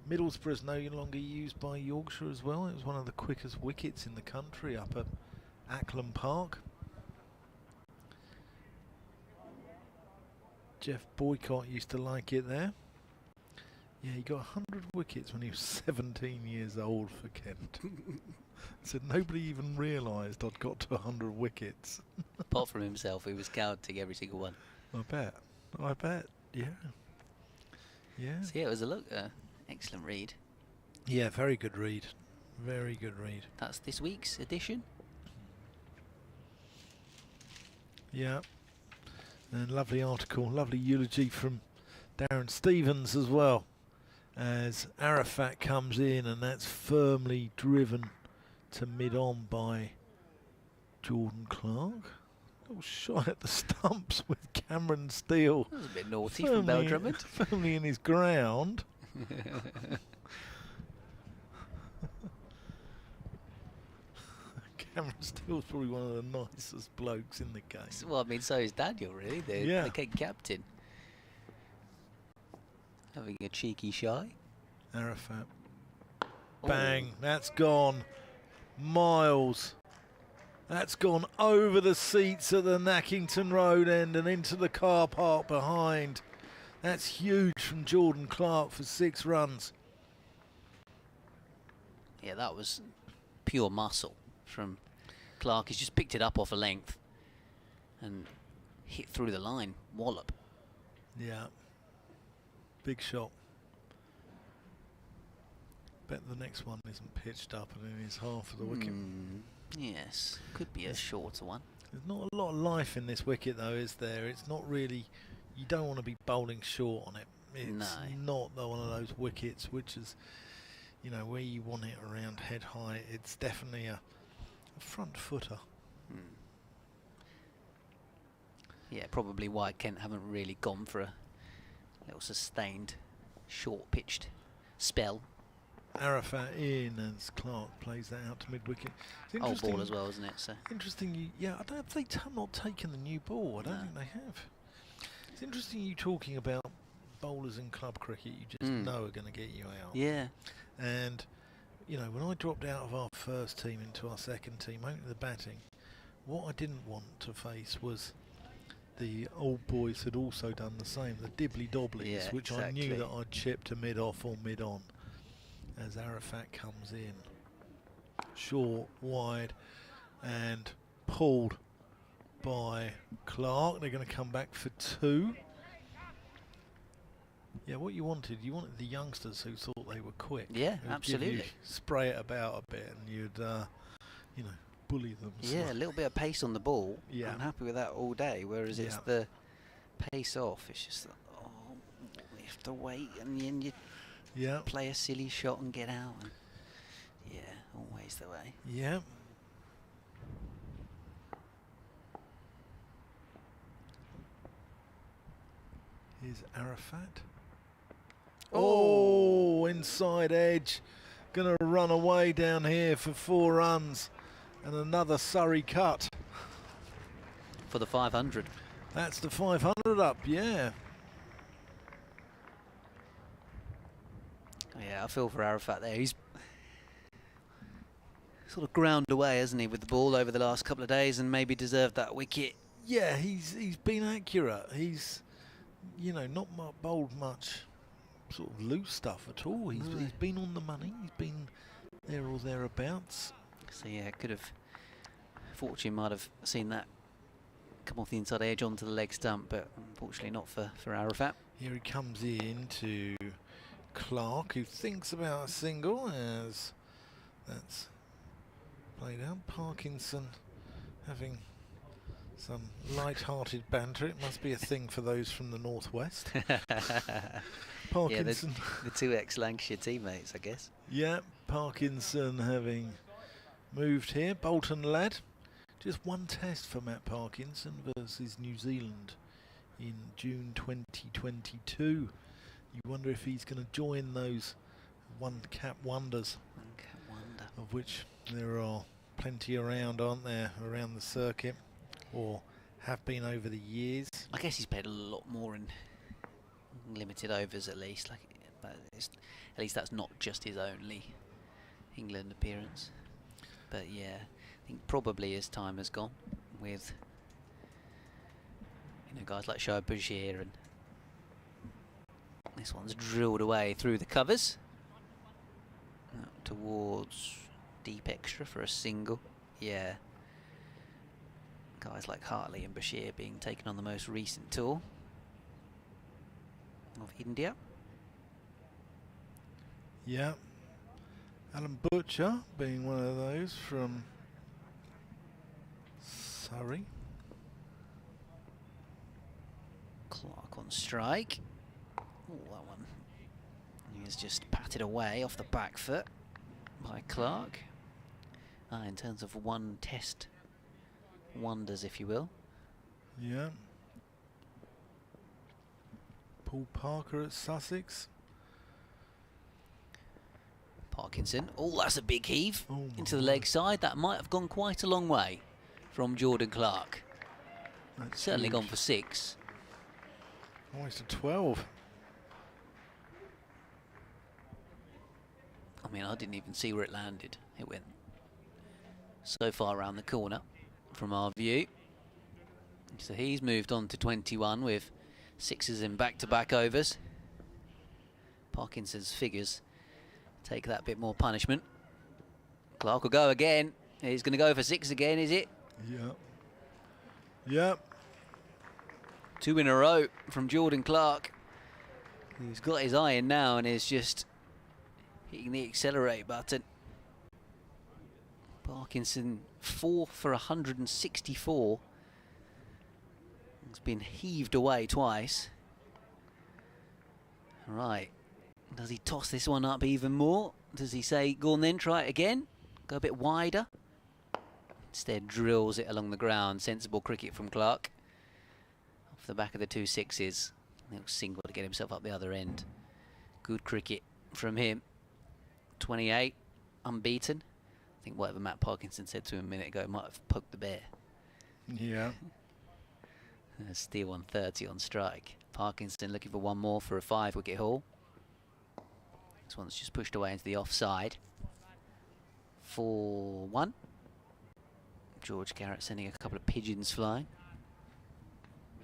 Middlesbrough's no longer used by Yorkshire as well. It was one of the quickest wickets in the country up at Acklam Park. Jeff Boycott used to like it there. Yeah, he got 100 wickets when he was 17 years old for Kent. Said nobody even realised I'd got to 100 wickets. Apart from himself, he was counting every single one. I bet, yeah. Yeah. So yeah, it was a excellent read. Yeah, very good read. Very good read. That's this week's edition. Yeah. And lovely article, lovely eulogy from Darren Stevens as well. As Arafat comes in, and that's firmly driven to mid-on by Jordan Clark. Little shot at the stumps with Cameron Steele. That was a bit naughty from Bell Drummond. Firmly in his ground. Cameron Steele's probably one of the nicest blokes in the game. Well, I mean, so is Daniel, really, the captain. Having a cheeky shy. Arafat. Bang, that's gone. Miles. That's gone over the seats at the Nackington Road end and into the car park behind. That's huge from Jordan Clark for 6 runs. Yeah, that was pure muscle from Clark. He's just picked it up off a length and hit through the line. Wallop. Yeah. Big shot. Bet the next one isn't pitched up and in his half of the wicket. Yes, could be a shorter one. There's not a lot of life in this wicket though, is there? It's not really, you don't want to be bowling short on it. It's not one of those wickets which is, you know, where you want it around head height. It's definitely a front footer. Yeah, probably why Kent haven't really gone for a little sustained, short pitched spell. Arafat in as Clark plays that out to mid-wicket. Old ball as well, isn't it? So interesting. I don't know if they've not taken the new ball. I don't think they have. It's interesting you talking about bowlers in club cricket you just know are going to get you out. Yeah. And, you know, when I dropped out of our first team into our second team, only the batting, what I didn't want to face was the old boys had also done the same, the dibbly-dobblies, which I knew that I'd chip to mid-off or mid-on. As Arafat comes in, short, wide, and pulled by Clark. They're going to come back for 2. Yeah, what you wanted the youngsters who thought they were quick. Yeah, absolutely. Spray it about a bit, and you'd, you know, bully them. Yeah, a little bit of pace on the ball. Yeah, I'm happy with that all day. Whereas it's the pace off. It's just we have to wait, and then you. Yeah. Play a silly shot and get out. And yeah, always the way. Yeah. Here's Arafat. Oh, inside edge. Gonna run away down here for 4 runs. And another Surrey cut. For the 500. That's the 500 up, yeah. Yeah, I feel for Arafat there. He's sort of ground away, hasn't he, with the ball over the last couple of days, and maybe deserved that wicket. Yeah, he's been accurate. He's, you know, not bowled much sort of loose stuff at all. He's been on the money. He's been there or thereabouts. So yeah, Fortune might have seen that come off the inside edge onto the leg stump, but unfortunately not for Arafat. Here he comes in to Clark, who thinks about a single as that's played out. Parkinson having some light-hearted banter. It must be a thing for those from the northwest. Parkinson. Yeah, the 2 ex-Lancashire teammates, I guess. Yeah, Parkinson having moved here. Bolton lad. Just 1 test for Matt Parkinson versus New Zealand in June 2022. You wonder if he's going to join those one-cap wonders. One-cap wonder. Of which there are plenty around, aren't there, around the circuit, or have been over the years. I guess he's played a lot more in limited overs at least. But at least that's not just his only England appearance. But yeah, I think probably as time has gone with, you know, guys like Shoaib Bashir, and this one's drilled away through the covers out towards deep extra for a single. Yeah, guys like Hartley and Bashir being taken on the most recent tour of India. Yeah, Alan Butcher being one of those from Surrey. Clark on strike. Oh, that one. He was just patted away off the back foot by Clark. In terms of 1 test wonders, if you will, Yeah. Paul Parker at Sussex. Parkinson. Oh, that's a big heave into the my. leg side. That might have gone quite a long way from Jordan Clark. That's certainly huge. gone for 6. Almost a 12. I mean, I didn't even see where it landed. It went so far around the corner from our view. So he's moved on to 21 with 6s in back-to-back overs. Parkinson's figures take that bit more punishment. Clark will go again. He's going to go for 6 again, is it? Yeah. Yep. 2 in a row from Jordan Clark, who's got his eye in now and is just hitting the accelerate button. Parkinson 4 for 164. It's been heaved away twice. Right. Does he toss this one up even more? Does he say, go on then, try it again? Go a bit wider? Instead drills it along the ground. Sensible cricket from Clark. Off the back of the 2 6s. Little single to get himself up the other end. Good cricket from him. 28, unbeaten. I think whatever Matt Parkinson said to him a minute ago might have poked the bear. Yeah. A steal on 30 on strike. Parkinson looking for one more for a 5-wicket haul. This one's just pushed away into the offside. 4-1. George Garrett sending a couple of pigeons flying.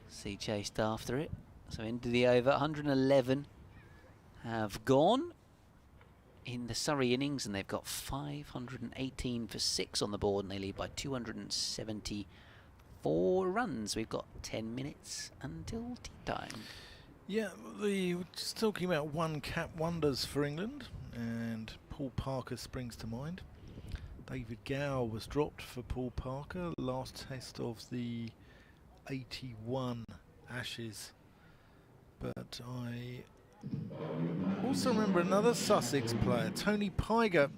Sea chased after it. So into the over. 111 have gone in the Surrey innings, and they've got 518 for 6 on the board, and they lead by 274 runs. We've got 10 minutes until tea time. Yeah, we're just talking about one-cap wonders for England, and Paul Parker springs to mind. David Gower was dropped for Paul Parker, last test of the 81 Ashes. But I also remember another Sussex player, Tony Piger,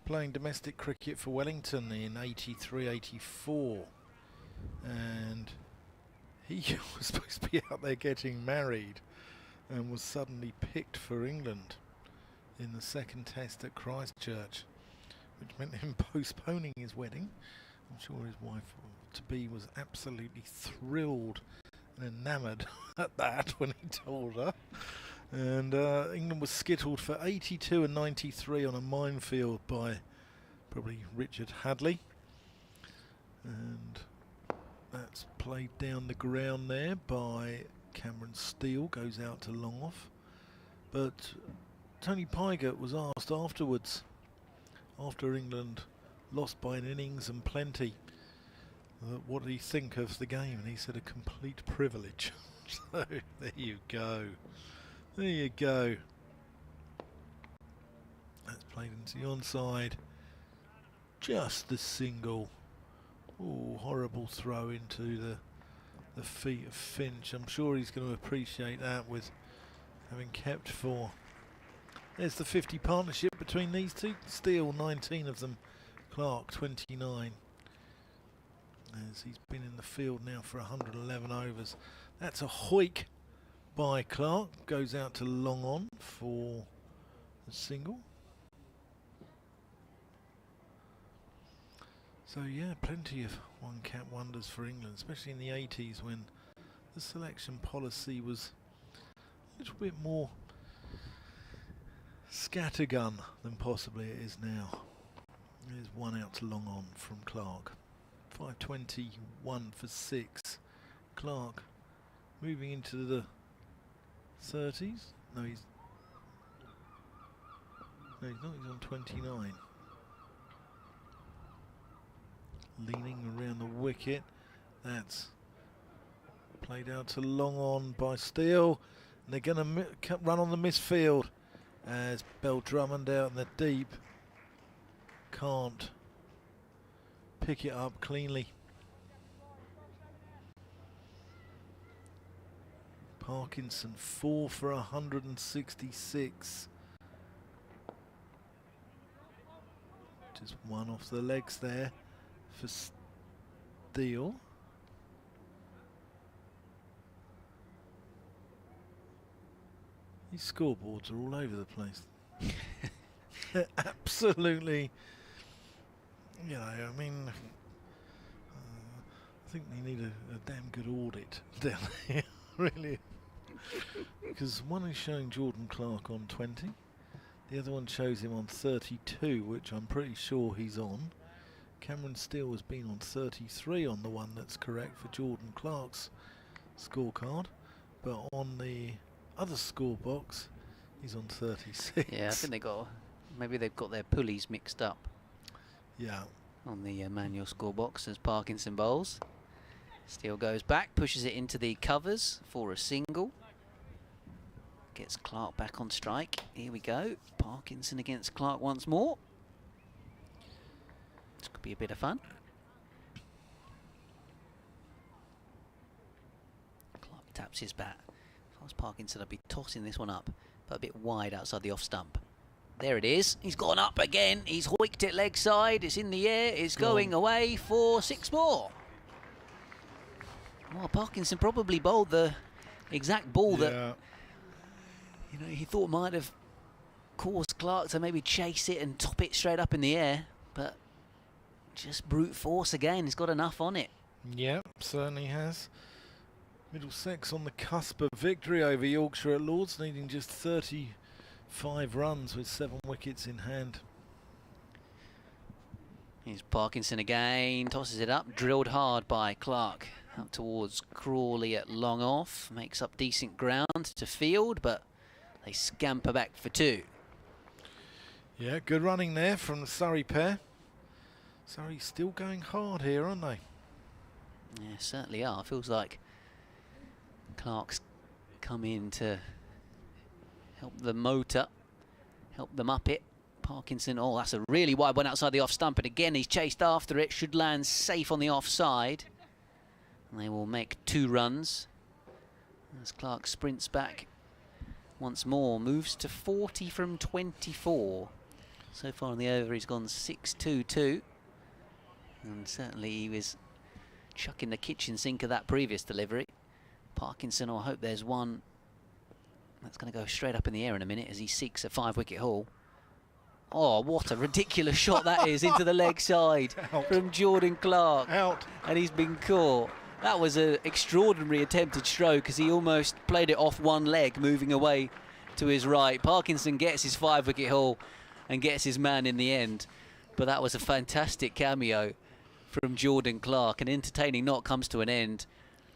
playing domestic cricket for Wellington in 83-84. And he was supposed to be out there getting married and was suddenly picked for England in the second test at Christchurch, which meant him postponing his wedding. I'm sure his wife-to-be was absolutely thrilled and enamoured at that when he told her. And England was skittled for 82 and 93 on a minefield by probably Richard Hadley. And that's played down the ground there by Cameron Steele, goes out to long off. But Tony Piger was asked afterwards, after England lost by an innings and plenty, what did he think of the game? And he said, a complete privilege. So there you go. There you go. That's played into the onside. Just the single. Oh, horrible throw into the feet of Finch. I'm sure he's going to appreciate that with having kept 4. There's the 50 partnership between these two. Steele, 19 of them. Clark, 29. As he's been in the field now for 111 overs. That's a hoik by Clark. Goes out to long on for the single. So yeah, plenty of one-cap wonders for England, especially in the 80s when the selection policy was a little bit more scattergun than possibly it is now. There's one out to long on from Clark. 521 for 6. Clark moving into the 30s. No, he's not. He's on 29. Leaning around the wicket. That's played out to long on by Steele. And they're going to run on the misfield as Bell Drummond out in the deep can't pick it up cleanly. Parkinson 4 for 166. Just one off the legs there for Steele. These scoreboards are all over the place. They're absolutely, you know, I mean, I think they need a damn good audit down here, really. Because one is showing Jordan Clark on 20, the other one shows him on 32, which I'm pretty sure he's on. Cameron Steele has been on 33 on the one that's correct for Jordan Clark's scorecard, but on the other score box he's on 36. Yeah, I think maybe they've got their pulleys mixed up. Yeah. On the manual score box as Parkinson bowls. Steele goes back, pushes it into the covers for a single. Gets Clark back on strike. Here we go. Parkinson against Clark once more. This could be a bit of fun. Clark taps his bat. If I was Parkinson, I'd be tossing this one up, but a bit wide outside the off stump. There it is. He's gone up again. He's hoiked it leg side. It's in the air. It's going away for 6 more. Well, Parkinson probably bowled the exact ball that he thought might have caused Clark to maybe chase it and top it straight up in the air, but just brute force again. He's got enough on it. Yeah, certainly has. Middlesex on the cusp of victory over Yorkshire at Lords, needing just 35 runs with 7 wickets in hand. Here's Parkinson again, tosses it up, drilled hard by Clark. Out towards Crawley at long off, makes up decent ground to field, but they scamper back for 2. Yeah, good running there from the Surrey pair. Surrey still going hard here, aren't they? Yeah, certainly are. Feels like Clark's come in to help the motor, help them up it. Parkinson, oh, that's a really wide one outside the off stump, and again he's chased after it, should land safe on the offside. And they will make 2 runs as Clark sprints back once more, moves to 40 from 24. So far in the over he's gone 6-2-2, and certainly he was chucking the kitchen sink of that previous delivery. Parkinson, I hope there's one that's going to go straight up in the air in a minute as he seeks a 5-wicket haul. Oh, what a ridiculous shot that is into the leg side from Jordan Clark. Out. And he's been caught. That was an extraordinary attempted stroke as he almost played it off one leg, moving away to his right. Parkinson gets his 5-wicket haul and gets his man in the end. But that was a fantastic cameo from Jordan Clark. An entertaining knock comes to an end.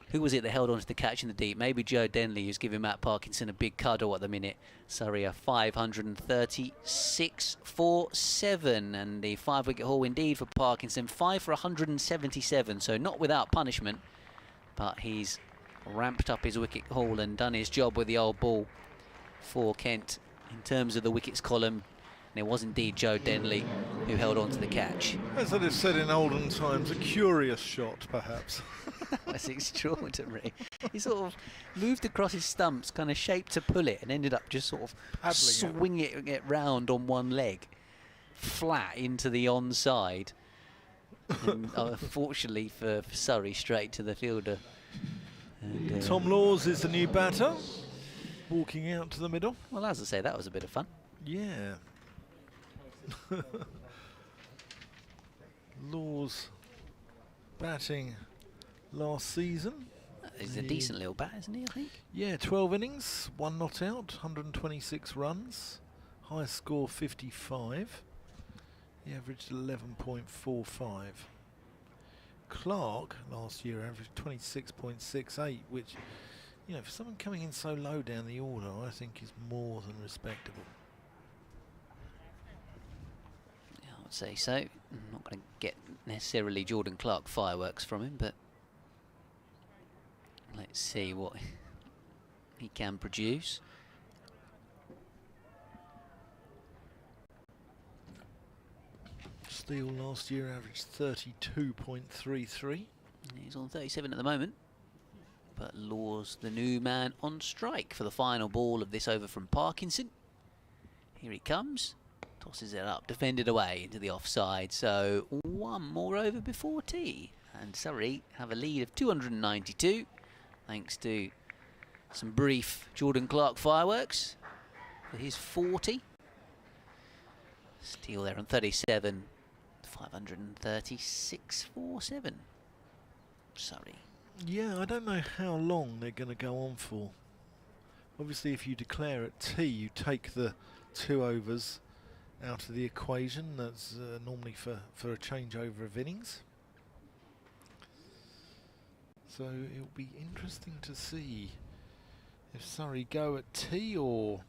Who was it that held on to the catch in the deep? Maybe Joe Denley, who's giving Matt Parkinson a big cuddle at the minute. Surrey are 536 for 7. And the 5-wicket haul indeed for Parkinson. 5 for 177, so not without punishment. But he's ramped up his wicket haul and done his job with the old ball for Kent in terms of the wickets column. And it was indeed Joe Denley who held on to the catch. As I have said in olden times, a curious shot, perhaps. That's extraordinary. He sort of moved across his stumps, kind of shaped to pull it, and ended up just sort of swinging it round on one leg, flat into the onside. And unfortunately for Surrey, straight to the fielder. And, Tom Laws is the new batter, walking out to the middle. Well, as I say, that was a bit of fun. Yeah. Laws batting last season. He's a decent little bat, isn't he, I think? Yeah, 12 innings, 1 not out, 126 runs, highest score 55. He averaged 11.45. Clark last year averaged 26.68, which, you know, for someone coming in so low down the order, I think is more than respectable. Yeah, I would say so. I'm not going to get necessarily Jordan Clark fireworks from him, but let's see what he can produce. Steele last year averaged 32.33. He's on 37 at the moment. But Laws, the new man, on strike for the final ball of this over from Parkinson. Here he comes. Tosses it up, defended away into the offside. So 1 more over before tea. And Surrey have a lead of 292, thanks to some brief Jordan Clark fireworks. for his 40. Steele there on 37, 536 for 7. Surrey. Yeah, I don't know how long they're going to go on for. Obviously, if you declare at tea, you take the 2 overs out of the equation. That's normally for a changeover of innings. So it'll be interesting to see if Surrey go at tea or...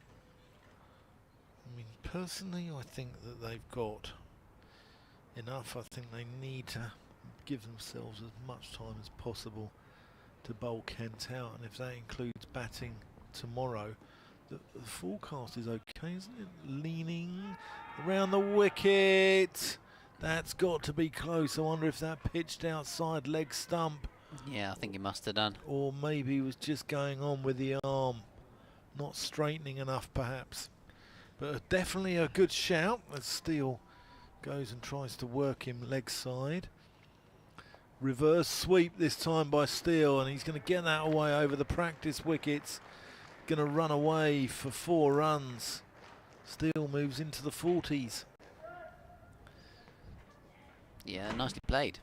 I mean, personally, I think that they've got enough. I think they need to give themselves as much time as possible to bowl Kent out, and if that includes batting tomorrow, the forecast is okay, isn't it? Leaning around the wicket. That's got to be close. I wonder if that pitched outside leg stump. Yeah, I think he must have done. Or maybe he was just going on with the arm, not straightening enough perhaps. But definitely a good shout as Steele goes and tries to work him leg side. Reverse sweep this time by Steele, and he's going to get that away over the practice wickets. Going to run away for 4 runs. Steele moves into the 40s. Yeah, nicely played,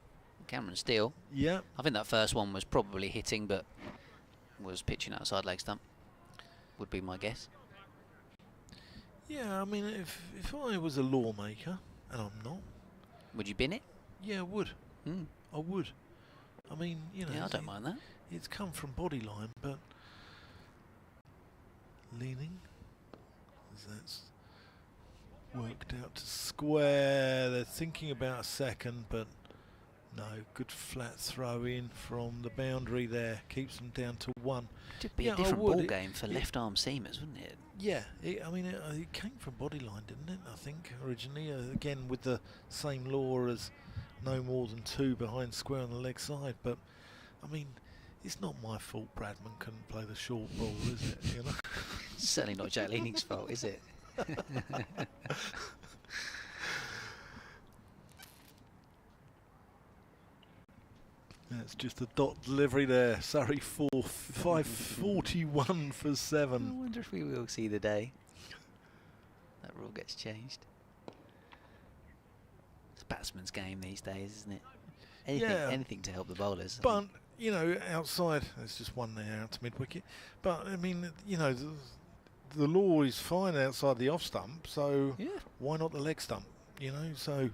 Cameron Steele. Yeah. I think that first one was probably hitting, but was pitching outside leg stump, would be my guess. Yeah, I mean, if I was a lawmaker, and I'm not... Would you bin it? Yeah, I would. I would. I mean, you know... Yeah, I don't mind that. It's come from body line, but... Leaning, as that's worked out to square. They're thinking about a second, but no, good flat throw in from the boundary there, keeps them down to 1. It'd be a different ball game for left arm seamers, wouldn't it? Yeah, I mean it came from body line, didn't it? I think originally, again with the same law as no more than 2 behind square on the leg side, but I mean, it's not my fault Bradman couldn't play the short ball, is it? You know? Certainly not Jack Leaning's fault, is it? That's just a dot delivery there. Surrey 541 for 7. I wonder if we will see the day that rule gets changed. It's a batsman's game these days, isn't it? Anything to help the bowlers. But you know, outside, there's just one there out to mid-wicket. But, I mean, you know, the law is fine outside the off-stump, so why not the leg stump, you know? So,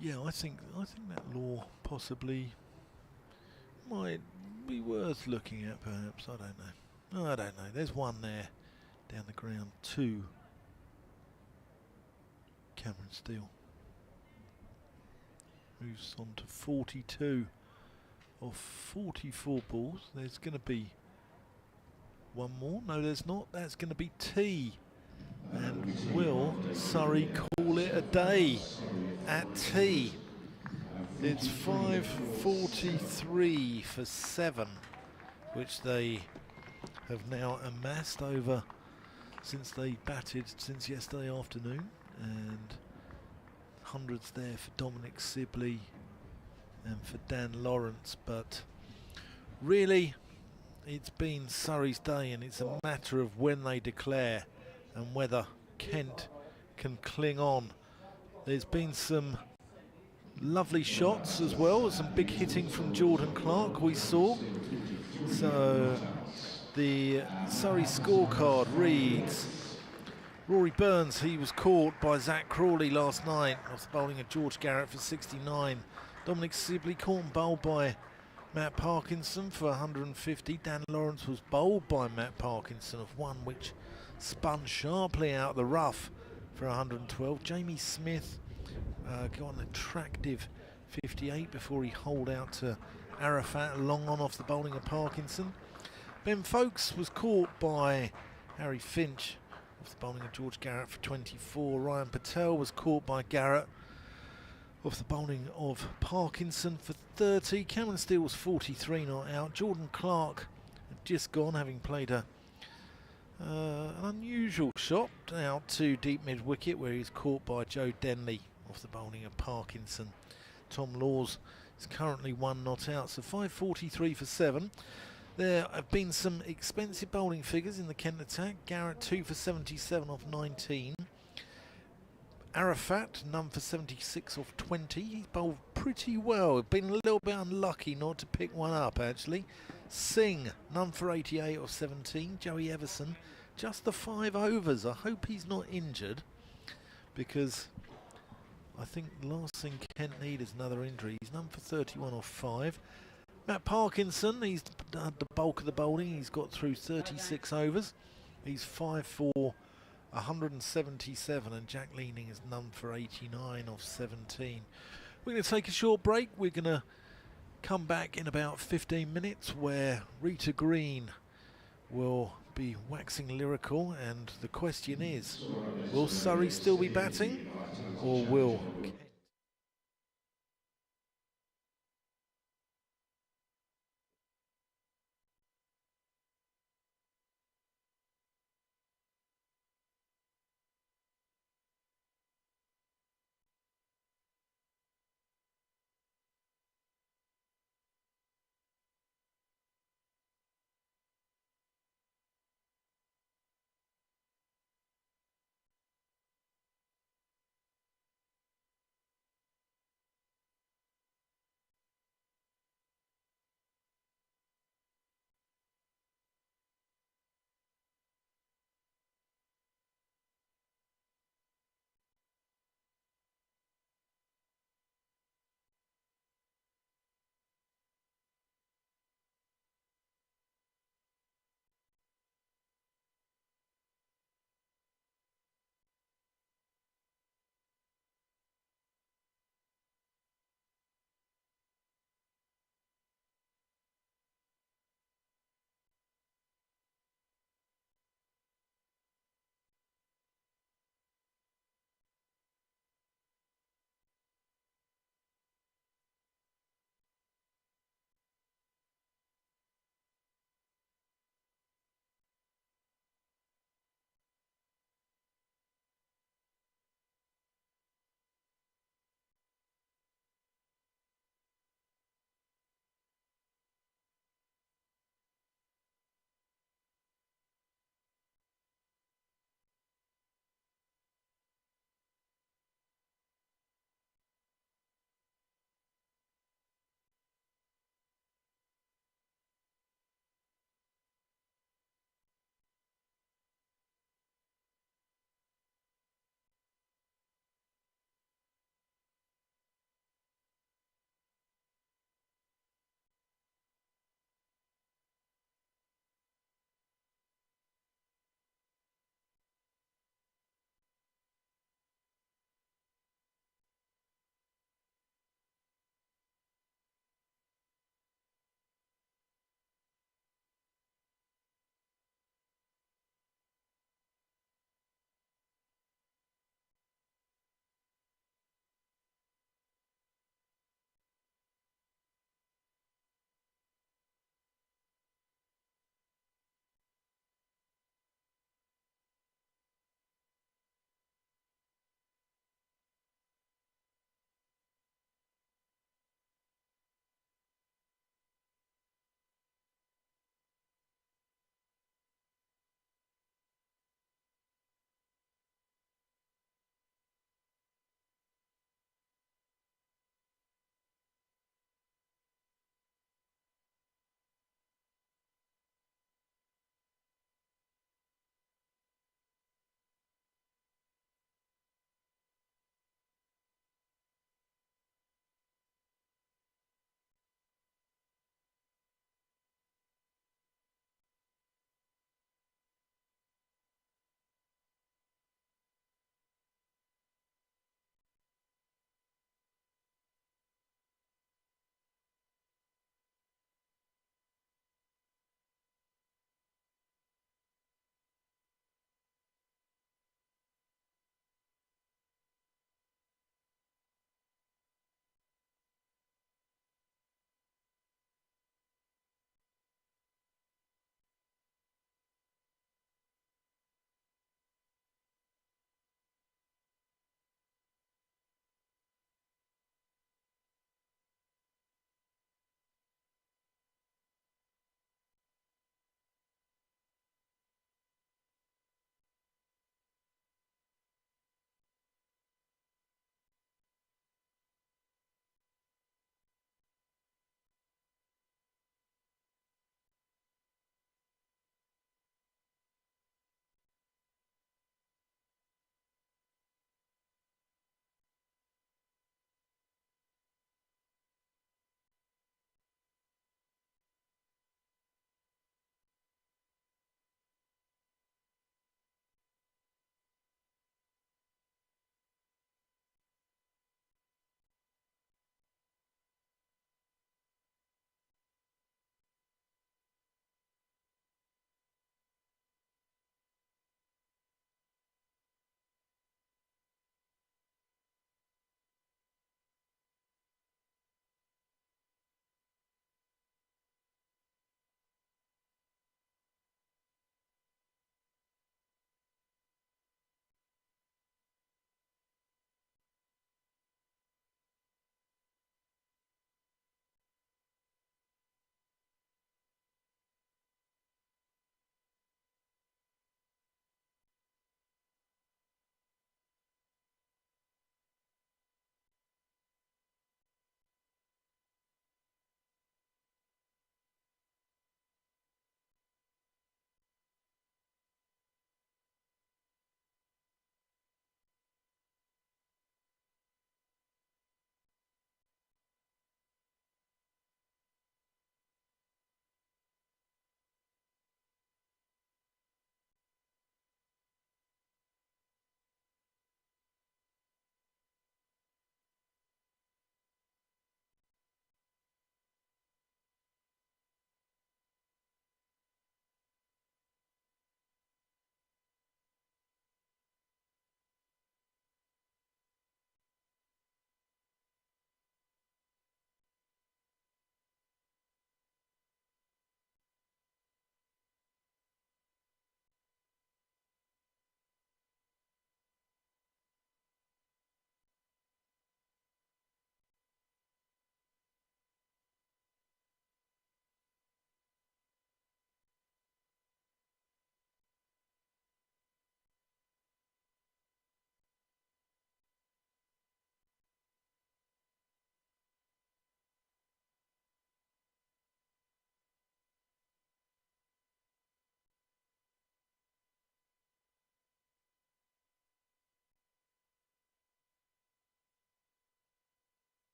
yeah, I think that law possibly might be worth looking at, perhaps. I don't know. There's one there down the ground. 2. Cameron Steele moves on to 42. Of 44 balls. There's going to be one more. No, there's not. That's going to be tea. And will Surrey call it a day at tea? It's 543 for 7, which they have now amassed over since they batted since yesterday afternoon. And hundreds there for Dominic Sibley and for Dan Lawrence, but really it's been Surrey's day, and it's a matter of when they declare and whether Kent can cling on. There's been some lovely shots as well, some big hitting from Jordan Clark we saw. So the Surrey scorecard reads: Rory Burns, he was caught by Zach Crawley last night off the bowling of George Garrett for 69. Dominic Sibley caught and bowled by Matt Parkinson for 150. Dan Lawrence was bowled by Matt Parkinson of 1, which spun sharply out of the rough for 112. Jamie Smith got an attractive 58 before he holed out to Arafat long on off the bowling of Parkinson. Ben Folkes was caught by Harry Finch off the bowling of George Garrett for 24. Ryan Patel was caught by Garrett off the bowling of Parkinson for 30. Cameron Steele was 43 not out. Jordan Clark had just gone, having played an unusual shot out to deep mid-wicket, where he was caught by Joe Denley off the bowling of Parkinson. Tom Laws is currently 1 not out, so 543 for 7. There have been some expensive bowling figures in the Kent attack. Garrett 2 for 77 off 19. Arafat none for 76 off 20. He's bowled pretty well. Been a little bit unlucky not to pick one up actually. Singh none for 88 off 17. Joey Everson just the 5 overs. I hope he's not injured, because I think the last thing Kent need is another injury. He's none for 31 off 5. Matt Parkinson, he's done the bulk of the bowling. He's got through 36 overs. He's 5 for 177, and Jack Leaning is none for 89 off 17. We're going to take a short break. We're going to come back in about 15 minutes where Rita Green will be waxing lyrical, and the question is, will Surrey still be batting, or will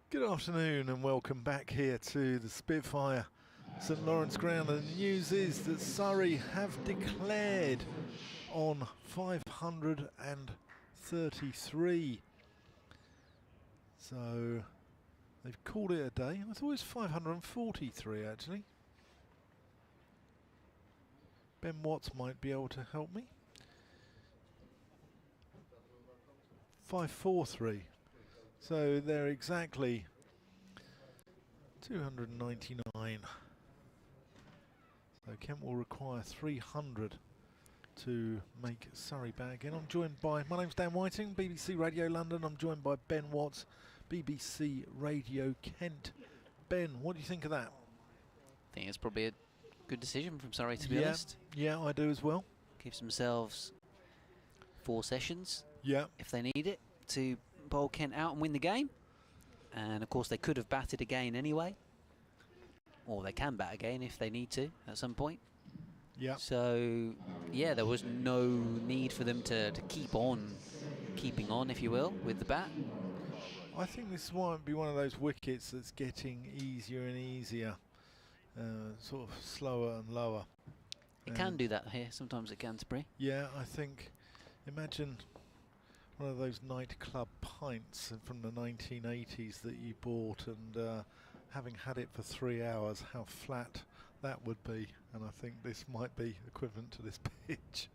Good afternoon and welcome back here to the Spitfire St Lawrence Ground. And the news is that Surrey have declared on 533. So they've called it a day. I thought it was 543 actually. Ben Watts might be able to help me. 543. So they're exactly 299. So Kent will require 300 to make Surrey back again. I'm joined by, my name's Dan Whiting, BBC Radio London. I'm joined by Ben Watts, BBC Radio Kent. Ben, what do you think of that? I think it's probably a good decision from Surrey, to be honest. Yeah, I do as well. Gives themselves 4 sessions, if they need it, to bowl Kent out and win the game. And of course they could have batted again anyway, or they can bat again if they need to at some point. So yeah, there was no need for them to keep on keeping on, if you will, with the bat. I think this might be one of those wickets that's getting easier and easier, sort of slower and lower. It can do that here sometimes at Canterbury. Yeah, I think, imagine one of those nightclub pints from the 1980s that you bought, and having had it for 3 hours, how flat that would be. And I think this might be equivalent to this pitch.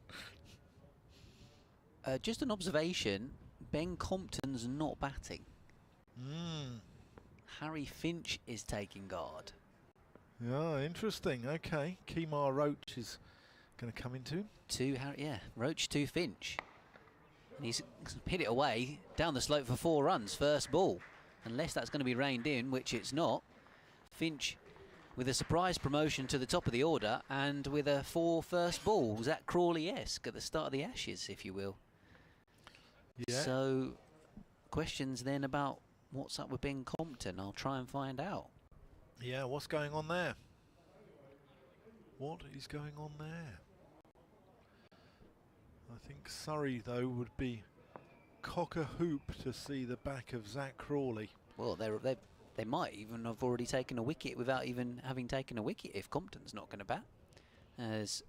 Just an observation, Ben Compton's not batting. Harry Finch is taking guard. Yeah, interesting. Okay, Kemar Roach is going to come into him. Roach to Finch. And he's hit it away down the slope for 4 runs, first ball. Unless that's going to be reined in, which it's not. Finch with a surprise promotion to the top of the order, and with a 4 first ball. Zach Crawley-esque at the start of the Ashes, if you will. Yeah. So, questions then about what's up with Ben Compton. I'll try and find out. Yeah, what's going on there? What is going on there? I think Surrey, though, would be cock-a-hoop to see the back of Zach Crawley. Well, they might even have already taken a wicket without even having taken a wicket if Compton's not going to bat. As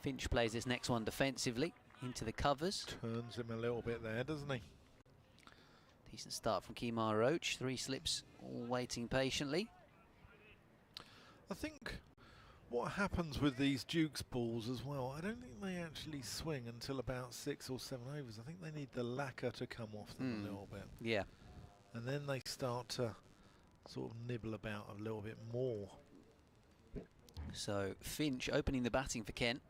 Finch plays this next one defensively into the covers. Turns him a little bit there, doesn't he? Decent start from Kemar Roach. 3 slips, all waiting patiently. I think what happens with these Dukes balls as well, I don't think they actually swing until about 6 or 7 overs. I think they need the lacquer to come off them a little bit. Yeah. And then they start to sort of nibble about a little bit more. So Finch opening the batting for Kent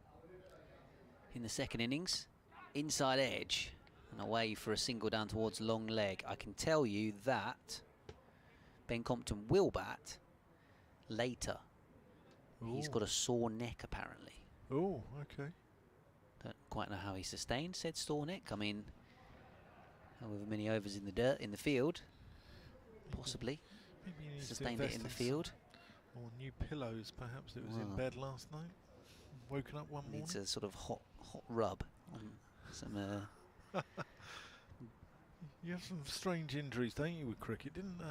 in the second innings. Inside edge and away for a single down towards long leg. I can tell you that Ben Compton will bat later. Ooh. He's got a sore neck apparently. Oh, okay. Don't quite know how he sustained said sore neck. I mean, however many overs in the dirt in the field, possibly maybe he sustained it in the field. Or new pillows, perhaps. It was in bed last night. Woken up one morning. Needs a sort of hot rub on some. You have some strange injuries, don't you, with cricket? Didn't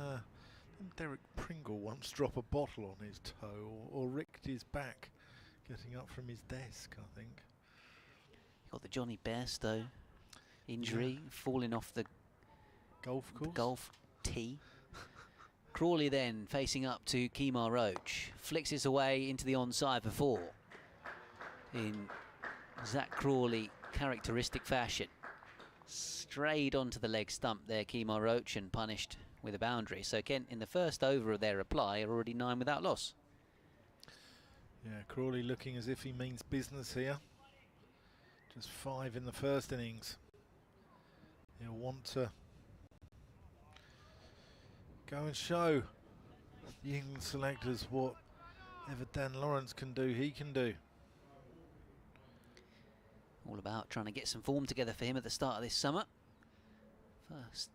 Derek Pringle once drop a bottle on his toe, or ricked his back getting up from his desk, I think? You got the Johnny Bairstow injury, falling off the golf course, the golf tee. Crawley then facing up to Kemar Roach, flicks this away into the onside for 4 in Zach Crawley characteristic fashion. Strayed onto the leg stump there, Kemar Roach, and punished with a boundary. So Kent, in the first over of their reply, are already 9 without loss. Yeah, Crawley looking as if he means business here. Just 5 in the first innings. He'll want to go and show the England selectors whatever Dan Lawrence can do, he can do. All about trying to get some form together for him at the start of this summer. First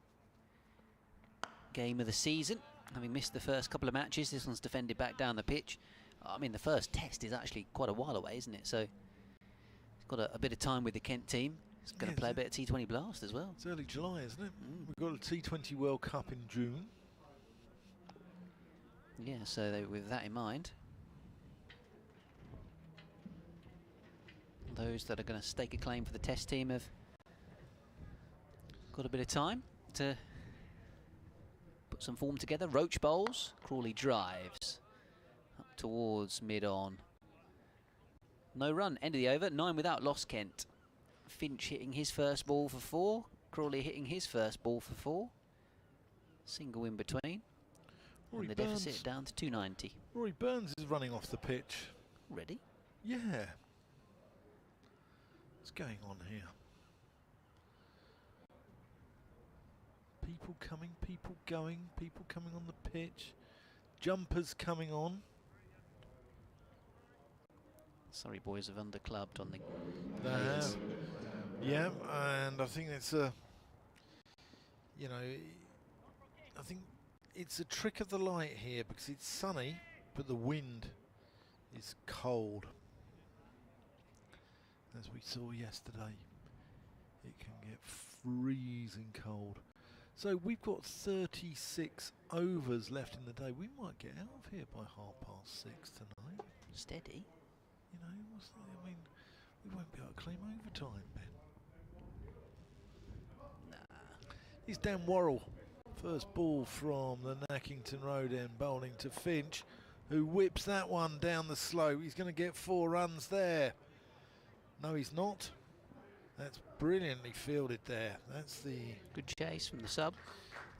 game of the season, having missed the first couple of matches. This one's defended back down the pitch. I mean, the first test is actually quite a while away, isn't it? So he's got a bit of time with the Kent team. He's going to play a bit of T20 Blast as well. It's early July, isn't it? We've got a T20 World Cup in June. Yeah, so with that in mind, those that are going to stake a claim for the Test team have got a bit of time to put some form together. Roach bowls, Crawley drives up towards mid-on. No run, end of the over, 9 without, lost Kent. Finch hitting his first ball for 4, Crawley hitting his first ball for 4. Single in between. And the deficit down to 290. Rory Burns is running off the pitch. Ready? Yeah. What's going on here? People coming, people going, people coming on the pitch. Jumpers coming on. Surrey boys have underclubbed on the players. Yeah, and I think it's a, you know, I think it's a trick of the light here because it's sunny, but the wind is cold. As we saw yesterday, it can get freezing cold. So we've got 36 overs left in the day. We might get out of here by 6:30 tonight. Steady. You know, I mean, we won't be able to claim overtime, Ben. Nah. He's Dan Worrell. First ball from the Nackington Road end, bowling to Finch, who whips that one down the slope. He's going to get 4 runs there. No, he's not. That's brilliantly fielded there. That's the good chase from the sub.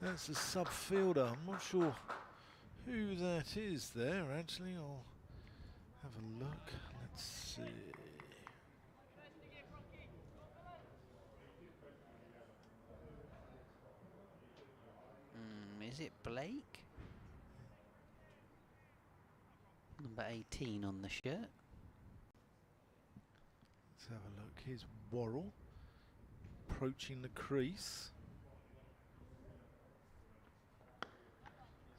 That's the sub fielder. I'm not sure who that is there. Actually, I'll have a look. Let's see. Is it Blake? Number 18 on the shirt. Let's have a look. Here's Worrell approaching the crease.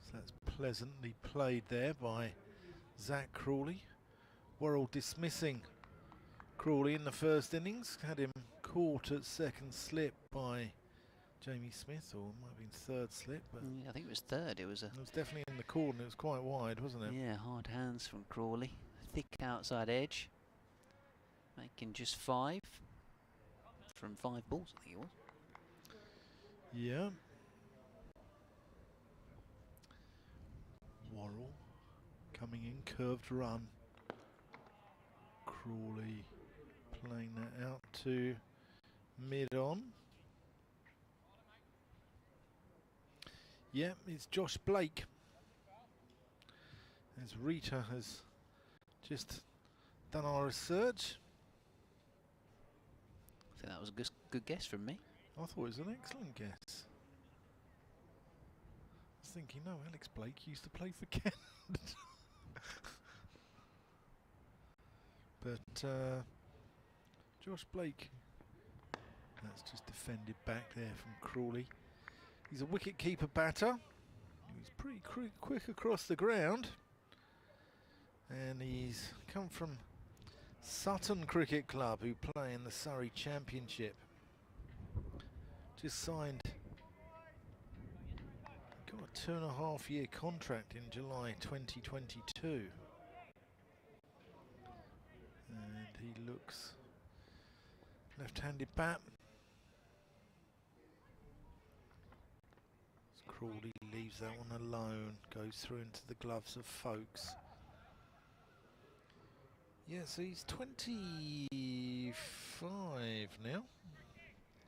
So that's pleasantly played there by Zach Crawley. Worrell dismissing Crawley in the first innings. Had him caught at second slip by Jamie Smith, or it might have been third slip. But yeah, I think it was third. It was definitely in the corner. It was quite wide, wasn't it? Yeah, hard hands from Crawley. Thick outside edge. Making just 5 from 5 balls, I think it was. Yeah. Worrell coming in, curved run. Crawley playing that out to mid-on. Yeah, it's Josh Blake. As Rita has just done our research. I think that was a good guess from me. I thought it was an excellent guess. I was thinking, no, Alex Blake used to play for Kent. But Josh Blake, that's just defended back there from Crawley. He's a wicket-keeper batter. He's pretty quick across the ground. And he's come from Sutton Cricket Club, who play in the Surrey Championship. Just signed, got a 2.5-year contract in July 2022. And he looks left-handed bat. Crawley leaves that one alone, goes through into the gloves of Folkes. Yeah, so he's 25 now,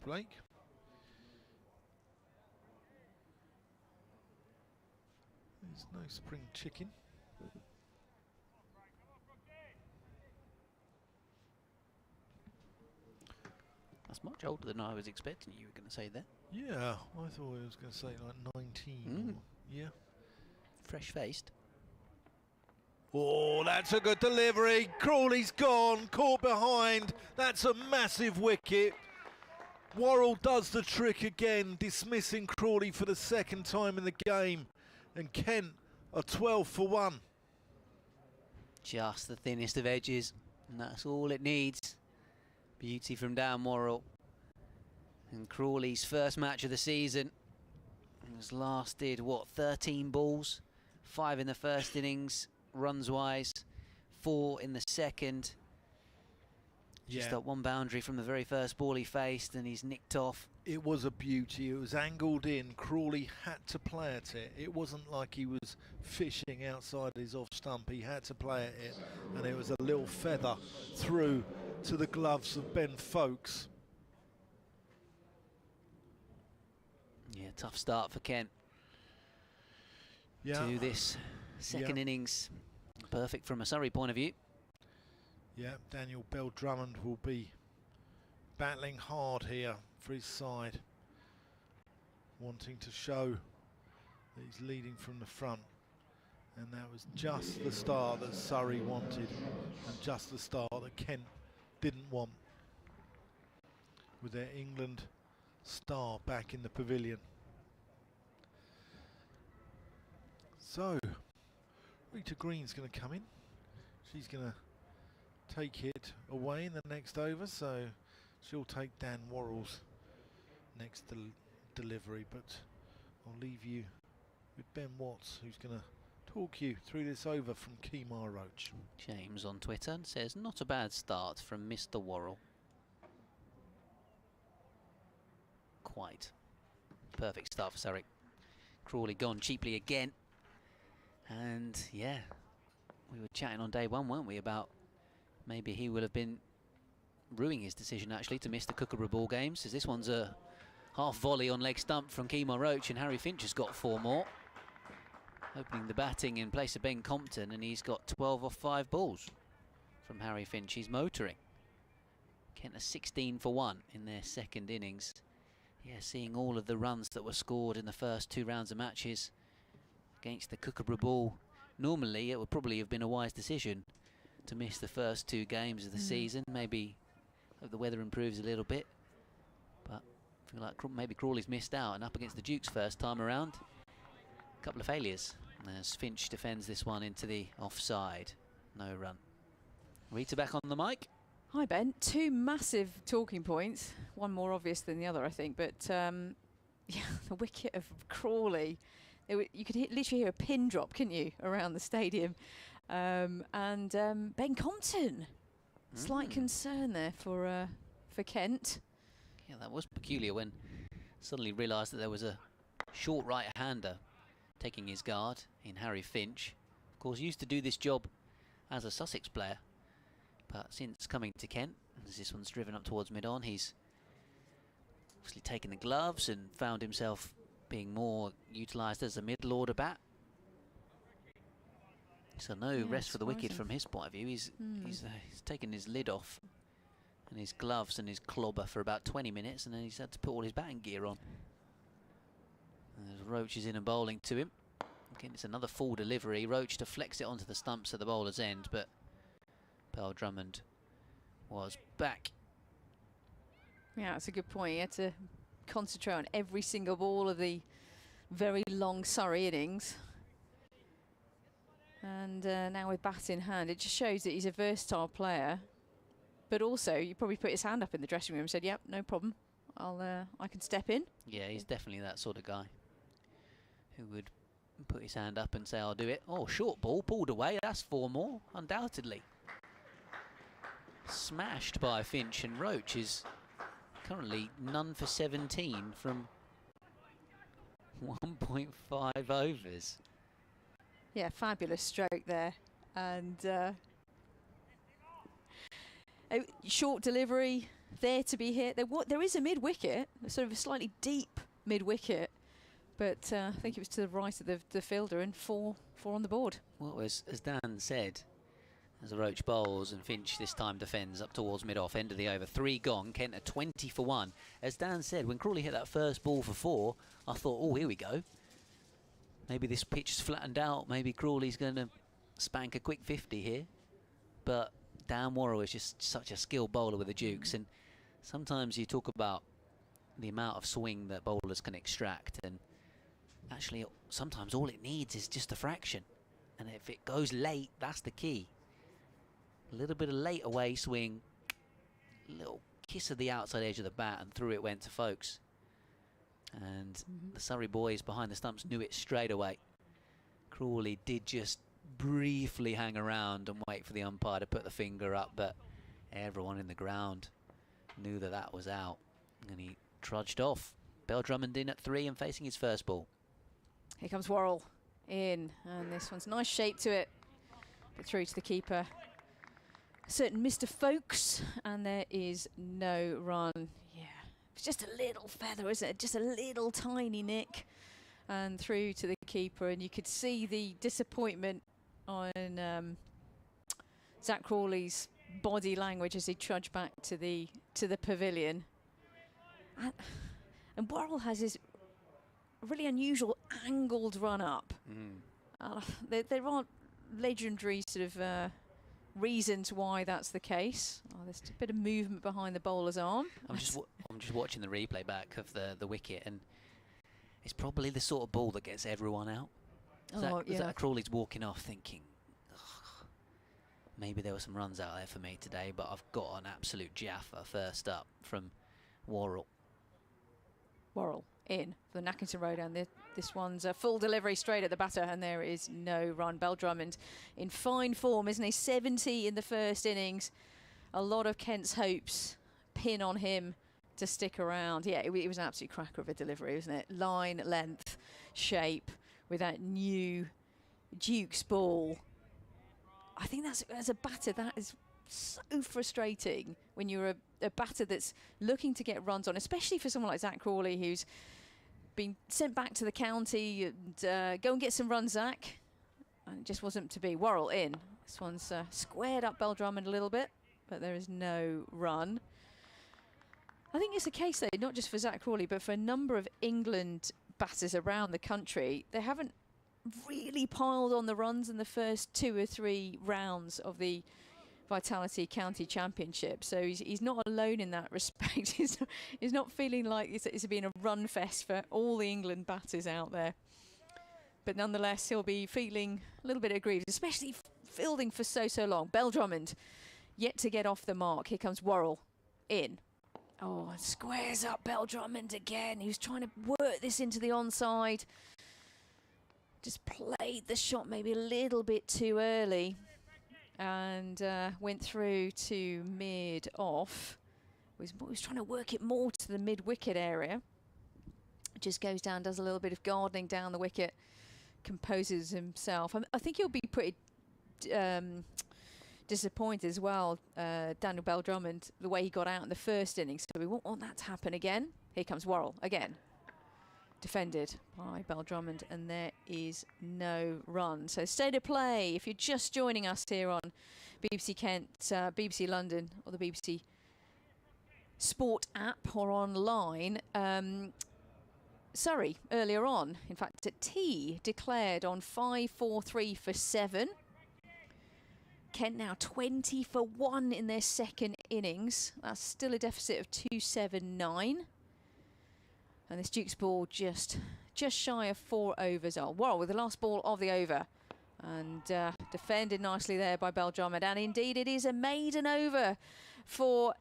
Blake. There's no spring chicken. That's much older than I was expecting you were going to say there. Yeah, I thought I was going to say like 19. Yeah. Fresh-faced. Oh, that's a good delivery. Crawley's gone, caught behind. That's a massive wicket. Worrell does the trick again, dismissing Crawley for the second time in the game. And Kent are 12 for 1. Just the thinnest of edges, and that's all it needs. Beauty from Dan Worrell. And Crawley's first match of the season has lasted, what, 13 balls? 5 in the first innings, runs-wise, 4 in the second. Just that one boundary from the very first ball he faced, and he's nicked off. It was a beauty. It was angled in. Crawley had to play at it. It wasn't like he was fishing outside his off stump. He had to play at it, and it was a little feather through to the gloves of Ben Folkes. Yeah, tough start for Kent. To this second innings. Perfect from a Surrey point of view. Yeah, Daniel Bell-Drummond will be battling hard here for his side, wanting to show that he's leading from the front. And that was just the start that Surrey wanted, and just the start that Kent didn't want, with their England star back in the pavilion. So, Rita Green's going to come in. She's going to take it away in the next over, so she'll take Dan Worrell's next delivery, but I'll leave you with Ben Watts, who's going to talk you through this over from Kemar Roach. James on Twitter says, not a bad start from Mr. Worrell. Quite. Perfect start for Surrey. Crawley gone cheaply again. And yeah, we were chatting on day one, weren't we, about maybe he would have been ruining his decision actually to miss the Kookaburra ball games, as this one's a half volley on leg stump from Kemar Roach, and Harry Finch has got 4 more. Opening the batting in place of Ben Compton, and he's got 12 off 5 balls from Harry Finch. He's motoring. Kent are 16 for 1 in their second innings. Yeah, seeing all of the runs that were scored in the first 2 rounds of matches against the Kookaburra ball. Normally it would probably have been a wise decision to miss the first 2 games of the season. Maybe hope the weather improves a little bit, but I feel like maybe Crawley's missed out, and up against the Dukes first time around, a couple of failures as Finch defends this one into the offside. No run. Rita back on the mic. Hi Ben, 2 massive talking points, one more obvious than the other I think, but yeah, the wicket of Crawley, you could literally hear a pin drop, couldn't you, around the stadium. And Ben Compton, slight concern there for Kent. Yeah, that was peculiar when suddenly realised that there was a short right-hander taking his guard in Harry Finch. Of course, used to do this job as a Sussex player, but since coming to Kent, as this one's driven up towards mid-on, he's obviously taken the gloves and found himself being more utilised as a middle-order bat. So no rest for the wicket from his point of view. He's taken his lid off and his gloves and his clobber for about 20 minutes, and then he's had to put all his batting gear on. As Roach is in and bowling to him. Again, it's another full delivery. Roach deflects it onto the stumps at the bowler's end, but Bell-Drummond was back. Yeah, that's a good point. He had to concentrate on every single ball of the very long Surrey innings. And now with bat in hand, it just shows that he's a versatile player. But also, you probably put his hand up in the dressing room and said, yep, no problem, I can step in. Yeah, he's definitely that sort of guy who would put his hand up and say, I'll do it. Oh, short ball, pulled away, that's 4 more, undoubtedly. Smashed by Finch, and Roach is currently none for 17 from 1.5 overs. Yeah, fabulous stroke there. And a short delivery there to be hit. There is a mid-wicket, sort of a slightly deep mid-wicket, but I think it was to the right of the fielder, and 4 on the board. Well, as Dan said, as the Roach bowls and Finch this time defends up towards mid-off, end of the over, 3 gone, Kent are 20 for 1. As Dan said, when Crawley hit that first ball for 4, I thought, oh, here we go. Maybe this pitch's flattened out, maybe Crawley's going to spank a quick 50 here. But Dan Worrell is just such a skilled bowler with the Dukes, and sometimes you talk about the amount of swing that bowlers can extract, and actually sometimes all it needs is just a fraction, and if it goes late, that's the key. A little bit of late away swing, little kiss of the outside edge of the bat, and through it went to Folkes. And the Surrey boys behind the stumps knew it straight away. Crawley did just briefly hang around and wait for the umpire to put the finger up, but everyone in the ground knew that that was out, and he trudged off. Bell Drummond in at 3 and facing his first ball. Here comes Worrell in, and this one's nice shape to it, but through to the keeper. A certain Mr. Folkes, and there is no run. Yeah, it's just a little feather, isn't it? Just a little tiny nick, and through to the keeper, and you could see the disappointment on Zach Crawley's body language as he trudged back to the pavilion. And Worrell has this really unusual angled run up. There aren't legendary sort of reasons why that's the case. There's a bit of movement behind the bowler's arm. I'm just watching the replay back of the wicket, and it's probably the sort of ball that gets everyone out. Zach Crawley's walking off thinking, maybe there were some runs out there for me today, but I've got an absolute jaffa first up from Worrell. Worrell in for the Nackington Road, and this one's a full delivery straight at the batter, and there is no run. Bell Drummond in fine form, isn't he? 70 in the first innings. A lot of Kent's hopes pin on him to stick around. Yeah, it was an absolute cracker of a delivery, wasn't it? Line, length, shape, with that new Duke's ball. I think that's, as a batter, that is so frustrating when you're a batter that's looking to get runs on, especially for someone like Zach Crawley, who's been sent back to the county and go and get some runs, Zach. And it just wasn't to be. Worrell in. This one's squared up Bell Drummond a little bit, but there is no run. I think it's a case, though, not just for Zach Crawley, but for a number of England batters around the country. They haven't really piled on the runs in the first 2 or 3 rounds of the Vitality County Championship, so he's not alone in that respect. He's not feeling like it's been a run fest for all the England batters out there. But nonetheless, he'll be feeling a little bit aggrieved, especially fielding for so long. Bell Drummond yet to get off the mark. Here comes Worrell in. Oh, and squares up Bell Drummond again. He was trying to work this into the onside. Just played the shot maybe a little bit too early, and went through to mid-off. Was trying to work it more to the mid-wicket area. Just goes down, does a little bit of gardening down the wicket, composes himself. I think he'll be pretty disappointed as well, Daniel Bell Drummond, the way he got out in the first innings. So we won't want that to happen again. Here comes Worrell again. Defended by Bell Drummond, and there is no run. So state of play, if you're just joining us here on BBC Kent, BBC London, or the BBC Sport app, or online, Surrey earlier on, in fact at tea, declared on 5-4-3 for 7. Kent now 20 for 1 in their second innings. That's still a deficit of 279. And this Duke's ball just shy of 4 overs. Worrell with the last ball of the over. And defended nicely there by Bell Drummond. And indeed it is a maiden over for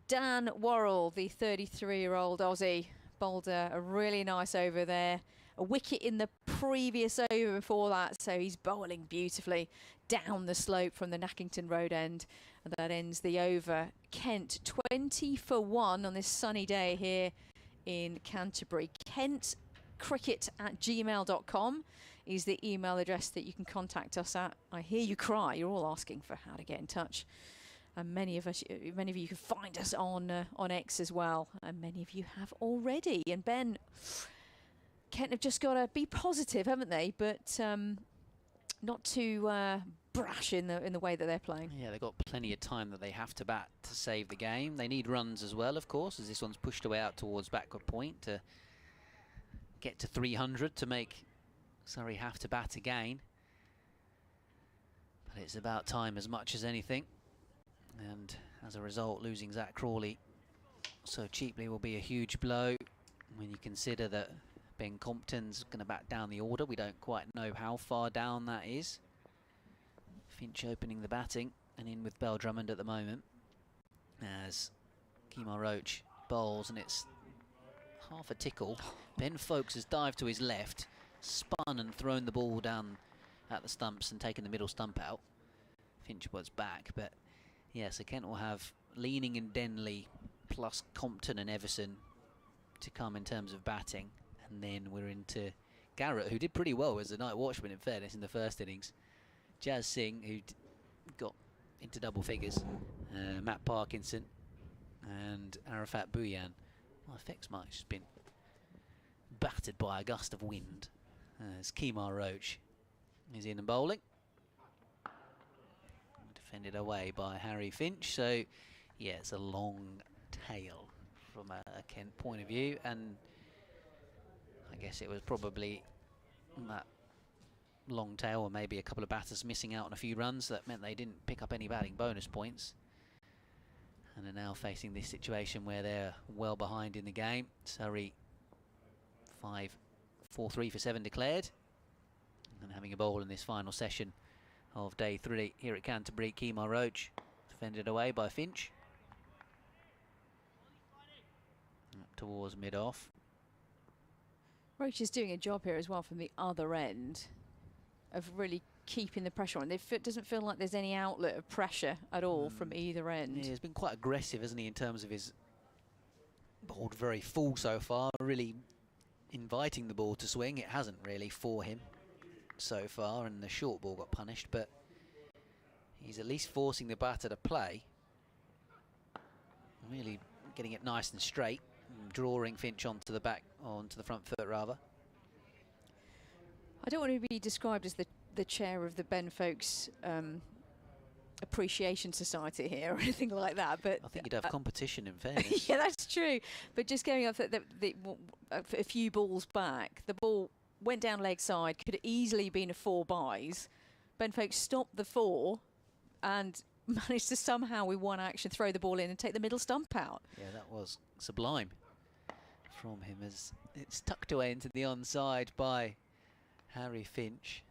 Dan Worrell, the 33-year-old Aussie. Bowled a really nice over there. A wicket in the previous over before that. So he's bowling beautifully down the slope from the Nackington Road end. And that ends the over. Kent 20 for 1 on this sunny day here in Canterbury. KentCricket@gmail.com is the email address that you can contact us at. I hear you cry. You're all asking for how to get in touch. And many of you can find us on X as well. And many of you have already. And Ben, Kent have just got to be positive, haven't they? But not too brash in the way that they're playing. Yeah, they've got plenty of time that they have to bat to save the game. They need runs as well, of course, as this one's pushed away out towards backward point to get to 300 to make Surrey have to bat again. But it's about time as much as anything. And as a result, losing Zach Crawley so cheaply will be a huge blow when you consider that Ben Compton's going to bat down the order. We don't quite know how far down that is. Finch opening the batting and in with Bell Drummond at the moment, as Kemar Roach bowls, and it's half a tickle. Ben Foakes has dived to his left, spun and thrown the ball down at the stumps and taken the middle stump out. Finch was back, but yeah, so Kent will have Leaning and Denley plus Compton and Everson to come in terms of batting, and then we're into Garrett, who did pretty well as a night watchman in fairness in the first innings. Jazz Singh, who got into double figures, Matt Parkinson and Arafat Bhuyan. Well, effects might have just been battered by a gust of wind as Kemar Roach is in and bowling. Defended away by Harry Finch, so yeah, it's a long tail from a Kent point of view, and I guess it was probably that long tail, or maybe a couple of batters missing out on a few runs, that meant they didn't pick up any batting bonus points, and are now facing this situation where they're well behind in the game. Surrey 4-3 for 7 declared, and having a bowl in this final session of day 3 here at Canterbury. Kemar Roach defended away by Finch. Up towards mid-off. Roach is doing a job here as well from the other end of really keeping the pressure on. It doesn't feel like there's any outlet of pressure at all from either end. Yeah, he's been quite aggressive, hasn't he, in terms of his bowled very full so far, really inviting the ball to swing. It hasn't really for him so far, and the short ball got punished, but he's at least forcing the batter to play, really getting it nice and straight, and drawing Finch onto the front foot rather. I don't want to be described as the chair of the Ben Foakes Appreciation Society here or anything like that, but I think you'd have competition in fairness. Yeah, that's true, but just going off a few balls back, the ball went down leg side, could have easily been a 4 byes. Ben Foakes stopped the 4 and managed to somehow, with one action, throw the ball in and take the middle stump out. Yeah, that was sublime from him as it's tucked away into the onside by Harry Finch.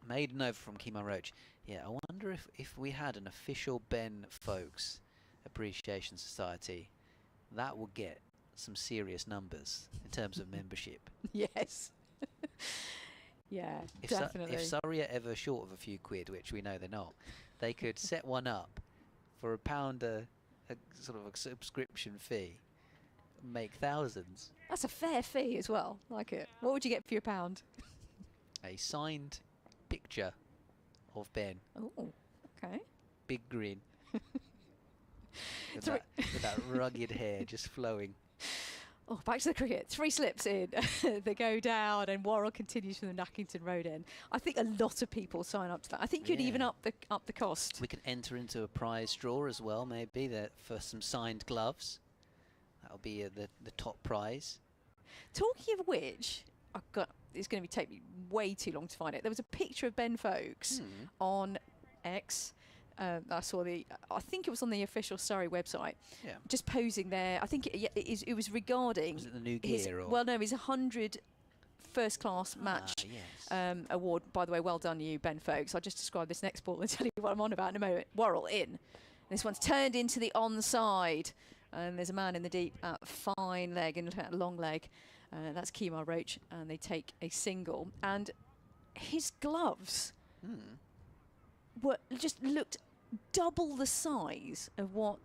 Maiden over from Kemar Roach. Yeah, I wonder if we had an official Ben Foakes Appreciation Society, that would get some serious numbers in terms of membership. Yes. Yeah, definitely. If Surrey are ever short of a few quid, which we know they're not, they could set one up for £1 a sort of a subscription fee, make thousands. That's a fair fee as well. Like it. What would you get for your £1? A signed picture of Ben. Oh, okay. Big grin. with that rugged hair just flowing. Oh, back to the cricket. 3 slips in. They go down, and Worrell continues from the Nackington Road end. I think a lot of people sign up to that. I think you'd even up the cost. We can enter into a prize draw as well, maybe, for some signed gloves. That'll be the top prize. Talking of which, it's going to take me way too long to find it. There was a picture of Ben Foakes on X. I saw I think it was on the official Surrey website. Yeah. Just posing there. I think it was regarding. Was it the new gear? Well, no, his 100 first class match award. By the way, well done you, Ben Foakes. I'll just describe this next ball and tell you what I'm on about in a moment. Worrell in. This one's turned into the onside. And there's a man in the deep at fine leg and at long leg. That's Kemar Roach, and they take a single. And his gloves looked double the size of what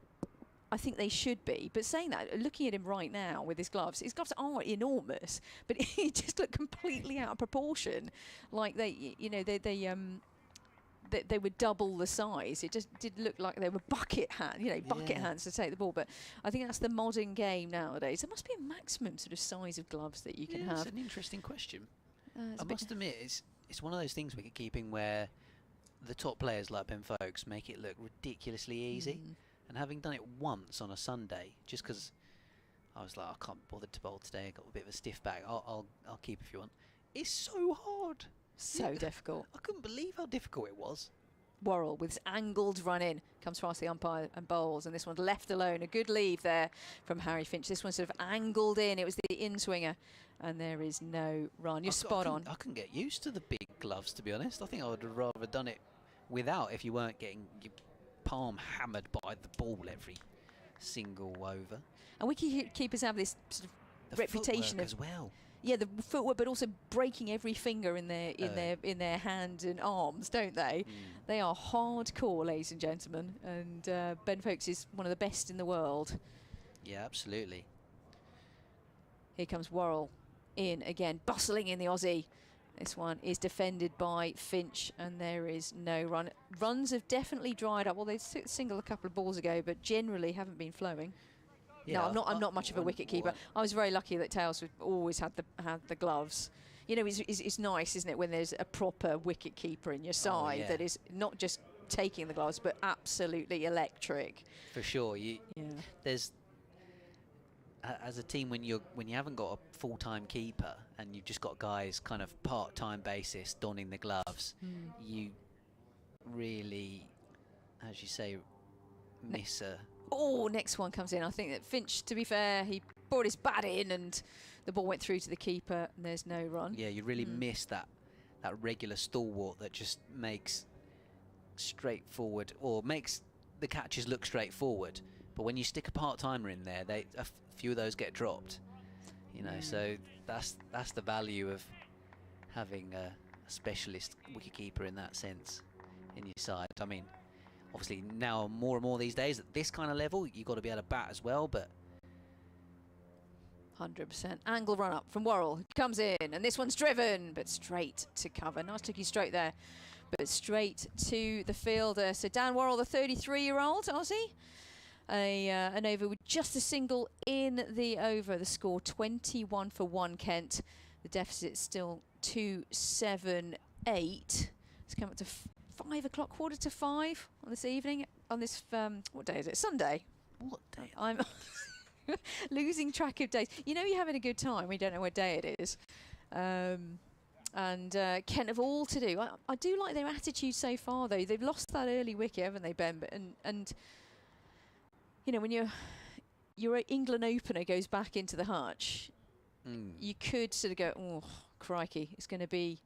I think they should be. But saying that, looking at him right now with his gloves are enormous, but he just looked completely out of proportion. Like they were double the size. It just did look like they were bucket hands to take the ball. But I think that's the modern game nowadays. There must be a maximum sort of size of gloves that you can have. It's an interesting question. I must admit, it's one of those things wicket-keeping where the top players like Ben Foakes make it look ridiculously easy. And having done it once on a Sunday, just because I was like, I can't bother to bowl today, I got a bit of a stiff back, I'll keep if you want. It's so hard. So difficult. I couldn't believe how difficult it was. Worrell with his angled run in comes past the umpire and bowls, and this one's left alone. A good leave there from Harry Finch. This one's sort of angled in. It was the in-swinger, and there is no run. You're spot on. I couldn't get used to the big gloves, to be honest. I think I would have rather done it without, if you weren't getting your palm hammered by the ball every single over. And wicket keepers have this sort of reputation of as well. Yeah, the footwork, but also breaking every finger in their hand and arms, don't they? They are hardcore, ladies and gentlemen. And Ben Folkes is one of the best in the world. Yeah, absolutely. Here comes Worrell in again, bustling in the Aussie. This one is defended by Finch, and there is no run. Runs have definitely dried up. Well, they singled a couple of balls ago, but generally haven't been flowing. Yeah, no, I'm not much of a wicket keeper. I was very lucky that Tails always had the gloves. You know, it's nice, isn't it, when there's a proper wicket keeper in your side that is not just taking the gloves, but absolutely electric. For sure, there's as a team when you haven't got a full-time keeper and you've just got guys kind of part-time basis donning the gloves, you really, as you say, miss a. Oh, next one comes in. I think that Finch, to be fair, he brought his bat in and the ball went through to the keeper and there's no run. Yeah, you really miss that regular stalwart that just makes straightforward, or makes the catches look straightforward. But when you stick a part-timer in there, a few of those get dropped. You know, so that's the value of having a specialist wicketkeeper in that sense in your side. I mean, obviously now more and more these days at this kind of level, you've got to be able to bat as well, but 100%. Angle run up from Worrell. Comes in, and this one's driven, but straight to cover. Nice took you straight there, but straight to the fielder. So Dan Worrell, the 33-year-old Aussie, an over with just a single in the over. The score 21 for 1, Kent. The deficit still 278. It's come up to 5 o'clock, 4:45 on this evening. On this, what day is it? Sunday. What day? I'm losing track of days. You know, you're having a good time. We don't know what day it is. And Kent have all to do. I do like their attitude so far, though. They've lost that early wicket, haven't they, Ben? And you know, when your England opener goes back into the hutch, you could sort of go, oh, crikey, it's going to be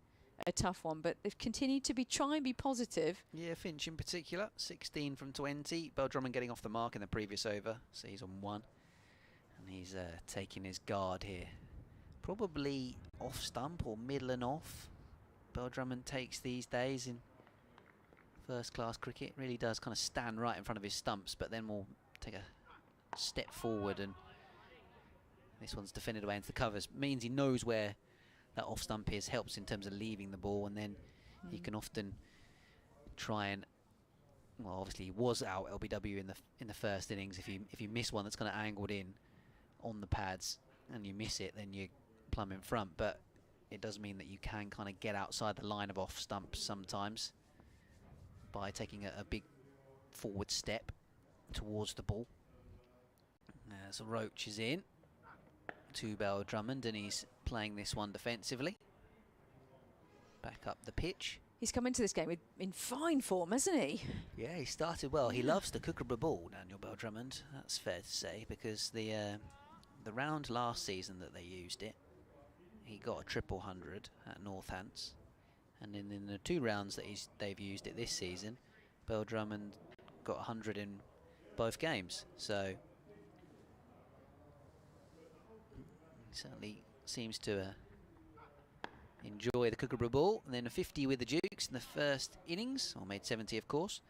a tough one. But they've continued to try and be positive. Yeah, Finch in particular, 16 from 20. Bell Drummond getting off the mark in the previous over, so he's on 1. And he's taking his guard here. Probably off stump or middle and off. Bell Drummond takes these days in first-class cricket. Really does kind of stand right in front of his stumps, but then will take a step forward, and this one's defended away into the covers. Means he knows where that off stump is, helps in terms of leaving the ball, and then he can often try and, well, obviously he was out LBW in the first innings. If you miss one that's kind of angled in on the pads and you miss it, then you're plumb in front. But it does mean that you can kind of get outside the line of off stumps sometimes by taking a big forward step towards the ball. So Roach is in to Bell Drummond, and he's playing this one defensively. Back up the pitch. He's come into this game in fine form, hasn't he? Yeah, he started well. He loves the Kookaburra ball, Daniel Bell Drummond. That's fair to say, because the round last season that they used it, he got a 100 at Northants, and then in the 2 rounds that they've used it this season, Bell Drummond got 100 in both games. So he certainly seems to enjoy the Kookaburra ball. And then a 50 with the Dukes in the first innings, or made 70 of course.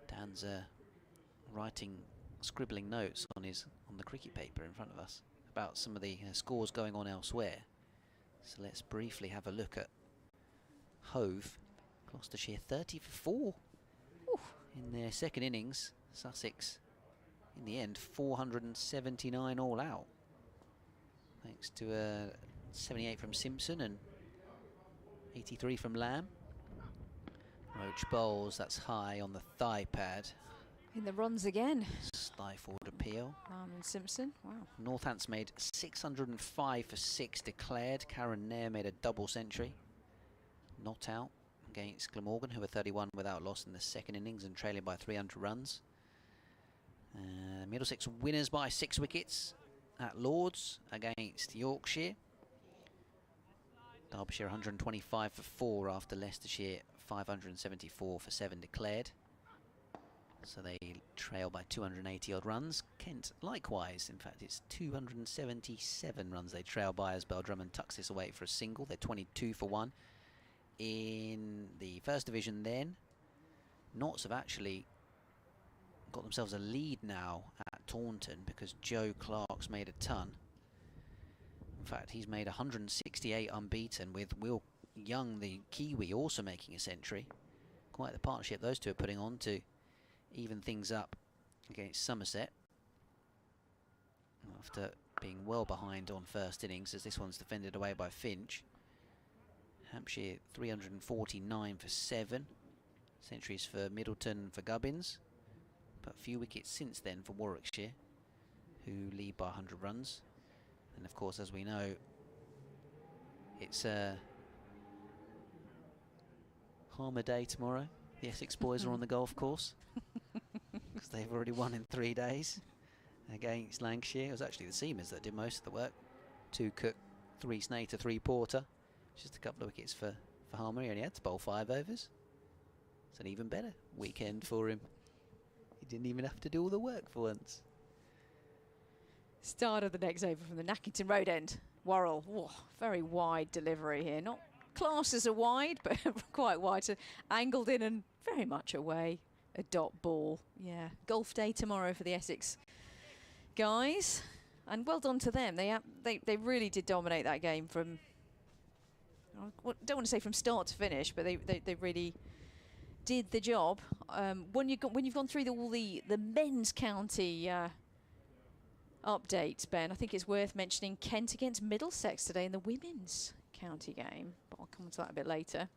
Dan's scribbling notes on the cricket paper in front of us about some of the scores going on elsewhere. So let's briefly have a look at Hove. Gloucestershire 30 for 4 in their second innings. Sussex in the end 479 all out, thanks to a 78 from Simpson and 83 from Lamb. Roach bowls, that's high on the thigh pad. In the runs again. Stifled appeal. Lamb and Simpson, wow. Northants made 605 for 6 declared. Karen Nair made a double century. Not out against Glamorgan, who were 31 without loss in the second innings and trailing by 300 runs. Middlesex winners by 6 wickets at Lords against Yorkshire. Derbyshire 125 for 4 after Leicestershire 574 for 7 declared. So they trail by 280 odd runs. Kent likewise. In fact, it's 277 runs they trail by as Bell Drummond tucks this away for a single. They're 22 for 1. In the first division then, Notts have actually got themselves a lead now at Taunton because Joe Clark's made a ton. In fact, he's made 168 unbeaten, with Will Young, the Kiwi, also making a century. Quite the partnership those two are putting on to even things up against Somerset. After being well behind on first innings, as this one's defended away by Finch. Hampshire 349 for 7. Centuries for Middleton, for Gubbins. But a few wickets since then for Warwickshire, who lead by 100 runs. And of course, as we know, it's Harmer Day tomorrow. The Essex boys are on the golf course because they've already won in 3 days against Lancashire. It was actually the Seamers that did most of the work. 2 Cook, 3 Snater, 3 Porter. Just a couple of wickets for Harmer. He only had to bowl 5 overs. It's an even better weekend for him. He didn't even have to do all the work for once. Start of the next over from the Nackington Road end. Worrell, whoa, very wide delivery here. Not classed as a wide, but quite wide. So angled in and very much away. A dot ball. Yeah, golf day tomorrow for the Essex guys. And well done to them. They really did dominate that game from, I don't want to say from start to finish, but they really did the job. When you've gone through all the men's county updates, Ben, I think it's worth mentioning Kent against Middlesex today in the women's county game, but I'll come on to that a bit later.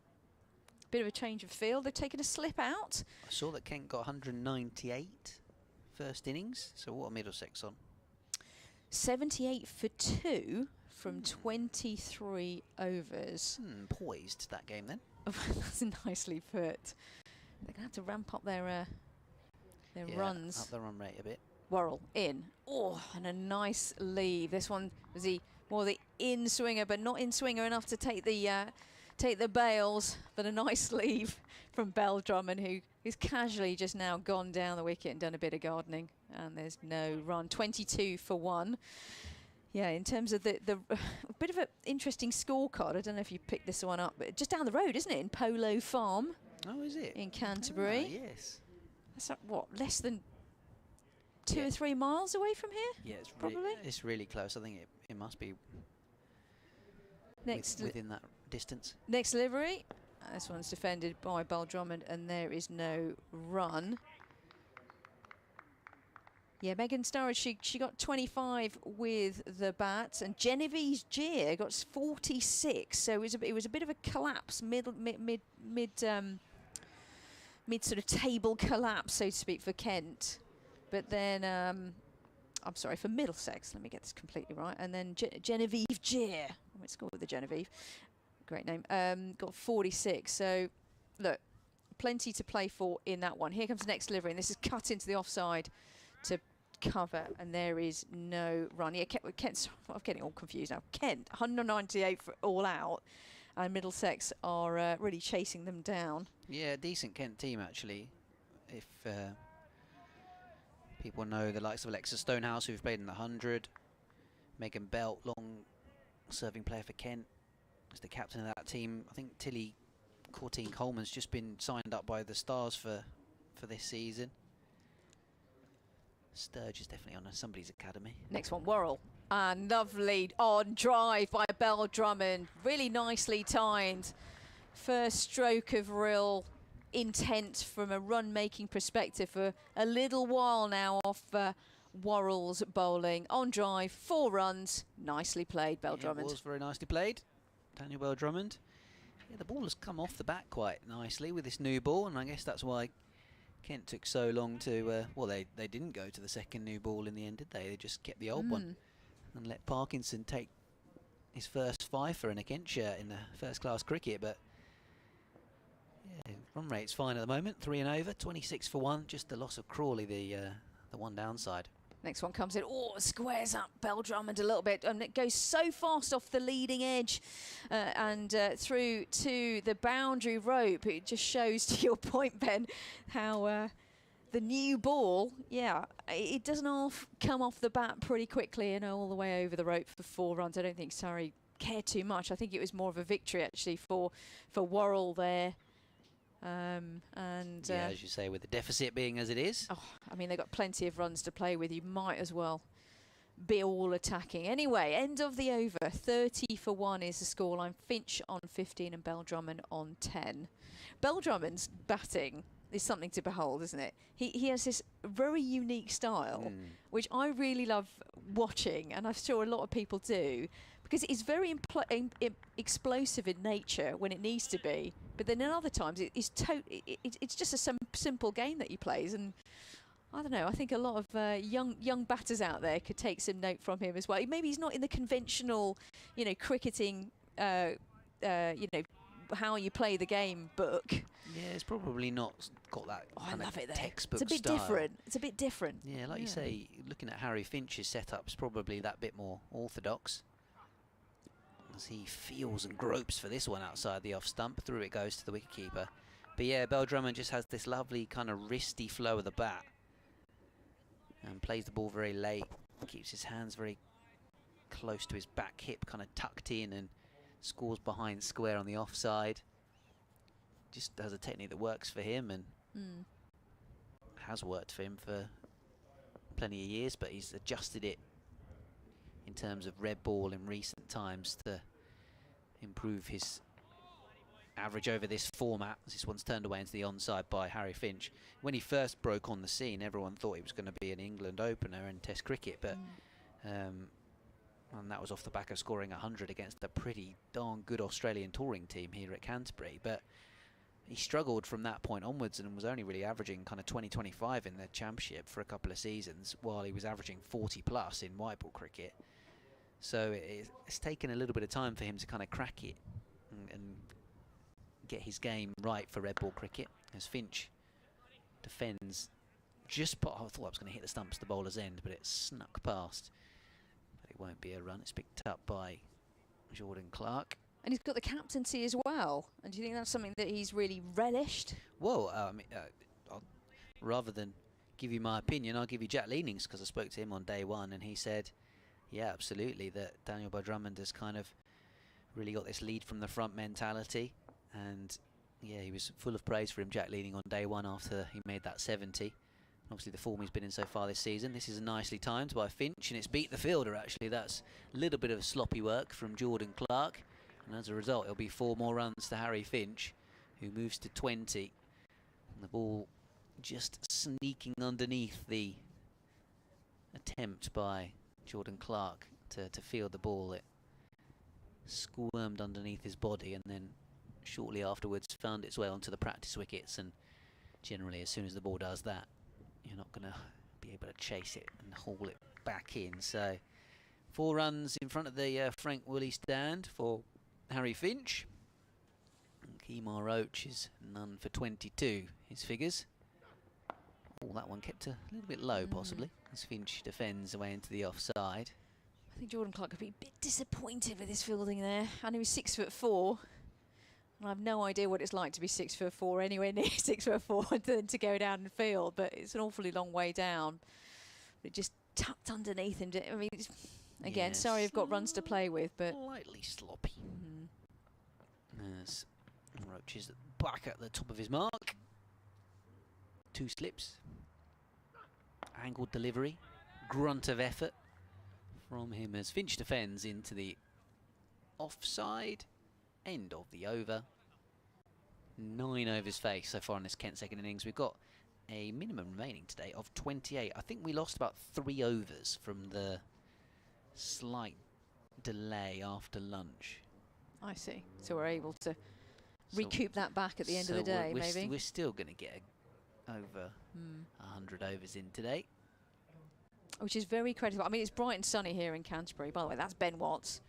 Bit of a change of field. They've taken a slip out. I saw that Kent got 198 first innings, so what are Middlesex on? 78 for 2 from 23 overs. Poised, that game then. That's nicely put. They're going to have to ramp up their runs. Up the run rate a bit. Worrell in. Oh, and a nice leave. This one was more the in swinger, but not in swinger enough to take the bails. But a nice leave from Bell Drummond, who's casually just now gone down the wicket and done a bit of gardening. And there's no run. 22 for 1. Yeah, in terms of the bit of an interesting scorecard. I don't know if you picked this one up, but just down the road, isn't it, in Polo Farm? Oh, is it? In Canterbury. Yes. That's what, less than 2 or 3 miles away from here? Yeah, it's probably. It's really close. I think it must be within that distance. Next delivery. This one's defended by Bell Drummond, and there is no run. Yeah, Megan Sturridge, she got 25 with the bat, and Genevieve Gier got 46. So it was a bit of a collapse, mid sort of table collapse, so to speak, for Kent. But then, I'm sorry, for Middlesex. Let me get this completely right. And then Genevieve Gier. I went to school with the Genevieve. Great name. Got 46. So, look, plenty to play for in that one. Here comes the next delivery, and this is cut into the offside to cover, and there is no run. Yeah, Kent's, I'm getting all confused now. Kent, 198 for all out, and Middlesex are really chasing them down. Yeah, decent Kent team, actually. If people know the likes of Alexa Stonehouse, who've played in the 100. Megan Belt, long-serving player for Kent, as the captain of that team. I think Tilly Courtine-Coleman's just been signed up by the Stars for this season. Sturge is definitely on somebody's academy. Next one, Worrell. And lovely on drive by Bell Drummond. Really nicely timed. First stroke of real intent from a run-making perspective for a little while now off Worrell's bowling. On drive, 4 runs. Nicely played, Bell Drummond. It was very nicely played. Daniel Bell Drummond. Yeah, the ball has come off the bat quite nicely with this new ball, and I guess that's why Kent took so long to, well, they didn't go to the second new ball in the end, did they? They just kept the old one and let Parkinson take his first fifer in a Kent shirt in the first-class cricket. But, yeah, run rate's fine at the moment. 3 and over, 26 for 1. Just the loss of Crawley, the one downside. Next one comes in. Oh, squares up Bell Drummond a little bit. And it goes so fast off the leading edge and through to the boundary rope. It just shows, to your point, Ben, how the new ball, yeah, it doesn't come off the bat pretty quickly and all the way over the rope for 4 runs. I don't think Surrey cared too much. I think it was more of a victory actually for Worrell there. Yeah, as you say, with the deficit being as it is. Oh, I mean, they've got plenty of runs to play with. You might as well be all attacking. Anyway, end of the over. 30 for 1 is the scoreline. Finch on 15 and Bell Drummond on 10. Bell Drummond's batting is something to behold, isn't it? He has this very unique style, which I really love watching, and I'm sure a lot of people do, because it's very explosive in nature when it needs to be, but then in other times it's just a simple game that he plays, and I don't know, I think a lot of young batters out there could take some note from him as well. Maybe he's not in the conventional, cricketing, how you play the game book. Yeah, it's probably not got that kind of textbook style. It's a bit different. It's a bit different. Yeah, like you say, looking at Harry Finch's setup is probably that bit more orthodox. As he feels and gropes for this one outside the off stump, through it goes to the wicketkeeper. But yeah, Bell Drummond just has this lovely kind of wristy flow of the bat and plays the ball very late, keeps his hands very close to his back hip, kind of tucked in, and scores behind square on the offside. Just has a technique that works for him and has worked for him for plenty of years, but he's adjusted it in terms of red ball in recent times to improve his average over this format. This one's turned away into the onside by Harry Finch. When he first broke on the scene, everyone thought he was going to be an England opener in Test cricket, but and that was off the back of scoring 100 against a pretty darn good Australian touring team here at Canterbury. But he struggled from that point onwards and was only really averaging kind of 20-25 in the championship for a couple of seasons, while he was averaging 40 plus in white ball cricket. So it's taken a little bit of time for him to kind of crack it and get his game right for red ball cricket, as Finch defends just I thought I was going to hit the stumps the bowler's end, but it snuck past. But it won't be a run. It's picked up by Jordan Clark. And he's got the captaincy as well. And do you think that's something that he's really relished? Well, rather than give you my opinion, I'll give you Jack Leaning's, because I spoke to him on day one and he said, yeah, absolutely, that Daniel Bell Drummond has kind of really got this lead from the front mentality. And yeah, he was full of praise for him, Jack Leaning, on day one after he made that 70. Obviously the form he's been in so far this season. This is nicely timed by Finch, and it's beat the fielder actually. That's a little bit of sloppy work from Jordan Clark, and as a result it'll be 4 more runs to Harry Finch, who moves to 20. And the ball just sneaking underneath the attempt by Jordan Clark to field the ball. It squirmed underneath his body and then shortly afterwards found its way onto the practice wickets, and generally as soon as the ball does that, you're not going to be able to chase it and haul it back in. So 4 runs in front of the Frank Woolley stand for Harry Finch. And Kemar Roach is none for 22, his figures. Oh, that one kept a little bit low possibly, as Finch defends away into the offside. I think Jordan Clark could be a bit disappointed with his fielding there. I know he's 6'4". I have no idea what it's like to be 6'4", anywhere near 6'4", and then to go down and field, but it's an awfully long way down. But it just tucked underneath him. I mean, again, yes, sorry, I've got runs to play with, but slightly sloppy. As Roach is back at the top of his mark. 2 slips, angled delivery, grunt of effort from him as Finch defends into the offside. End of the over. 9 overs faced so far in this Kent second innings. We've got a minimum remaining today of 28. I think we lost about 3 overs from the slight delay after lunch. I see. So we're able to recoup that back at the end of the day, maybe. We're still going to get over 100 overs in today. Which is very creditable. I mean, it's bright and sunny here in Canterbury. By the way, that's Ben Watts.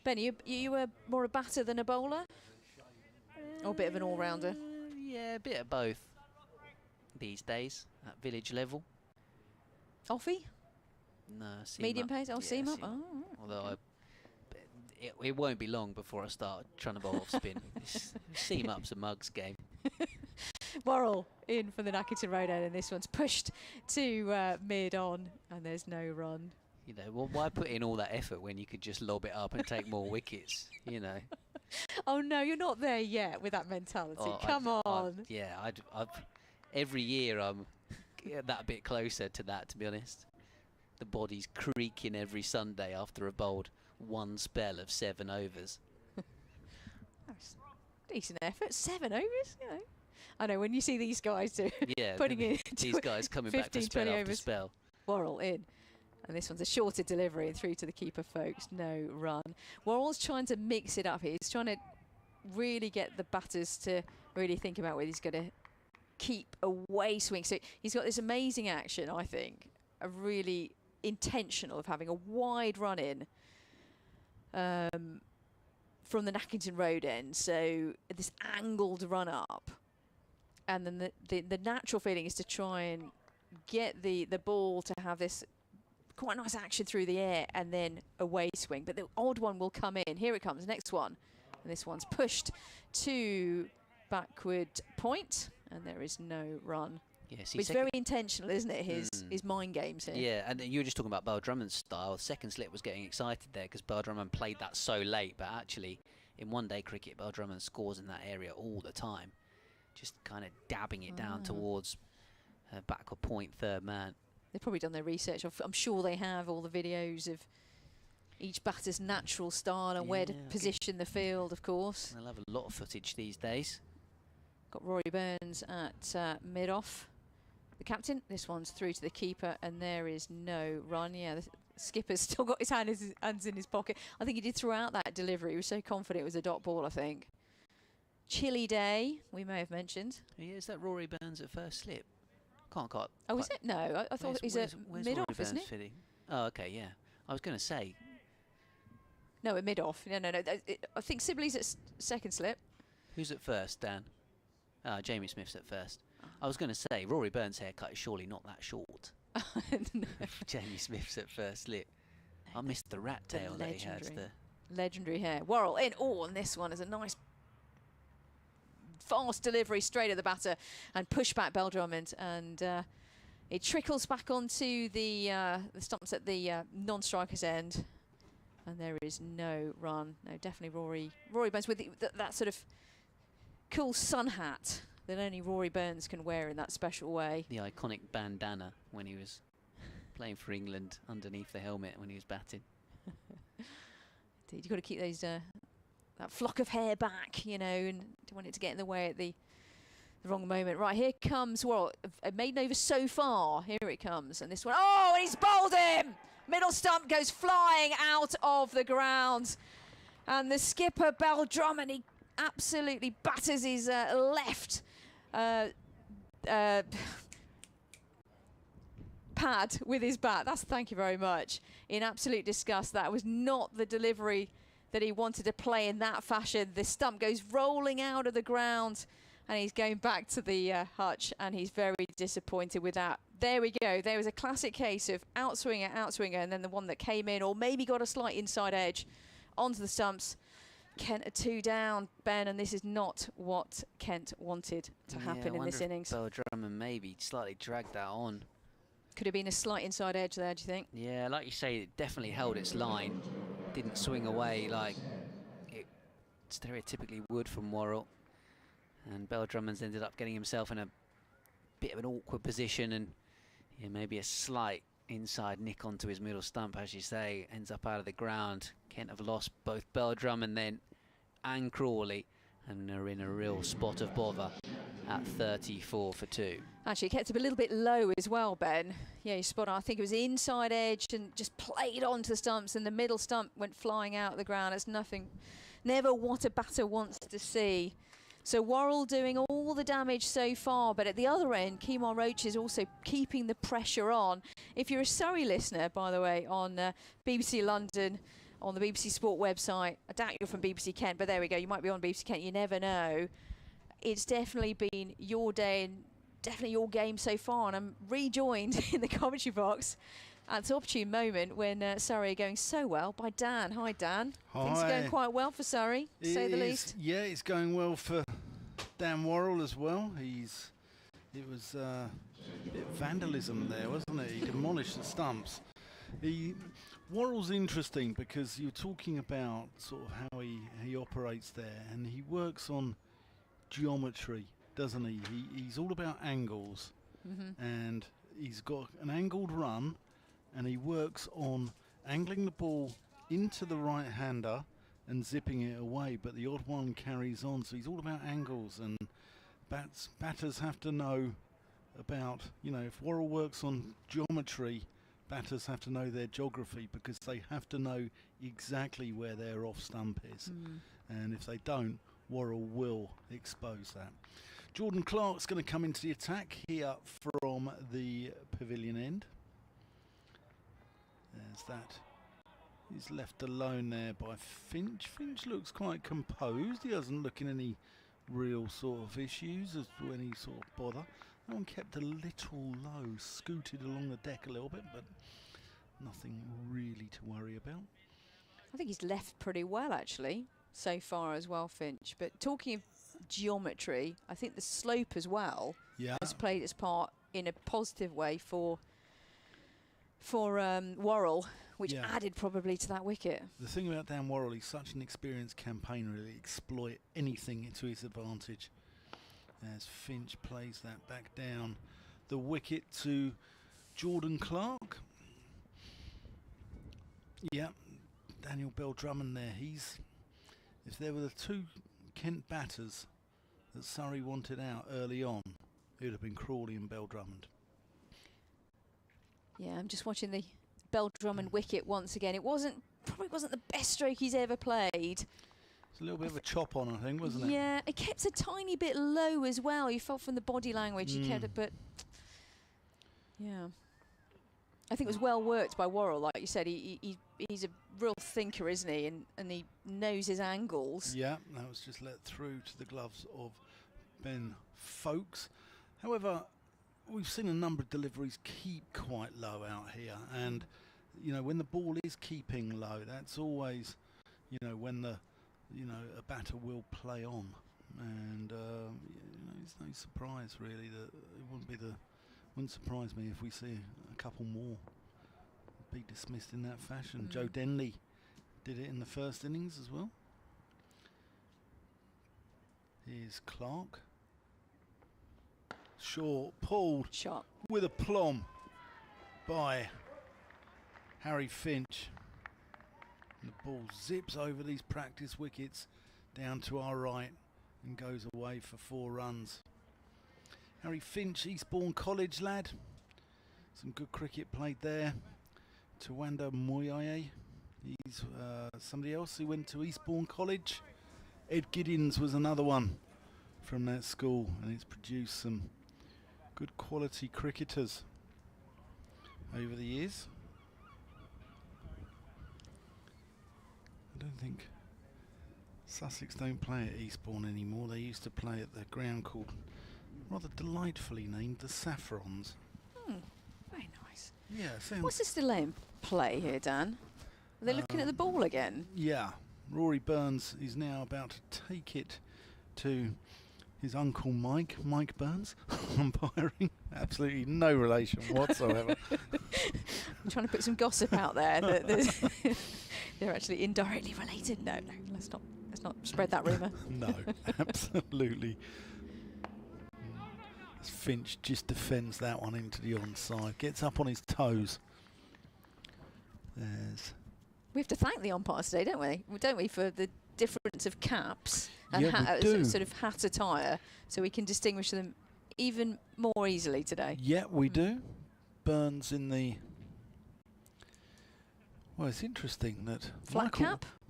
Ben, you more a batter than a bowler? Or a bit of an all-rounder? Yeah, a bit of both these days at village level. Offie? No, seam medium up. pace? Oh, Yeah, seam up? seam. Oh. Although it won't be long before I start trying to bowl off spin. Seam up's a mug's game. Worrell in from the Nackington Road end, and this one's pushed to mid-on, and there's no run. You know, well, why put in all that effort when you could just lob it up and take more wickets, you know? Oh, no, you're not there yet with that mentality. Oh, Come on. Every year I'm that bit closer to that, to be honest. The body's creaking every Sunday after a bowled one spell of 7 overs. That's decent effort. 7 overs, you know. I know, when you see these guys putting in these guys coming 15, back to spell after overs. spell. Worrell in. And this one's a shorter delivery and through to the keeper, folks. No run. Worrell's trying to mix it up here. He's trying to really get the batters to really think about whether he's going to keep away swing. So he's got this amazing action, I think, a really intentional of having a wide run in from the Nackington Road end. So this angled run up. And then the natural feeling is to try and get the ball to have this quite nice action through the air and then away swing. But the odd one will come in. Here it comes, next one. And this one's pushed to backward point, and there is no run. Yes, it's very intentional, isn't it, his mind games here? Yeah, and you were just talking about Beau Drummond's style. Second slip was getting excited there because Beau Drummond played that so late, but actually in one-day cricket, Beau Drummond scores in that area all the time. Just kind of dabbing it down towards backward point, third man. They've probably done their research. I'm sure they have all the videos of each batter's natural style and where to position the field, of course. They'll have a lot of footage these days. Got Rory Burns at mid-off. The captain, this one's through to the keeper, and there is no run. Yeah, the skipper's still got his hands in his pocket. I think he did throw out that delivery. He was so confident it was a dot ball, I think. Chilly day, we may have mentioned. Yeah, is that Rory Burns at first slip? Can't. Oh, is it? No, I thought he's at mid-off, isn't he? Fitting? Oh, okay, yeah. I was going to say. No, at mid-off. No. I think Sibley's at second slip. Who's at first, Dan? Jamie Smith's at first. I was going to say, Rory Burns' haircut is surely not that short. No. Jamie Smith's at first slip. I missed the rat tail that he has there. Legendary hair. Worrell in. Oh, and this one is a nice fast delivery straight at the batter and push back Beau Drummond, and it trickles back onto the stumps at the non-striker's end, and there is no run. No, definitely Rory Burns with that sort of cool sun hat that only Rory Burns can wear in that special way. The iconic bandana when he was playing for England underneath the helmet when he was batting. Indeed, you've got to keep those that flock of hair back, you know, and don't want it to get in the way at the wrong moment. Right, here comes, well, a maiden over so far. Here it comes, and this one, oh, and he's bowled him! Middle stump goes flying out of the ground, and the skipper, Beau Drummond, he absolutely batters his left pad with his bat. Thank you very much. In absolute disgust. That was not the delivery that he wanted to play in that fashion. The stump goes rolling out of the ground, and he's going back to the hutch, and he's very disappointed with that. There we go. There was a classic case of outswinger, and then the one that came in, or maybe got a slight inside edge onto the stumps. Kent are 2 down, Ben, and this is not what Kent wanted to happen in this innings. Beau Drummond maybe slightly dragged that on. Could have been a slight inside edge there, do you think? Yeah, like you say, it definitely held its line. Didn't swing away like it stereotypically would from Worrell. And Beau Drummond's ended up getting himself in a bit of an awkward position, and maybe a slight inside nick onto his middle stump, as you say, ends up out of the ground. Kent have lost both Beau Drummond then and Crawley, and are in a real spot of bother at 34 for 2. Actually, it kept him a little bit low as well, Ben. Yeah, you spot on. I think it was inside edge and just played onto the stumps, and the middle stump went flying out of the ground. It's nothing, never what a batter wants to see. So Worrell doing all the damage so far, but at the other end, Kemar Roach is also keeping the pressure on. If you're a Surrey listener, by the way, on BBC London, on the BBC Sport website, I doubt you're from BBC Kent, but there we go, you might be on BBC Kent, you never know. It's definitely been your day and definitely your game so far, and I'm rejoined in the commentary box at this opportune moment when Surrey are going so well by Dan. Hi, Dan. Hi. Things are going quite well for Surrey, to say the least. Yeah, it's going well for Dan Worrell as well. It was a bit of vandalism there, wasn't it? He demolished the stumps. Worrell's interesting because you're talking about sort of how he operates there, and he works on geometry, doesn't he? He's all about angles, and he's got an angled run, and he works on angling the ball into the right-hander and zipping it away, but the odd one carries on. So he's all about angles, and batters have to know about, if Worrell works on geometry, batters have to know their geography, because they have to know exactly where their off stump is. And if they don't, Worrell will expose that. Jordan Clark's going to come into the attack here from the pavilion end. There's that. He's left alone there by Finch. Finch looks quite composed. He doesn't look in any real sort of issues as to any sort of bother. That one kept a little low, scooted along the deck a little bit, but nothing really to worry about. I think he's left pretty well, actually, so far as well, Finch. But talking of geometry, I think the slope as well has played its part in a positive way for Worrell, which added probably to that wicket. The thing about Dan Worrell, he's such an experienced campaigner, really exploit anything to his advantage. As Finch plays that back down the wicket to Jordan Clark. Yeah, Daniel Bell-Drummond there. If there were the two Kent batters that Surrey wanted out early on, it would have been Crawley and Bell-Drummond. Yeah, I'm just watching the Bell-Drummond wicket once again. It probably wasn't the best stroke he's ever played. It's a little bit of a chop on, I think, wasn't it? Yeah, it kept a tiny bit low as well. You felt from the body language he kept it, but yeah. I think it was well worked by Worrell, like you said. He's a real thinker, isn't he? And he knows his angles. Yeah, that was just let through to the gloves of Ben Folkes. However, we've seen a number of deliveries keep quite low out here, and when the ball is keeping low, that's always when a batter will play on, and it's no surprise really that it wouldn't surprise me if we see a couple more be dismissed in that fashion. Joe Denley did it in the first innings as well. Here's Clark. Short, pulled shot with aplomb by Harry Finch. And the ball zips over these practice wickets down to our right and goes away for 4 runs. Harry Finch, Eastbourne College lad. Some good cricket played there. Tawanda Moyaye, he's somebody else who went to Eastbourne College. Ed Giddins was another one from that school, and it's produced some good quality cricketers over the years. I don't think Sussex don't play at Eastbourne anymore. They used to play at the ground called, rather delightfully named, the Saffrons. Very nice. Yeah. What's the still in play here, Dan? Are they looking at the ball again? Yeah. Rory Burns is now about to take it to his uncle Mike Burns, umpiring. Absolutely no relation whatsoever. I'm trying to put some gossip out there that they're actually indirectly related. No, let's not spread that rumour. No, absolutely. Finch just defends that one into the onside, gets up on his toes. We have to thank the umpires today, don't we, for the difference of caps and sort of hat attire, so we can distinguish them even more easily today. Yeah, we do. Burns in the... Well, it's interesting that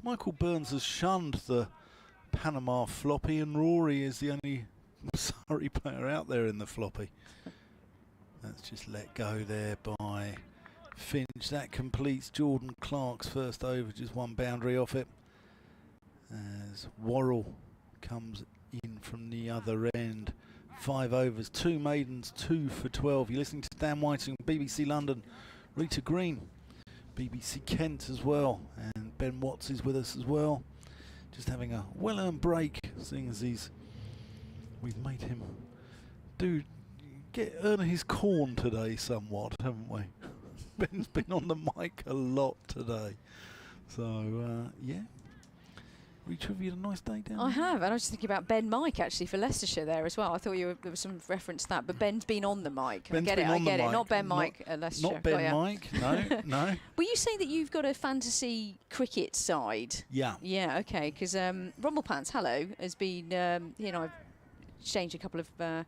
Michael Burns has shunned the Panama floppy, and Rory is the only Surrey player out there in the floppy. That's just let go there by Finch. That completes Jordan Clark's first over, just one boundary off it. As Worrell comes in from the other end. 5 overs, 2 maidens, 2 for 12. You're listening to Dan Whiting, BBC London, Rita Green, BBC Kent as well, and Ben Watts is with us as well. Just having a well-earned break, seeing as he's we've made him earn his corn today somewhat, haven't we? Ben's been on the mic a lot today. So, yeah. Retrieve, you had a nice day down there? I have, and I was just thinking about Ben Mike actually for Leicestershir there as well. I thought there was some reference to that, but Ben's been on the mic. Ben's I get it. Not Ben Mike at Leicestershire. Not Ben Mike, no. Were you saying that you've got a fantasy cricket side? Yeah. Yeah, okay, because Rumblepants, hello, has been, I've changed a couple of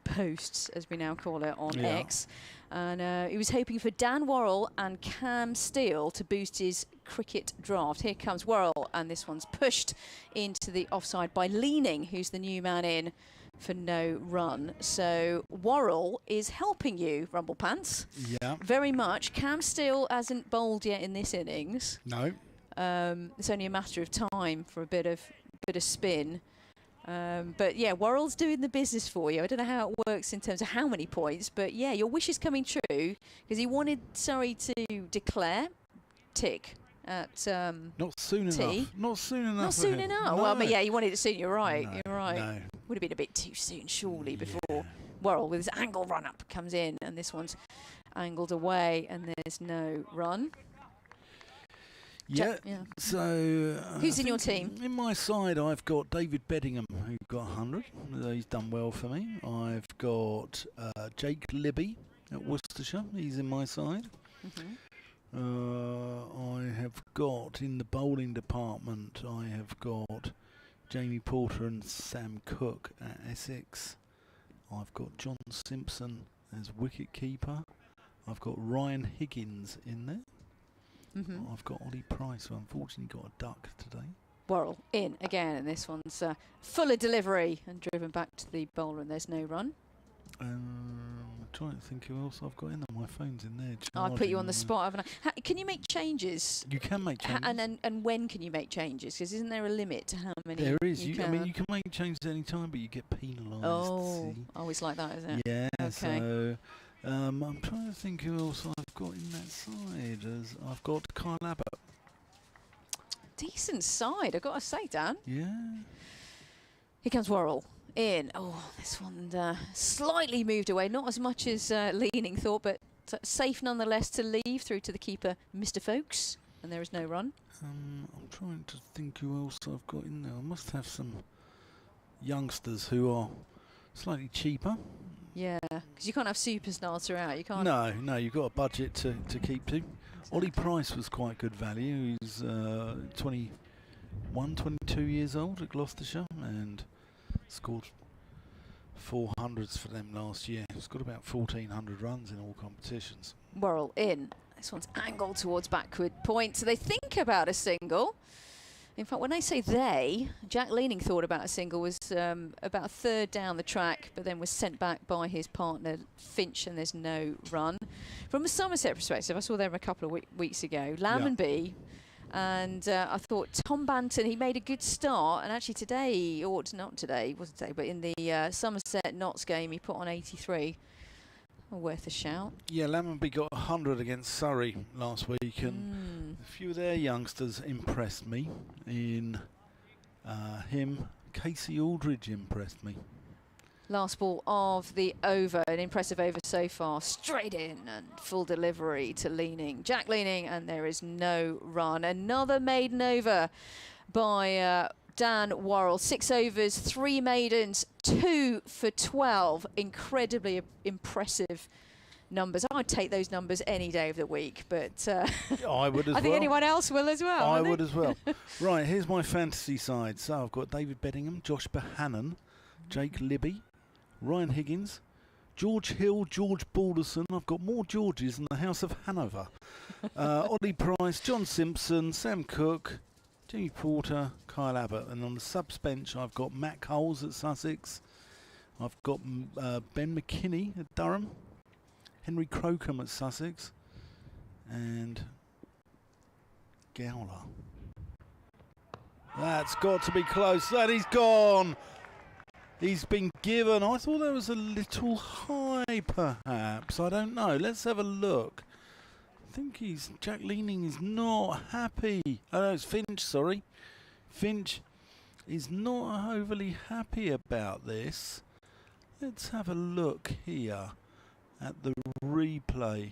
posts, as we now call it, on X. And he was hoping for Dan Worrell and Cam Steele to boost his cricket draft. Here comes Worrell, and this one's pushed into the offside by Leaning, who's the new man in for no run. So Worrell is helping you, Rumblepants. Yeah. Very much. Cam Steele hasn't bowled yet in this innings. No. It's only a matter of time for a bit of spin. But yeah, Worrell's doing the business for you. I don't know how it works in terms of how many points, but yeah, your wish is coming true because he wanted Surrey to declare tick at not soon enough. Not soon enough. Not soon enough. No. Well, but yeah, you wanted it soon. You're right. No, You're right. No. Would have been a bit too soon, surely, before Worrell with his angle run up comes in, and this one's angled away, and there's no run. Yeah. So who's in your team? In my side, I've got David Beddingham, who got 100. He's done well for me. I've got Jake Libby at Worcestershire. He's in my side. I have got in the bowling department. I have got Jamie Porter and Sam Cook at Essex. I've got John Simpson as wicket keeper. I've got Ryan Higgins in there. I've got Ollie Price, who unfortunately got a duck today. Worrell in again, and this one's full of delivery and driven back to the bowler, and there's no run. I'm trying to think who else I've got in there. My phone's in there. I put you on the spot, haven't I? Can you make changes? You can make changes. And when can you make changes? Because isn't there a limit to how many? There is. I mean, you can make changes any time, but you get penalised. Oh, always like that, is it? Yeah. Okay. So I'm trying to think who else I've got in that side. I've got Kyle Abbott. Decent side, I've got to say, Dan. Yeah. Here comes Worrell in. Oh, this one slightly moved away. Not as much as Leaning thought, but safe nonetheless to leave through to the keeper, Mr. Folkes. And there is no run. I'm trying to think who else I've got in there. I must have some youngsters who are slightly cheaper. Yeah, because you can't have superstars throughout. You can't. No, you've got a budget to keep to. Exactly. Ollie Price was quite good value. He's 21, 22 years old at Gloucestershire and scored 400s for them last year. He's got about 1,400 runs in all competitions. Worrell in. This one's angled towards backward point, so they think about a single. In fact, when I say they, Jack Leaning thought about a single, was about a third down the track, but then was sent back by his partner, Finch, and there's no run. From a Somerset perspective, I saw them a couple of weeks ago, Lammonby, and I thought Tom Banton, he made a good start, and actually today, or not today, wasn't today, but in the Somerset Notts game, he put on 83. Worth a shout. Yeah, Lammonby got 100 against Surrey last week, and a few of their youngsters impressed me. In him, Casey Aldridge impressed me. Last ball of the over, an impressive over so far. Straight in and full delivery to Leaning. Jack Leaning, and there is no run. Another maiden over by Dan Worrell. 6 overs, 3 maidens, 2 for 12. Incredibly impressive numbers. I'd take those numbers any day of the week, but I would as well. I think anyone else will as well. I would as well. Right, here's my fantasy side. So I've got David Beddingham, Josh Bohannon, Jake Libby, Ryan Higgins, George Hill, George Balderson. I've got more Georges in the House of Hanover. Ollie Price, John Simpson, Sam Cook, Jamie Porter, Kyle Abbott. And on the subs bench, I've got Matt Coles at Sussex. I've got Ben McKinney at Durham, Henry Crocombe at Sussex, and Gowler. That's got to be close. That he's gone. He's been given. I thought that was a little high, perhaps. I don't know. Let's have a look. I think Jack Leaning is not happy. Oh, no, it's Finch, sorry. Finch is not overly happy about this. Let's have a look here at the replay.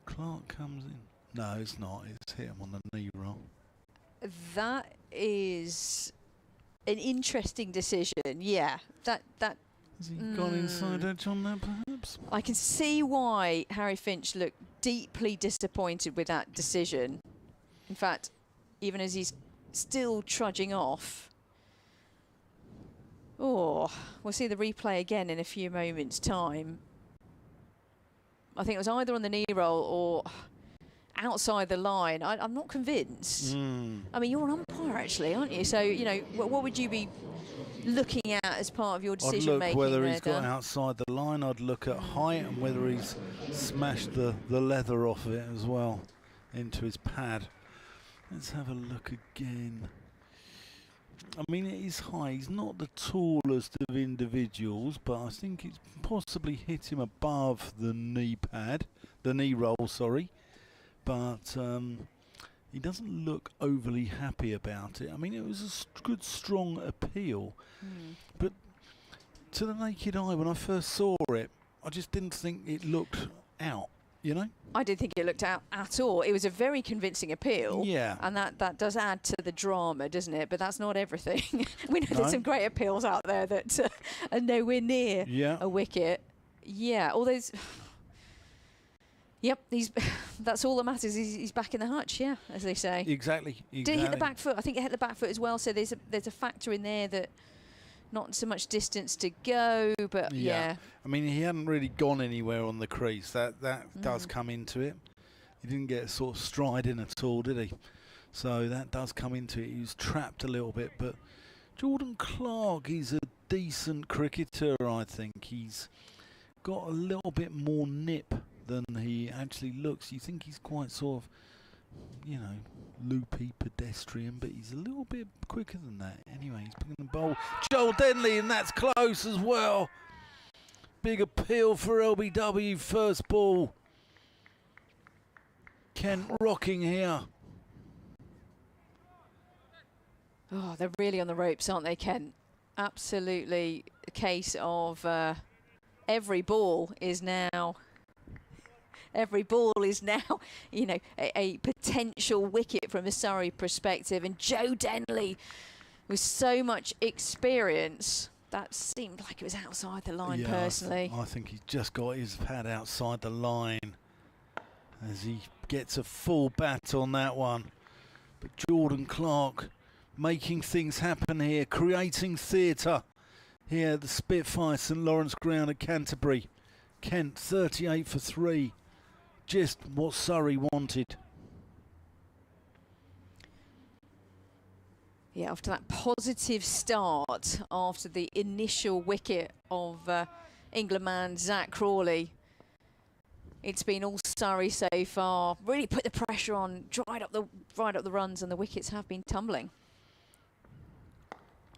Clark comes in. No, it's not. It's hit him on the knee roll. That is an interesting decision. Yeah, that. Has he gone inside edge on that, perhaps? I can see why Harry Finch looked deeply disappointed with that decision. In fact, even as he's still trudging off. Oh, we'll see the replay again in a few moments' time. I think it was either on the knee roll or outside the line. I'm not convinced. I mean, you're an umpire, actually, aren't you? So, you know, what would you be looking at as part of your decision making? I'd look whether he's got outside the line. I'd look at height and whether he's smashed the leather off of it as well into his pad. Let's have a look again. I mean, it is high. He's not the tallest of individuals, but I think it's possibly hit him above the knee pad, the knee roll, sorry. But he doesn't look overly happy about it. I mean, it was a good, strong appeal. But to the naked eye, when I first saw it, I just didn't think it looked out, you know? I didn't think it looked out at all. It was a very convincing appeal. Yeah. And that does add to the drama, doesn't it? But that's not everything. We know there's some great appeals out there that are nowhere near a wicket. Yeah, all those... Yep, that's all that matters. He's back in the hutch, yeah, as they say. Exactly. Did he hit the back foot? I think it hit the back foot as well. So there's a factor in there that not so much distance to go, but yeah. I mean, he hadn't really gone anywhere on the crease. That does come into it. He didn't get sort of striding at all, did he? So that does come into it. He was trapped a little bit, but Jordan Clark, he's a decent cricketer, I think. He's got a little bit more nip than he actually looks. You think he's quite sort of, you know, loopy, pedestrian, but he's a little bit quicker than that. Anyway, he's picking the bowl. Joel Denley, and that's close as well. Big appeal for LBW, first ball. Kent rocking here. Oh, they're really on the ropes, aren't they, Kent? Absolutely a case of every ball is now... Every ball is now, you know, a potential wicket from a Surrey perspective. And Joe Denley, with so much experience, that seemed like it was outside the line, personally. I think he's just got his pad outside the line as he gets a full bat on that one. But Jordan Clark making things happen here, creating theatre here at the Spitfire St Lawrence Ground at Canterbury. Kent 38 for 3. Just what Surrey wanted. Yeah, after that positive start, after the initial wicket of England man Zach Crawley, it's been all Surrey so far. Really put the pressure on, dried up the runs, and the wickets have been tumbling.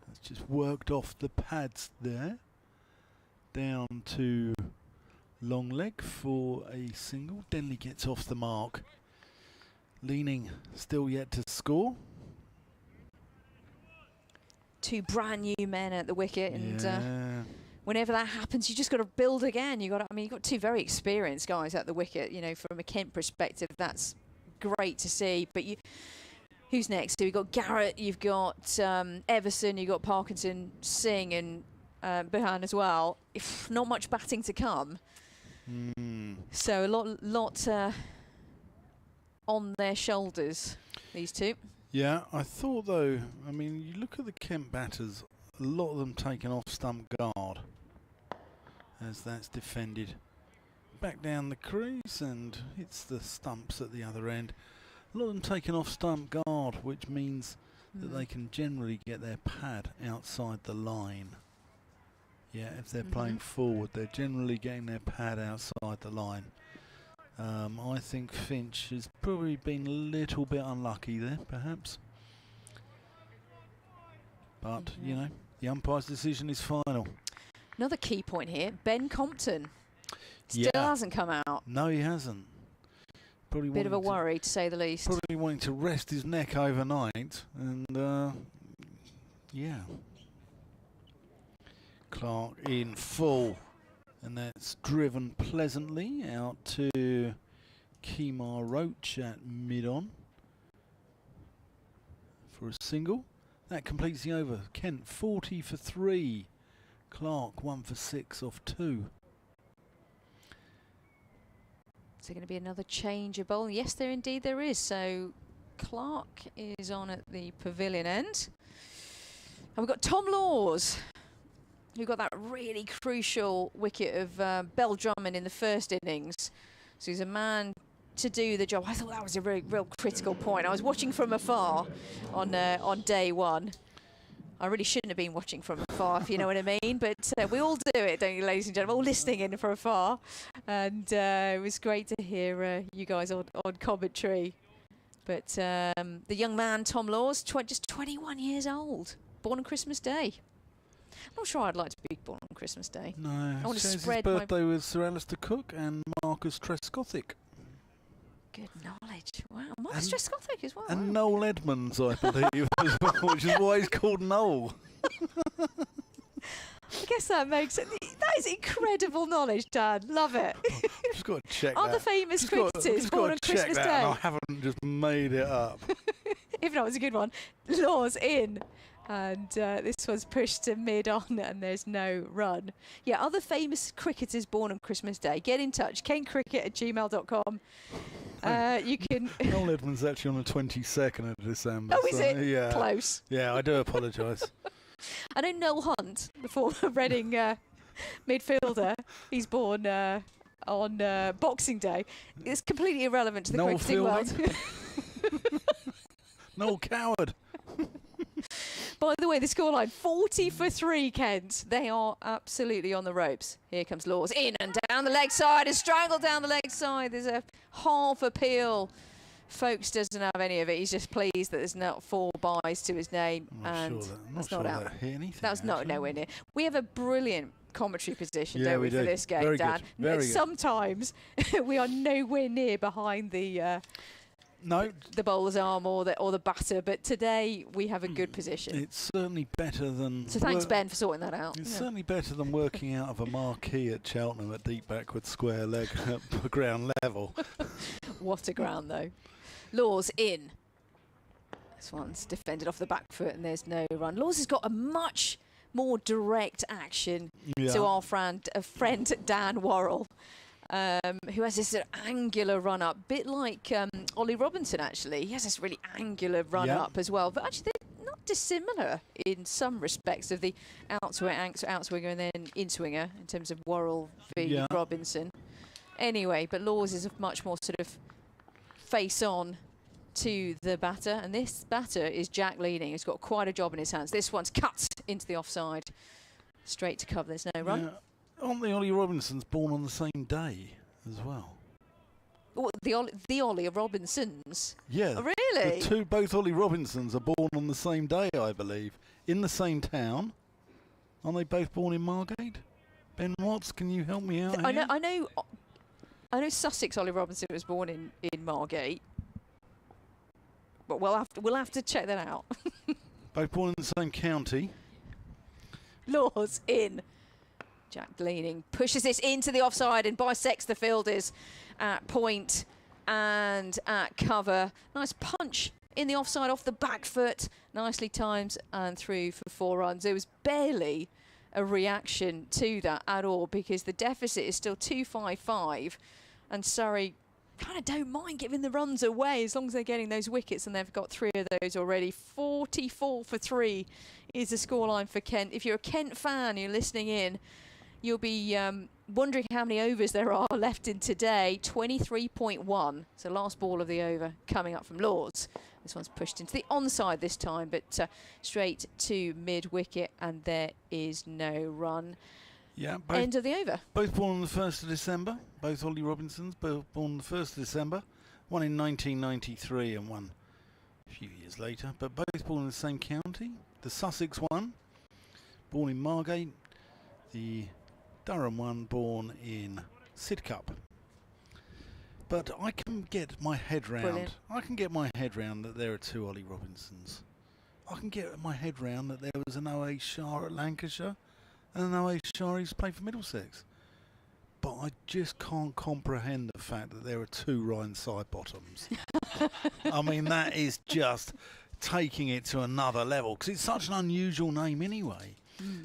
That's just worked off the pads there. Down to long leg for a single. Denley gets off the mark. Leaning still yet to score. Two brand new men at the wicket, and whenever that happens, you just got to build again. You've got two very experienced guys at the wicket. You know, from a Kent perspective, that's great to see. But who's next? So you've got Garrett, you've got Everson, you've got Parkinson, Singh, and Behan as well. If not much batting to come. So a lot on their shoulders, these two. Yeah, I thought though, I mean, you look at the Kent batters, a lot of them taken off stump guard as that's defended. Back down the crease and hits the stumps at the other end. A lot of them taken off stump guard, which means that they can generally get their pad outside the line. Yeah, if they're playing forward, they're generally getting their pad outside the line. I think Finch has probably been a little bit unlucky there, perhaps. But, you know, the umpire's decision is final. Another key point here, Ben Compton still hasn't come out. No, he hasn't. Bit of a worry, to say the least. Probably wanting to rest his neck overnight, and yeah. Clark in full, and that's driven pleasantly out to Kemar Roach at mid-on for a single. That completes the over. Kent 40 for 3. Clark 1 for 6 off 2. Is there going to be another change of bowl? Yes, there indeed there is. So Clark is on at the pavilion end. And we've got Tom Laws, who got that really crucial wicket of Bell Drummond in the first innings. So he's a man to do the job. I thought that was a real critical point. I was watching from afar on day one. I really shouldn't have been watching from afar, if you know what I mean. But we all do it, don't you, ladies and gentlemen? All listening in from afar. And it was great to hear you guys on commentary. But the young man, Tom Laws, just 21 years old, born on Christmas Day. I'm not sure I'd like to be born on Christmas Day. No, I want to spread his birthday with Sir Alistair Cook and Marcus Trescothick. Good knowledge. Wow, Marcus Trescothick as well. And Noel Edmonds, I believe, as well, which is why he's called Noel. I guess that makes it. That is incredible knowledge, Dan. Love it. I've just got to check Are the famous cricketers born on Christmas Day? And I haven't just made it up. If not, it's a good one. Laws in. And this was pushed to mid-on and there's no run. Yeah, other famous cricketers born on Christmas Day. Get in touch. kanecricket@gmail.com. You can... Noel Edmonds actually on the 22nd of December. Oh, is it? Yeah. Close. Yeah, I do apologise. I know Noel Hunt, the former Reading midfielder. He's born on Boxing Day. It's completely irrelevant to the Noel cricketing world. Noel Coward. By the way, the scoreline, 40 for 3, Kent. They are absolutely on the ropes. Here comes Laws, in and down the leg side, and strangled down the leg side. There's a half appeal. Folkes doesn't have any of it. He's just pleased that there's not 4 byes to his name. I'm that's not not out. That hit anything, that was not nowhere near. We have a brilliant commentary position, yeah, don't we, for this game, very Dan? Good. Very good. Sometimes we are nowhere near behind the bowler's arm or the batter, but today we have a good position. It's certainly better than... So thanks, Ben, for sorting that out. It's certainly better than working out of a marquee at Cheltenham at deep backward square leg at ground level. What a ground, though. Laws in. This one's defended off the back foot and there's no run. Laws has got a much more direct action to our friend Dan Worrell. Who has this sort of angular run-up, bit like Ollie Robinson, actually. He has this really angular run-up as well. But actually, they're not dissimilar in some respects of the outswinger and then in-swinger in terms of Worrell v Robinson. Anyway, but Laws is a much more sort of face-on to the batter. And this batter is Jack Leading, who's got quite a job in his hands. This one's cut into the offside. Straight to cover, there's no run. Aren't the Ollie Robinsons born on the same day as well? Oh, the Ollie Robinsons? Yeah. Oh, really? Both Ollie Robinsons are born on the same day, I believe, in the same town. Aren't they both born in Margate? Ben Watts, can you help me out here? I know Sussex Ollie Robinson was born in Margate, but we'll have to check that out. Both born in the same county. Laws in. Jack Leading pushes this into the offside and bisects the fielders at point and at cover. Nice punch in the offside off the back foot. Nicely timed and through for 4 runs. There was barely a reaction to that at all because the deficit is still 255 and Surrey kind of don't mind giving the runs away as long as they're getting those wickets, and they've got 3 of those already. 44 for 3 is the scoreline for Kent. If you're a Kent fan, you're listening in, you'll be wondering how many overs there are left in today. 23.1. So last ball of the over coming up from Laws. This one's pushed into the onside this time, but straight to mid-wicket, and there is no run. Yeah, end of the over. Both born on the 1st of December. Both Ollie Robinsons, both born on the 1st of December. One in 1993 and one a few years later. But both born in the same county. The Sussex one, born in Margate. The Durham one, born in Sidcup. But I can get my head round. Brilliant. I can get my head round that there are 2 Ollie Robinsons. I can get my head round that there was an O.A. Shah at Lancashire and an O.A. Shah who's played for Middlesex. But I just can't comprehend the fact that there are 2 Ryan Sidebottoms. I mean, that is just taking it to another level, because it's such an unusual name anyway.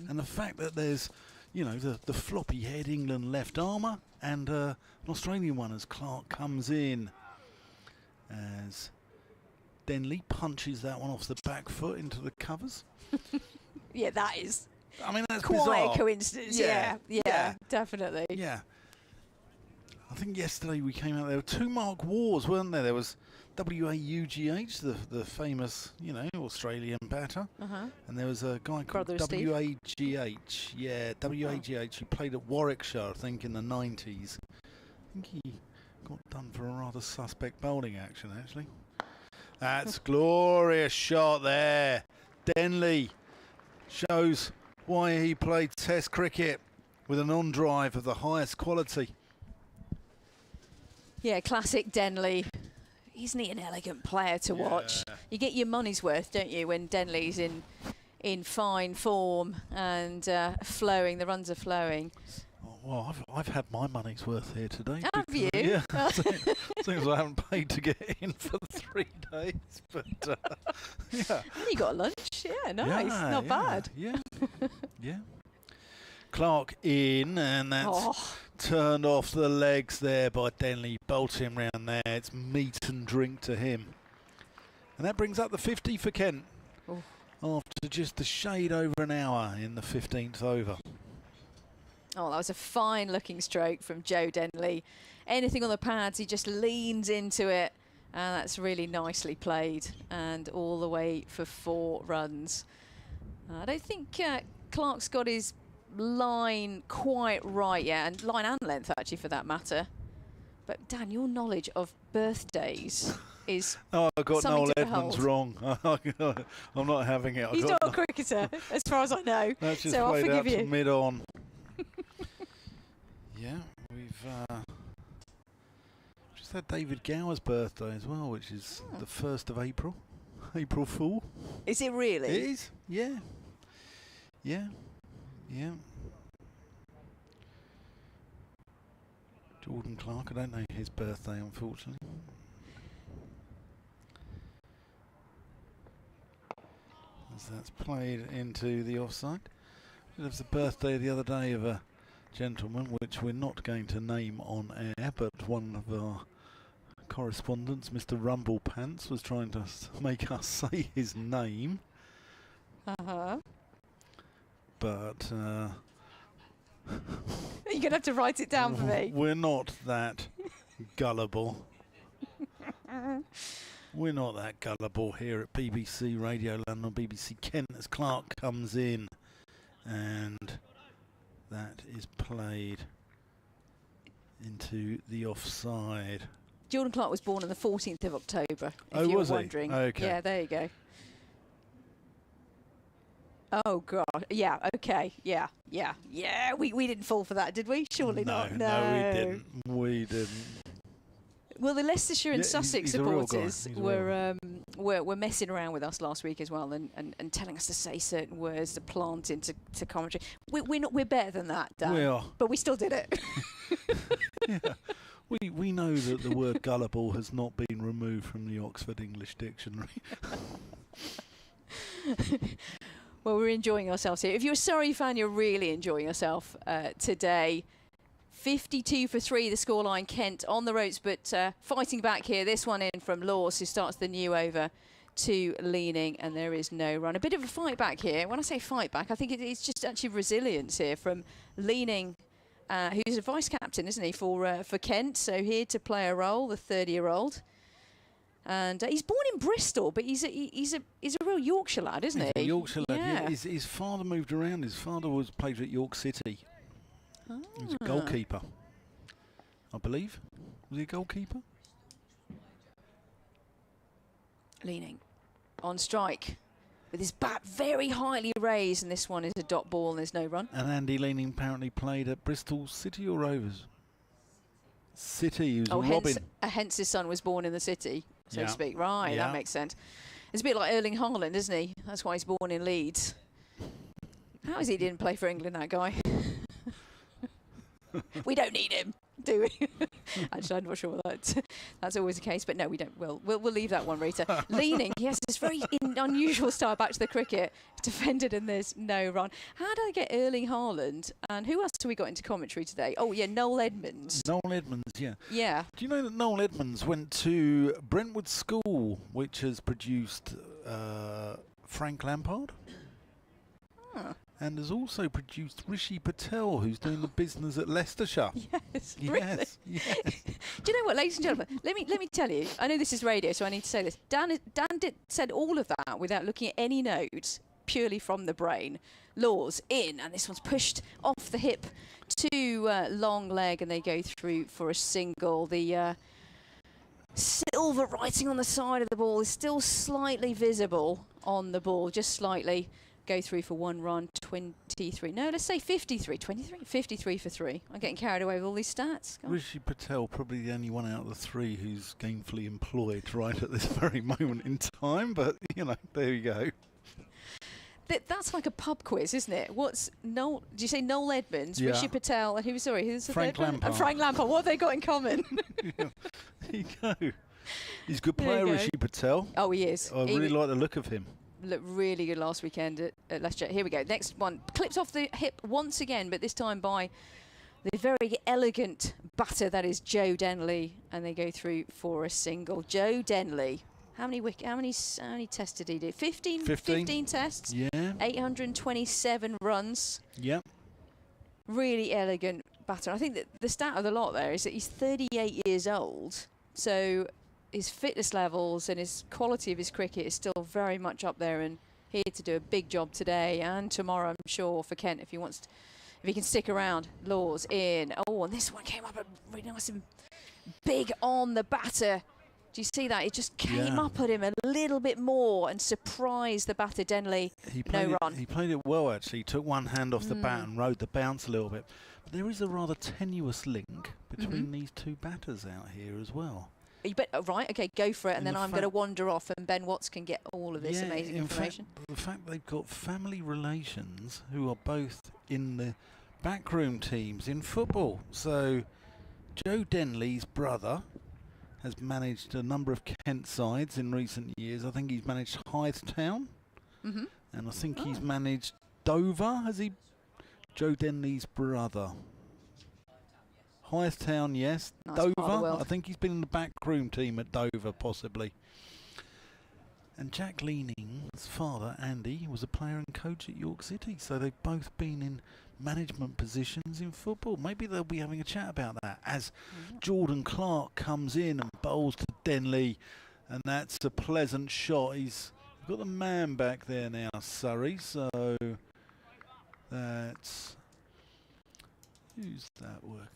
And the fact that there's, you know, the floppy head England left armour and an Australian one as Clark comes in, as Denley punches that one off the back foot into the covers. Yeah, that is. I mean, that's quite bizarre. a coincidence. Yeah, definitely. Yeah. I think yesterday we came out, there were 2 Mark Wars, weren't there? There was WAUGH, the famous, you know, Australian batter. And there was a guy called WAGH. Yeah, WAGH, who played at Warwickshire, I think, in the 90s. I think he got done for a rather suspect bowling action, actually. That's glorious shot there. Denley shows why he played Test cricket with an on-drive of the highest quality. Yeah, classic Denley. Isn't he an elegant player to watch? You get your money's worth, don't you, when Denley's in fine form and flowing, the runs are flowing. Oh, well, I've had my money's worth here today. Have you? Yeah. Seems I haven't paid to get in for 3 days, but yeah. And you got a lunch, yeah, nice, not bad. Yeah, yeah. Clark in, and that's turned off the legs there by Denley. Bolt him round there. It's meat and drink to him. And that brings up the 50 for Kent. After just a shade over an hour in the 15th over. Oh, that was a fine-looking stroke from Joe Denley. Anything on the pads, he just leans into it. And that's really nicely played. And all the way for 4 runs. I don't think Clark's got his line quite right yet, and line and length actually for that matter. But Dan, your knowledge of birthdays is I got Noel to Edmonds behold. wrong. I'm not having it. He's not a cricketer, as far as I know. That's just so I'll played forgive out to you. mid-on. Yeah, we've just had David Gower's birthday as well, which is the 1st of April. April Fool. Is it really? It is, yeah. Yeah. Yeah. Jordan Clark, I don't know his birthday, unfortunately. As that's played into the offside. It was the birthday the other day of a gentleman, which we're not going to name on air, but one of our correspondents, Mr. Rumblepants, was trying to make us say his name. But you're going to have to write it down for me. We're not that gullible. We're not that gullible here at BBC Radio London, BBC Kent, as Clark comes in. And that is played into the offside. Jordan Clark was born on the 14th of October, if you were wondering. Okay. Yeah, there you go. Oh, God. Yeah, okay. Yeah. We didn't fall for that, did we? Surely not. No, we didn't. Well, the Leicestershire and Sussex supporters were messing around with us last week as well, and telling us to say certain words to plant into commentary. We're better than that, Dan. We are. But we still did it. Yeah. We know that the word gullible has not been removed from the Oxford English Dictionary. Well, we're enjoying ourselves here. If you're a Surrey fan, you're really enjoying yourself today. 52 for 3, the scoreline. Kent on the ropes, but fighting back here. This one in from Laws, who starts the new over to Leaning, and there is no run. A bit of a fight back here. When I say fight back, I think it's just actually resilience here from Leaning, who's a vice captain, isn't he, for Kent? So here to play a role, the 30-year-old. And he's born in Bristol, but he's a real Yorkshire lad, isn't he? A Yorkshire lad. Yeah. His father moved around. His father played at York City. He was a goalkeeper, I believe. Was he a goalkeeper? Leaning on strike with his bat very highly raised, and this one is a dot ball and there's no run. And Andy Leaning apparently played at Bristol City or Rovers. City. He was Robin. Hence his son was born in the city, so to speak. Right, Yeah. that makes sense. It's a bit like Erling Haaland, isn't he? That's why he's born in Leeds. How is he didn't play for England, that guy? We don't need him, do we? Actually, I'm not sure that's always the case, but no, we don't. We'll leave that one, Rita. Leaning, yes, this very unusual style back to the cricket. Defended and there's no run. How did I get Erling Haaland? And who else have we got into commentary today? Oh, yeah, Noel Edmonds. Noel Edmonds, yeah. Yeah. Do you know that Noel Edmonds went to Brentwood School, which has produced Frank Lampard? Huh. And has also produced Rishi Patel, who's doing the business at Leicestershire. Yes, yes, really? yes. Do you know what, ladies and gentlemen? Let me tell you. I know this is radio, so I need to say this. Dan said all of that without looking at any notes, purely from the brain. Laws in, and this one's pushed off the hip to long leg, and they go through for a single. The silver writing on the side of the ball is still slightly visible on the ball, just slightly. Go through for 1 run, 23. No, let's say 53. 23? 53 for 3. I'm getting carried away with all these stats. Rishi Patel, probably the only one out of the 3 who's gainfully employed right at this very moment in time. But, you know, there you go. That's like a pub quiz, isn't it? What's Noel? Do you say Noel Edmonds, Yeah. Rishi Patel, and who's the Frank third one? Lampard. Frank Lampard. What have they got in common? There you go. He's a good There you player, go. Rishi Patel. Oh, he is. I really like the look of him. Looked really good last weekend at Leicester. Here we go. Next one. Clipped off the hip once again, but this time by the very elegant batter that is Joe Denley, and they go through for a single. Joe Denley. How many tests did he do? 15 tests. Yeah. 827 runs. Yep. Really elegant batter. I think that the stat of the lot there is that he's 38 years old. So his fitness levels and his quality of his cricket is still very much up there, and here to do a big job today and tomorrow, I'm sure, for Kent if he can stick around. Laws in. Oh, and this one came up really nice and big on the batter. Do you see that? It just came up at him a little bit more and surprised the batter, Denley. No run. He played it well, actually. He took one hand off the bat and rode the bounce a little bit. But there is a rather tenuous link between these two batters out here as well. You bet, right, okay, go for it, and then I'm going to wander off, and Ben Watts can get all of this amazing information. The fact they've got family relations who are both in the backroom teams in football. So Joe Denley's brother has managed a number of Kent sides in recent years. I think he's managed Hythetown, and I think he's managed Dover, has he? Joe Denley's brother. Hythetown, yes. Nice Dover, I think he's been in the backroom team at Dover, possibly. And Jack Leaning's father, Andy, was a player and coach at York City, so they've both been in management positions in football. Maybe they'll be having a chat about that as Jordan Clark comes in and bowls to Denley, and that's a pleasant shot. He's got the man back there now, Surrey, so that's... Who's that work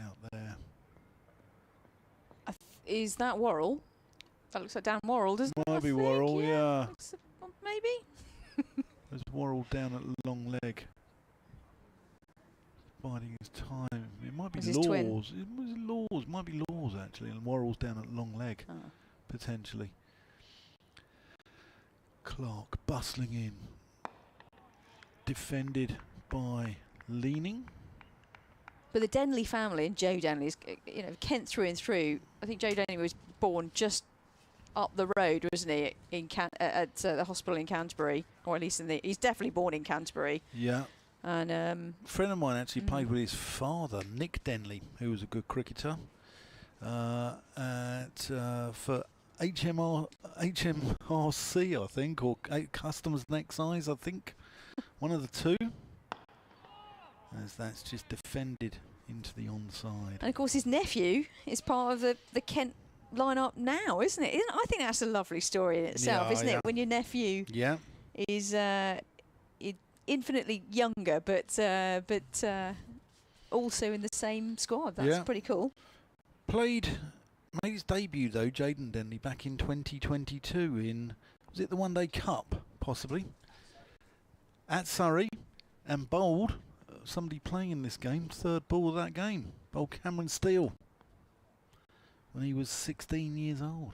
out there? Is that Worrell? That looks like Dan Worrell, doesn't it? Might be Worrell, yeah. Maybe. There's Worrell down at long leg. Biding his time. It might be Laws. It was Laws. Might be Laws, actually. And Worrell's down at long leg, potentially. Clark bustling in. Defended by Leaning. But the Denley family and Joe Denley is, Kent through and through. I think Joe Denley was born just up the road, wasn't he, at the hospital in Canterbury, or at least he's definitely born in Canterbury. Yeah. And a friend of mine actually played with his father, Nick Denley, who was a good cricketer, for HMRC, I think, or Customers and Excise, I think, one of the two. As that's just defended into the onside. And of course his nephew is part of the Kent lineup now, isn't it? I think that's a lovely story in itself, isn't it? When your nephew is infinitely younger, but also in the same squad. That's pretty cool. Made his debut though, Jaden Denley, back in 2022 in, was it the One Day Cup, possibly, at Surrey, and bowled somebody playing in this game, third ball of that game. Bowled Cameron Steele when he was 16 years old.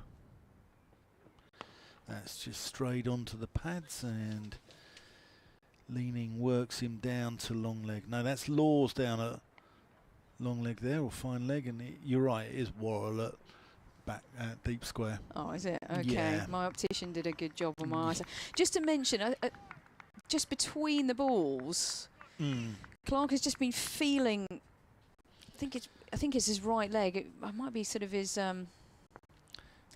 That's just strayed onto the pads, and Leaning works him down to long leg. No, that's Laws down at long leg there, or fine leg, and you're right, it is Worrell at back at deep square. Oh, is it? Okay. Yeah. My optician did a good job on my eyes. Just to mention, just between the balls, Clark has just been feeling. I think it's his right leg. It might be sort of his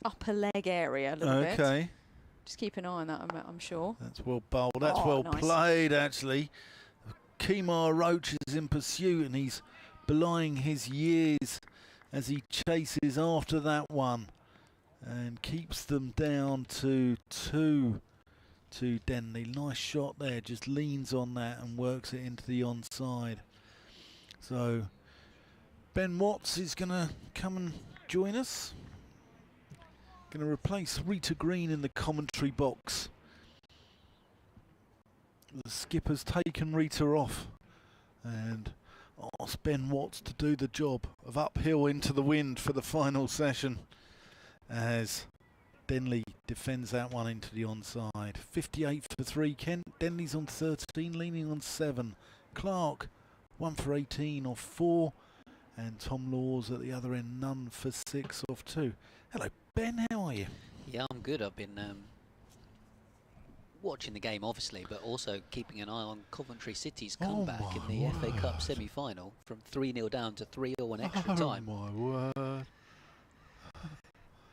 upper leg area a little bit. Okay. Just keep an eye on that, I'm sure. That's well bowled. That's well nice. played, actually. Kemar Roach is in pursuit, and he's belying his years as he chases after that one and keeps them down to 2 to Denley. Nice shot there, just leans on that and works it into the onside. So Ben Watts is going to come and join us. Going to replace Rita Green in the commentary box. The skipper's taken Rita off and asked Ben Watts to do the job of uphill into the wind for the final session, as Denley defends that one into the onside. 58 for 3. Kent. Denley's on 13, Leaning on 7. Clark 1 for 18 off 4, and Tom Laws at the other end, none for 6 off 2. Hello Ben, how are you? Yeah, I'm good. I've been watching the game, obviously, but also keeping an eye on Coventry City's comeback in the FA Cup semi-final from 3-0 down to 3-0 in extra time. Oh my word!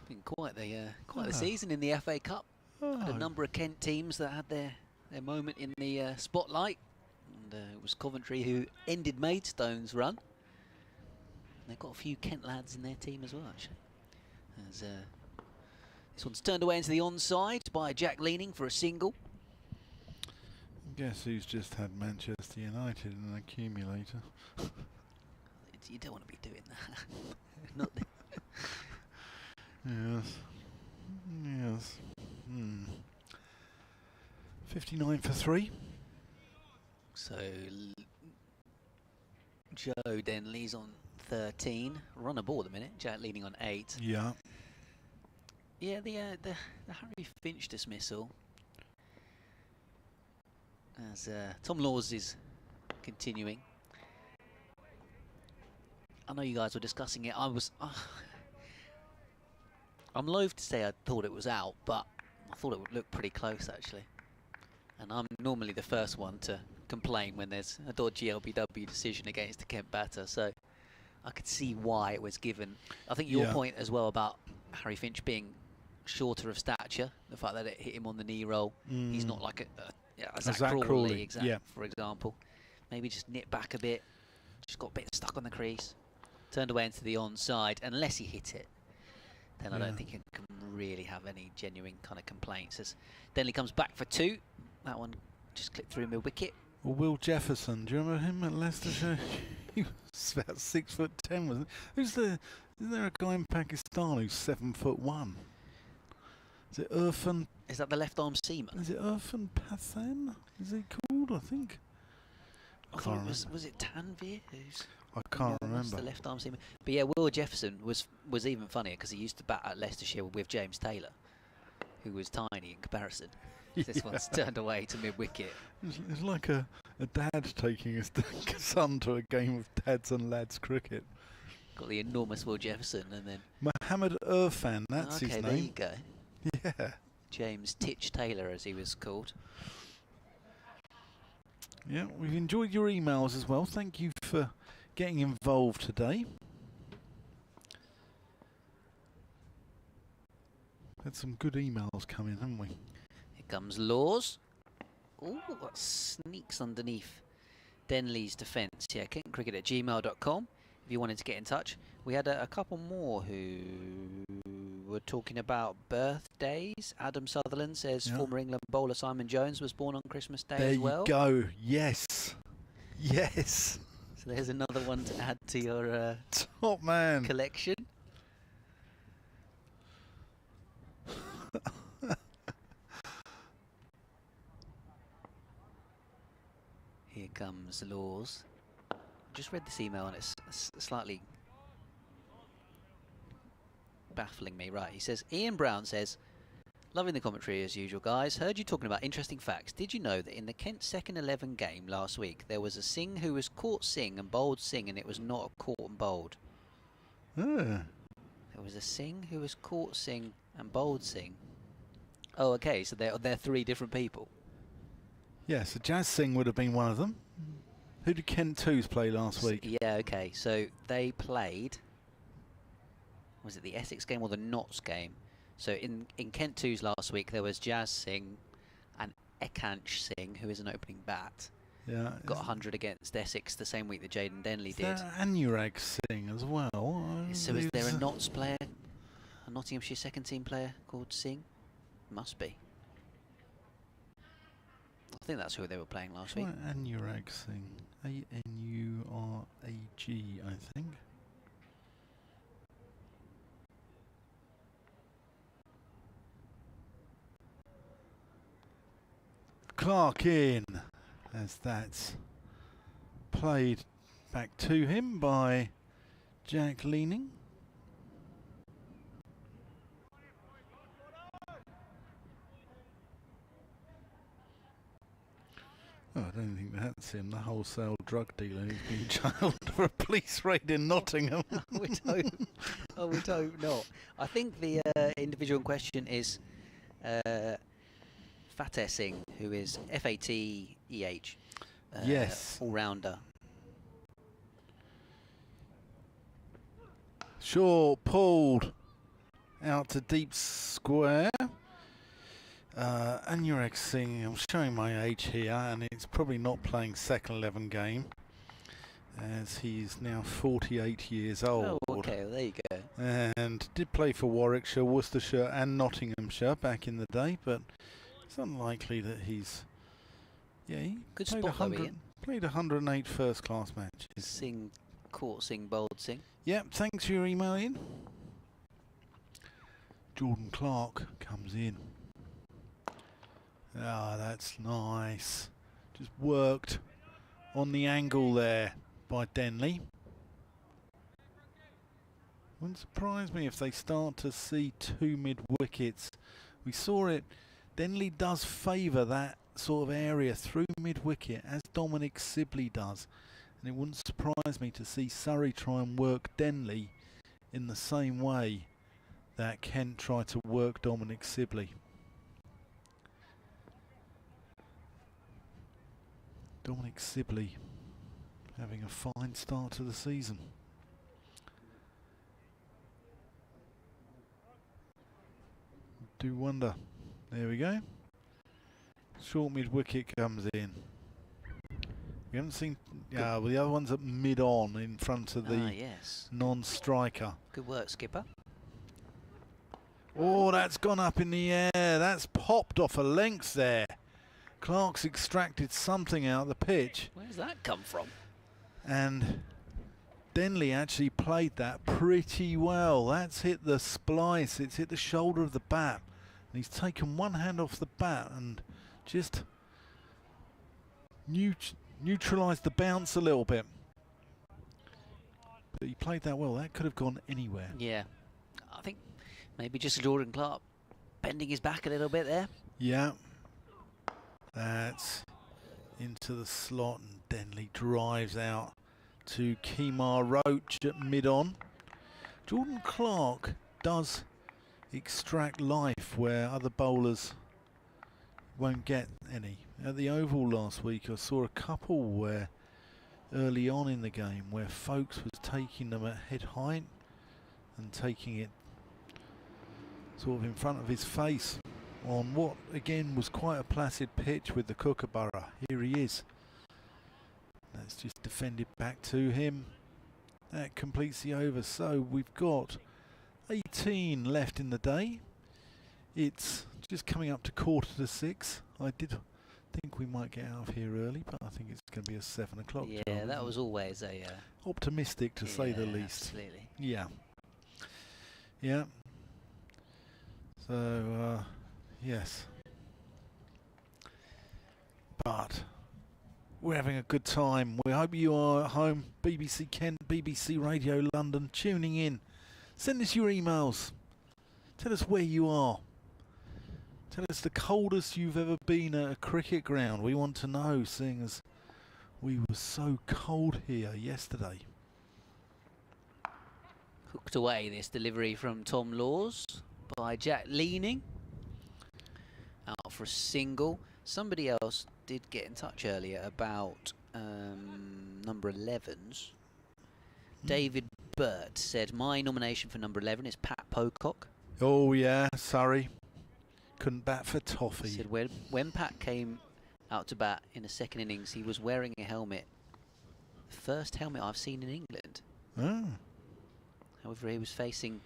Been quite the season in the FA Cup. Had a number of Kent teams that had their moment in the spotlight, and it was Coventry who ended Maidstone's run. And they've got a few Kent lads in their team as well, actually. As this one's turned away into the onside by Jack Leaning for a single. Guess who's just had Manchester United in an accumulator? You don't want to be doing that. Not Yes. Yes. 59 for 3. So Joe Denley's on 13. Run a ball at the minute. Jack Leaning on 8. Yeah. Yeah, the Harry Finch dismissal, as Tom Laws is continuing. I know you guys were discussing it. I'm loath to say I thought it was out, but I thought it would look pretty close, actually. And I'm normally the first one to complain when there's a dodgy LBW decision against a Kent batter, so I could see why it was given. I think your point as well about Harry Finch being shorter of stature, the fact that it hit him on the knee roll, he's not like a Zach Crawley, for example. Maybe just nip back a bit, just got a bit stuck on the crease, turned away into the onside. Unless he hit it, then I don't think he can really have any genuine kind of complaints. As Denley comes back for 2, that one just clipped through mid-wicket. Well, Will Jefferson, do you remember him at Leicestershire? He was about 6'10", wasn't he? Isn't there a guy in Pakistan who's 7'1"? Is it Irfan? Is that the left-arm seamer? Is it Irfan Pathan? Is he called? I think. I thought it was it Tanvir? I can't remember. The left-arm seamer. But yeah, Will Jefferson was even funnier because he used to bat at Leicestershire with James Taylor, who was tiny in comparison. This one's turned away to mid-wicket. It's like a dad taking his son to a game of dads and lads cricket. Got the enormous Will Jefferson, and then Mohammed Irfan, that's his name. Okay, there you go. Yeah. James Titch Taylor, as he was called. Yeah, we've enjoyed your emails as well. Thank you for getting involved today. Had some good emails coming, haven't we? Here comes Laws. Oh, that sneaks underneath Denley's defence. Yeah, kentcricket@gmail.com if you wanted to get in touch. We had a couple more who were talking about birthdays. Adam Sutherland says former England bowler Simon Jones was born on Christmas Day as well. There you go. Yes. Yes. So there's another one to add to your top man collection. Here comes Laws. just read this email and it's slightly baffling me. Right, he says, Ian Brown says, loving the commentary as usual, guys. Heard you talking about interesting facts. Did you know that in the Kent second 11 game last week, there was a Singh who was caught Singh and bowled Singh, and it was not a caught and bowled? There was a Singh who was caught Singh and bowled Singh. Oh, okay, so they're 3 different people. Yeah, so Jazz Singh would have been one of them. Who did Kent 2s play last week? Yeah, okay, so they played, was it the Essex game or the Notts game? So in Kent 2's last week, there was Jazz Singh and Ekansh Singh, who is an opening bat. Yeah, got 100 against Essex the same week that Jaden Denley did. Anurag Singh as well. So is there a Notts player, a Nottinghamshire second team player called Singh? Must be. I think that's who they were playing last week. Anurag Singh. A-N-U-R-A-G, I think. Clark in, as that's played back to him by Jack Leaning. Oh, I don't think that's him, the wholesale drug dealer who's been jailed for a police raid in Nottingham. We'd hope not. I think the individual in question is Fateh Singh, who is F-A-T-E-H. Yes. All-rounder. Shaw pulled out to deep square. Anurag Singh, I'm showing my age here, and it's probably not playing second 11 game, as he's now 48 years old. Oh, okay, well, there you go. And did play for Warwickshire, Worcestershire and Nottinghamshire back in the day, but it's unlikely that he's... Yeah, he Good played, spot, 100, played 108 first-class matches. Singh, caught Singh, bowled Singh. Yep, thanks for your email in. Jordan Clark comes in. Ah, that's nice. Just worked on the angle there by Denley. Wouldn't surprise me if they start to see 2 mid-wickets. We saw it. Denley does favour that sort of area through mid-wicket, as Dominic Sibley does. And it wouldn't surprise me to see Surrey try and work Denley in the same way that Kent tried to work Dominic Sibley. Dominic Sibley having a fine start to the season. Do wonder. There we go. Short mid-wicket comes in. We haven't seen... Yeah, well, the other one's at mid-on in front of the non-striker. Good work, skipper. Oh, that's gone up in the air. That's popped off a length there. Clark's extracted something out of the pitch. Where's that come from? And Denley actually played that pretty well. That's hit the splice. It's hit the shoulder of the bat. And he's taken one hand off the bat and just neutralised the bounce a little bit. But he played that well. That could have gone anywhere. Yeah. I think maybe just Jordan Clark bending his back a little bit there. Yeah. That's into the slot, and Denley drives out to Kemar Roach at mid-on. Jordan Clark does extract life where other bowlers won't get any. At the Oval last week, I saw a couple where early on in the game where Folkes was taking them at head height and taking it sort of in front of his face on what again was quite a placid pitch with the Kookaburra. Here he is. That's just defended back to him. That completes the over. So we've got 18 left in the day. It's just coming up to 5:45. I did think we might get out of here early, but I think it's going to be a 7 o'clock. Yeah, that was always a... optimistic to say the least. Absolutely. Yeah. Yeah. So, yes. But We're having a good time. We hope you are at home. BBC Kent, BBC Radio London, tuning in. Send us your emails. Tell us where you are. Tell us the coldest you've ever been at a cricket ground. We want to know, seeing as we were so cold here yesterday. Hooked away, this delivery from Tom Laws by Jack Leaning. Out for a single. Somebody else did get in touch earlier about number 11s. David Burt said, my nomination for number 11 is Pat Pocock. Oh yeah, Surrey. Couldn't bat for toffee. He said when Pat came out to bat in the second innings, he was wearing a helmet. The first helmet I've seen in England. Oh. However, he was facing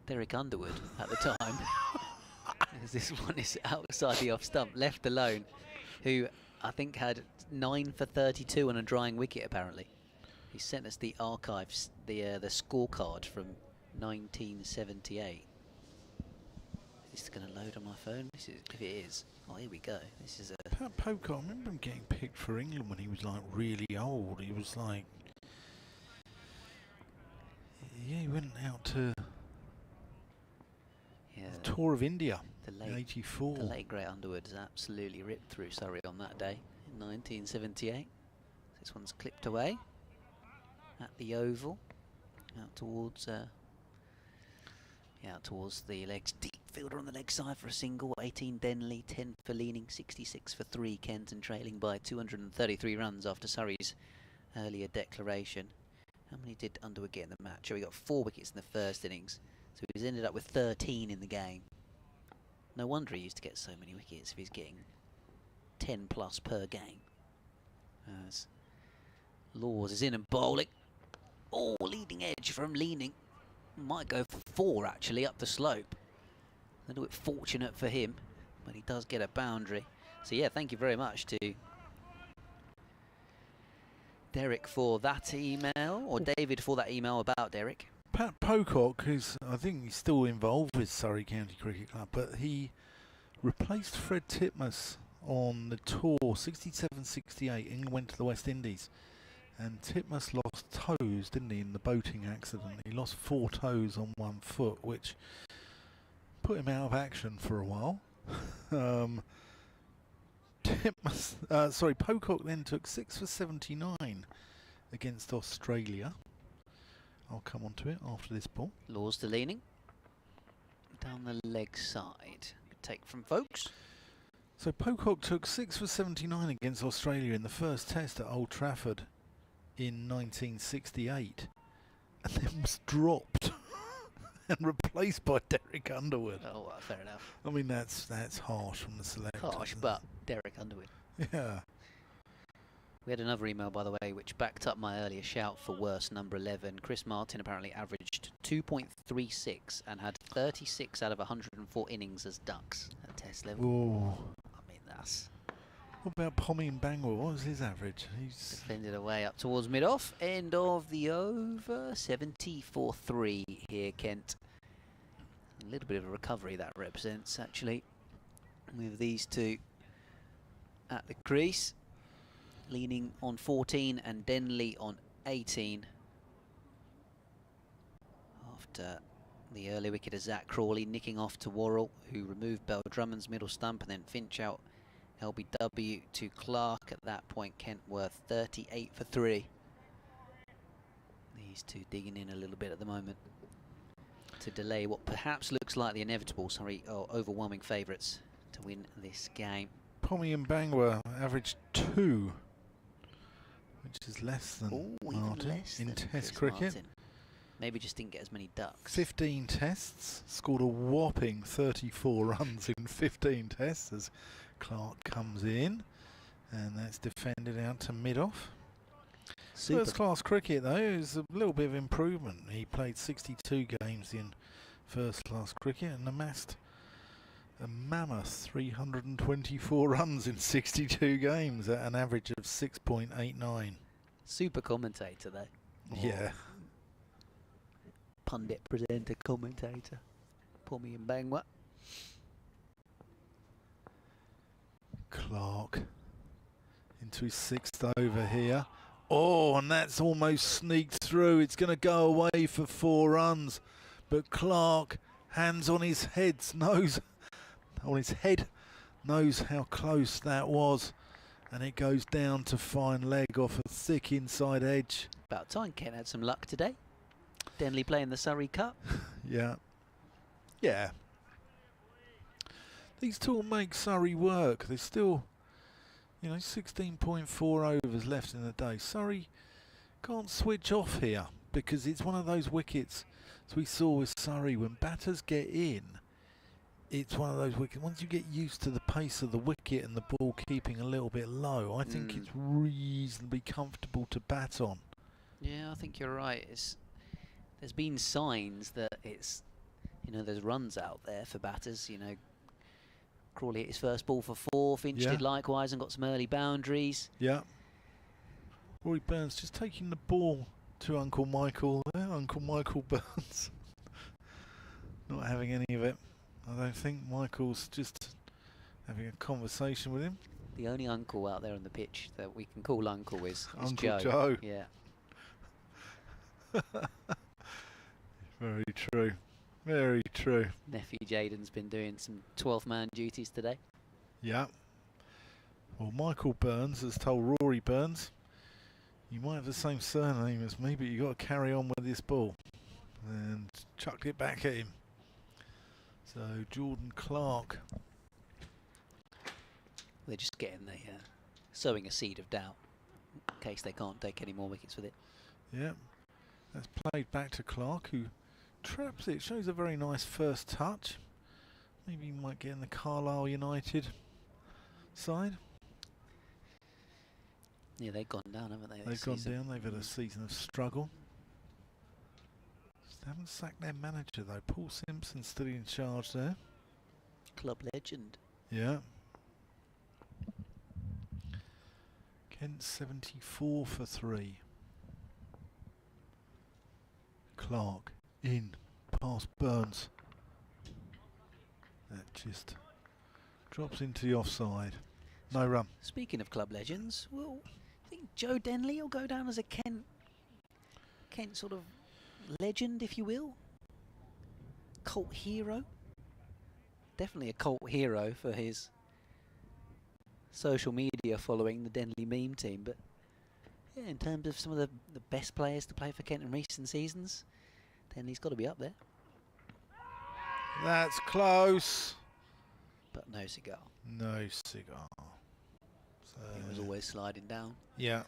Derek Underwood at the time. As this one is outside the off stump, left alone, who I think had 9 for 32 on a drying wicket apparently. He sent us the archives, the scorecard from 1978. Is this going to load on my phone? This is, if it is, oh here we go. This is a... Pat Pocock, I remember him getting picked for England when he was like really old. He was like... Yeah, he went out to the tour of India in '84. The late great Underwood has absolutely ripped through Surrey on that day in 1978. This one's clipped away at the oval, out towards the legs. Deep fielder on the leg side for a single. 18 Denley, 10 for Leaning, 66 for 3 Kenton, trailing by 233 runs after Surrey's earlier declaration. How many did Underwood get in the match? Oh, he got 4 wickets in the first innings, so he's ended up with 13 in the game. No wonder he used to get so many wickets if he's getting 10 plus per game. As Laws is in and bowling. Oh, leading edge from Leaning. Might go for 4 actually up the slope. A little bit fortunate for him, but he does get a boundary. So yeah, thank you very much to Derek for that email, or David for that email about Derek. Pat Pocock, who's, I think he's still involved with Surrey County Cricket Club, but he replaced Fred Titmus on the tour, 67-68. England went to the West Indies, and Titmus lost toes, didn't he, in the boating accident. He lost 4 toes on 1 foot, which put him out of action for a while. Pocock then took 6 for 79 against Australia. I'll come on to it after this ball. Laws to Leaning. Down the leg side. Take from folks. So Pocock took 6 for 79 against Australia in the first test at Old Trafford in 1968. And then was dropped and replaced by Derek Underwood. Oh, well, fair enough. I mean, that's harsh from the selector. Harsh, but Derek Underwood. Yeah. We had another email, by the way, which backed up my earlier shout for worst number 11. Chris Martin apparently averaged 2.36 and had 36 out of 104 innings as Ducks at Test level. Ooh. I mean, that's... What about Pommy and Bangor? What was his average? He's defended away up towards mid-off. End of the over. 74-3 here, Kent. A little bit of a recovery that represents, actually, with these two at the crease. Leaning on 14 and Denley on 18. After the early wicket of Zach Crawley nicking off to Worrell, who removed Bell Drummond's middle stump, and then Finch out LBW to Clark. At that point, Kentworth 38 for 3. These two digging in a little bit at the moment to delay what perhaps looks like the inevitable, overwhelming favourites to win this game. Pommy and Bangor averaged 2. Which is less than Martin in Test cricket. Martin. Maybe just didn't get as many ducks. 15 tests, scored a whopping 34 runs in 15 tests as Clark comes in, and that's defended out to mid-off. First class cricket though is a little bit of improvement. He played 62 games in first class cricket and amassed a mammoth 324 runs in 62 games at an average of 6.89. Super commentator though. Yeah. Pundit, presenter, commentator. Pommy and Bangor. Clark in into his 6th over here. Oh, and that's almost sneaked through. It's going to go away for 4 runs. But Clark, hands on his head, knows how close that was. And it goes down to fine leg off a thick inside edge. About time Ken had some luck today. Denley playing the Surrey Cup. Yeah. Yeah. These two will make Surrey work. There's still, 16.4 overs left in the day. Surrey can't switch off here because it's one of those wickets, as we saw with Surrey, when batters get in, it's one of those wickets. Once you get used to the pace of the wicket and the ball keeping a little bit low, I think it's reasonably comfortable to bat on. Yeah, I think you're right. There's been signs that there's runs out there for batters. Crawley hit his first ball for 4, Finch did likewise and got some early boundaries. Yeah. Rory Burns just taking the ball to Uncle Michael there, Uncle Michael Burns. Not having any of it. I don't think. Michael's just having a conversation with him. The only uncle out there on the pitch that we can call uncle is Uncle Joe. Joe. Yeah. Very true. Very true. Nephew Jaden's been doing some 12th man duties today. Yeah. Well, Michael Burns has told Rory Burns, you might have the same surname as me, but you got to carry on with this ball. And chucked it back at him. So Jordan Clark. They're just getting sowing a seed of doubt in case they can't take any more wickets with it. Yeah. That's played back to Clark, who traps it. Shows a very nice first touch. Maybe he might get in the Carlisle United side. Yeah, they've gone down, haven't they? They've gone down. They've had a season of struggle. Just haven't sacked their manager though. Paul Simpson still in charge there. Club legend. Yeah. Kent 74 for 3. Clark in past Burns. That just drops into the offside. No run. Speaking of club legends, well, I think Joe Denley will go down as a Kent sort of legend, if you will. Cult hero. Definitely a cult hero for his social media following, the Denley meme team. But yeah, in terms of some of the best players to play for Kent in recent seasons, Denley's got to be up there. That's close. But no cigar. No cigar. So It was always sliding down. Yeah.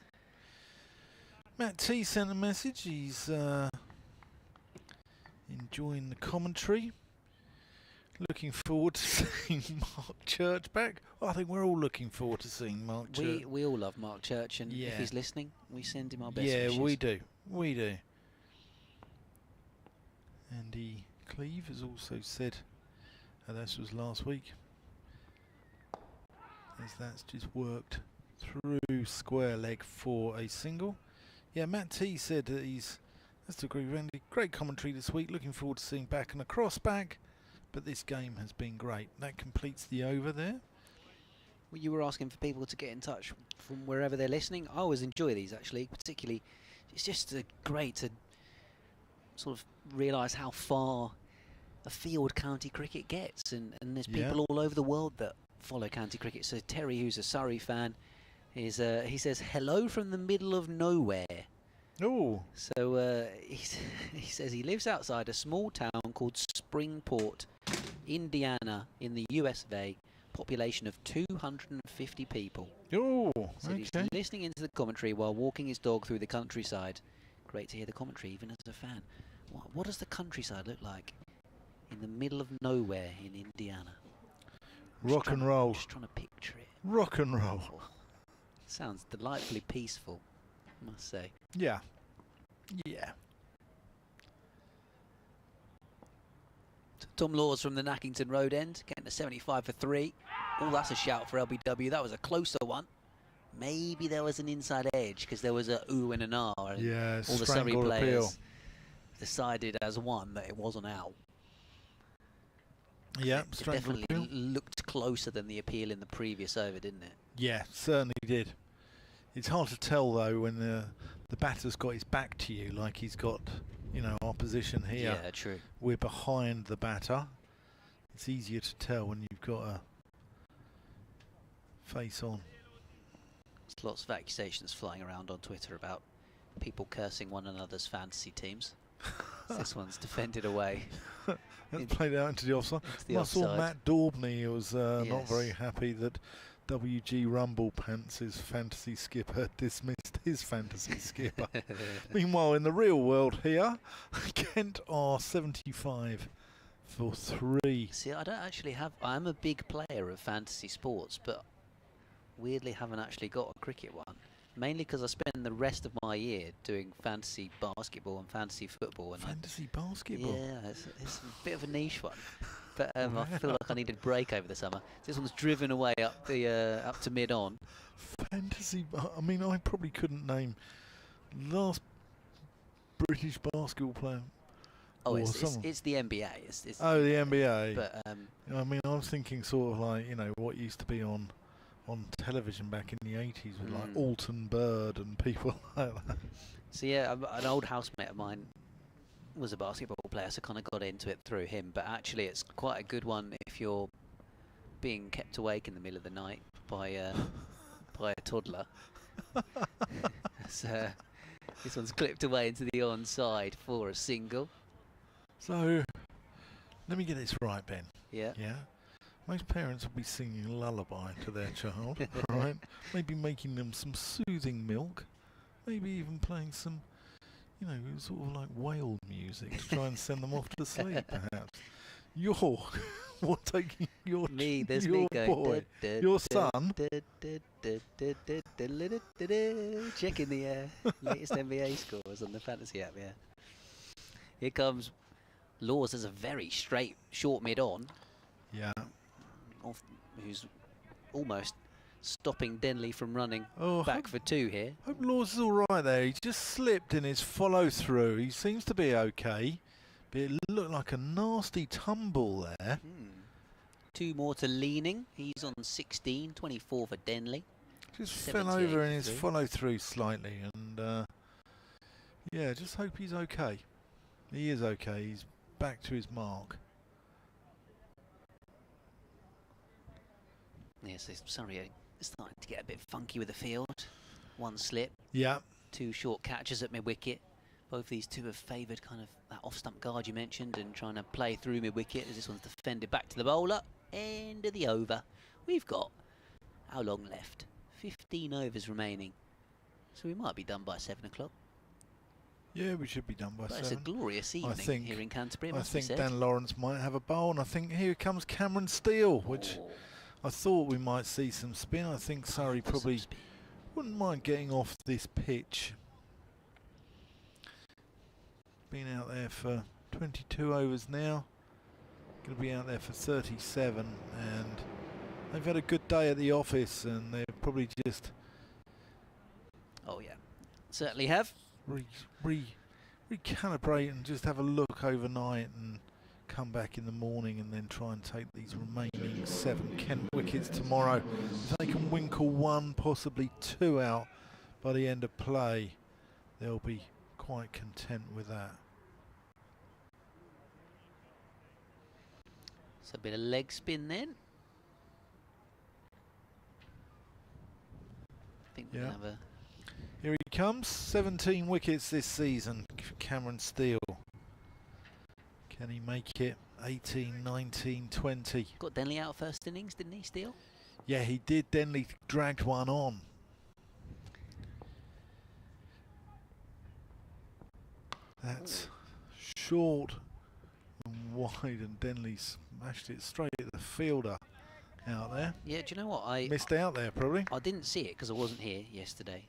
Matt T sent a message. He's enjoying the commentary. Looking forward to seeing Mark Church back. Well, I think we're all looking forward to seeing Mark Church. We all love Mark Church, and if he's listening, we send him our best wishes. wishes. We do. We do. Andy Cleve has also said, and this was last week, as that's just worked through square leg for a single. Yeah, Matt T said that has to agree with Andy. Great commentary this week. Looking forward to seeing back and a cross back. But this game has been great. That completes the over there. Well, you were asking for people to get in touch from wherever they're listening. I always enjoy these, actually. Particularly, it's just great to sort of realise how far afield county cricket gets. And there's people all over the world that follow county cricket. So Terry, who's a Surrey fan, he says, hello from the middle of nowhere. Oh. So he says he lives outside a small town called Springport, Indiana, in the US of A, population of 250 people. Oh, so he's listening into the commentary while walking his dog through the countryside. Great to hear the commentary, even as a fan. What does the countryside look like in the middle of nowhere in Indiana? Rock and roll. Just trying to picture it. Rock and roll. Oh, sounds delightfully peaceful, I must say. Yeah. Yeah. Tom Laws from the Nackington Road end, getting a 75 for 3. Oh, that's a shout for LBW. That was a closer one. Maybe there was an inside edge because there was a ooh and an ah. And yeah, all the Surrey players decided as one that it wasn't out. Yeah, it definitely looked closer than the appeal in the previous over, didn't it? Yeah, certainly did. It's hard to tell though when the batter's got his back to you, like he's got, our position here. Yeah, true. We're behind the batter. It's easier to tell when you've got a face on. There's lots of accusations flying around on Twitter about people cursing one another's fantasy teams. This one's defended away. That's played out into the offside. I saw Matt Daubney was not very happy that WG Rumblepants' fantasy skipper dismissed his fantasy skipper. Meanwhile, in the real world here, Kent are 75 for 3. See, I don't actually have... I'm a big player of fantasy sports, but weirdly haven't actually got a cricket one. Mainly because I spend the rest of my year doing fantasy basketball and fantasy football. And fantasy basketball? Yeah, it's a bit of a niche one. But I feel like I needed a break over the summer. This one's driven away up to mid-on. Fantasy... I mean, I probably couldn't name last British basketball player. Oh, it's the NBA. It's the NBA. But I mean, I was thinking sort of like, what used to be on television back in the 80s with like Alton Bird and people like that. So yeah, an old housemate of mine was a basketball player, so kind of got into it through him. But actually, it's quite a good one if you're being kept awake in the middle of the night by a toddler. So this one's clipped away into the onside for a single. So let me get this right, Ben. Yeah. Yeah. Most parents will be singing a lullaby to their child, right? Maybe making them some soothing milk, maybe even playing some, sort of like whale music to try and send them off to sleep, perhaps. Taking your boy, your son. Checking the latest NBA scores on the fantasy app, yeah. Here comes Laws as a very straight, short mid-on. Yeah. Who's almost stopping Denley from running back for 2 here. Hope Laws is all right there. He just slipped in his follow-through. He seems to be okay, but it looked like a nasty tumble there. 2 more to Leaning. He's on 16, 24 for Denley. Just fell over in his follow-through slightly, and just hope he's okay. He is okay. He's back to his mark. Yes, Surrey is starting to get a bit funky with the field. 1 slip. Yeah. 2 short catches at mid-wicket. Both these 2 have favoured kind of that off-stump guard you mentioned and trying to play through mid-wicket as this one's defended back to the bowler. End of the over. We've got how long left? 15 overs remaining. So we might be done by 7 o'clock. Yeah, we should be done by 7. It's a glorious evening here in Canterbury. I think Dan Lawrence might have a bowl, and I think here comes Cameron Steele, which I thought we might see some spin. I think Surrey probably wouldn't mind getting off this pitch. Been out there for 22 overs now. Going to be out there for 37, and they've had a good day at the office, and they're probably just... Oh yeah, certainly have. Recalibrate and just have a look overnight and come back in the morning and then try and take these remaining 7 Kent wickets tomorrow. If they can winkle 1, possibly 2 out by the end of play, they'll be quite content with that. So a bit of leg spin then. I think we'll have a... Here he comes, 17 wickets this season for Cameron Steele. Can he make it? 18, 19, 20. Got Denley out first innings, didn't he, Steele? Yeah, he did. Denley dragged one on. That's short and wide, and Denley smashed it straight at the fielder out there. Yeah, do you know what? I missed out there probably. I didn't see it because I wasn't here yesterday.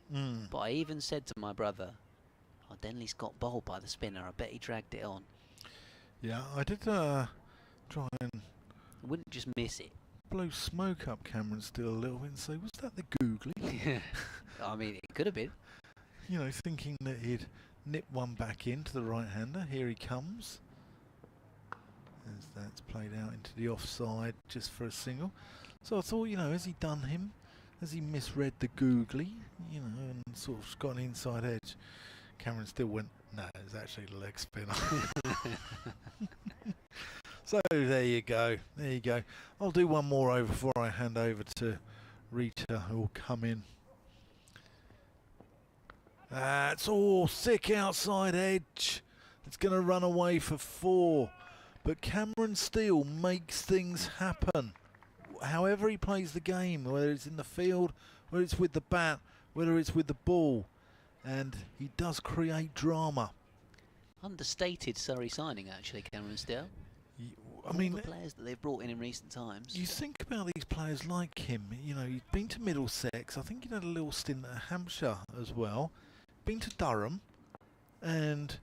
But I even said to my brother, "Oh, Denley's got bowled by the spinner. I bet he dragged it on." Yeah, I did try and... Wouldn't just miss it. Blow smoke up Cameron Steele a little bit and say, was that the googly? I mean, it could have been. Thinking that he'd nip one back into the right-hander. Here he comes. As that's played out into the offside just for a single. So I thought, has he done him? Has he misread the googly? you know, and sort of got an inside edge. Cameron still went, no, it's actually the leg spinner. So there you go. There you go. I'll do one more over before I hand over to Rita, who will come in. That's all sick outside edge. It's going to run away for 4. But Cameron Steele makes things happen. However he plays the game, whether it's in the field, whether it's with the bat, whether it's with the ball. And he does create drama. Understated Surrey signing, actually, Cameron Steele. I mean, the players that they've brought in recent times. You think about these players like him. You know, he's been to Middlesex. I think he had a little stint at Hampshire as well. Been to Durham, and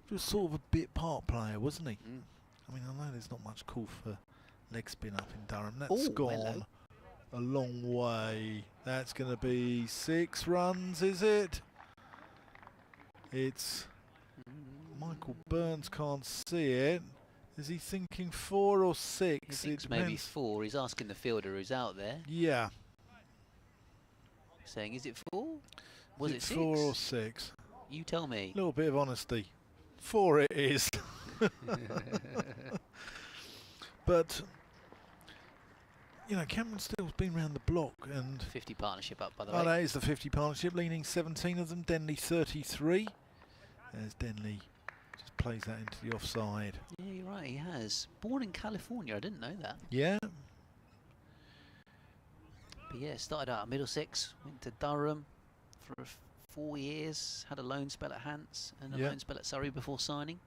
just sort of a bit part player, wasn't he? Mm. I mean, I know there's not much call for leg spin up in Durham. That's gone a long way. That's going to be 6 runs, is it? It's Michael Burns can't see it. Is he thinking 4 or 6? He thinks maybe 4. He's asking the fielder who's out there. Yeah. Saying, is it 4? Was it 6? 4 or 6? You tell me. A little bit of honesty. 4 it is. But, you know, Cameron Steele's been round the block. And 50 partnership up, by the way. way. That is the 50 partnership, leaning 17 of them. Denley 33. There's Denley. Just plays that into the offside. Yeah, you're right, he has. Born in California, I didn't know that. Yeah. But yeah, started out at Middlesex, went to Durham for 4 years, had a loan spell at Hants and a loan spell at Surrey before signing.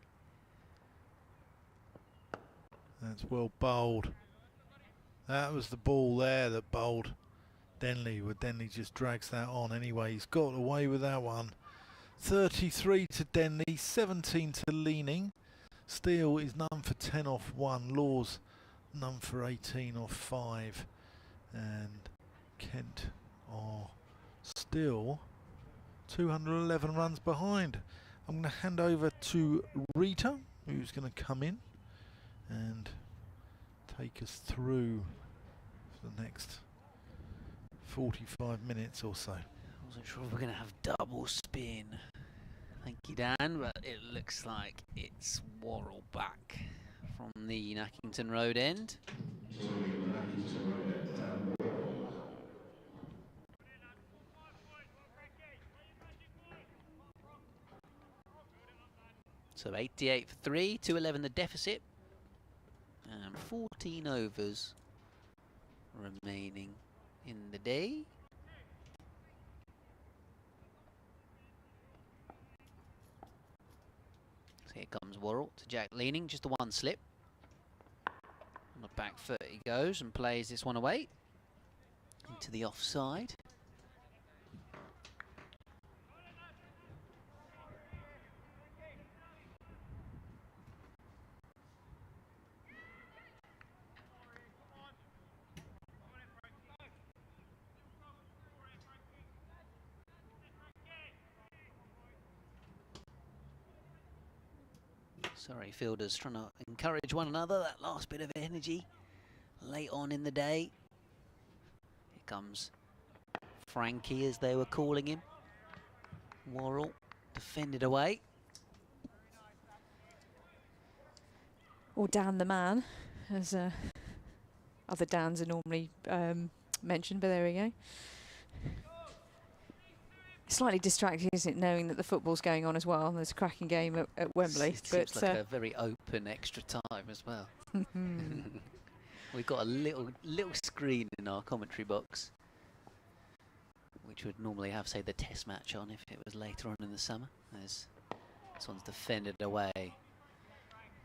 That's well bowled. That was the ball there that bowled Denley, where Denley just drags that on anyway. He's got away with that one. 33 to Denley, 17 to Leaning. Steele is none for 10 off 1. Laws none for 18 off 5. And Kent are still 211 runs behind. I'm going to hand over to Rita, who's going to come in and take us through for the next 45 minutes or so. I wasn't sure if we're going to have double spin. Thank you, Dan, but it looks like it's Worrell back from the Nackington Road end. So 88 for 3, 211 the deficit, and 14 overs remaining in the day. So here comes Worrell to Jack Leaning, just the 1 slip. On the back foot he goes and plays this one away into the offside. Sorry, fielders trying to encourage one another, that last bit of energy late on in the day. Here comes Frankie, as they were calling him. Worrell defended away. Or Dan the man, as other Dans are normally mentioned, but there we go. Slightly distracting, isn't it, knowing that the football's going on as well. There's a cracking game at Wembley. It seems like a very open extra time as well. We've got a little screen in our commentary box, which would normally have, say, the test match on if it was later on in the summer. As this one's defended away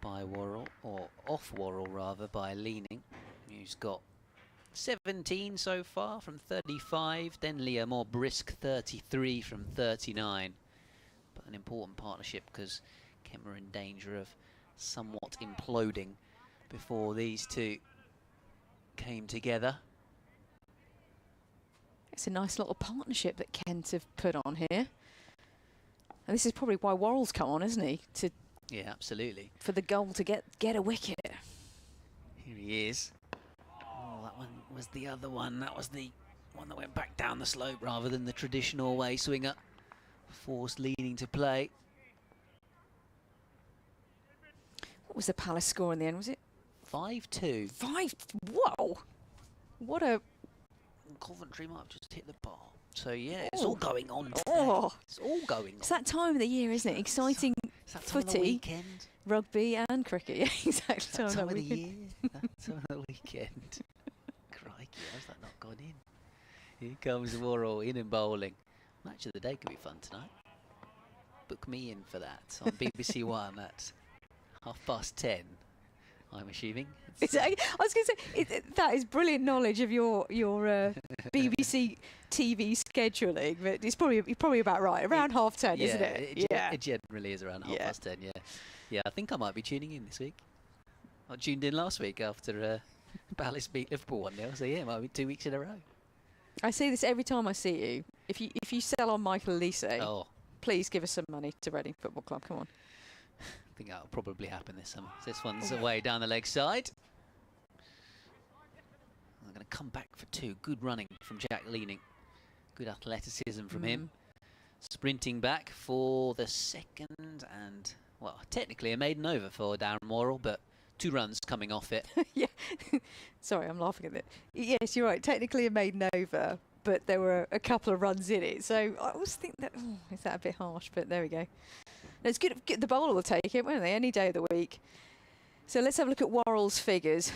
by Worrell, or off Worrell rather, by Leaning, who's got 17 so far from 35. Denley a more brisk 33 from 39. But an important partnership because Kent were in danger of somewhat imploding before these two came together. It's a nice little partnership that Kent have put on here. And this is probably why Worrell's come on, isn't he? Yeah, absolutely. For the goal to get a wicket. Here he is. Oh, that one was the other one. That was the One that went back down the slope rather than the traditional away swinger. Forced leading to play. What was the Palace score in the end? Was it 5-2? 5. Whoa! What a... Coventry might have just hit the bar. So yeah, it's all going on today. It's all going on. It's that time of the year, isn't it? Exciting footy, rugby and cricket. Yeah, exactly. That time of the year. That time of the weekend. Crikey, how's that not gone in? Here comes Worrell in and bowling. Match of the day could be fun tonight. Book me in for that on BBC One at 10:30. I'm assuming. I was going to say that is brilliant knowledge of your BBC TV scheduling, but it's probably about right around 10:30, isn't it? It generally is around 10:30. Yeah. I think I might be tuning in this week. I tuned in last week after Palace beat Liverpool 1-0, so yeah, it might be 2 weeks in a row. I say this every time I see you. If you sell on Michael Elise, please give us some money to Reading Football Club. Come on. I think that'll probably happen this summer. This one's away down the leg side. I'm going to come back for 2. Good running from Jack Leaning. Good athleticism from him. Sprinting back for the second and, well, technically a maiden over for Darren Worrell, but 2 runs coming off it. Yeah. Sorry, I'm laughing at it. Yes, you're right. Technically a maiden over, but there were a couple of runs in it. So I always think that, is that a bit harsh? But there we go. It's good. The bowler will take it, won't they? Any day of the week. So let's have a look at Worrell's figures.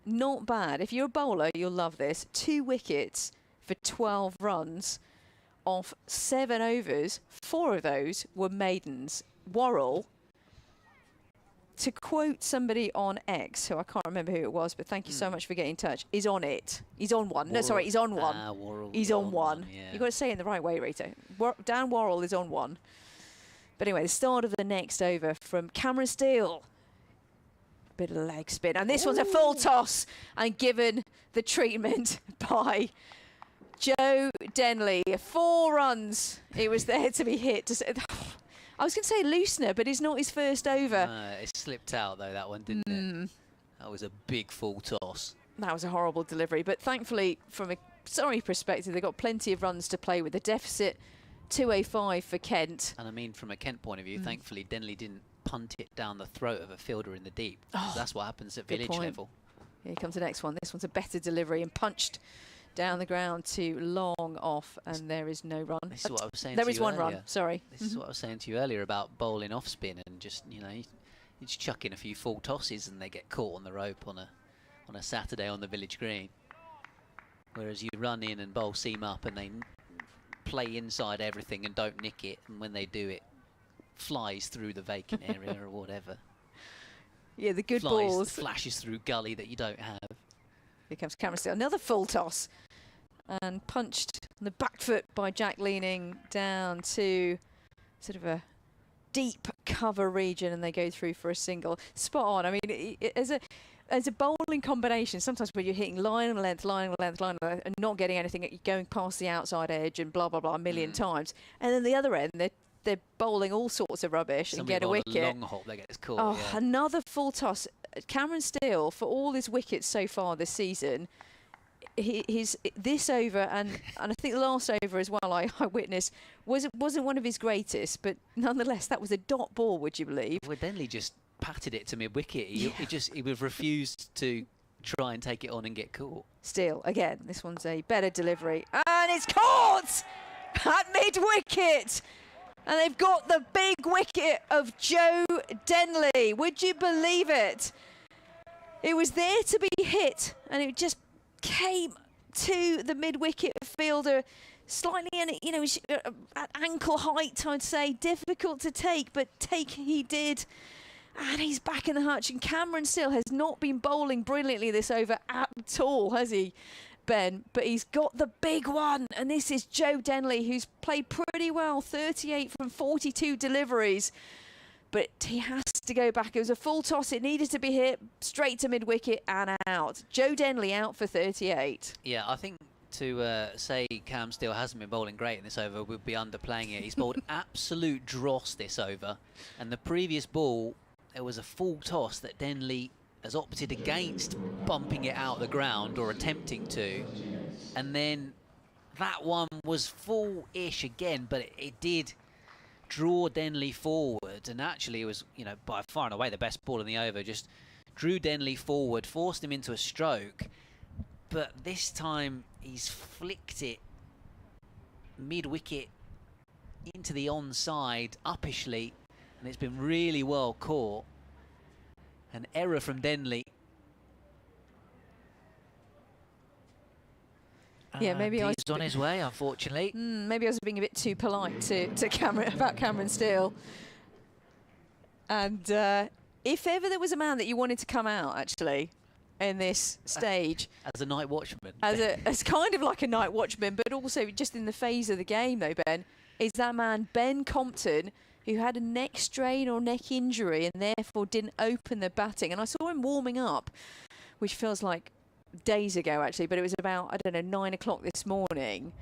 Not bad. If you're a bowler, you'll love this. 2 wickets for 12 runs off 7 overs. 4 of those were maidens. Worrell, to quote somebody on X, who I can't remember who it was, but thank you so much for getting in touch, is on it. He's on one. No, sorry, he's on one. Worrell he's on one. Yeah. You've got to say it in the right way, Rita. Dan Worrell is on one. But anyway, the start of the next over from Cameron Steele. Bit of leg spin. And this one's a full toss and given the treatment by Joe Denley. 4 runs. It was there to be hit. I was going to say loosener, but it's not his first over. It slipped out, though, that one, didn't it? That was a big full toss. That was a horrible delivery. But thankfully, from a Surrey perspective, they got plenty of runs to play with. The deficit 205 for Kent. And I mean, from a Kent point of view, thankfully Denley didn't punt it down the throat of a fielder in the deep. That's what happens at village level. Here comes the next one. This one's a better delivery and punched down the ground to long off, and there is no run. This is what I was saying there to is you one earlier. Run, sorry. This is what I was saying to you earlier about bowling off spin and just, you just chuck in a few full tosses and they get caught on the rope on a Saturday on the village green. Whereas you run in and bowl seam up and they play inside everything and don't nick it, and when they do, it flies through the vacant area or whatever. Yeah, the good balls. Flashes through gully that you don't have. Here comes Cameron Steele. Another full toss. And punched on the back foot by Jack Leaning down to sort of a deep cover region, and they go through for a single. Spot on. I mean, as a bowling combination, sometimes when you're hitting line and length, and not getting anything, you're going past the outside edge and blah, blah, blah a million times. And then the other end, they're bowling all sorts of rubbish and get a wicket. A long hop, they get caught. Yeah. Another full toss. Cameron Steele, for all his wickets so far this season, his this over and I think the last over as well I witnessed wasn't one of his greatest, but nonetheless that was a dot ball, would you believe? Well, Denley just patted it to mid-wicket. He would refused to try and take it on and get caught. Steele again. This one's a better delivery, and it's caught at mid-wicket. And they've got the big wicket of Joe Denley. Would you believe it? It was there to be hit, and it just came to the mid-wicket fielder slightly, and at ankle height, I'd say. Difficult to take, but take he did. And he's back in the hutch. And Cameron Steele has not been bowling brilliantly this over at all, has he, Ben? But he's got the big one. And this is Joe Denley, who's played pretty well. 38 from 42 deliveries. But he has to go back. It was a full toss. It needed to be hit straight to mid-wicket and out. Joe Denley out for 38. Yeah, I think to say Cam Steele hasn't been bowling great in this over would be underplaying it. He's bowled absolute dross this over. And the previous ball, there was a full toss that Denley has opted against bumping it out the ground or attempting to. And then that one was full-ish again, but it did draw Denley forward, and actually it was, you know, by far and away the best ball in the over. Just drew Denley forward, forced him into a stroke, but this time he's flicked it mid-wicket into the onside, uppishly, and it's been really well caught. An error from Denley. Yeah, maybe I was on his way, unfortunately. Maybe I was being a bit too polite to Cameron about Cameron Steele. And if ever there was a man that you wanted to come out, actually, in this stage, as a night watchman, as kind of like a night watchman, but also just in the phase of the game, though, Ben, is that man Ben Compton, who had a neck strain or neck injury and therefore didn't open the batting. And I saw him warming up, which feels like days ago actually, but it was about, I don't know, 9 o'clock this morning,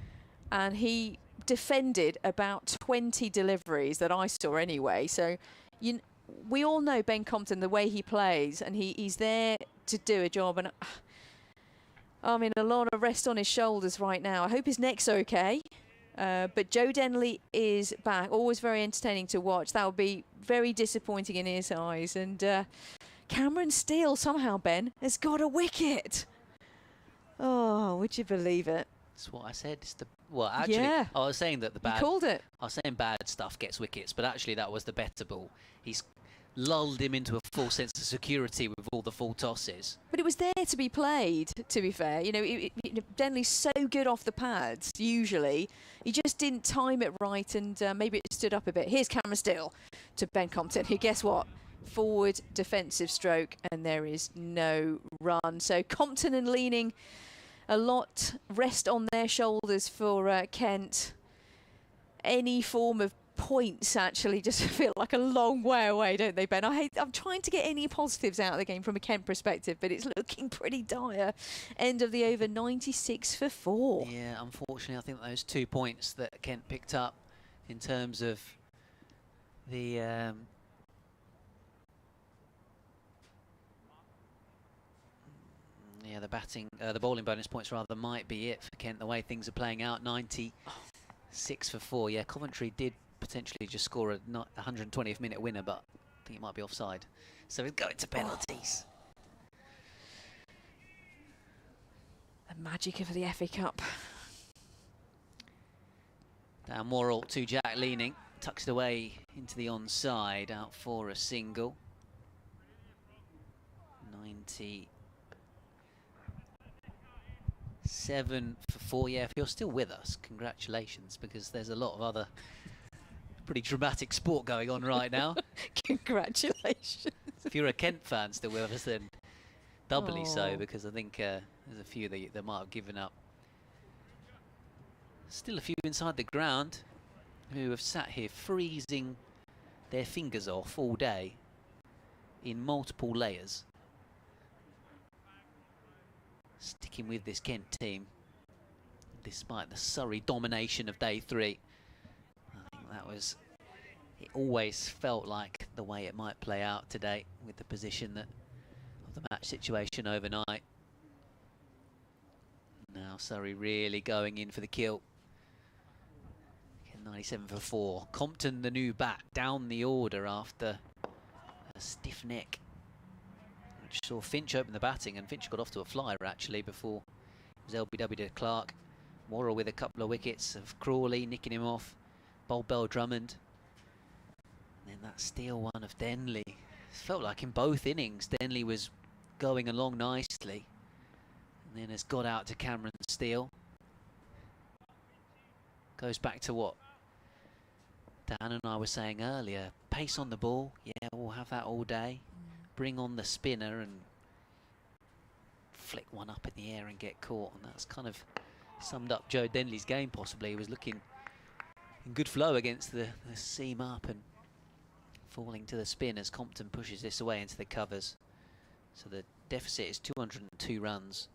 and he defended about 20 deliveries that I saw anyway. So we all know Ben Compton, the way he plays, and he's there to do a job, and I mean, a lot of rest on his shoulders right now. I hope his neck's okay. But Joe Denley is back. Always very entertaining to watch. That would be very disappointing in his eyes. And Cameron Steele somehow, Ben, has got a wicket. Oh, would you believe it? That's what I said. It's well, actually, yeah. I was saying that the bad. You called it. I was saying bad stuff gets wickets, but actually that was the better ball. He's lulled him into a full sense of security with all the full tosses. But it was there to be played, to be fair. You know, Denley's so good off the pads, usually. He just didn't time it right, and maybe it stood up a bit. Here's Cameron Steele to Ben Compton, who, guess what? Forward defensive stroke, and there is no run. So Compton and Leaning, a lot rest on their shoulders for Kent. Any form of points actually just feel like a long way away, don't they, Ben? I'm trying to get any positives out of the game from a Kent perspective, but it's looking pretty dire. End of the over, 96 for 4. Yeah, unfortunately, I think those 2 points that Kent picked up in terms of the the batting, the bowling bonus points rather, might be it for Kent. The way things are playing out, 96 for 4. Yeah, Coventry did potentially just score a 120th minute winner, but I think it might be offside. So we'll go into penalties. The magic of the FA Cup. Down Morrell to Jack Leaning, tucks it away into the onside, out for a single. 97 for 4. Yeah, if you're still with us, congratulations, because there's a lot of other pretty dramatic sport going on right now. Congratulations. If you're a Kent fan still with us, then doubly so, because I think there's a few that might have given up. Still a few inside the ground who have sat here freezing their fingers off all day in multiple layers, sticking with this Kent team despite the Surrey domination of day 3. I think that was, it always felt like the way it might play out today with the position of the match situation overnight. Now Surrey really going in for the kill. 97 for 4. Compton, the new bat, down the order after a stiff neck, which saw Finch open the batting, and Finch got off to a flyer actually before it was LBW to Clark. Morrell with a couple of wickets of Crawley nicking him off, bowled Bell Drummond, and then that steal one of Denley. It felt like in both innings Denley was going along nicely, and then has got out to Cameron Steele. Goes back to what Dan and I were saying earlier, pace on the ball. Yeah, we'll have that all day. Bring on the spinner and flick one up in the air and get caught, and that's kind of summed up Joe Denley's game possibly. He was looking in good flow against the seam up and falling to the spin as Compton pushes this away into the covers. So the deficit is 202 runs.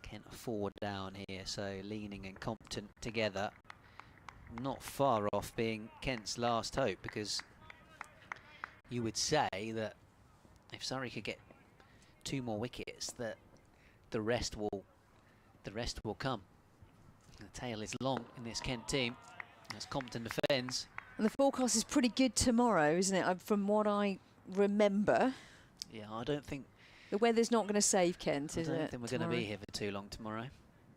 Kent 4 down here, so Leaning and Compton together, not far off being Kent's last hope, because you would say that if Surrey could get 2 more wickets, that the rest will come. The tail is long in this Kent team as Compton defends. And the forecast is pretty good tomorrow, isn't it? From what I remember. Yeah, I don't think... The weather's not going to save Kent, is it? I don't think we're going to be here for too long tomorrow,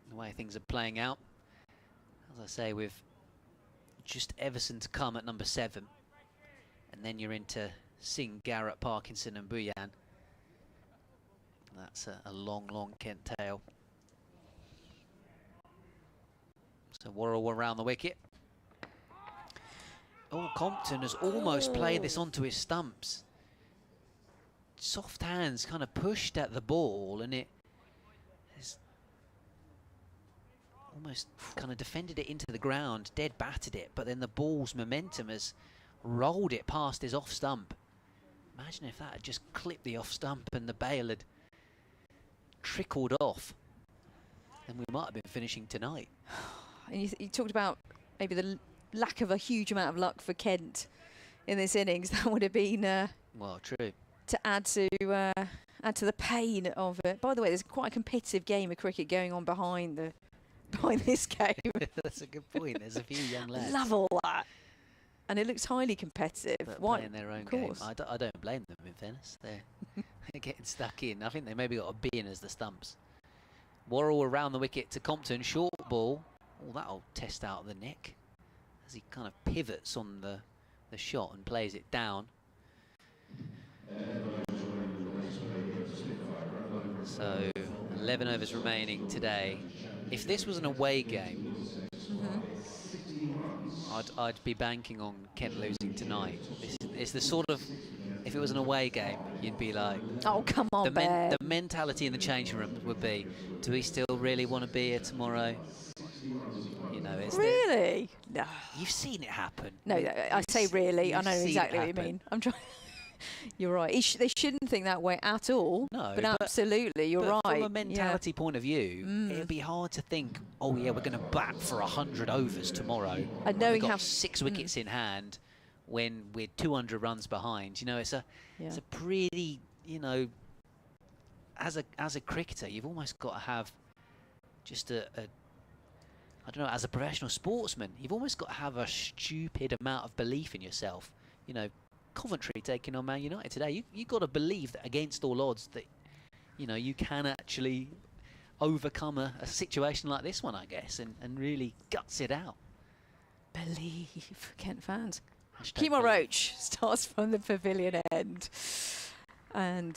the way things are playing out. As I say, with just Everson to come at number 7, and then you're into Singh, Garrett, Parkinson and Buyan. That's a long, long Kent tail. So Worrell around the wicket. Oh, Compton has almost played this onto his stumps. Soft hands kind of pushed at the ball, and it has almost kind of defended it into the ground, dead battered it, but then the ball's momentum has rolled it past his off stump. Imagine if that had just clipped the off stump and the bail had trickled off, then we might have been finishing tonight. And you talked about maybe the lack of a huge amount of luck for Kent in this innings. That would have been well, true. To add to the pain of it. By the way, there's quite a competitive game of cricket going on behind this game. That's a good point. There's a few young lads. Love all that, and it looks highly competitive. But playing their own game. I don't blame them. In fairness, they're getting stuck in. I think they maybe got a B in as the stumps. Worrell around the wicket to Compton, short ball. Oh, that'll test out the neck as he kind of pivots on the shot and plays it down. So 11 overs remaining today. If this was an away game, I'd be banking on Kent losing tonight. It's the sort of, if it was an away game, you'd be like, oh come on, the mentality in the changing room would be, do we still really want to be here tomorrow? You know, really? No. You've seen it happen. No, I say really. I know exactly what you mean. I'm trying. You're right. They shouldn't think that way at all. No, but absolutely, you're right. From a mentality point of view, it'd be hard to think, oh yeah, we're going to bat for 100 overs tomorrow. And knowing we've got 6 wickets in hand when we're 200 runs behind. You know, it's a pretty, you know, as a cricketer, you've almost got to have just I don't know, as a professional sportsman, you've almost got to have a stupid amount of belief in yourself. You know, Coventry taking on Man United today, you got to believe that against all odds that, you know, you can actually overcome a situation like this one, I guess, and really guts it out. Believe, Kent fans. Kemo Roach starts from the pavilion end. And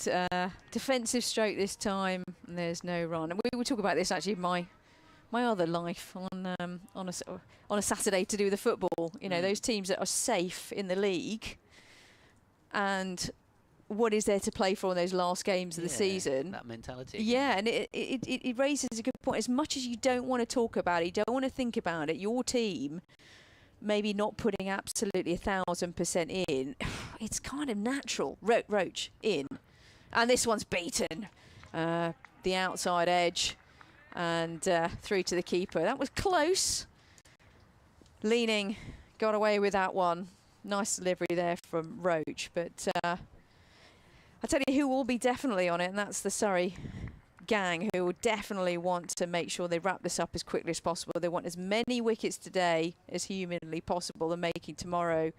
defensive stroke this time, and there's no run. And we will talk about this actually in my other life on a Saturday to do with the football. You know, those teams that are safe in the league, and what is there to play for in those last games of the season? That mentality. Yeah, and it raises a good point. As much as you don't want to talk about it, you don't want to think about it, your team maybe not putting absolutely 1,000% in, it's kind of natural. Roach in. And this one's beaten. The outside edge. And through to the keeper. That was close. Leaning got away with that one. Nice delivery there from Roach. But I tell you who will be definitely on it, and that's the Surrey gang, who will definitely want to make sure they wrap this up as quickly as possible. They want as many wickets today as humanly possible, and making tomorrow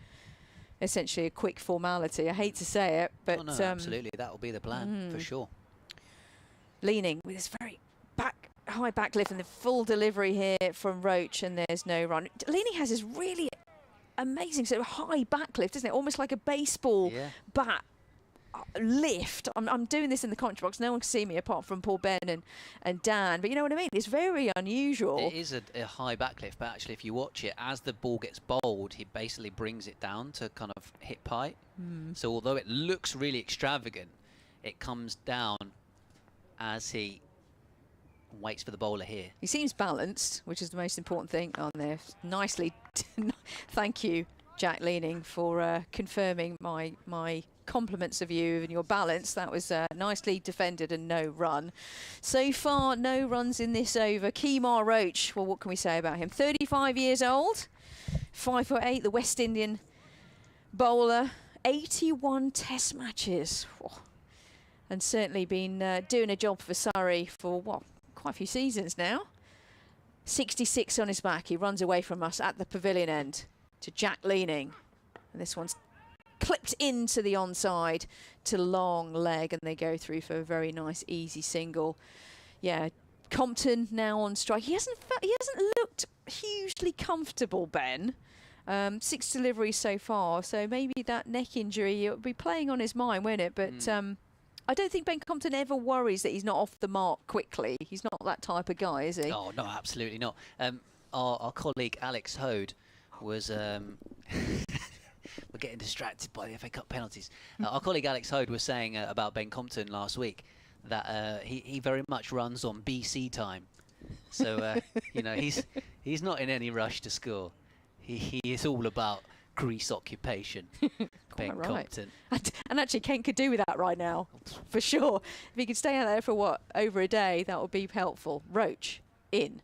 essentially a quick formality. I hate to say it, but... no, absolutely, that will be the plan, for sure. Leaning with this very high back lift and the full delivery here from Roach, and there's no run. Leaning has this really amazing sort of high back lift, isn't it? Almost like a baseball bat lift. I'm doing this in the commentary box. No one can see me apart from Paul, Ben and Dan, but you know what I mean? It's very unusual. It is a high back lift, but actually if you watch it, as the ball gets bowled, he basically brings it down to kind of hip height. So although it looks really extravagant, it comes down as he waits for the bowler here. He seems balanced, which is the most important thing on there. Nicely. Thank you, Jack Leaning, for confirming my compliments of you and your balance. That was nicely defended and no run. So far, no runs in this over. Kemar Roach, well, what can we say about him? 35 years old, 5'8", the West Indian bowler, 81 test matches. Oh. And certainly been doing a job for Surrey for, what, quite a few seasons now. 66 on his back. He runs away from us at the pavilion end to Jack leaning. And this one's clipped into the onside to long leg, and they go through for a very nice easy single. Yeah, Compton now on strike. He hasn't looked hugely comfortable, Ben. 6 deliveries so far, so maybe that neck injury, it would be playing on his mind, won't it? But I don't think Ben Compton ever worries that he's not off the mark quickly. He's not that type of guy, is he? Oh, no, absolutely not. Our colleague Alex Hode was... we're getting distracted by the FA Cup penalties. Our colleague Alex Hode was saying about Ben Compton last week that he very much runs on BC time. So, you know, he's not in any rush to score. He is all about crease occupation, Ben Compton. And actually, Kent could do with that right now, for sure. If he could stay out there for, over a day, that would be helpful. Roach in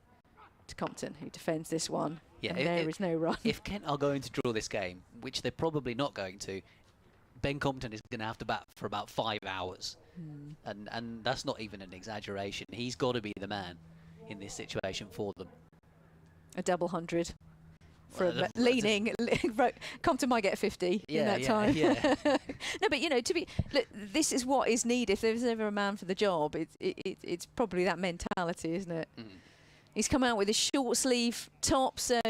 to Compton, who defends this one. Yeah, there is no run. If Kent are going to draw this game, which they're probably not going to, Ben Compton is going to have to bat for about 5 hours. And that's not even an exaggeration. He's got to be the man in this situation for them. A double 100. From leaning, Compton might get 50 in that time. Yeah. No, but you know, look, this is what is needed. If there's ever a man for the job, it's probably that mentality, isn't it? He's come out with his short sleeve top, so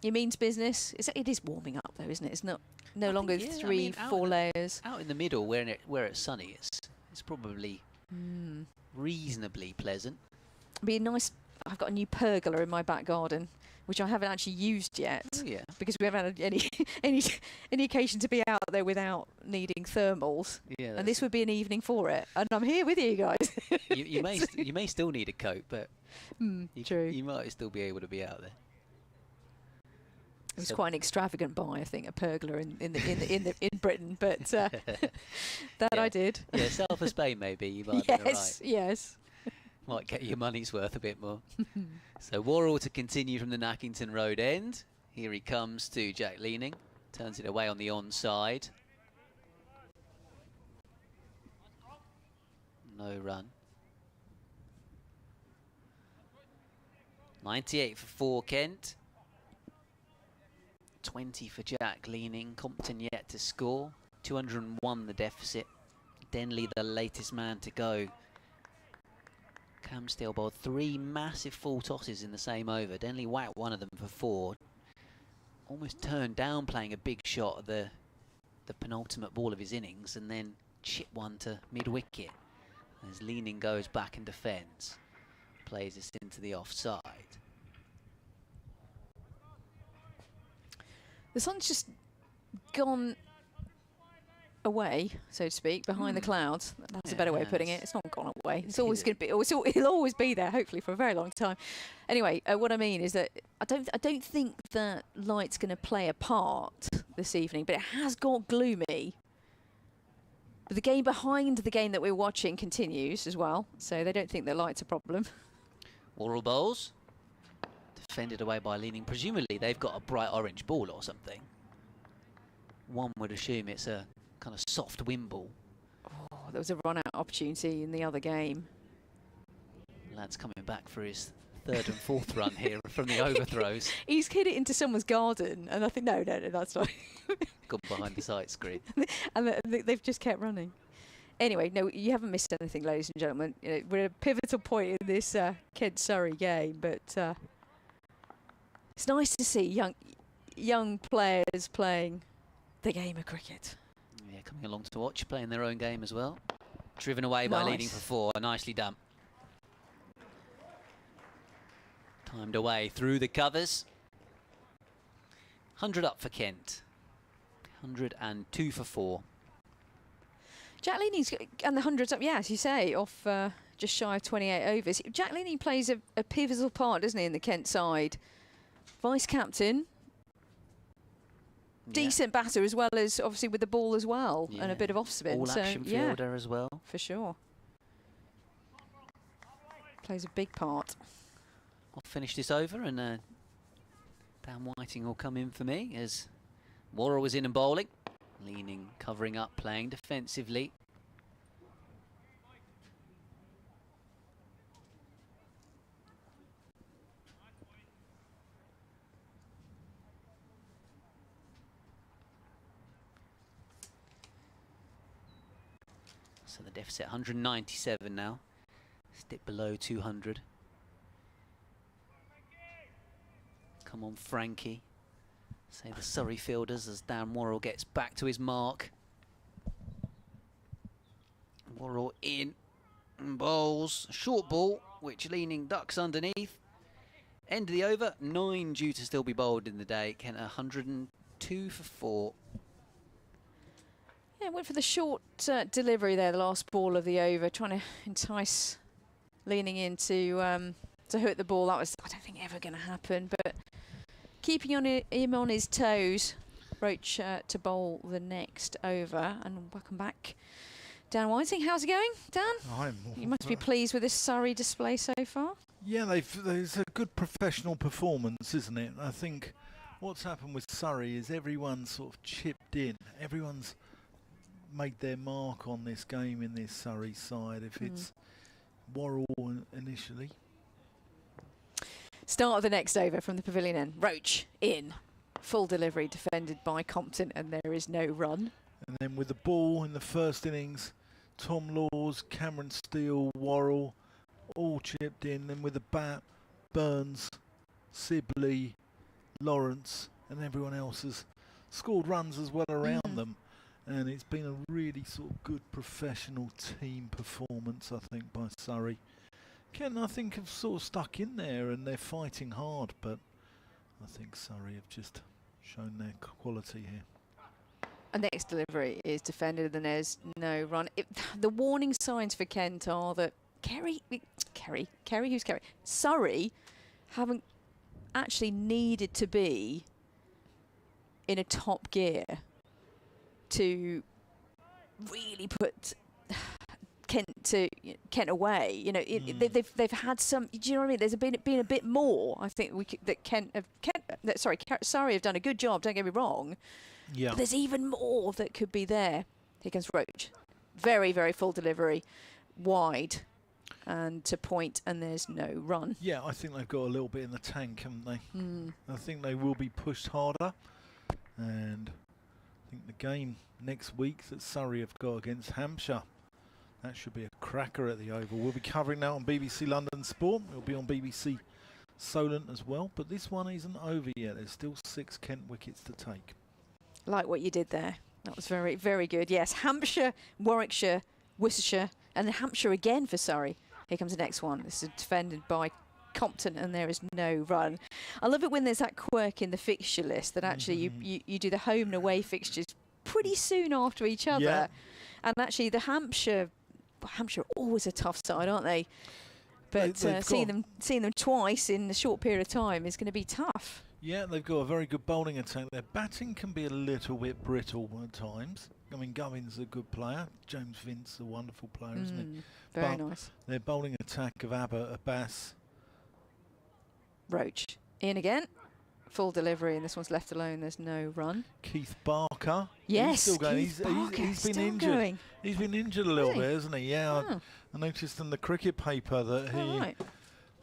he means business. It is warming up though, isn't it? It's no longer 3-4 layers. Out in the middle, where it's sunny, it's probably reasonably pleasant. Be nice. I've got a new pergola in my back garden, which I haven't actually used yet, because we haven't had any occasion to be out there without needing thermals. Yeah, and this would be an evening for it. And I'm here with you guys. you may still need a coat, but true. You might still be able to be out there. It was quite an extravagant buy, I think, a pergola in Britain, but that I did. Yeah, sell for Spain maybe. You might be right. Yes. Might get your money's worth a bit more. So Worrell to continue from the Nackington Road end. Here he comes to Jack leaning. Turns it away on the onside. No run. 98 for 4 Kent. 20 for Jack leaning. Compton yet to score. 201 the deficit. Denley the latest man to go. Cam Steele bowled 3 massive full tosses in the same over. Denley whacked one of them for 4. Almost turned down playing a big shot at the penultimate ball of his innings, and then chipped one to mid-wicket. As leaning goes back and defends. Plays this into the offside. The sun's just gone away, so to speak, behind the clouds. That's a better way of putting it. It's not gone away. It's always going to be. It'll always be there, hopefully, for a very long time. Anyway, what I mean is that I don't think that light's going to play a part this evening, but it has got gloomy. But the game behind the game that we're watching continues as well, so they don't think that light's a problem. Worrell bowls. Defended away by leaning. Presumably they've got a bright orange ball or something. One would assume it's a kind of soft wimble. Oh, there was a run-out opportunity in the other game. Lad's coming back for his 3rd and 4th run here from the overthrows. He's hit it into someone's garden, and I think, no, that's not. Gone behind the sight screen. And they've just kept running. Anyway, no, you haven't missed anything, ladies and gentlemen. You know, we're at a pivotal point in this Kent-Surrey game, but it's nice to see young players playing the game of cricket. Yeah, coming along to watch, playing their own game as well. Driven away by leading for 4. Nicely done. Timed away through the covers. 100 up for Kent. 102 for 4. Jack Leaning's and the 100's up, yeah, as you say, off just shy of 28 overs. Jack Leaning plays a pivotal part, doesn't he, in the Kent side? Vice-captain. Decent batter as well as obviously with the ball as well, and a bit of off-spin. All-action fielder as well. For sure. Plays a big part. I'll finish this over and Dan Whiting will come in for me as Worrell was in and bowling. Leaning, covering up, playing defensively. So the deficit 197 now. Stick below 200. Come on, Frankie. Say the Surrey fielders as Dan Worrell gets back to his mark. Worrell in and bowls. Short ball, which leaning ducks underneath. End of the over. 9 due to still be bowled in the day. Kent 102 for 4. Yeah, went for the short delivery there, the last ball of the over, trying to entice leaning in to hit the ball. That was, I don't think, ever going to happen, but keeping him on his toes. Roach to bowl the next over, and welcome back, Dan Whiting. How's it going, Dan? You must be pleased with this Surrey display so far. Yeah, there's a good professional performance, isn't it? I think what's happened with Surrey is everyone's sort of chipped in. Everyone's made their mark on this game in this Surrey side. If it's Worrell initially. Start of the next over from the pavilion end. Roach in. Full delivery defended by Compton, and there is no run. And then with the ball in the first innings, Tom Laws, Cameron Steele, Worrell, all chipped in. Then with the bat, Burns, Sibley, Lawrence, and everyone else has scored runs as well around them. And it's been a really sort of good professional team performance, I think, by Surrey. Kent, I think, have sort of stuck in there and they're fighting hard, but I think Surrey have just shown their quality here. And next delivery is defended and there's no run. The warning signs for Kent are that Surrey haven't actually needed to be in a top gear to really put Kent away. You know, they've had some. Do you know what I mean? There's been a bit more. I think Surrey have done a good job. Don't get me wrong. Yeah. But there's even more that could be there. Here comes Roach. Very, very full delivery, wide, and to point, and there's no run. Yeah, I think they've got a little bit in the tank, haven't they? I think they will be pushed harder, and I think the game next week that Surrey have got against Hampshire, that should be a cracker at the Oval. We'll be covering that on BBC London Sport. It'll be on BBC Solent as well, but this one isn't over yet. There's still 6 Kent wickets to take. Like what you did there. That was very, very good. Yes, Hampshire, Warwickshire, Worcestershire, and then Hampshire again for Surrey. Here comes the next one. This is defended by Compton, and there is no run. I love it when there's that quirk in the fixture list that actually you do the home and away fixtures pretty soon after each other. Yeah. And actually the Hampshire are always a tough side, aren't they? But seeing them twice in a short period of time is going to be tough. Yeah, they've got a very good bowling attack. Their batting can be a little bit brittle at times. I mean, Govin's a good player. James Vince, a wonderful player, isn't he? Very nice. Their bowling attack of Abbas. Roach in again. Full delivery, and this one's left alone. There's no run. Keith Barker. Yes, he's still going. He's been injured. Going. He's been injured a little bit, hasn't he? Yeah, I noticed in the cricket paper that he... Right.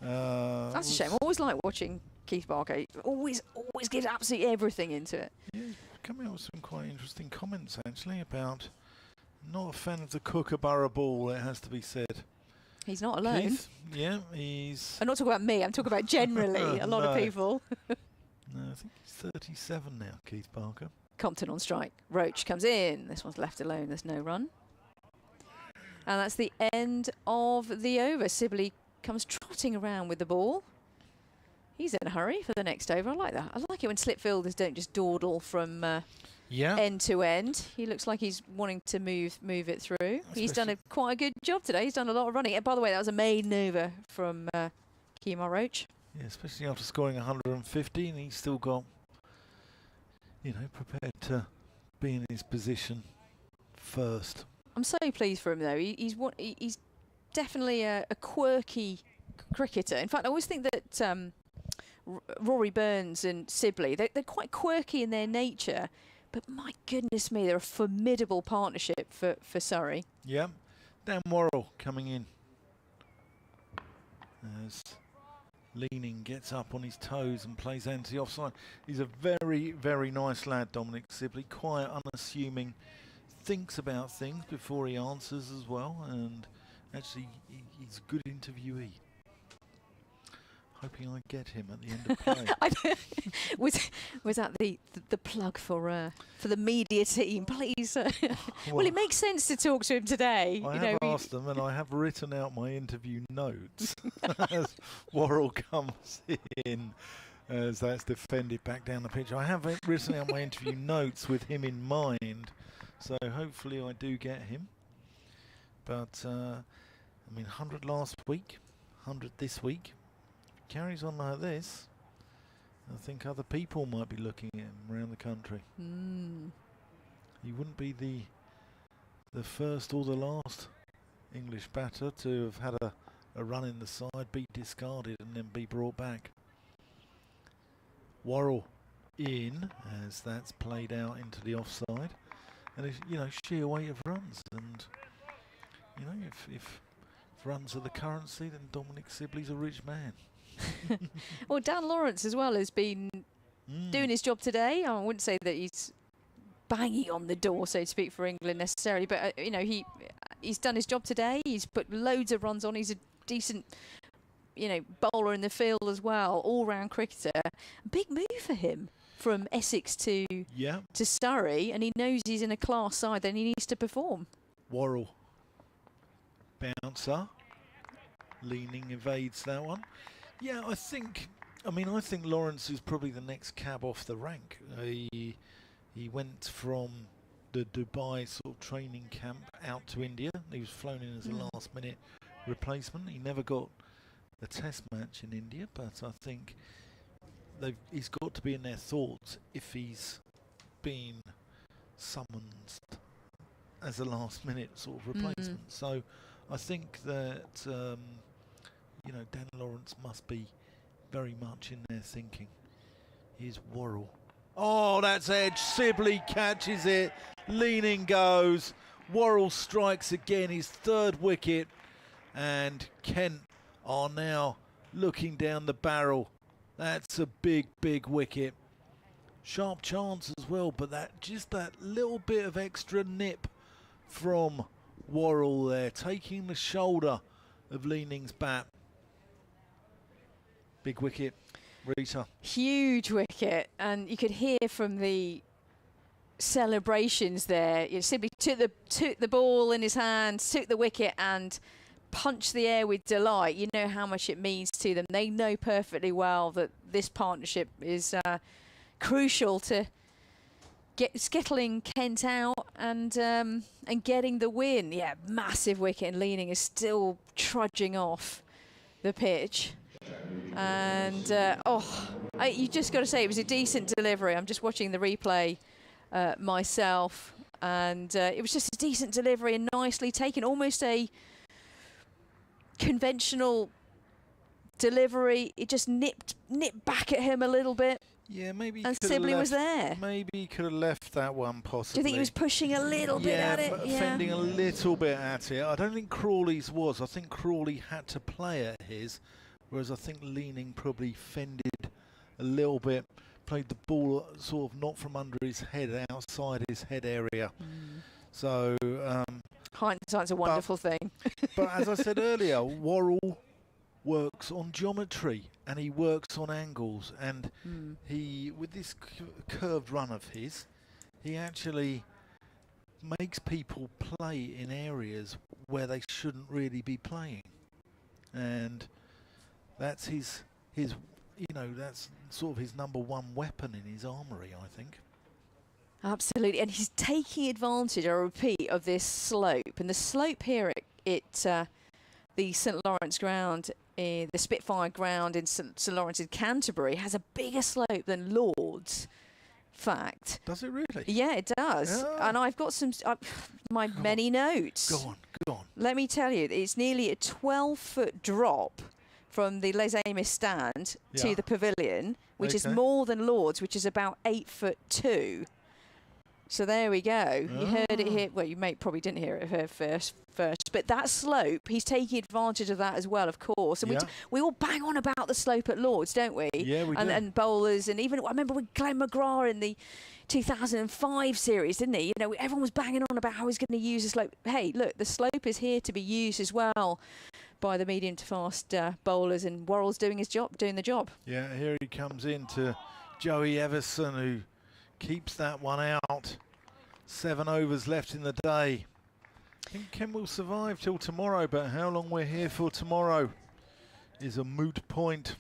That's a shame. I always like watching Keith Barker. He always gives absolutely everything into it. Yeah, he's coming up with some quite interesting comments, actually, about not a fan of the Kookaburra ball, it has to be said. He's not alone. Keith, yeah, he's... I'm not talking about me, I'm talking about generally a lot of people. No, I think he's 37 now, Keith Barker. Compton on strike. Roach comes in. This one's left alone. There's no run. And that's the end of the over. Sibley comes trotting around with the ball. He's in a hurry for the next over. I like that. I like it when slip fielders don't just dawdle from end to end. He looks like he's wanting to move it through. Especially he's done quite a good job today. He's done a lot of running. And by the way, that was a maiden over from Kemar Roach. Yeah, especially after scoring 150, and he's still got, prepared to be in his position first. I'm so pleased for him, though. He's definitely a quirky cricketer. In fact, I always think that Rory Burns and Sibley, they're quite quirky in their nature, but my goodness me, they're a formidable partnership for Surrey. Yeah. Dan Worrell coming in. As Leaning gets up on his toes and plays anti-offside. He's a very, very nice lad, Dominic Sibley. Quite unassuming, thinks about things before he answers as well, and actually he's a good interviewee. Hoping I get him at the end of play. was that the plug for the media team, please? Well, it makes sense to talk to him today. I have asked them, and I have written out my interview notes as Worrell comes in, as that's defended back down the pitch. I have written out my interview notes with him in mind, so hopefully I do get him. But I mean, 100 last week, 100 this week. Carries on like this, I think other people might be looking at him around the country. He wouldn't be the first or the last English batter to have had a run in the side, be discarded and then be brought back. Worrell in, as that's played out into the offside, and it's, you know, sheer weight of runs, and you know, if runs are the currency, then Dominic Sibley's a rich man. Well, Dan Lawrence as well has been doing his job today. I wouldn't say that he's banging on the door, so to speak, for England necessarily, but you know, he's done his job today. He's put loads of runs on. He's a decent, you know, bowler in the field as well, all-round cricketer. Big move for him from Essex to Surrey, and he knows he's in a class side, then he needs to perform. Worrell, bouncer, leaning, evades that one. Yeah, I think Lawrence is probably the next cab off the rank. He went from the Dubai sort of training camp out to India. He was flown in as a last-minute replacement. He never got a test match in India, but I think he's got to be in their thoughts if he's been summoned as a last-minute sort of replacement. So I think that you know, Dan Lawrence must be very much in there thinking. Here's Worrell. Oh, that's edge. Sibley catches it. Leaning goes. Worrell strikes again, his third wicket. And Kent are now looking down the barrel. That's a big, big wicket. Sharp chance as well, but that little bit of extra nip from Worrell there, taking the shoulder of Leaning's bat. Big wicket, Rita. Huge wicket, and you could hear from the celebrations there. You know, Sibley took the ball in his hands, took the wicket, and punched the air with delight. You know how much it means to them. They know perfectly well that this partnership is crucial to skettling Kent out and getting the win. Yeah, massive wicket, and Leaning is still trudging off the pitch. And you just got to say it was a decent delivery. I'm just watching the replay myself, and it was just a decent delivery and nicely taken, almost a conventional delivery. It just nipped back at him a little bit. Yeah, maybe. And Sibley was there. Maybe he could have left that one possibly. Do you think he was pushing a little bit at it? Fending a little bit at it. I don't think Crawley's was. I think Crawley had to play at his, whereas I think Leaning probably fended a little bit, played the ball sort of not from under his head, outside his head area. So hindsight's a wonderful thing. But as I said earlier, Worrell works on geometry and he works on angles, and he, with this curved run of his, he actually makes people play in areas where they shouldn't really be playing, and that's his you know, that's sort of his number one weapon in his armoury, I think. Absolutely, and he's taking advantage, I repeat, of this slope. And the slope here at the St Lawrence Ground, the Spitfire Ground in St Lawrence in Canterbury, has a bigger slope than Lord's. Fact. Does it really? Yeah, it does. Yeah. And I've got some many notes. Go on. Let me tell you, it's nearly a 12-foot drop from the Les Amis stand to the pavilion, which is more than Lord's, which is about 8'2". So there we go. You heard it here. Well, you probably didn't hear it here first. But that slope, he's taking advantage of that as well, of course. And we all bang on about the slope at Lords, don't we? Yeah, we do. And bowlers, and even I remember with Glenn McGrath in the 2005 series, didn't he? You know, everyone was banging on about how he's going to use the slope. Hey, look, the slope is here to be used as well by the medium to fast bowlers, and Worrell's doing the job. Yeah, here he comes into Joey Everson, who keeps that one out. 7 overs left in the day. I think Ken will survive till tomorrow, but how long we're here for tomorrow is a moot point.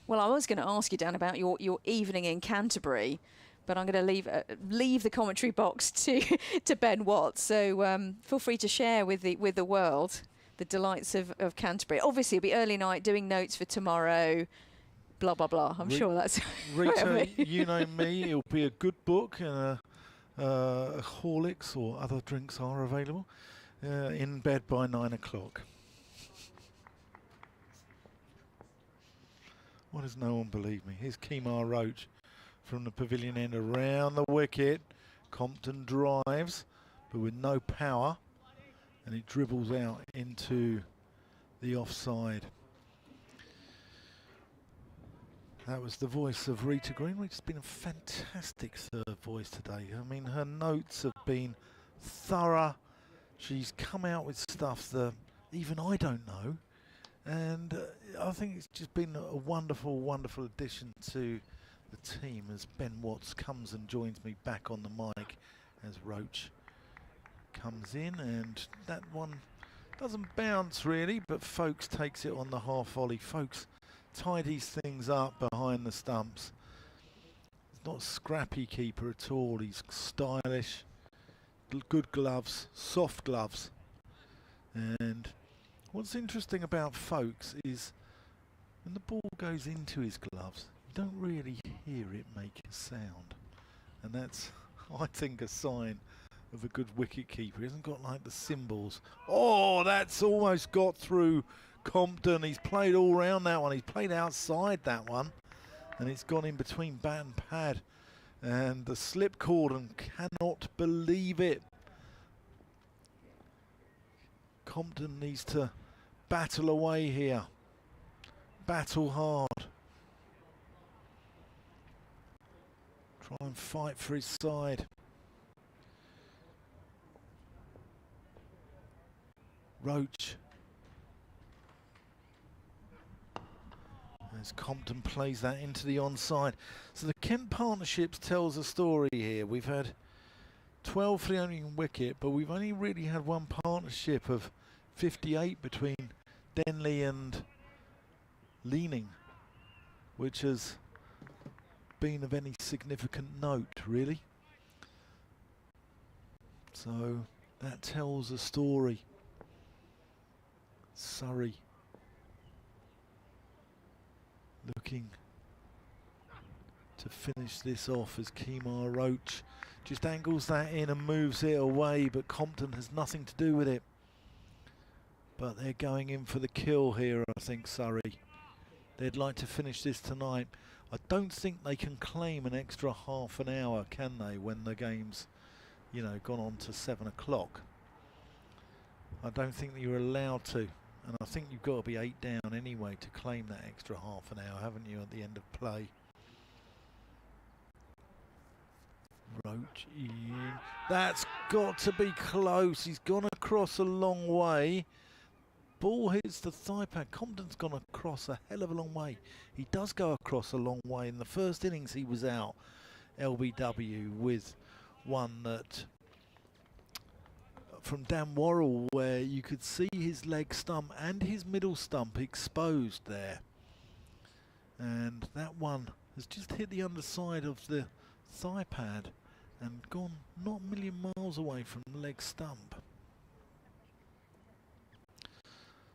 Well, I was going to ask you, Dan, about your evening in Canterbury, but I'm going to leave the commentary box to Ben Watts. So feel free to share with the world the delights of Canterbury. Obviously, it'll be early night, doing notes for tomorrow. Blah blah blah. I'm sure that's Rita. You know me. It'll be a good book and Horlicks or other drinks are available. In bed by 9 o'clock. Why does no one believe me? Here's Kemar Roach from the pavilion end around the wicket. Compton drives, but with no power, and it dribbles out into the offside. That was the voice of Rita Greenwich. It's been a fantastic third voice today. I mean, her notes have been thorough. She's come out with stuff that even I don't know. And I think it's just been a wonderful, wonderful addition to the team as Ben Watts comes and joins me back on the mic as Roach comes in. And that one doesn't bounce really, but Folkes takes it on the half volley. Folkes tidies things up behind the stumps. He's not a scrappy keeper at all. He's stylish, good gloves, soft gloves. And what's interesting about Folkes is when the ball goes into his gloves, you don't really hear it make a sound. And that's, I think, a sign of a good wicket keeper. He hasn't got like the cymbals. Oh, that's almost got through Compton. He's played all round that one. He's played outside that one, and it's gone in between bat and pad. And the slip cordon cannot believe it. Compton needs to battle away here. Battle hard. Try and fight for his side. Roach. As Compton plays that into the onside. So the Kent Partnerships tells a story here. We've had 12 for the opening wicket, but we've only really had one partnership of 58 between Denley and Leaning, which has been of any significant note, really. So that tells a story. Surrey looking to finish this off as Kemar Roach just angles that in and moves it away, but Compton has nothing to do with it. But they're going in for the kill here, I think, Surrey. They'd like to finish this tonight. I don't think they can claim an extra half an hour, can they, when the game's, you know, gone on to 7 o'clock. I don't think that you're allowed to. And I think you've got to be 8 down anyway to claim that extra half an hour, haven't you, at the end of play? Roach in. That's got to be close. He's gone across a long way. Ball hits the thigh pad. Compton's gone across a hell of a long way. He does go across a long way. In the first innings he was out, LBW, with one that from Dan Worrell, where you could see his leg stump and his middle stump exposed there. And that one has just hit the underside of the thigh pad and gone not a million miles away from the leg stump.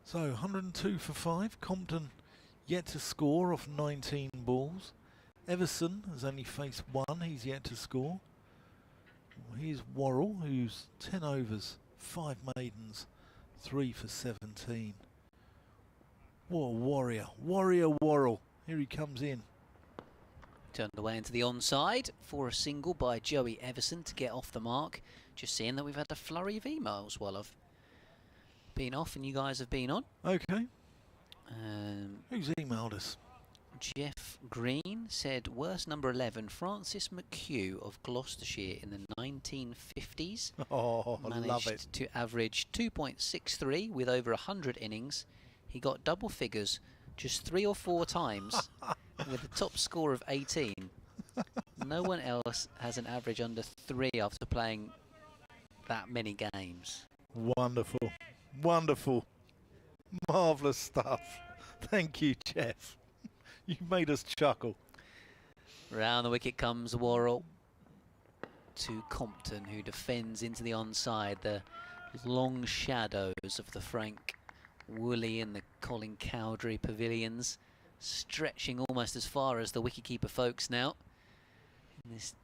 So 102 for 5. Compton yet to score off 19 balls. Everson has only faced one. He's yet to score. Here's Worrell, who's 10 overs, 5 maidens, 3 for 17. What a warrior. Warrior Worrell. Here he comes in. Turned away into the onside for a single by Joey Everson to get off the mark. Just seeing that we've had a flurry of emails while I've been off and you guys have been on. Okay. Who's emailed us? Jeff Green said, worst number 11, Francis McHugh of Gloucestershire in the 1950s. Oh, I love it. Managed to average 2.63 with over 100 innings. He got double figures just 3 or 4 times with a top score of 18. No one else has an average under 3 after playing that many games. Wonderful. Wonderful. Marvellous stuff. Thank you, Jeff. You made us chuckle. Round the wicket comes Worrell to Compton, who defends into the onside. The long shadows of the Frank Woolley and the Colin Cowdrey pavilions stretching almost as far as the wicketkeeper folks now in this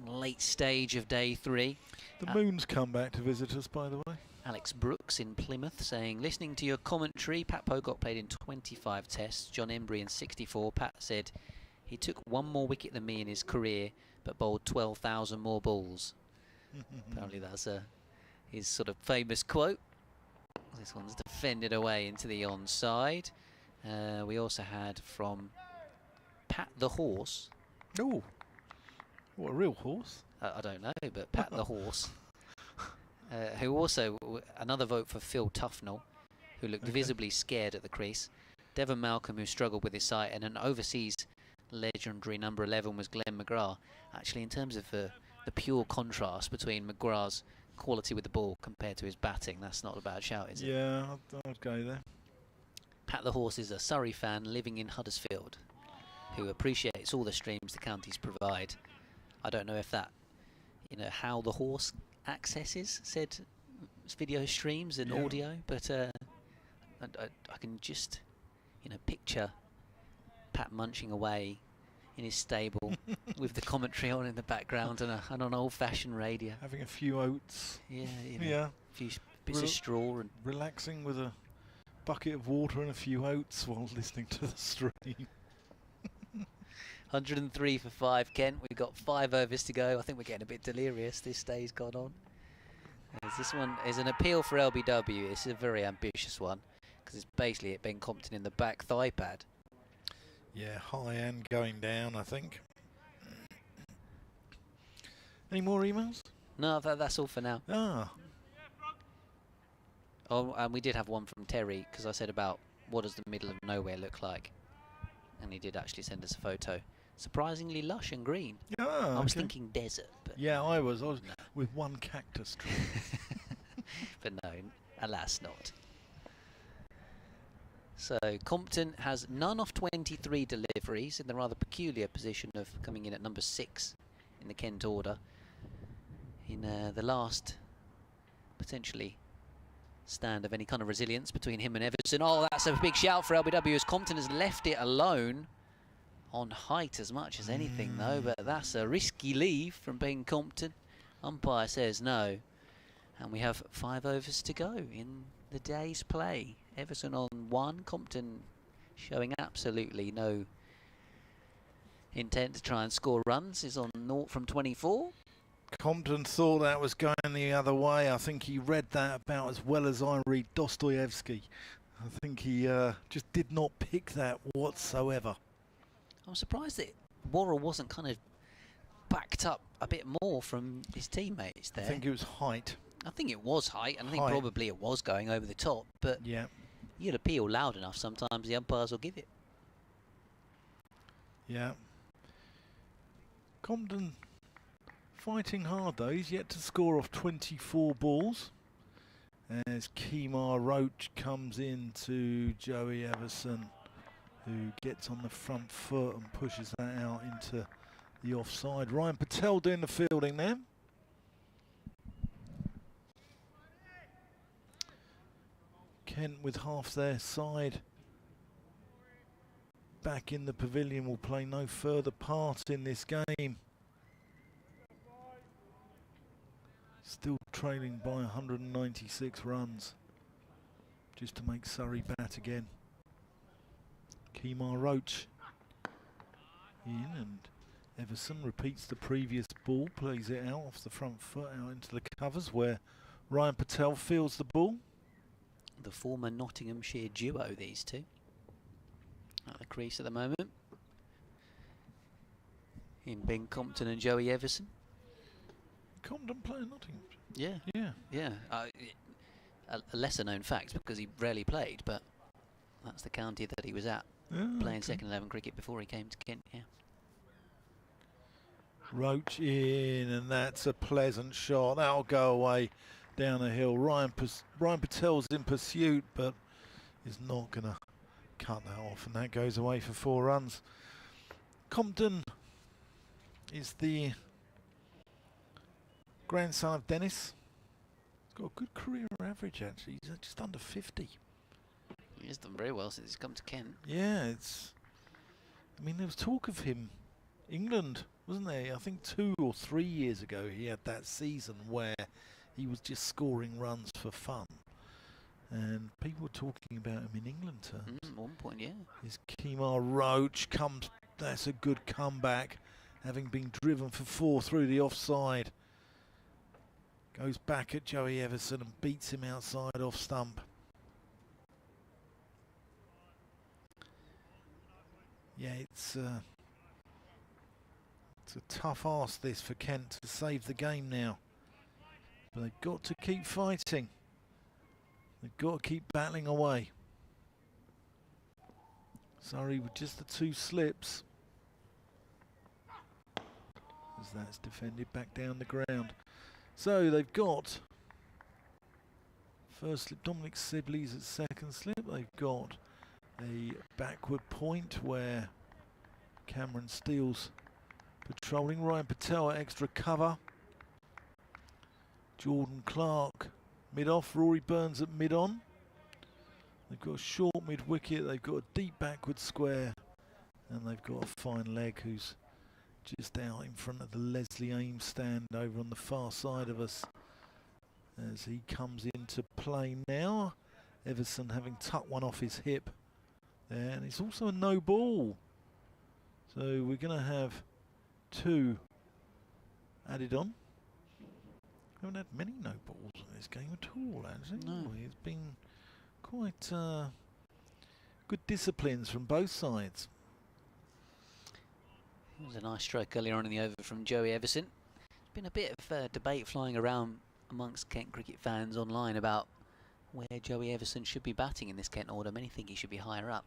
late stage of day 3. The moon's come back to visit us, by the way. Alex Brooks in Plymouth saying, listening to your commentary, Pat Pocock played in 25 tests, John Embry in 64. Pat said he took 1 more wicket than me in his career, but bowled 12,000 more balls. Apparently that's his sort of famous quote. This one's defended away into the onside. We also had from Pat the Horse. Oh, what a real horse. I don't know, but Pat the Horse. Who also, another vote for Phil Tufnell, who looked visibly scared at the crease. Devon Malcolm, who struggled with his sight, and an overseas legendary number 11 was Glenn McGrath. Actually, in terms of the pure contrast between McGrath's quality with the ball compared to his batting, that's not a bad shout, is it? Yeah, I'd go there. Pat the Horse is a Surrey fan living in Huddersfield who appreciates all the streams the counties provide. I don't know if that, how the horse accesses said video streams and audio, but I can just picture Pat munching away in his stable with the commentary on in the background and an old-fashioned radio, having a few oats, a few bits of straw and relaxing with a bucket of water and a few oats while listening to the stream. 103 for 5, Kent. We've got 5 overs to go. I think we're getting a bit delirious. This day's gone on. As this one is an appeal for LBW. It's a very ambitious one because it's basically it Ben Compton in the back thigh pad. Yeah, high and going down, I think. Any more emails? No, that's all for now. Oh, and we did have one from Terry because I said about what does the middle of nowhere look like, and he did actually send us a photo. Surprisingly lush and green. I was thinking desert. But yeah, I was with one cactus tree. But no, alas not. So Compton has none of 23 deliveries in the rather peculiar position of coming in at number 6 in the Kent order. In the last, potentially, stand of any kind of resilience between him and Everson. Oh, that's a big shout for LBW as Compton has left it alone. On height as much as anything though, but that's a risky leave from Ben Compton. Umpire says no, and we have 5 overs to go in the day's play. Everson on 1, Compton showing absolutely no intent to try and score runs, is on 0 from 24. Compton thought that was going the other way. I think he read that about as well as I read Dostoevsky. I think he just did not pick that whatsoever. I'm surprised that Worrell wasn't kind of backed up a bit more from his teammates there. I think it was height. I think it was height, and I think probably it was going over the top, but yeah, you'd appeal loud enough, sometimes the umpires will give it. Yeah. Compton fighting hard though. He's yet to score off 24 balls. As Kemar Roach comes in to Joey Everson, who gets on the front foot and pushes that out into the offside. Ryan Patel doing the fielding there. Kent with half their side back in the pavilion will play no further part in this game. Still trailing by 196 runs just to make Surrey bat again. Kemar Roach in, and Everson repeats the previous ball, plays it out off the front foot, out into the covers where Ryan Patel fields the ball. The former Nottinghamshire duo, these two. At the crease at the moment. In Ben Compton and Joey Everson. Compton playing Nottingham. Yeah. Yeah. Yeah. A lesser known fact because he rarely played, but that's the county that he was at. Playing second 11 cricket before he came to Kent, yeah. Roach in, and that's a pleasant shot. That'll go away down the hill. Ryan Patel's in pursuit, but is not going to cut that off, and that goes away for 4 runs. Compton is the grandson of Dennis. He's got a good career average, actually. He's just under 50. He has done very well since he's come to Kent. Yeah, I mean, there was talk of him. England, wasn't there? I think 2 or 3 years ago he had that season where he was just scoring runs for fun. And people were talking about him in England terms. At one point, yeah. His Kemar Roach comes, that's a good comeback, having been driven for 4 through the offside. Goes back at Joey Everson and beats him outside off stump. Yeah, it's a tough ask this for Kent to save the game now. But they've got to keep fighting. They've got to keep battling away. Surrey with just the 2 slips. As that's defended back down the ground. So they've got first slip, Dominic Sibley's at second slip. They've got a backward point where Cameron Steele's patrolling. Ryan Patel at extra cover. Jordan Clark mid-off. Rory Burns at mid-on. They've got a short mid-wicket. They've got a deep backward square. And they've got a fine leg who's just out in front of the Leslie Ames stand over on the far side of us. As he comes into play now. Everson having tucked one off his hip there. And it's also a no ball. So we're going to have 2 added on. Haven't had many no balls in this game at all, actually. No. It's been quite good disciplines from both sides. It was a nice stroke earlier on in the over from Joey Everson. There's been a bit of debate flying around amongst Kent cricket fans online about where Joey Everson should be batting in this Kent order. Many think he should be higher up.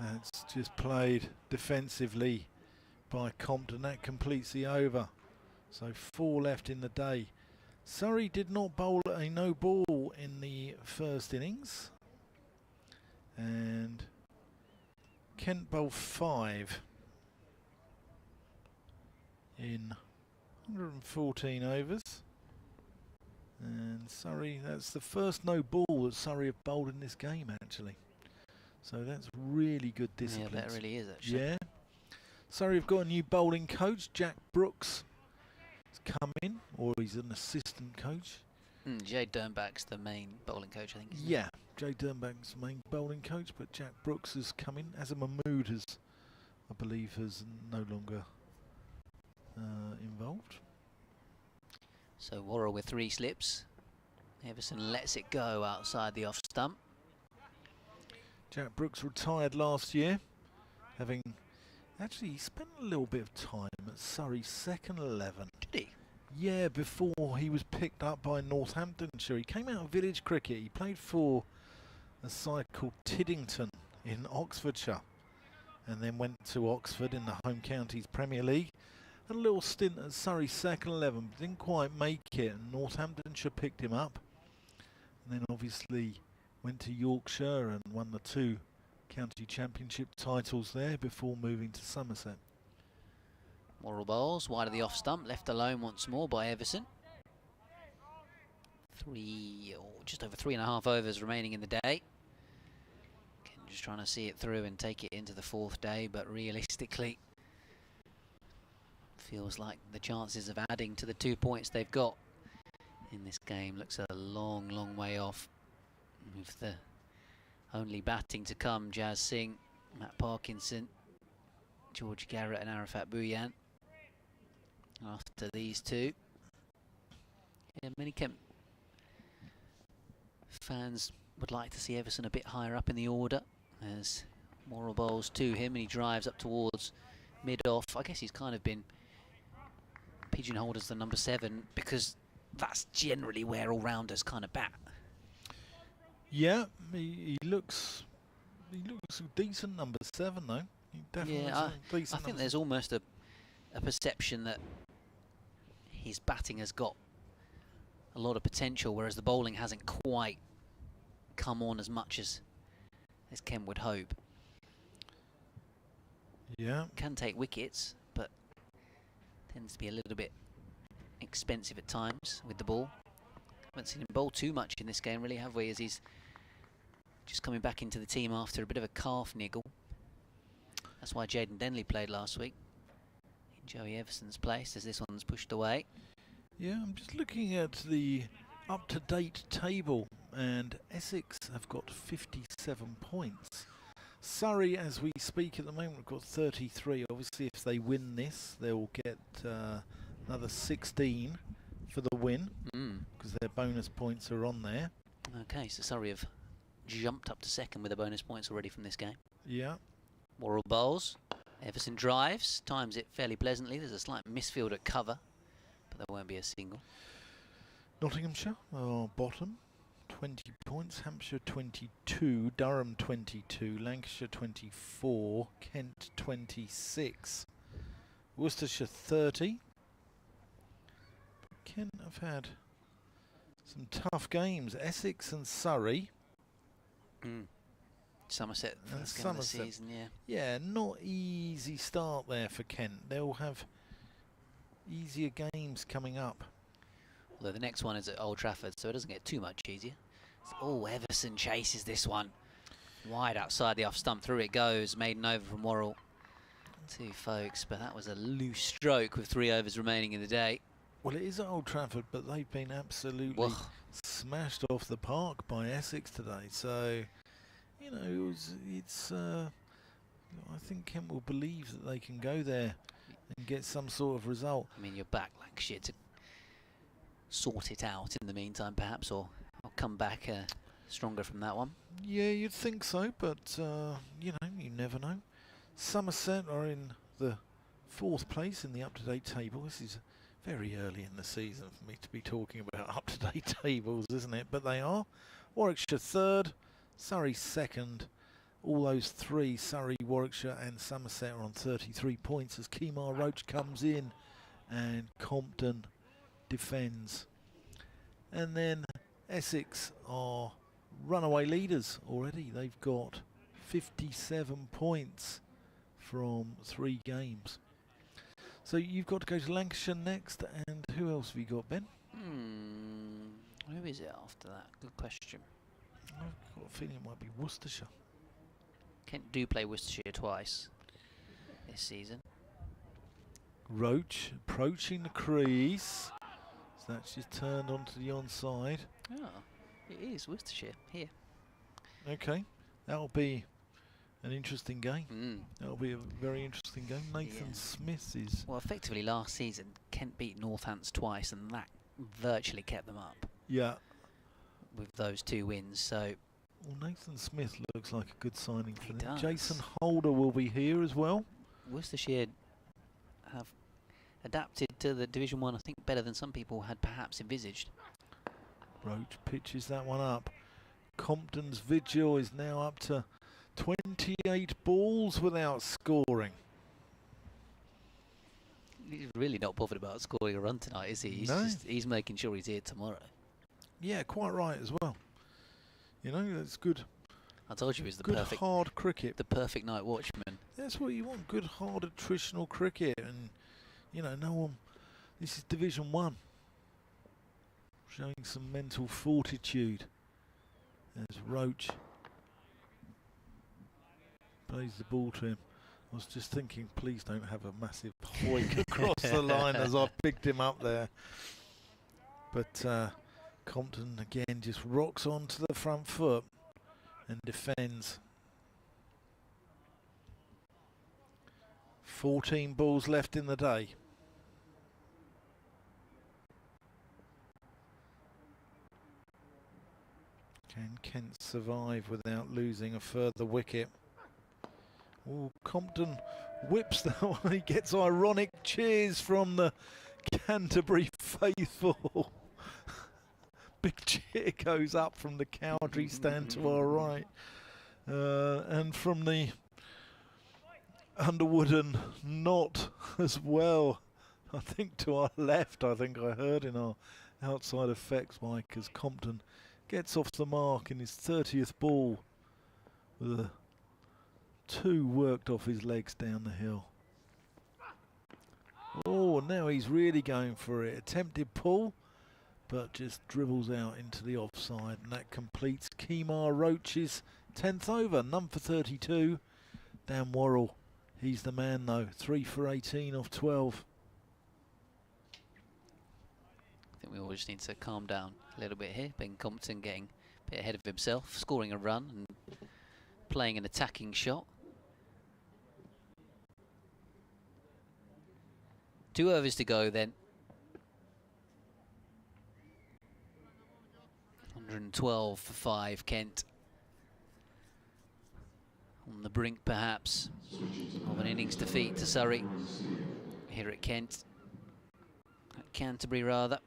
That's just played defensively by Compton. That completes the over. So 4 left in the day. Surrey did not bowl a no ball in the first innings. And Kent bowled 5 in 114 overs. And Surrey, that's the first no ball that Surrey have bowled in this game, actually. So that's really good discipline. Yeah, that really is, actually. Yeah. Surrey have got a new bowling coach, Jack Brooks. He's come in, or he's an assistant coach. Jay Dernbach's the main bowling coach, I think. Yeah, Jay Dernbach's the main bowling coach, but Jack Brooks has come in. As a Mahmood has, I believe, has no longer involved. So Worrell with 3 slips. Everson lets it go outside the off stump. Jack Brooks retired last year, having actually spent a little bit of time at Surrey's second 11. Did he? Yeah, before he was picked up by Northamptonshire. He came out of village cricket. He played for a side called Tiddington in Oxfordshire, and then went to Oxford in the Home Counties Premier League. Had a little stint at Surrey's second 11, but didn't quite make it, and Northamptonshire picked him up. And then obviously went to Yorkshire and won the 2 county championship titles there before moving to Somerset. Worrell bowls wide of the off stump, left alone once more by Everson. 3 or just over 3.5 overs remaining in the day. Again, just trying to see it through and take it into the 4th day, but realistically feels like the chances of adding to the 2 points they've got in this game looks a long way off. With the only batting to come, Jazz Singh, Matt Parkinson, George Garrett and Arafat Bhuyan after these two. Yeah, many Kent fans would like to see Everson a bit higher up in the order, as Morrell bowls to him and he drives up towards mid-off. I guess he's kind of been pigeonholed as the number 7 because that's generally where all-rounders kind of bat. Yeah, he looks a decent number 7 though. He definitely I think there's almost a perception that his batting has got a lot of potential, whereas the bowling hasn't quite come on as much as Ken would hope. Yeah. Can take wickets, but tends to be a little bit expensive at times with the ball. Haven't seen him bowl too much in this game, really, have we? As he's just coming back into the team after a bit of a calf niggle. That's why Jaden Denley played last week in Joey Everson's place, as this one's pushed away. Yeah, I'm just looking at the up-to-date table, and Essex have got 57 points. Surrey, as we speak at the moment, have got 33. Obviously, if they win this, they'll get another 16 for the win, because their bonus points are on there. Okay, so Surrey have jumped up to second with the bonus points already from this game. Yeah. Morrell bowls. Everson drives, times it fairly pleasantly. There's a slight misfield at cover, but there won't be a single. Nottinghamshire are bottom, 20 points. Hampshire 22, Durham 22, Lancashire 24, Kent 26, Worcestershire 30. But Kent have had some tough games. Essex and Surrey. Somerset, first game of the season, yeah. Yeah, not easy start there for Kent. They'll have easier games coming up. Although the next one is at Old Trafford, so it doesn't get too much easier. Oh, Everson chases this one. Wide outside the off stump, through it goes. Maiden over from Worrell. 2 folks, but that was a loose stroke with 3 overs remaining in the day. Well, it is at Old Trafford, but they've been absolutely smashed off the park by Essex today. So, you know, I think Kent will believe that they can go there and get some sort of result. I mean, you're back Lancashire to sort it out in the meantime, perhaps, or come back stronger from that one. Yeah, you'd think so, but you know, you never know. Somerset are in the 4th place in the up-to-date table. This is very early in the season for me to be talking about up-to-date tables, isn't it? But they are. Warwickshire 3rd, Surrey 2nd. All those 3, Surrey, Warwickshire and Somerset, are on 33 points as Kemar Roach comes in and Compton defends. And then Essex are runaway leaders already. They've got 57 points from 3 games. So you've got to go to Lancashire next, and who else have you got, Ben? Who is it after that? Good question. I've got a feeling it might be Worcestershire. Kent do play Worcestershire twice this season. Roach approaching the crease. So that's just turned onto the onside. Oh, it is Worcestershire here. Okay, that'll be an interesting game. That'll be a very interesting game. Nathan Smith is... Well, effectively last season, Kent beat Northants twice, and that virtually kept them up. Yeah. With those 2 wins, so... Well, Nathan Smith looks like a good signing for them. Does. Jason Holder will be here as well. Worcestershire have adapted to the Division 1, I think, better than some people had perhaps envisaged. Roach pitches that one up. Compton's vigil is now up to 28 balls without scoring. He's really not bothered about scoring a run tonight, is he? He's making sure he's here tomorrow. Yeah, quite right as well. You know, that's good. I told you he was the good perfect hard cricket. The perfect night watchman. That's what you want, good hard attritional cricket. And, you know, no one... This is Division 1. Showing some mental fortitude. There's Roach. Plays the ball to him. I was just thinking, please don't have a massive hoik across the line as I picked him up there. But Compton again just rocks onto the front foot and defends. 14 balls left in the day. Can Kent survive without losing a further wicket? Oh, Compton whips that one. He gets ironic cheers from the Canterbury faithful. Big cheer goes up from the Cowdrey stand to our right. And from the Underwood and Knott as well. I think to our left, I think I heard in our outside effects mic as Compton gets off the mark in his 30th ball with a 2 worked off his legs down the hill. Oh, now he's really going for it. Attempted pull, but just dribbles out into the offside, and that completes Kemar Roach's 10th over. None for 32. Dan Worrell, he's the man though. 3 for 18 off 12. I think we all just need to calm down a little bit here. Ben Compton getting a bit ahead of himself, scoring a run and playing an attacking shot. 2 overs to go then. 112 for 5, Kent. On the brink, perhaps, of an innings defeat to Surrey. Here at Kent. At Canterbury, rather.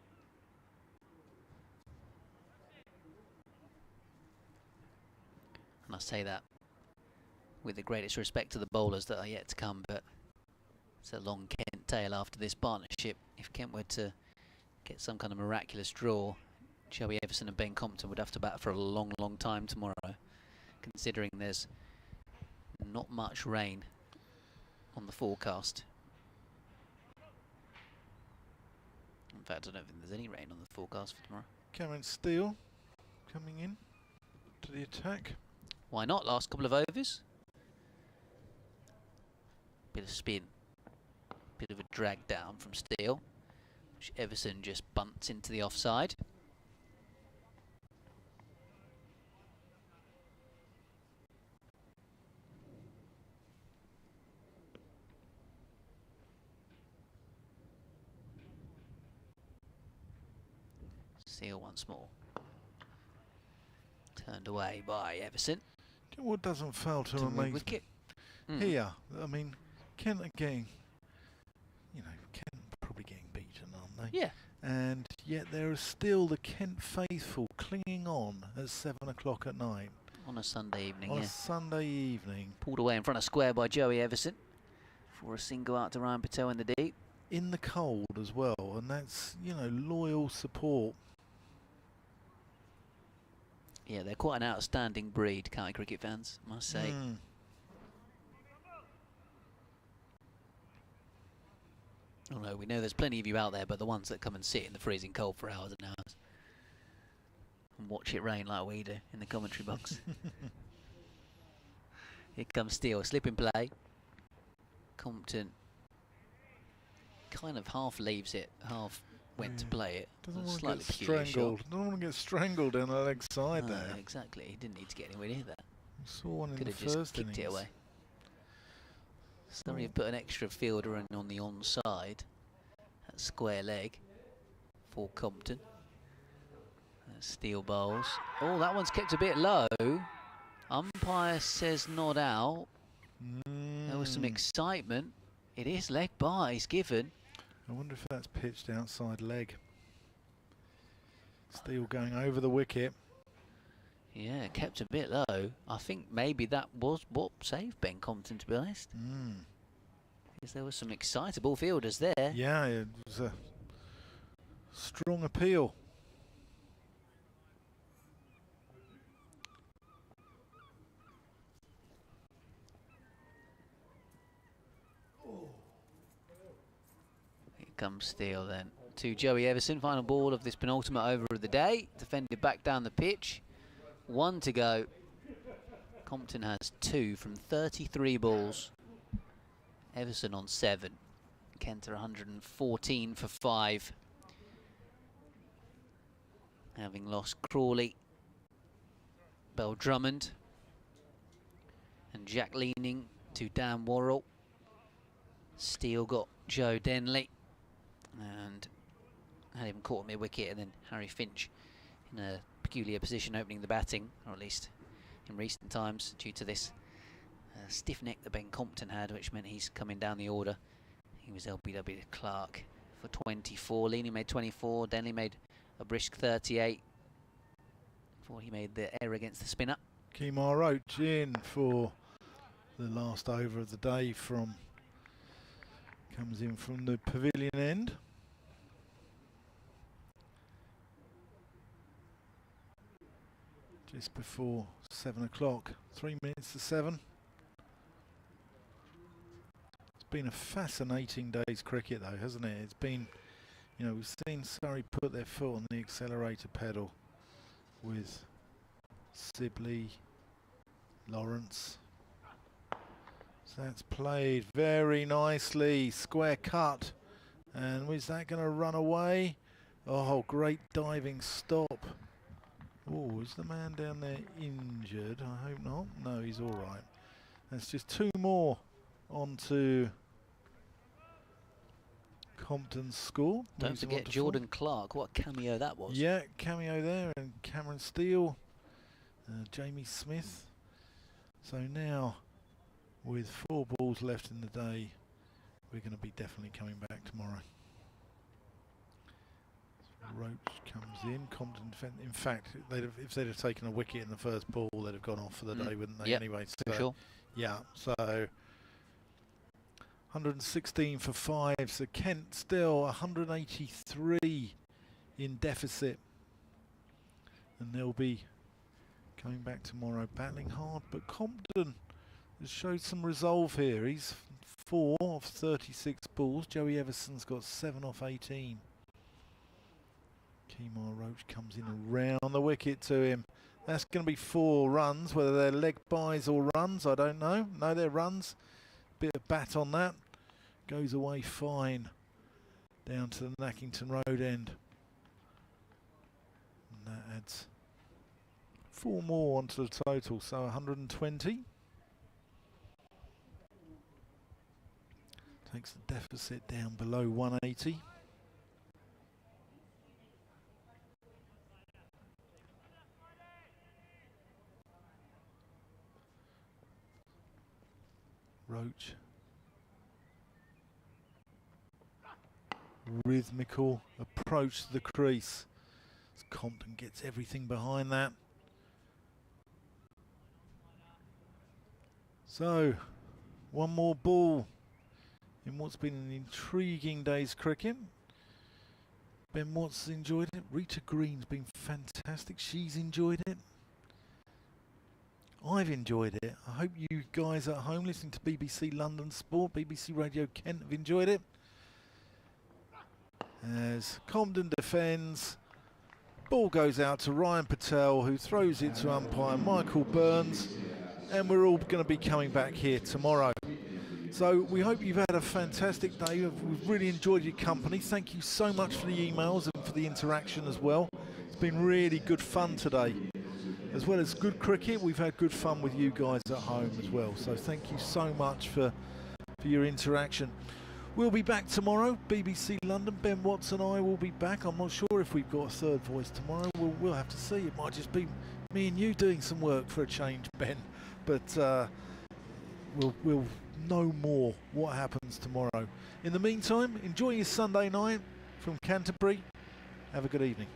And I say that with the greatest respect to the bowlers that are yet to come, but it's a long Kent tale after this partnership. If Kent were to get some kind of miraculous draw, Joey Everson and Ben Compton would have to bat for a long, long time tomorrow, considering there's not much rain on the forecast. In fact, I don't think there's any rain on the forecast for tomorrow. Cameron Steele coming in to the attack. Why not? Last couple of overs. Bit of spin. Bit of a drag down from Steele, which Everson just bunts into the offside. Steele once more. Turned away by Everson. What doesn't fail to amaze me here? I mean, Kent are getting, Kent probably getting beaten, aren't they? Yeah. And yet there is still the Kent faithful clinging on at 7 o'clock at night. On a Sunday evening, On a Sunday evening. Pulled away in front of square by Joey Everson for a single out to Ryan Patel in the deep. In the cold as well, and that's, loyal support. Yeah, they're quite an outstanding breed, county cricket fans, I must say. Oh no, we know there's plenty of you out there, but the ones that come and sit in the freezing cold for hours and hours and watch it rain like we do in the commentary box. Here comes Steele, slip in play. Compton kind of half leaves it, half went to play it. Doesn't want Slightly to get strangled. Doesn't want to get strangled down the leg side there. Exactly. He didn't need to get anywhere near that. Saw one in Could the have just first kicked innings. it away. Surrey have put an extra fielder in on the onside at square leg for Compton. Steele bowls. Oh, that one's kept a bit low. Umpire says not out. There was some excitement. It is leg byes given. I wonder if that's pitched outside leg. Steele going over the wicket. Yeah, kept a bit low. I think maybe that was what saved Ben Compton, to be honest. Because there were some excitable fielders there. Yeah, it was a strong appeal. Comes Steele then to Joey Everson. Final ball of this penultimate over of the day. Defended back down the pitch. 1 to go. Compton has 2 from 33 balls. Everson on 7. Kent are 114 for 5. Having lost Crawley, Bell Drummond, and Jack Leaning to Dan Worrell. Steele got Joe Denley and had him caught mid-wicket, and then Harry Finch in a peculiar position opening the batting, or at least in recent times, due to this stiff neck that Ben Compton had, which meant he's coming down the order. He was LBW Clark for 24, Leaney made 24, Denley made a brisk 38 before he made the error against the spinner. Kemar Roach in for the last over of the day comes in from the pavilion end. Just before 7 o'clock, 3 minutes to 7. It's been a fascinating day's cricket though, hasn't it? It's been, you know, we've seen Surrey put their foot on the accelerator pedal with Sibley, Lawrence. So that's played very nicely, square cut, and is that going to run away? Oh, great diving stop. Oh, is the man down there injured? I hope not. No, he's all right. That's just 2 more onto Compton's score. Don't forget Jordan Clark, what a cameo that was. Yeah, cameo there, and Cameron Steele, Jamie Smith. So now, with 4 balls left in the day, we're going to be definitely coming back tomorrow. Roach comes in, Compton defend. In fact, if they'd have taken a wicket in the first ball, they'd have gone off for the day, wouldn't they? Yep, anyway, for sure. Yeah, so 116 for 5, so Kent still 183 in deficit. And they'll be coming back tomorrow, battling hard, but Compton has showed some resolve here. He's 4 off 36 balls. Joey Everson's got 7 off 18. Kemar Roach comes in around the wicket to him. That's going to be 4 runs, whether they're leg buys or runs, I don't know. No, they're runs. Bit of bat on that. Goes away fine down to the Nackington Road end. And that adds 4 more onto the total, so 120. Takes the deficit down below 180. Roach. Rhythmical approach to the crease. As Compton gets everything behind that. So, 1 more ball in what's been an intriguing day's cricket. Ben Watts enjoyed it. Rita Green's been fantastic. She's enjoyed it. I've enjoyed it. I hope you guys at home listening to BBC London Sport, BBC Radio Kent have enjoyed it. As Compton defends, ball goes out to Ryan Patel, who throws it to umpire Michael Burns, and we're all going to be coming back here tomorrow. So we hope you've had a fantastic day. We've really enjoyed your company. Thank you so much for the emails and for the interaction as well. It's been really good fun today. As well as good cricket, we've had good fun with you guys at home as well. So thank you so much for your interaction. We'll be back tomorrow, BBC London. Ben Watts and I will be back. I'm not sure if we've got a third voice tomorrow. We'll have to see. It might just be me and you doing some work for a change, Ben. But we'll know more what happens tomorrow. In the meantime, enjoy your Sunday night from Canterbury. Have a good evening.